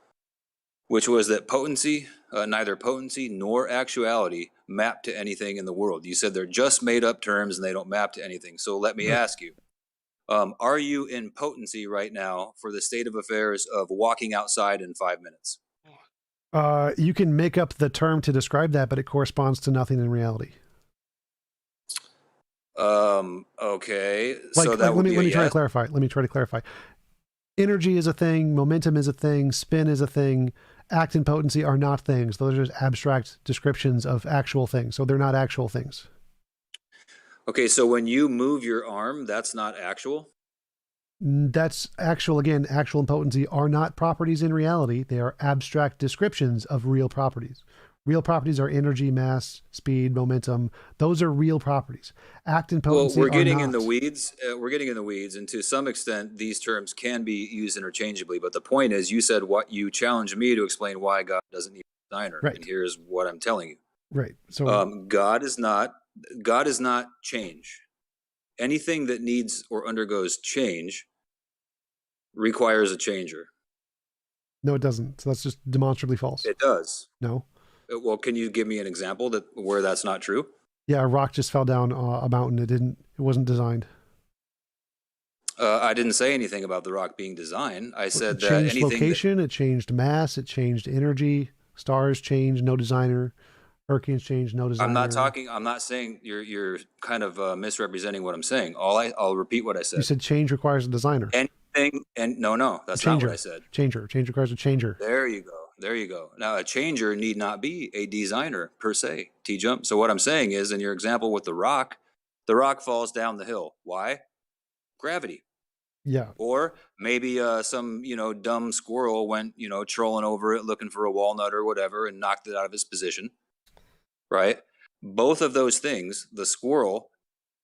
which was that potency, neither potency nor actuality map to anything in the world. You said they're just made up terms and they don't map to anything. So let me ask you, are you in potency right now for the state of affairs of walking outside in 5 minutes?
You can make up the term to describe that, but it corresponds to nothing in reality.
Okay. So
let me try to clarify. Let me try to clarify. Energy is a thing. Momentum is a thing. Spin is a thing. Act and potency are not things. Those are just abstract descriptions of actual things. So they're not actual things.
Okay. So when you move your arm, that's not actual?
That's actual. Again, actual and potency are not properties in reality. They are abstract descriptions of real properties. Real properties are energy, mass, speed, momentum. Those are real properties. Act and potency
we're getting
are
in
not.
the weeds. We're getting in the weeds, and to some extent, these terms can be used interchangeably. But the point is, you said what you challenged me to explain why God doesn't need a designer,
right.
And here's what I'm telling you.
Right. So
God is not change. Anything that needs or undergoes change requires a changer.
No, it doesn't. So that's just demonstrably false.
It does.
No.
Well, can you give me an example where that's not true?
Yeah, a rock just fell down a mountain. It wasn't designed.
I didn't say anything about the rock being designed. I said that
anything. It changed location, it changed mass, it changed energy. Stars changed, no designer. Hurricanes changed, no designer.
I'm not saying you're kind of misrepresenting what I'm saying. I'll repeat what I said.
You said change requires a designer.
Anything, and no, that's not what I said.
Change requires a changer.
There you go. Now, a changer need not be a designer per se, TJump. So what I'm saying is, in your example with the rock, The rock falls down the hill. Why? Gravity.
Yeah.
Or maybe some, dumb squirrel went, trolling over it, looking for a walnut or whatever, and knocked it out of its position, right? Both of those things, the squirrel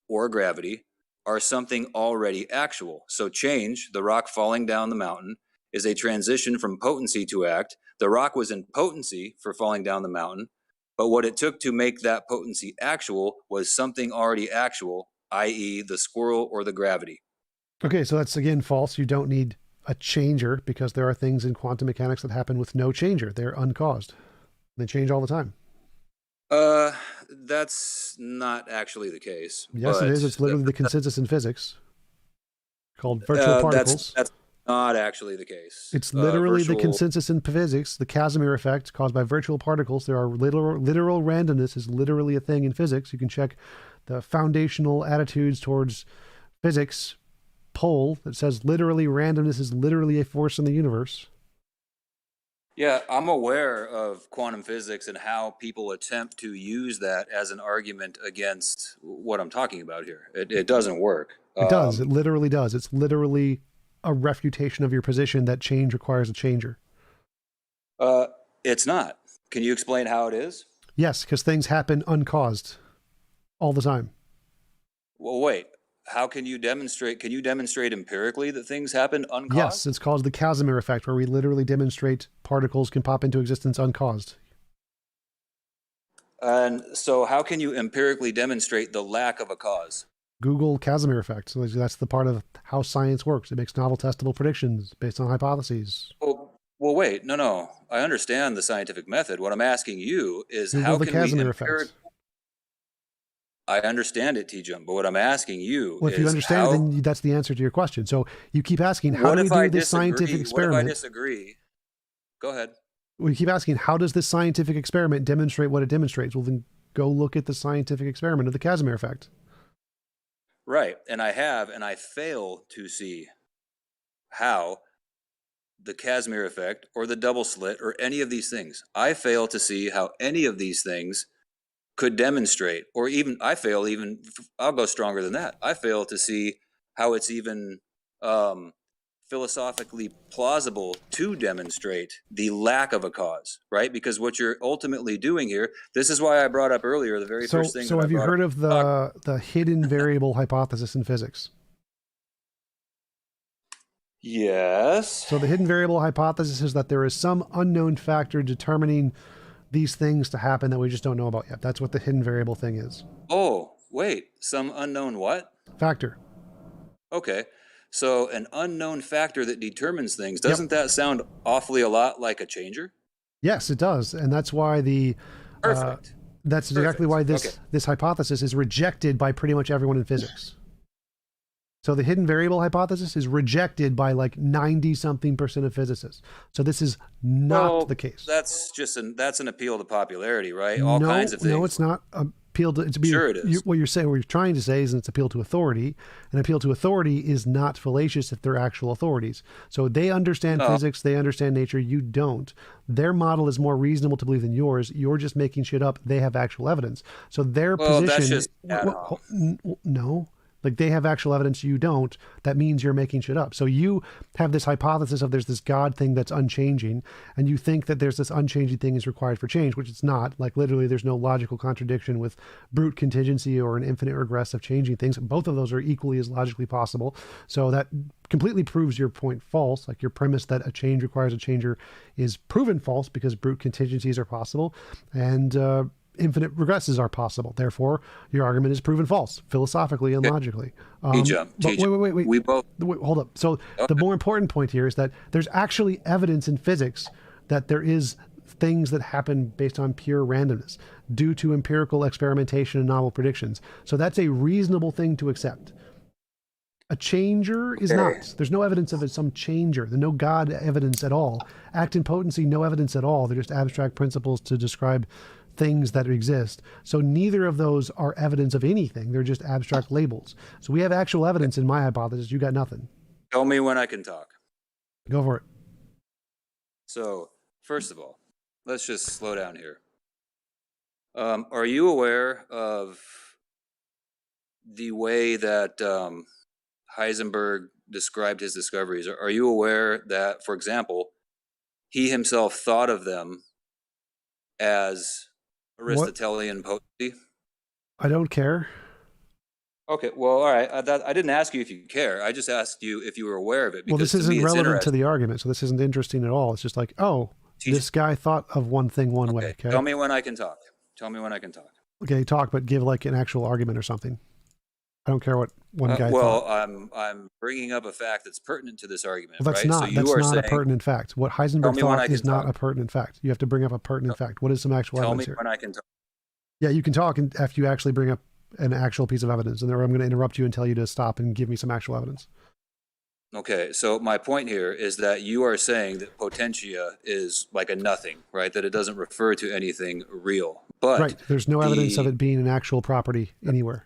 or gravity, are something already actual. So change, the rock falling down the mountain, is a transition from potency to act. The rock was in potency for falling down the mountain, but what it took to make that potency actual was something already actual, i.e. the squirrel or the gravity.
Okay, so that's again false. You don't need a changer because there are things in quantum mechanics that happen with no changer. They're uncaused. They change all the time.
That's not actually the case.
Yes, it is. It's literally the consensus in physics called virtual particles.
That's not actually the case.
It's literally the consensus in physics, the Casimir effect caused by virtual particles. There are literal randomness is literally a thing in physics. You can check the foundational attitudes towards physics poll that says literally randomness is literally a force in the universe.
Yeah, I'm aware of quantum physics and how people attempt to use that as an argument against what I'm talking about here. It doesn't work.
It does. It literally does. It's literally a refutation of your position that change requires a changer.
It's not. Can you explain how it is?
Yes, because things happen uncaused all the time.
Well, wait. How can you demonstrate? Can you demonstrate empirically that things happen uncaused?
Yes, it's called the Casimir effect, where we literally demonstrate particles can pop into existence uncaused.
And so how can you empirically demonstrate the lack of a cause?
Google Casimir effect. So that's the part of how science works. It makes novel testable predictions based on hypotheses.
Well, wait. No. I understand the scientific method. What I'm asking you is
Google
how
the
can
Casimir
we
effect.
I understand it, TJump, but what I'm asking you
well, if you understand it, then that's the answer to your question. So you keep asking, how do we do this scientific experiment?
What if I disagree? Go ahead.
We keep asking, how does this scientific experiment demonstrate what it demonstrates? Well, then go look at the scientific experiment of the Casimir effect.
Right. And I fail to see how the Casimir effect or the double slit or any of these things, I fail to see how any of these things could demonstrate, or even I'll go stronger than that. I fail to see how it's even philosophically plausible to demonstrate the lack of a cause, right? Because what you're ultimately doing here, this is why I brought up earlier, the very first thing.
So have you heard of the hidden variable hypothesis in physics?
Yes.
So the hidden variable hypothesis is that there is some unknown factor determining these things to happen that we just don't know about yet. That's what the hidden variable thing is.
Oh, wait, some unknown what?
Factor.
Okay. So an unknown factor that determines things, doesn't that sound awfully a lot like a changer?
Yes, it does. And that's why
Perfect.
That's exactly why this hypothesis is rejected by pretty much everyone in physics. So the hidden variable hypothesis is rejected by like 90-something% of physicists. So this is not the case.
That's an appeal to popularity, right? All kinds of things.
No, it's not appeal to.
Sure, it is.
What you're trying to say is it's appeal to authority. An appeal to authority is not fallacious if they're actual authorities. So they understand physics, they understand nature. You don't. Their model is more reasonable to believe than yours. You're just making shit up. They have actual evidence. So their position.
That's just
no. Like they have actual evidence, you don't. That means you're making shit up. So you have this hypothesis of there's this God thing that's unchanging, and you think that there's this unchanging thing is required for change, which it's not. Like literally there's no logical contradiction with brute contingency or an infinite regress of changing things. Both of those are equally as logically possible. So that completely proves your point false. Like your premise that a change requires a changer is proven false because brute contingencies are possible. And infinite regresses are possible. Therefore, your argument is proven false, philosophically and logically.
Wait.
Wait, hold up. So the more important point here is that there's actually evidence in physics that there is things that happen based on pure randomness due to empirical experimentation and novel predictions. So that's a reasonable thing to accept. A changer is not. There's no evidence of some changer. There's no God evidence at all. Act and potency, no evidence at all. They're just abstract principles to describe things that exist. So neither of those are evidence of anything. They're just abstract labels. So we have actual evidence in my hypothesis. You got nothing.
Tell me when I can talk.
Go for it.
So, first of all, let's just slow down here. Are you aware of the way that Heisenberg described his discoveries, are you aware that, for example, he himself thought of them as Aristotelian potency?
I don't care.
Okay, well, all right. I didn't ask you if you care. I just asked you if you were aware of it.
Well,
Because
this
to me,
isn't
it's
relevant to
interesting.
the argument, so this isn't interesting at all. It's just like, oh, this guy thought of one thing one way. Okay.
Tell me when I can talk. Tell me when I can talk.
Okay, talk, but give like an actual argument or something. I don't care what one guy
well,
thought.
I'm bringing up a fact that's pertinent to this argument.
Well, that's
right?
not.
So you
That's
are
not
saying,
a pertinent fact. What Heisenberg
Tell me when I
thought
can
is not
talk.
a pertinent fact. You have to bring up a pertinent fact. What is some actual
Tell me
evidence here?
when I can talk.
Yeah, you can talk after you actually bring up an actual piece of evidence, and then I'm going to interrupt you and tell you to stop and give me some actual evidence.
Okay, so my point here is that you are saying that potentia is like a nothing, right? That it doesn't refer to anything real. But
right, there's no evidence of it being an actual property anywhere.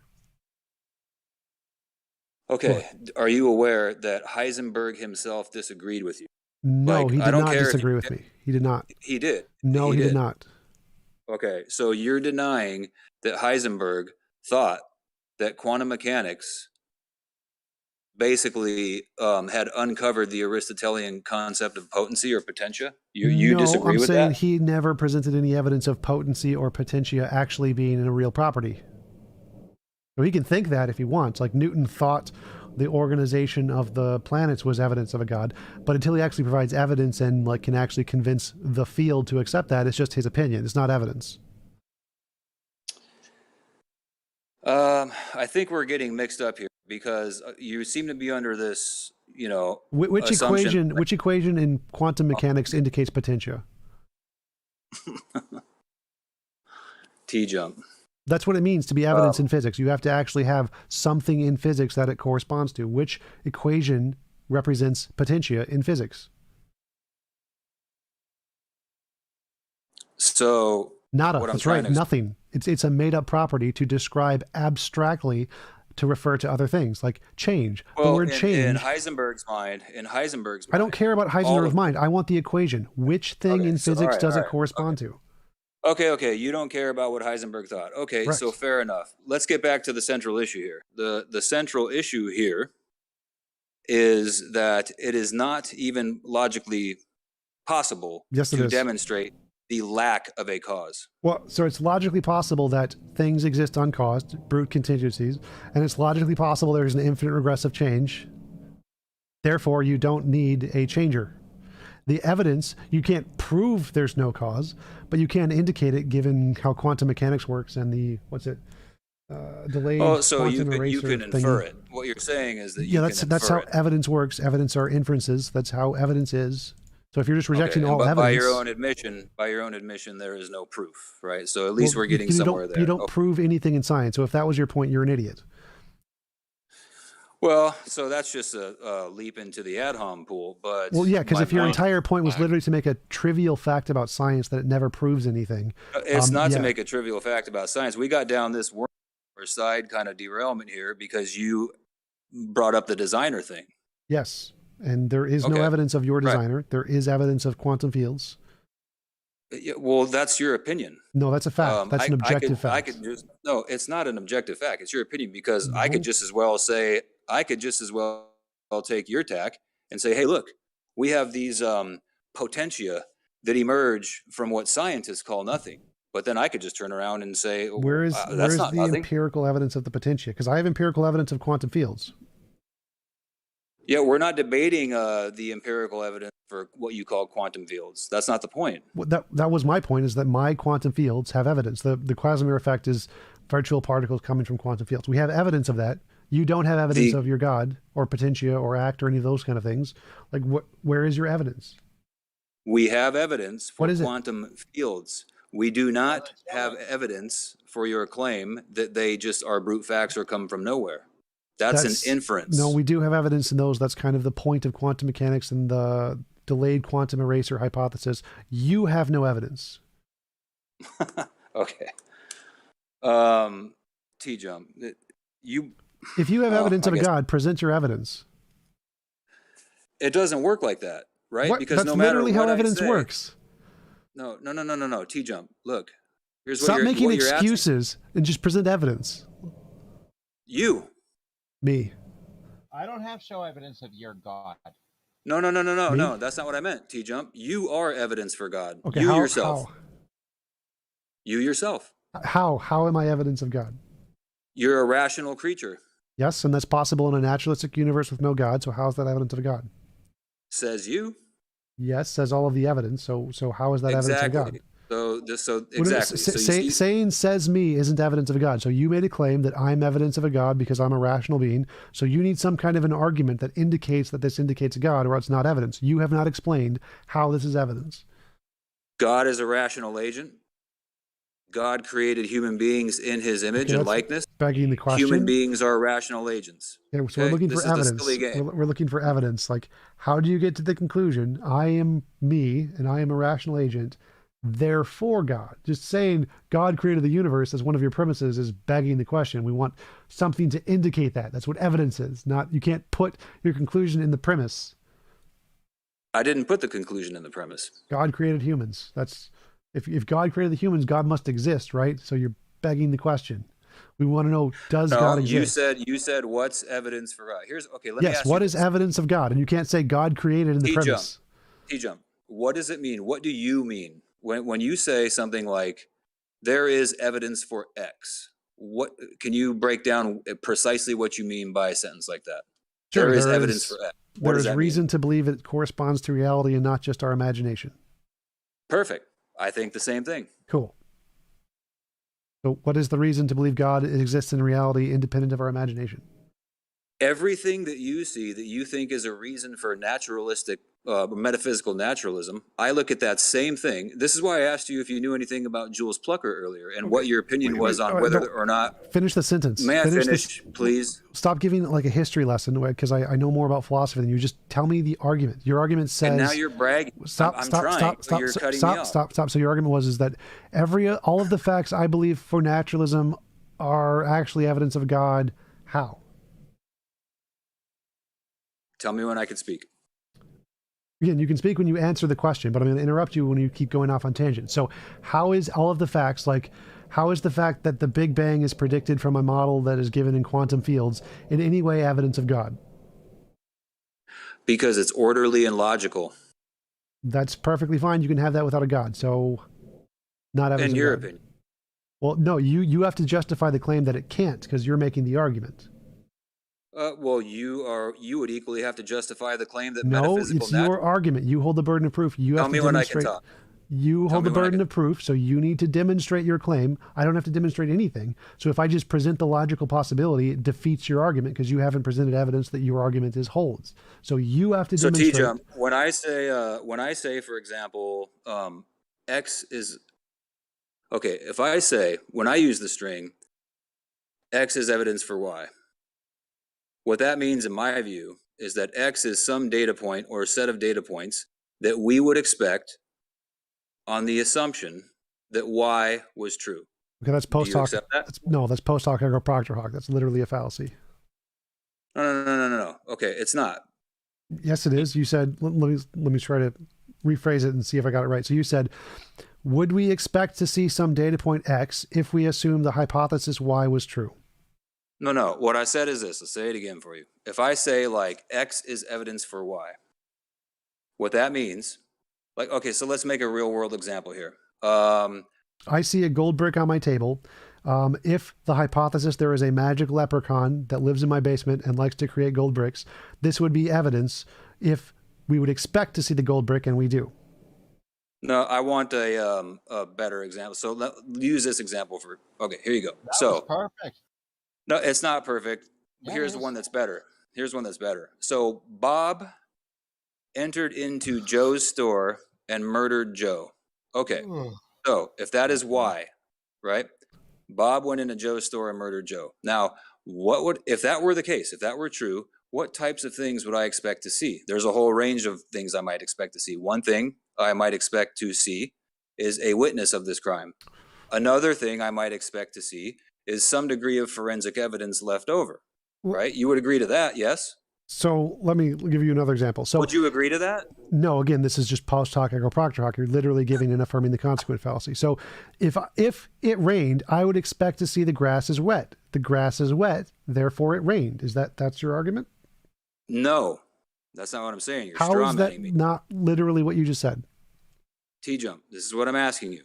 Okay, are you aware that Heisenberg himself disagreed with you?
No,
Like,
he
I
did
don't
not
care if
disagree
you-
with me. He did not.
He did.
No, he did not.
Okay, so you're denying that Heisenberg thought that quantum mechanics basically had uncovered the Aristotelian concept of potency or potentia? You
no,
disagree
I'm
with
saying
that?
he never presented any evidence of potency or potentia actually being a real property. So he can think that if he wants. Like Newton thought the organization of the planets was evidence of a god, but until he actually provides evidence and like can actually convince the field to accept that, it's just his opinion. It's not evidence.
I think we're getting mixed up here because you seem to be under this,
Which
assumption.
Which equation in quantum mechanics indicates potentia?
TJump.
That's what it means to be evidence in physics. You have to actually have something in physics that it corresponds to. Which equation represents potentia in physics?
So
nada.
what I'm
That's
trying
right.
to-
Nothing. It's a made up property to describe abstractly to refer to other things like change.
Well,
the word
in
change.
Heisenberg's mind,
I don't care about Heisenberg's mind. I want the equation. Which thing in physics does it correspond to?
Okay. You don't care about what Heisenberg thought. Okay,
Correct.
so fair enough. Let's get back to the central issue here. The central issue here is that it is not even logically possible
Yes, it
to
is.
demonstrate the lack of a cause.
Well, so it's logically possible that things exist uncaused, brute contingencies, and it's logically possible there's an infinite regressive change. Therefore, you don't need a changer. The evidence, you can't prove there's no cause, but you can indicate it given how quantum mechanics works and the, delayed
So you
quantum eraser
can infer
thingy.
it. What you're saying is that
Yeah,
you
that's
can
how
infer it.
evidence works. Evidence are inferences. That's how evidence is. So if you're just rejecting
Okay,
all
but
evidence,
by your own admission, there is no proof, right? So at least we're getting
you
somewhere
don't,
there.
You don't prove anything in science. So if that was your point, you're an idiot.
Well, so that's just a leap into the ad hom pool, but
Well, yeah, because
my
if your
point-
entire point was literally to make a trivial fact about science that it never proves anything,
it's not
yeah.
to make a trivial fact about science. We got down this worm or side kind of derailment here because you brought up the designer thing.
Yes, and there is no
Okay.
evidence of your
Right.
designer. There is evidence of quantum fields.
Yeah, well, that's your opinion.
No, that's a fact. That's an objective fact.
I could just no, it's not an objective fact. It's your opinion because I could just as well say I could just as well take your tack and say, hey, look, we have these potentia that emerge from what scientists call nothing. But then I could just turn around and say,
Where is
that's not
the
nothing.
empirical evidence of the potentia? Because I have empirical evidence of quantum fields.
Yeah, we're not debating the empirical evidence for what you call quantum fields. That's not the point.
Well, that was my point, is that my quantum fields have evidence. The Casimir effect is virtual particles coming from quantum fields. We have evidence of that. You don't have evidence of your God or potentia or act or any of those kind of things. Like, where is your evidence?
We have evidence for
What is it?
quantum fields. We do not have evidence for your claim that they just are brute facts or come from nowhere. That's an inference.
No, we do have evidence in those. That's kind of the point of quantum mechanics and the delayed quantum eraser hypothesis. You have no evidence.
Okay. TJump.
If you have evidence
I
of a
guess-
God, present your evidence.
It doesn't work like that, right?
What?
Because
That's
no matter
literally how
what I
evidence
say-
works.
No. TJump. Look, here's
Stop
what
making
you're asking.
excuses and just present evidence.
You.
Me.
I don't have show evidence of your God.
No.
Me?
That's not what I meant, TJump. You are evidence for God.
Okay,
you
how,
yourself. You yourself.
How am I evidence of God?
You're a rational creature.
Yes, and that's possible in a naturalistic universe with no God. So how is that evidence of God?
Says you.
Yes, says all of the evidence. So how is that evidence of God?
Exactly.
Saying says me isn't evidence of God. So you made a claim that I'm evidence of a God because I'm a rational being. So you need some kind of an argument that indicates that this indicates a God, or it's not evidence. You have not explained how this is evidence.
God is a rational agent. God created human beings in his image and likeness.
Begging the question.
Human beings are rational agents.
Okay, so we're looking for evidence. We're looking for evidence. Like, how do you get to the conclusion, I am me and I am a rational agent, therefore God? Just saying God created the universe as one of your premises is begging the question. We want something to indicate that. That's what evidence is. Not, you can't put your conclusion in the premise.
I didn't put the conclusion in the premise.
God created humans. That's if God created the humans, God must exist, right? So you're begging the question. We want to know, does God exist?
You said what's evidence for God? Let me ask you.
Yes, what is evidence of God? And you can't say God created in the premise.
TJump. What does it mean? What do you mean when you say something like there is evidence for X? What can you break down precisely what you mean by a sentence like that?
Sure,
there is evidence for X.
There is reason to believe it corresponds to reality and not just our imagination.
Perfect. I think the same thing.
Cool. So what is the reason to believe God exists in reality independent of our imagination?
Everything that you see that you think is a reason for naturalistic, metaphysical naturalism, I look at that same thing. This is why I asked you if you knew anything about Jules Plucker earlier and what your opinion was on whether or not...
Finish the sentence.
May I finish, please?
Stop giving like a history lesson, because I know more about philosophy than you. Just tell me the argument. Your argument says...
And now you're bragging.
Stop. So your argument was that all of the facts I believe for naturalism are actually evidence of God. How?
Tell me when I can speak.
Again, you can speak when you answer the question, but I'm going to interrupt you when you keep going off on tangents. So how is all of the facts, like how is the fact that the Big Bang is predicted from a model that is given in quantum fields in any way evidence of God?
Because it's orderly and logical.
That's perfectly fine. You can have that without a God. So not evidence
in your
of God.
opinion.
Well, no, you have to justify the claim that it can't because you're making the argument.
Well, you would equally have to justify the claim that
no,
metaphysical...
it's your argument. You hold the burden of proof. You have
Tell me
to
when I
demonstrate.
can talk.
You hold the burden of proof, so you need to demonstrate your claim. I don't have to demonstrate anything. So if I just present the logical possibility, it defeats your argument because you haven't presented evidence that your argument holds. So you have to demonstrate.
So TJump, when I say, for example, X is okay. If I say when I use the string, X is evidence for Y. What that means, in my view, is that X is some data point or a set of data points that we would expect on the assumption that Y was true.
Okay, that's post hoc. That's post hoc ergo propter hoc. That's literally a fallacy.
No. Okay, it's not.
Yes, it is. You said, let me try to rephrase it and see if I got it right. So you said, would we expect to see some data point X if we assume the hypothesis Y was true?
No. What I said is this. I'll say it again for you. If I say like X is evidence for Y, what that means, like, okay, so let's make a real world example here.
I see a gold brick on my table. If the hypothesis there is a magic leprechaun that lives in my basement and likes to create gold bricks, this would be evidence if we would expect to see the gold brick, and we do.
No, I want a better example. So use this example for, okay, here you go.
That was perfect.
No, it's not perfect.
Yeah,
Here's one that's better. So Bob entered into Joe's store and murdered Joe. Okay. So if that is Y, right? Bob went into Joe's store and murdered Joe. Now, if that were the case, if that were true, what types of things would I expect to see? There's a whole range of things I might expect to see. One thing I might expect to see is a witness of this crime. Another thing I might expect to see is some degree of forensic evidence left over, right? You would agree to that, yes?
So let me give you another example. So
would you agree to that?
No, again, this is just post hoc ergo propter hoc. You're literally giving and affirming the consequent fallacy. So if it rained, I would expect to see the grass is wet. The grass is wet, therefore it rained. That's your argument?
No, that's not what I'm saying. You're
How is that
strawmanning me.
not literally what you just said?
TJump, this is what I'm asking you.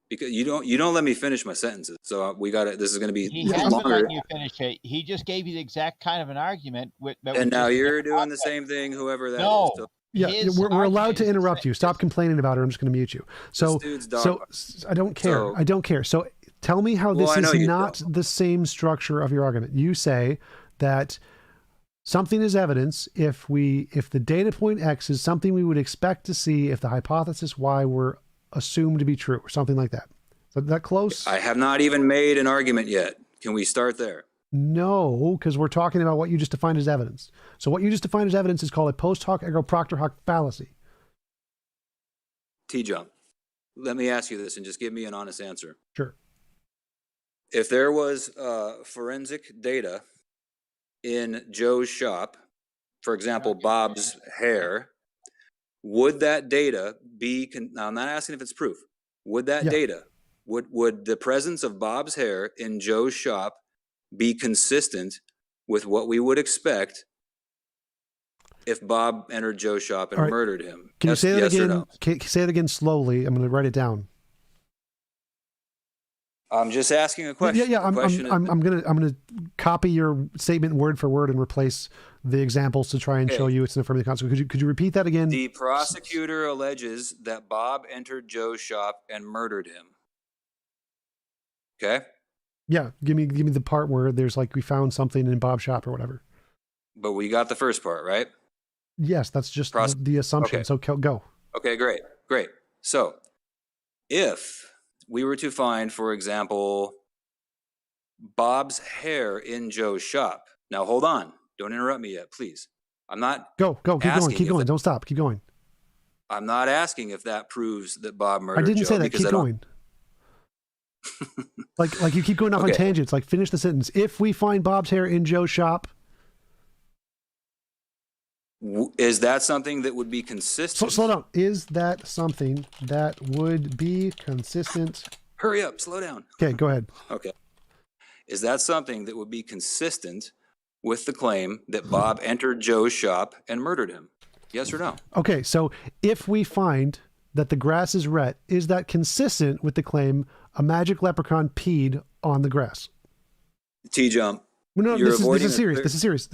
Because you don't let me finish my sentences. So we got it. This is going to be
He hasn't
longer.
let you finish it. He just gave you the exact kind of an argument.
And now you're doing the same thing, whoever that is. So,
Yeah, we're allowed to interrupt you. Stop complaining about it. I'm just going to mute you. So,
dude's
so I don't care. I don't care. So tell me how this is not the same structure of your argument. You say that something is evidence if the data point X is something we would expect to see if the hypothesis Y were assumed to be true or something like that. Is that close?
I have not even made an argument yet. Can we start there?
No, because we're talking about what you just defined as evidence. So what you just defined as evidence is called a post hoc ergo propter hoc fallacy.
TJump, let me ask you this and just give me an honest answer.
Sure.
If there was forensic data in Joe's shop, for example, Bob's hair, would that data be, now I'm not asking if it's proof, would that data, would the presence of Bob's hair in Joe's shop be consistent with what we would expect if Bob entered Joe's shop and murdered him?
Can you say that again?
No?
Can you say it again slowly? I'm going to write it down.
I'm just asking a question.
Yeah. I'm gonna copy your statement word for word and replace the examples to try and show you it's an affirmative consequence. Could you repeat that again?
The prosecutor alleges that Bob entered Joe's shop and murdered him. Okay.
Yeah, give me the part where there's like we found something in Bob's shop or whatever.
But we got the first part, right?
Yes, that's just the assumption.
Okay.
So go.
Okay, great. So if we were to find, for example, Bob's hair in Joe's shop. Now, hold on. Don't interrupt me yet, please. I'm not.
Go. Keep going. Don't stop. Keep going.
I'm not asking if that proves that Bob murdered
I didn't
Joe
say that. Keep going. like you keep going off on tangents. Like finish the sentence. If we find Bob's hair in Joe's shop.
Is that something that would be consistent?
Slow down. Is that something that would be consistent?
Hurry up. Slow down.
Okay, go ahead.
Okay. Is that something that would be consistent with the claim that Bob entered Joe's shop and murdered him? Yes or no?
Okay, so if we find that the grass is red, is that consistent with the claim a magic leprechaun peed on the grass?
TJump.
No, this is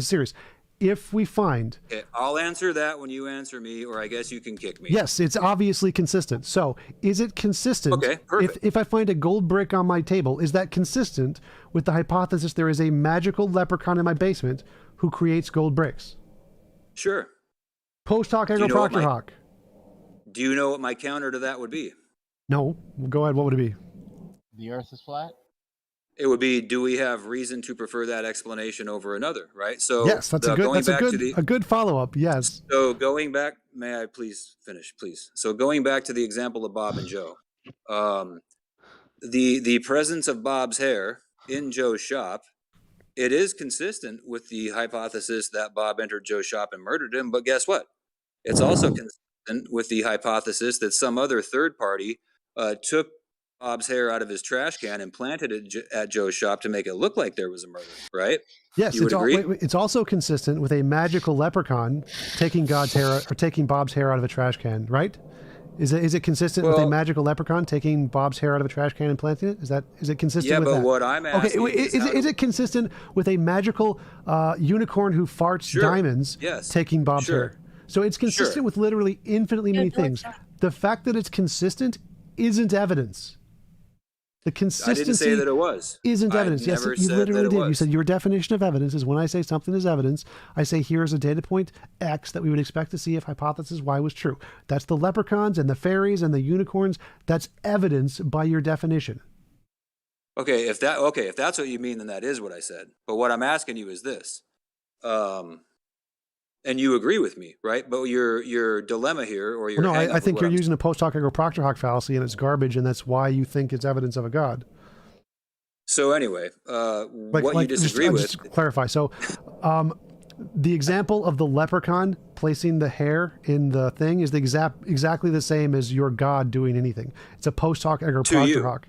serious. If we find...
Okay, I'll answer that when you answer me, or I guess you can kick me.
Yes, it's obviously consistent. So, is it consistent?
Okay, perfect.
If I find a gold brick on my table, is that consistent with the hypothesis there is a magical leprechaun in my basement who creates gold bricks?
Sure.
Post hoc ergo propter hoc.
Do you know what my counter to that would be?
No. Go ahead. What would it be?
The earth is flat?
It would be, do we have reason to prefer that explanation over another, right? So
yes, that's a good follow-up. Yes.
So going back, may I please finish, please? So going back to the example of Bob and Joe, the presence of Bob's hair in Joe's shop, it is consistent with the hypothesis that Bob entered Joe's shop and murdered him. But guess what? It's also consistent with the hypothesis that some other third party took Bob's hair out of his trash can and planted it at Joe's shop to make it look like there was a murder, right?
Yes,
you would agree?
It's also consistent with a magical leprechaun taking Bob's hair out of a trash can, right? Is it consistent with a magical leprechaun taking Bob's hair out of a trash can and planting it? Is it consistent with that?
Yeah, but what I'm asking
is it consistent with a magical unicorn who farts diamonds taking Bob's hair? So it's consistent with literally infinitely many things. The fact that it's consistent isn't evidence. The consistency
I didn't say that it was.
Isn't evidence. Yes, you literally did. You said your definition of evidence is when I say something is evidence, I say here's a data point X that we would expect to see if hypothesis Y was true. That's the leprechauns and the fairies and the unicorns. That's evidence by your definition.
Okay, if that's what you mean, then that is what I said. But what I'm asking you is this. And you agree with me, right? But your dilemma here, or your
I think you're using a post hoc ergo propter hoc fallacy, and it's garbage, and that's why you think it's evidence of a god.
So anyway, what you disagree with?
Just to clarify. So, The example of the leprechaun placing the hair in the thing is exactly the same as your God doing anything. It's a post hoc ergo propter hoc.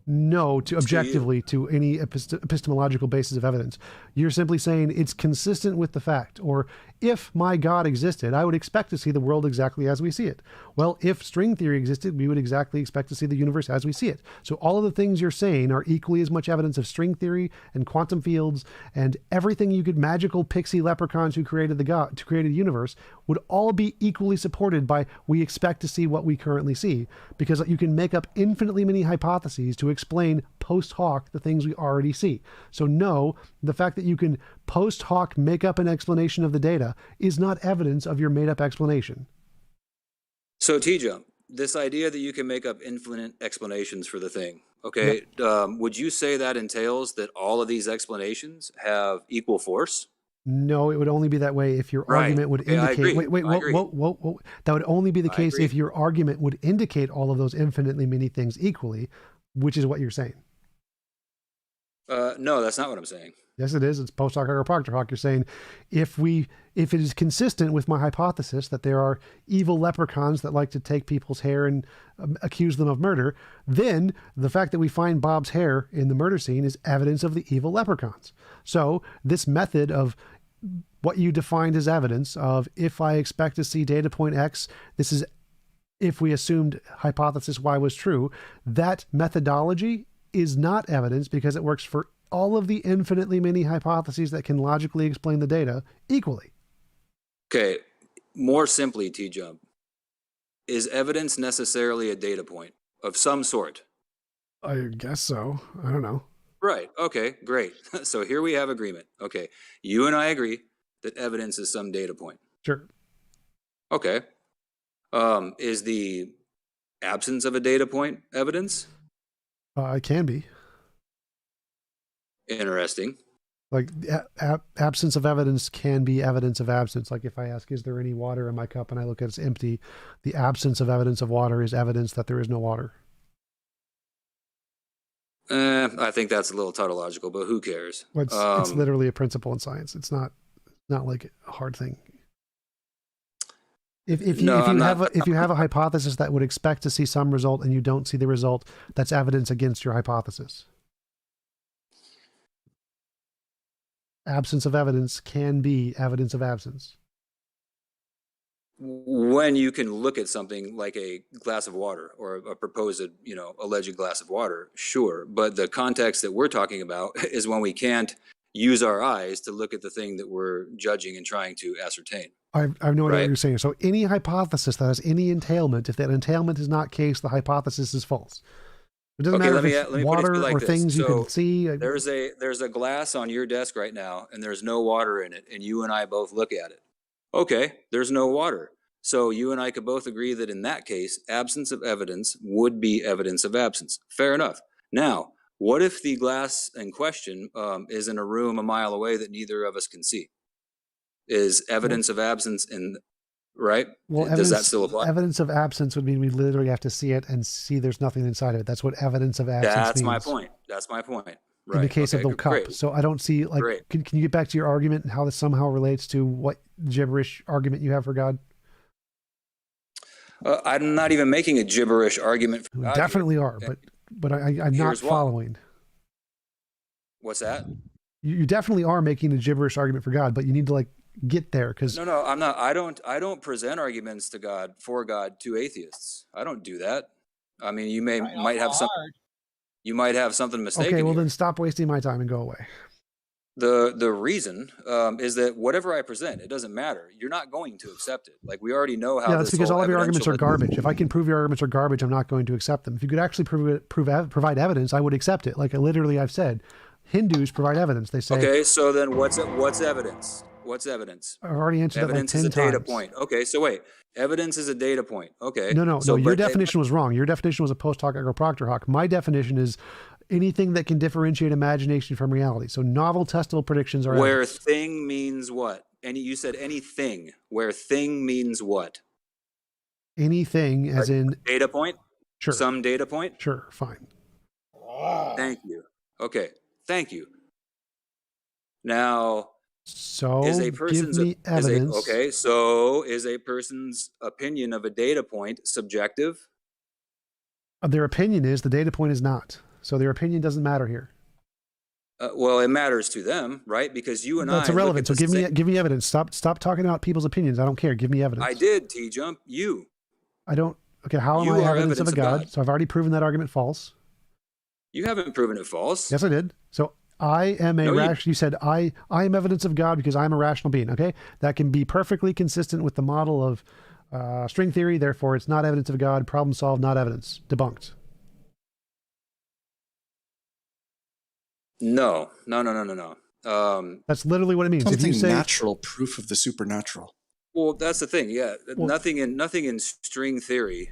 No, to objectively to any epistemological basis of evidence. You're simply saying it's consistent with the fact, or if my God existed, I would expect to see the world exactly as we see it. Well, if string theory existed, we would exactly expect to see the universe as we see it. So all of the things you're saying are equally as much evidence of string theory and quantum fields and everything you could magical pixie leprechauns who created the God, to create a universe, would all be equally supported by we expect to see what we currently see, because you can make up infinitely many hypotheses to explain post hoc the things we already see. So no, the fact that you can post hoc make up an explanation of the data is not evidence of your made up explanation.
So TJump, this idea that you can make up infinite explanations for the thing, okay, would you say that entails that all of these explanations have equal force?
No, it would only be that way if your argument would indicate. Whoa. That would only be the case if your argument would indicate all of those infinitely many things equally, which is what you're saying.
No, that's not what I'm saying.
Yes, it is. It's post hoc ergo propter hoc. You're saying if it is consistent with my hypothesis that there are evil leprechauns that like to take people's hair and accuse them of murder, then the fact that we find Bob's hair in the murder scene is evidence of the evil leprechauns. So this method of what you defined as evidence of if I expect to see data point X, this is if we assumed hypothesis Y was true, that methodology is not evidence because it works for all of the infinitely many hypotheses that can logically explain the data equally.
Okay, more simply, TJump, is evidence necessarily a data point of some sort?
I guess so. I don't know.
Right, okay, great. So here we have agreement. Okay, you and I agree that evidence is some data point.
Sure.
Okay. Is the absence of a data point evidence?
It can be.
Interesting.
Like absence of evidence can be evidence of absence. Like if I ask, is there any water in my cup? And I look at it's empty. The absence of evidence of water is evidence that there is no water.
I think that's a little tautological, but who cares?
Well, it's literally a principle in science. It's not like a hard thing. If you have a hypothesis that would expect to see some result and you don't see the result, that's evidence against your hypothesis. Absence of evidence can be evidence of absence.
When you can look at something like a glass of water or a proposed, alleged glass of water, sure. But the context that we're talking about is when we can't use our eyes to look at the thing that we're judging and trying to ascertain.
I have no idea what you're saying. So any hypothesis that has any entailment, if that entailment is not case, the hypothesis is false. It doesn't matter if it's water or things you can see.
There's a glass on your desk right now, and there's no water in it, and you and I both look at it. Okay, there's no water. So you and I could both agree that in that case, absence of evidence would be evidence of absence. Fair enough. Now, what if the glass in question is in a room a mile away that neither of us can see? Is evidence of absence right?
Well,
does that still apply?
Evidence of absence would mean we literally have to see it and see there's nothing inside of it. That's what evidence of absence means.
That's my point. Right.
In the case of the cup. Great. So I don't see, can you get back to your argument and how this somehow relates to what gibberish argument you have for God?
I'm not even making a gibberish argument for God.
Definitely are, but I'm not following.
What's that?
You definitely are making a gibberish argument for God, but you need to get there because
no, I'm not. I don't present arguments to God for God to atheists. I don't do that. I mean, you might have something mistaken.
Okay, well then stop wasting my time and go away.
The reason is that whatever I present, it doesn't matter. You're not going to accept it. Like we already know how.
Yeah, that's because all of your arguments are garbage. If I can prove your arguments are garbage, I'm not going to accept them. If you could actually provide evidence, I would accept it. Like literally, I've said, Hindus provide evidence. They say.
Okay, so then what's evidence? What's evidence?
I've already answered
evidence
that like 10
is a data
times.
Point. Okay, so wait. Evidence is a data point. Okay.
No. Your definition was wrong. Your definition was a post hoc ergo propter hoc. My definition is anything that can differentiate imagination from reality. So novel testable predictions are
where evidence. Thing means what? You said anything. Where thing means what?
Anything, as in
data point.
Sure.
Some data point.
Sure. Fine.
Thank you. Okay. Thank you. Now.
So
Is a
give
person's
me evidence.
okay, so is a person's opinion of a data point subjective?
Their opinion is, the data point is not. So their opinion doesn't matter here.
Well, it matters to them, right? Because you and
That's
I
irrelevant. So
look at
give me evidence. Stop talking about people's opinions. I don't care. Give me evidence.
I did, TJump. You.
I don't. Okay, how am
You
I
are
evidence of a God? So I've already proven that argument false.
You haven't proven it false.
Yes, I did. So I am a rational. You said I am evidence of God because I'm a rational being. Okay, that can be perfectly consistent with the model of string theory. Therefore, it's not evidence of God. Problem solved. Not evidence. Debunked.
No.
That's literally what it means.
Something
if you say
natural, proof of the supernatural.
Well, that's the thing. Yeah,
Well,
nothing in string theory,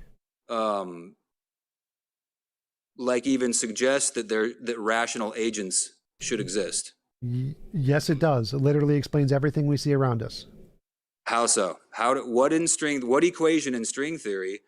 like even suggests that rational agents should exist.
Yes, it does. It literally explains everything we see around us.
How so? What equation in string theory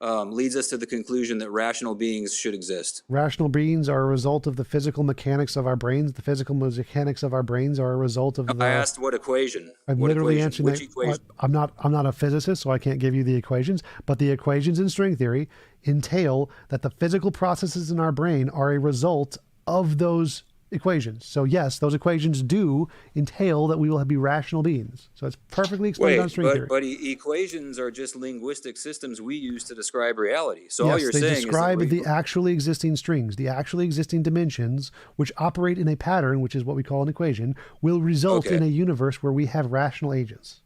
leads us to the conclusion that rational beings should exist?
Rational beings are a result of the physical mechanics of our brains. The physical mechanics of our brains are a result of
I asked what equation.
I'm
what
literally
equation?
answering
Which
that.
equation?
I'm not a physicist, so I can't give you the equations. But the equations in string theory entail that the physical processes in our brain are a result of those equations. So yes, those equations do entail that we will be rational beings. So it's perfectly explained on string theory.
But equations are just linguistic systems we use to describe reality. So
Yes,
all you're
they
saying
describe
is that
the actually existing strings, the actually existing dimensions, which operate in a pattern, which is what we call an equation, will result in a universe where we have rational agents.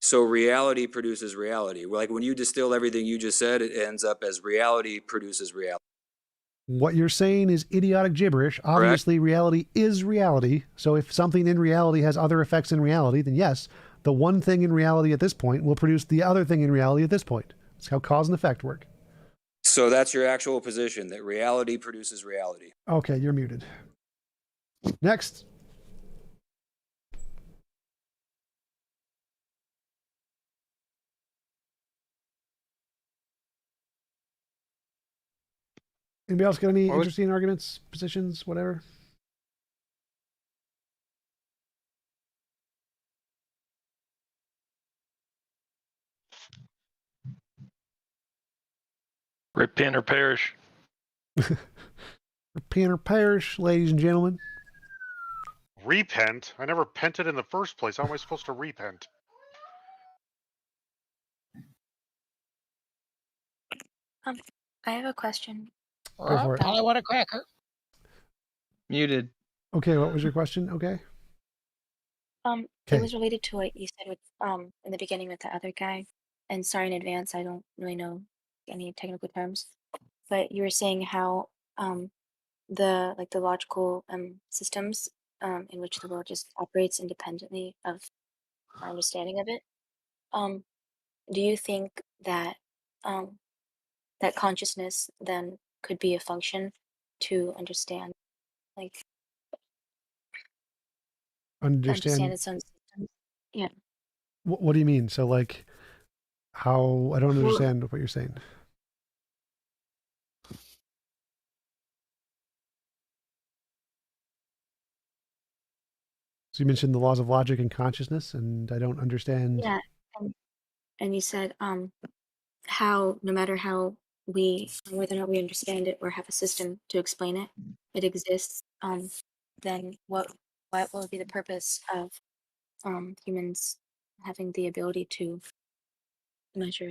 So reality produces reality. Like when you distill everything you just said, it ends up as reality produces reality.
What you're saying is idiotic gibberish. Obviously, reality is reality. So if something in reality has other effects in reality, then yes, the one thing in reality at this point will produce the other thing in reality at this point. That's how cause and effect work.
So that's your actual position, that reality produces reality.
Okay, you're muted. Next. Anybody else got any interesting arguments, positions, whatever?
Repent or perish.
Repent or perish, ladies and gentlemen.
Repent? I never repented in the first place. How am I supposed to repent?
I have a question.
Go for it.
I want a cracker.
Muted.
Okay, what was your question? Okay.
It was related to what you said with in the beginning with the other guy. And sorry in advance, I don't really know any technical terms. But you were saying how the logical systems in which the world just operates independently of our understanding of it. Do you think that that consciousness then could be a function to understand, like understand its own systems? Yeah.
What do you mean? So like, how? I don't understand what you're saying. So you mentioned the laws of logic and consciousness, and I don't understand.
Yeah. And you said how no matter how whether or not we understand it or have a system to explain it, it exists. Then what will be the purpose of humans having the ability to measure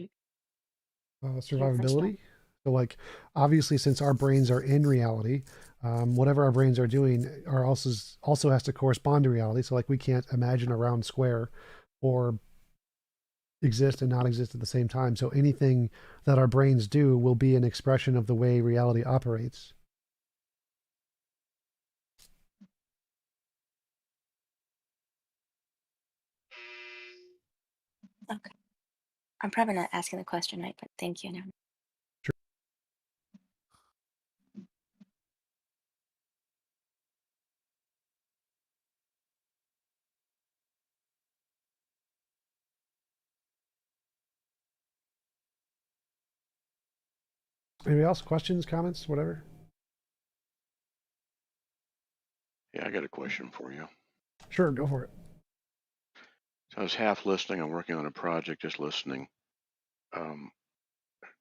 Survivability. So like, obviously, since our brains are in reality, whatever our brains are doing are also has to correspond to reality. So like, we can't imagine a round square or exist and not exist at the same time. So anything that our brains do will be an expression of the way reality operates.
Okay. I'm probably not asking the question right, but thank you. Now.
Sure. Anybody else? Questions, comments, whatever?
Yeah, I got a question for you.
Sure, go for it.
I was half listening. I'm working on a project, just listening.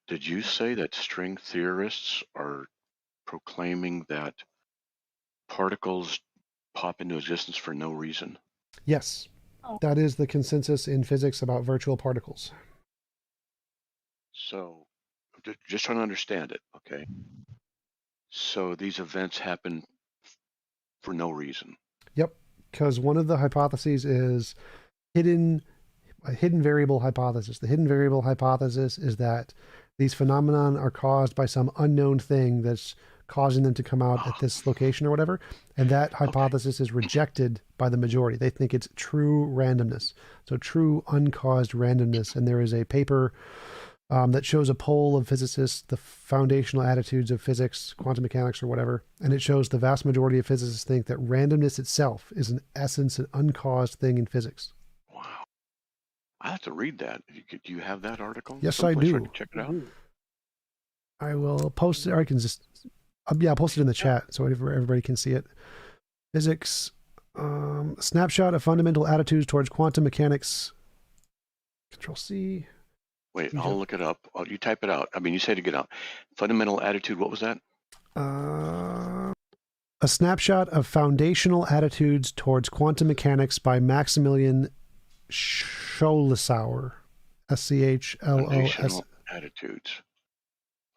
Did you say that string theorists are proclaiming that particles pop into existence for no reason?
Yes, that is the consensus in physics about virtual particles.
So, just trying to understand it, okay? So these events happen for no reason.
Yep, because one of the hypotheses is a hidden variable hypothesis. The hidden variable hypothesis is that these phenomenon are caused by some unknown thing that's causing them to come out at this location or whatever, and that hypothesis is rejected by the majority. They think it's true randomness, so true uncaused randomness. And there is a paper that shows a poll of physicists, the foundational attitudes of physics, quantum mechanics or whatever, and it shows the vast majority of physicists think that randomness itself is in essence an uncaused thing in physics.
Wow. I have to read that. Do you have that article?
Yes,
someplace
I do.
where I can check it out?
I will post it, or I can just, I'll post it in the chat so everybody can see it. Physics, snapshot of fundamental attitudes towards quantum mechanics. Control C.
Wait, I'll look it up. Oh, you type it out. I mean, you say to get out. Fundamental attitude, what was that?
A snapshot of foundational attitudes towards quantum mechanics by Maximilian Scholesauer. SCHLOS.
Foundational attitudes.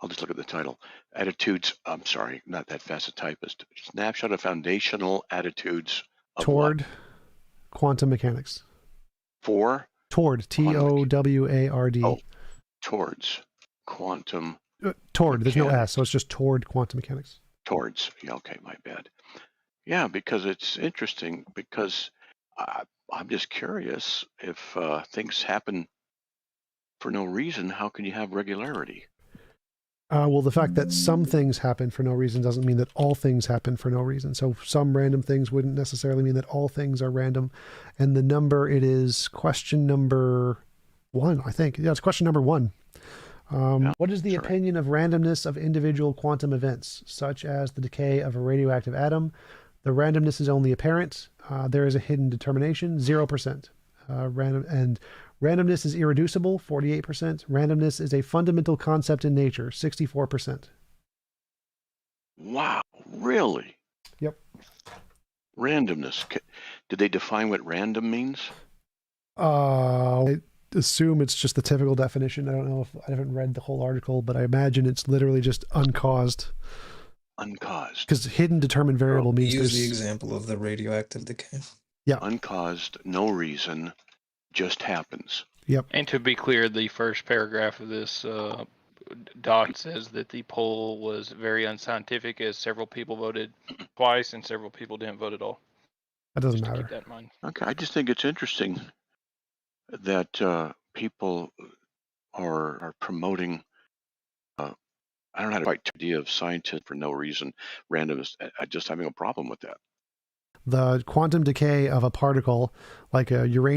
I'll just look at the title. Attitudes, I'm sorry, not that fast a typist. Snapshot of foundational attitudes of
toward
what?
Quantum mechanics.
For?
Toward, T-O-W-A-R-D.
Oh, towards quantum.
Toward, there's no S, so it's just toward quantum mechanics.
Towards, yeah, okay, my bad. Yeah, because it's interesting, because I'm just curious, if things happen for no reason, how can you have regularity?
Well, the fact that some things happen for no reason doesn't mean that all things happen for no reason. So some random things wouldn't necessarily mean that all things are random. And the number, it is question number 1, I think. Yeah, it's question number 1. What is the opinion of randomness of individual quantum events, such as the decay of a radioactive atom? The randomness is only apparent. There is a hidden determination, 0%. Randomness is irreducible, 48%. Randomness is a fundamental concept in nature, 64%.
Wow, really?
Yep.
Randomness. Did they define what random means?
I assume it's just the typical definition. I don't know, if I haven't read the whole article, but I imagine it's literally just uncaused.
Uncaused.
Because hidden determined variable means
use the example of the radioactive decay.
Yeah.
Uncaused, no reason, just happens.
Yep.
And to be clear, the first paragraph of this doc says that the poll was very unscientific, as several people voted twice and several people didn't vote at all.
That doesn't
Just to
matter.
keep that in mind.
Okay, I just think it's interesting that people are promoting, I don't know how to write the idea of scientists for no reason, randomness. I'm just having a problem with that.
The quantum decay of a particle, like a uranium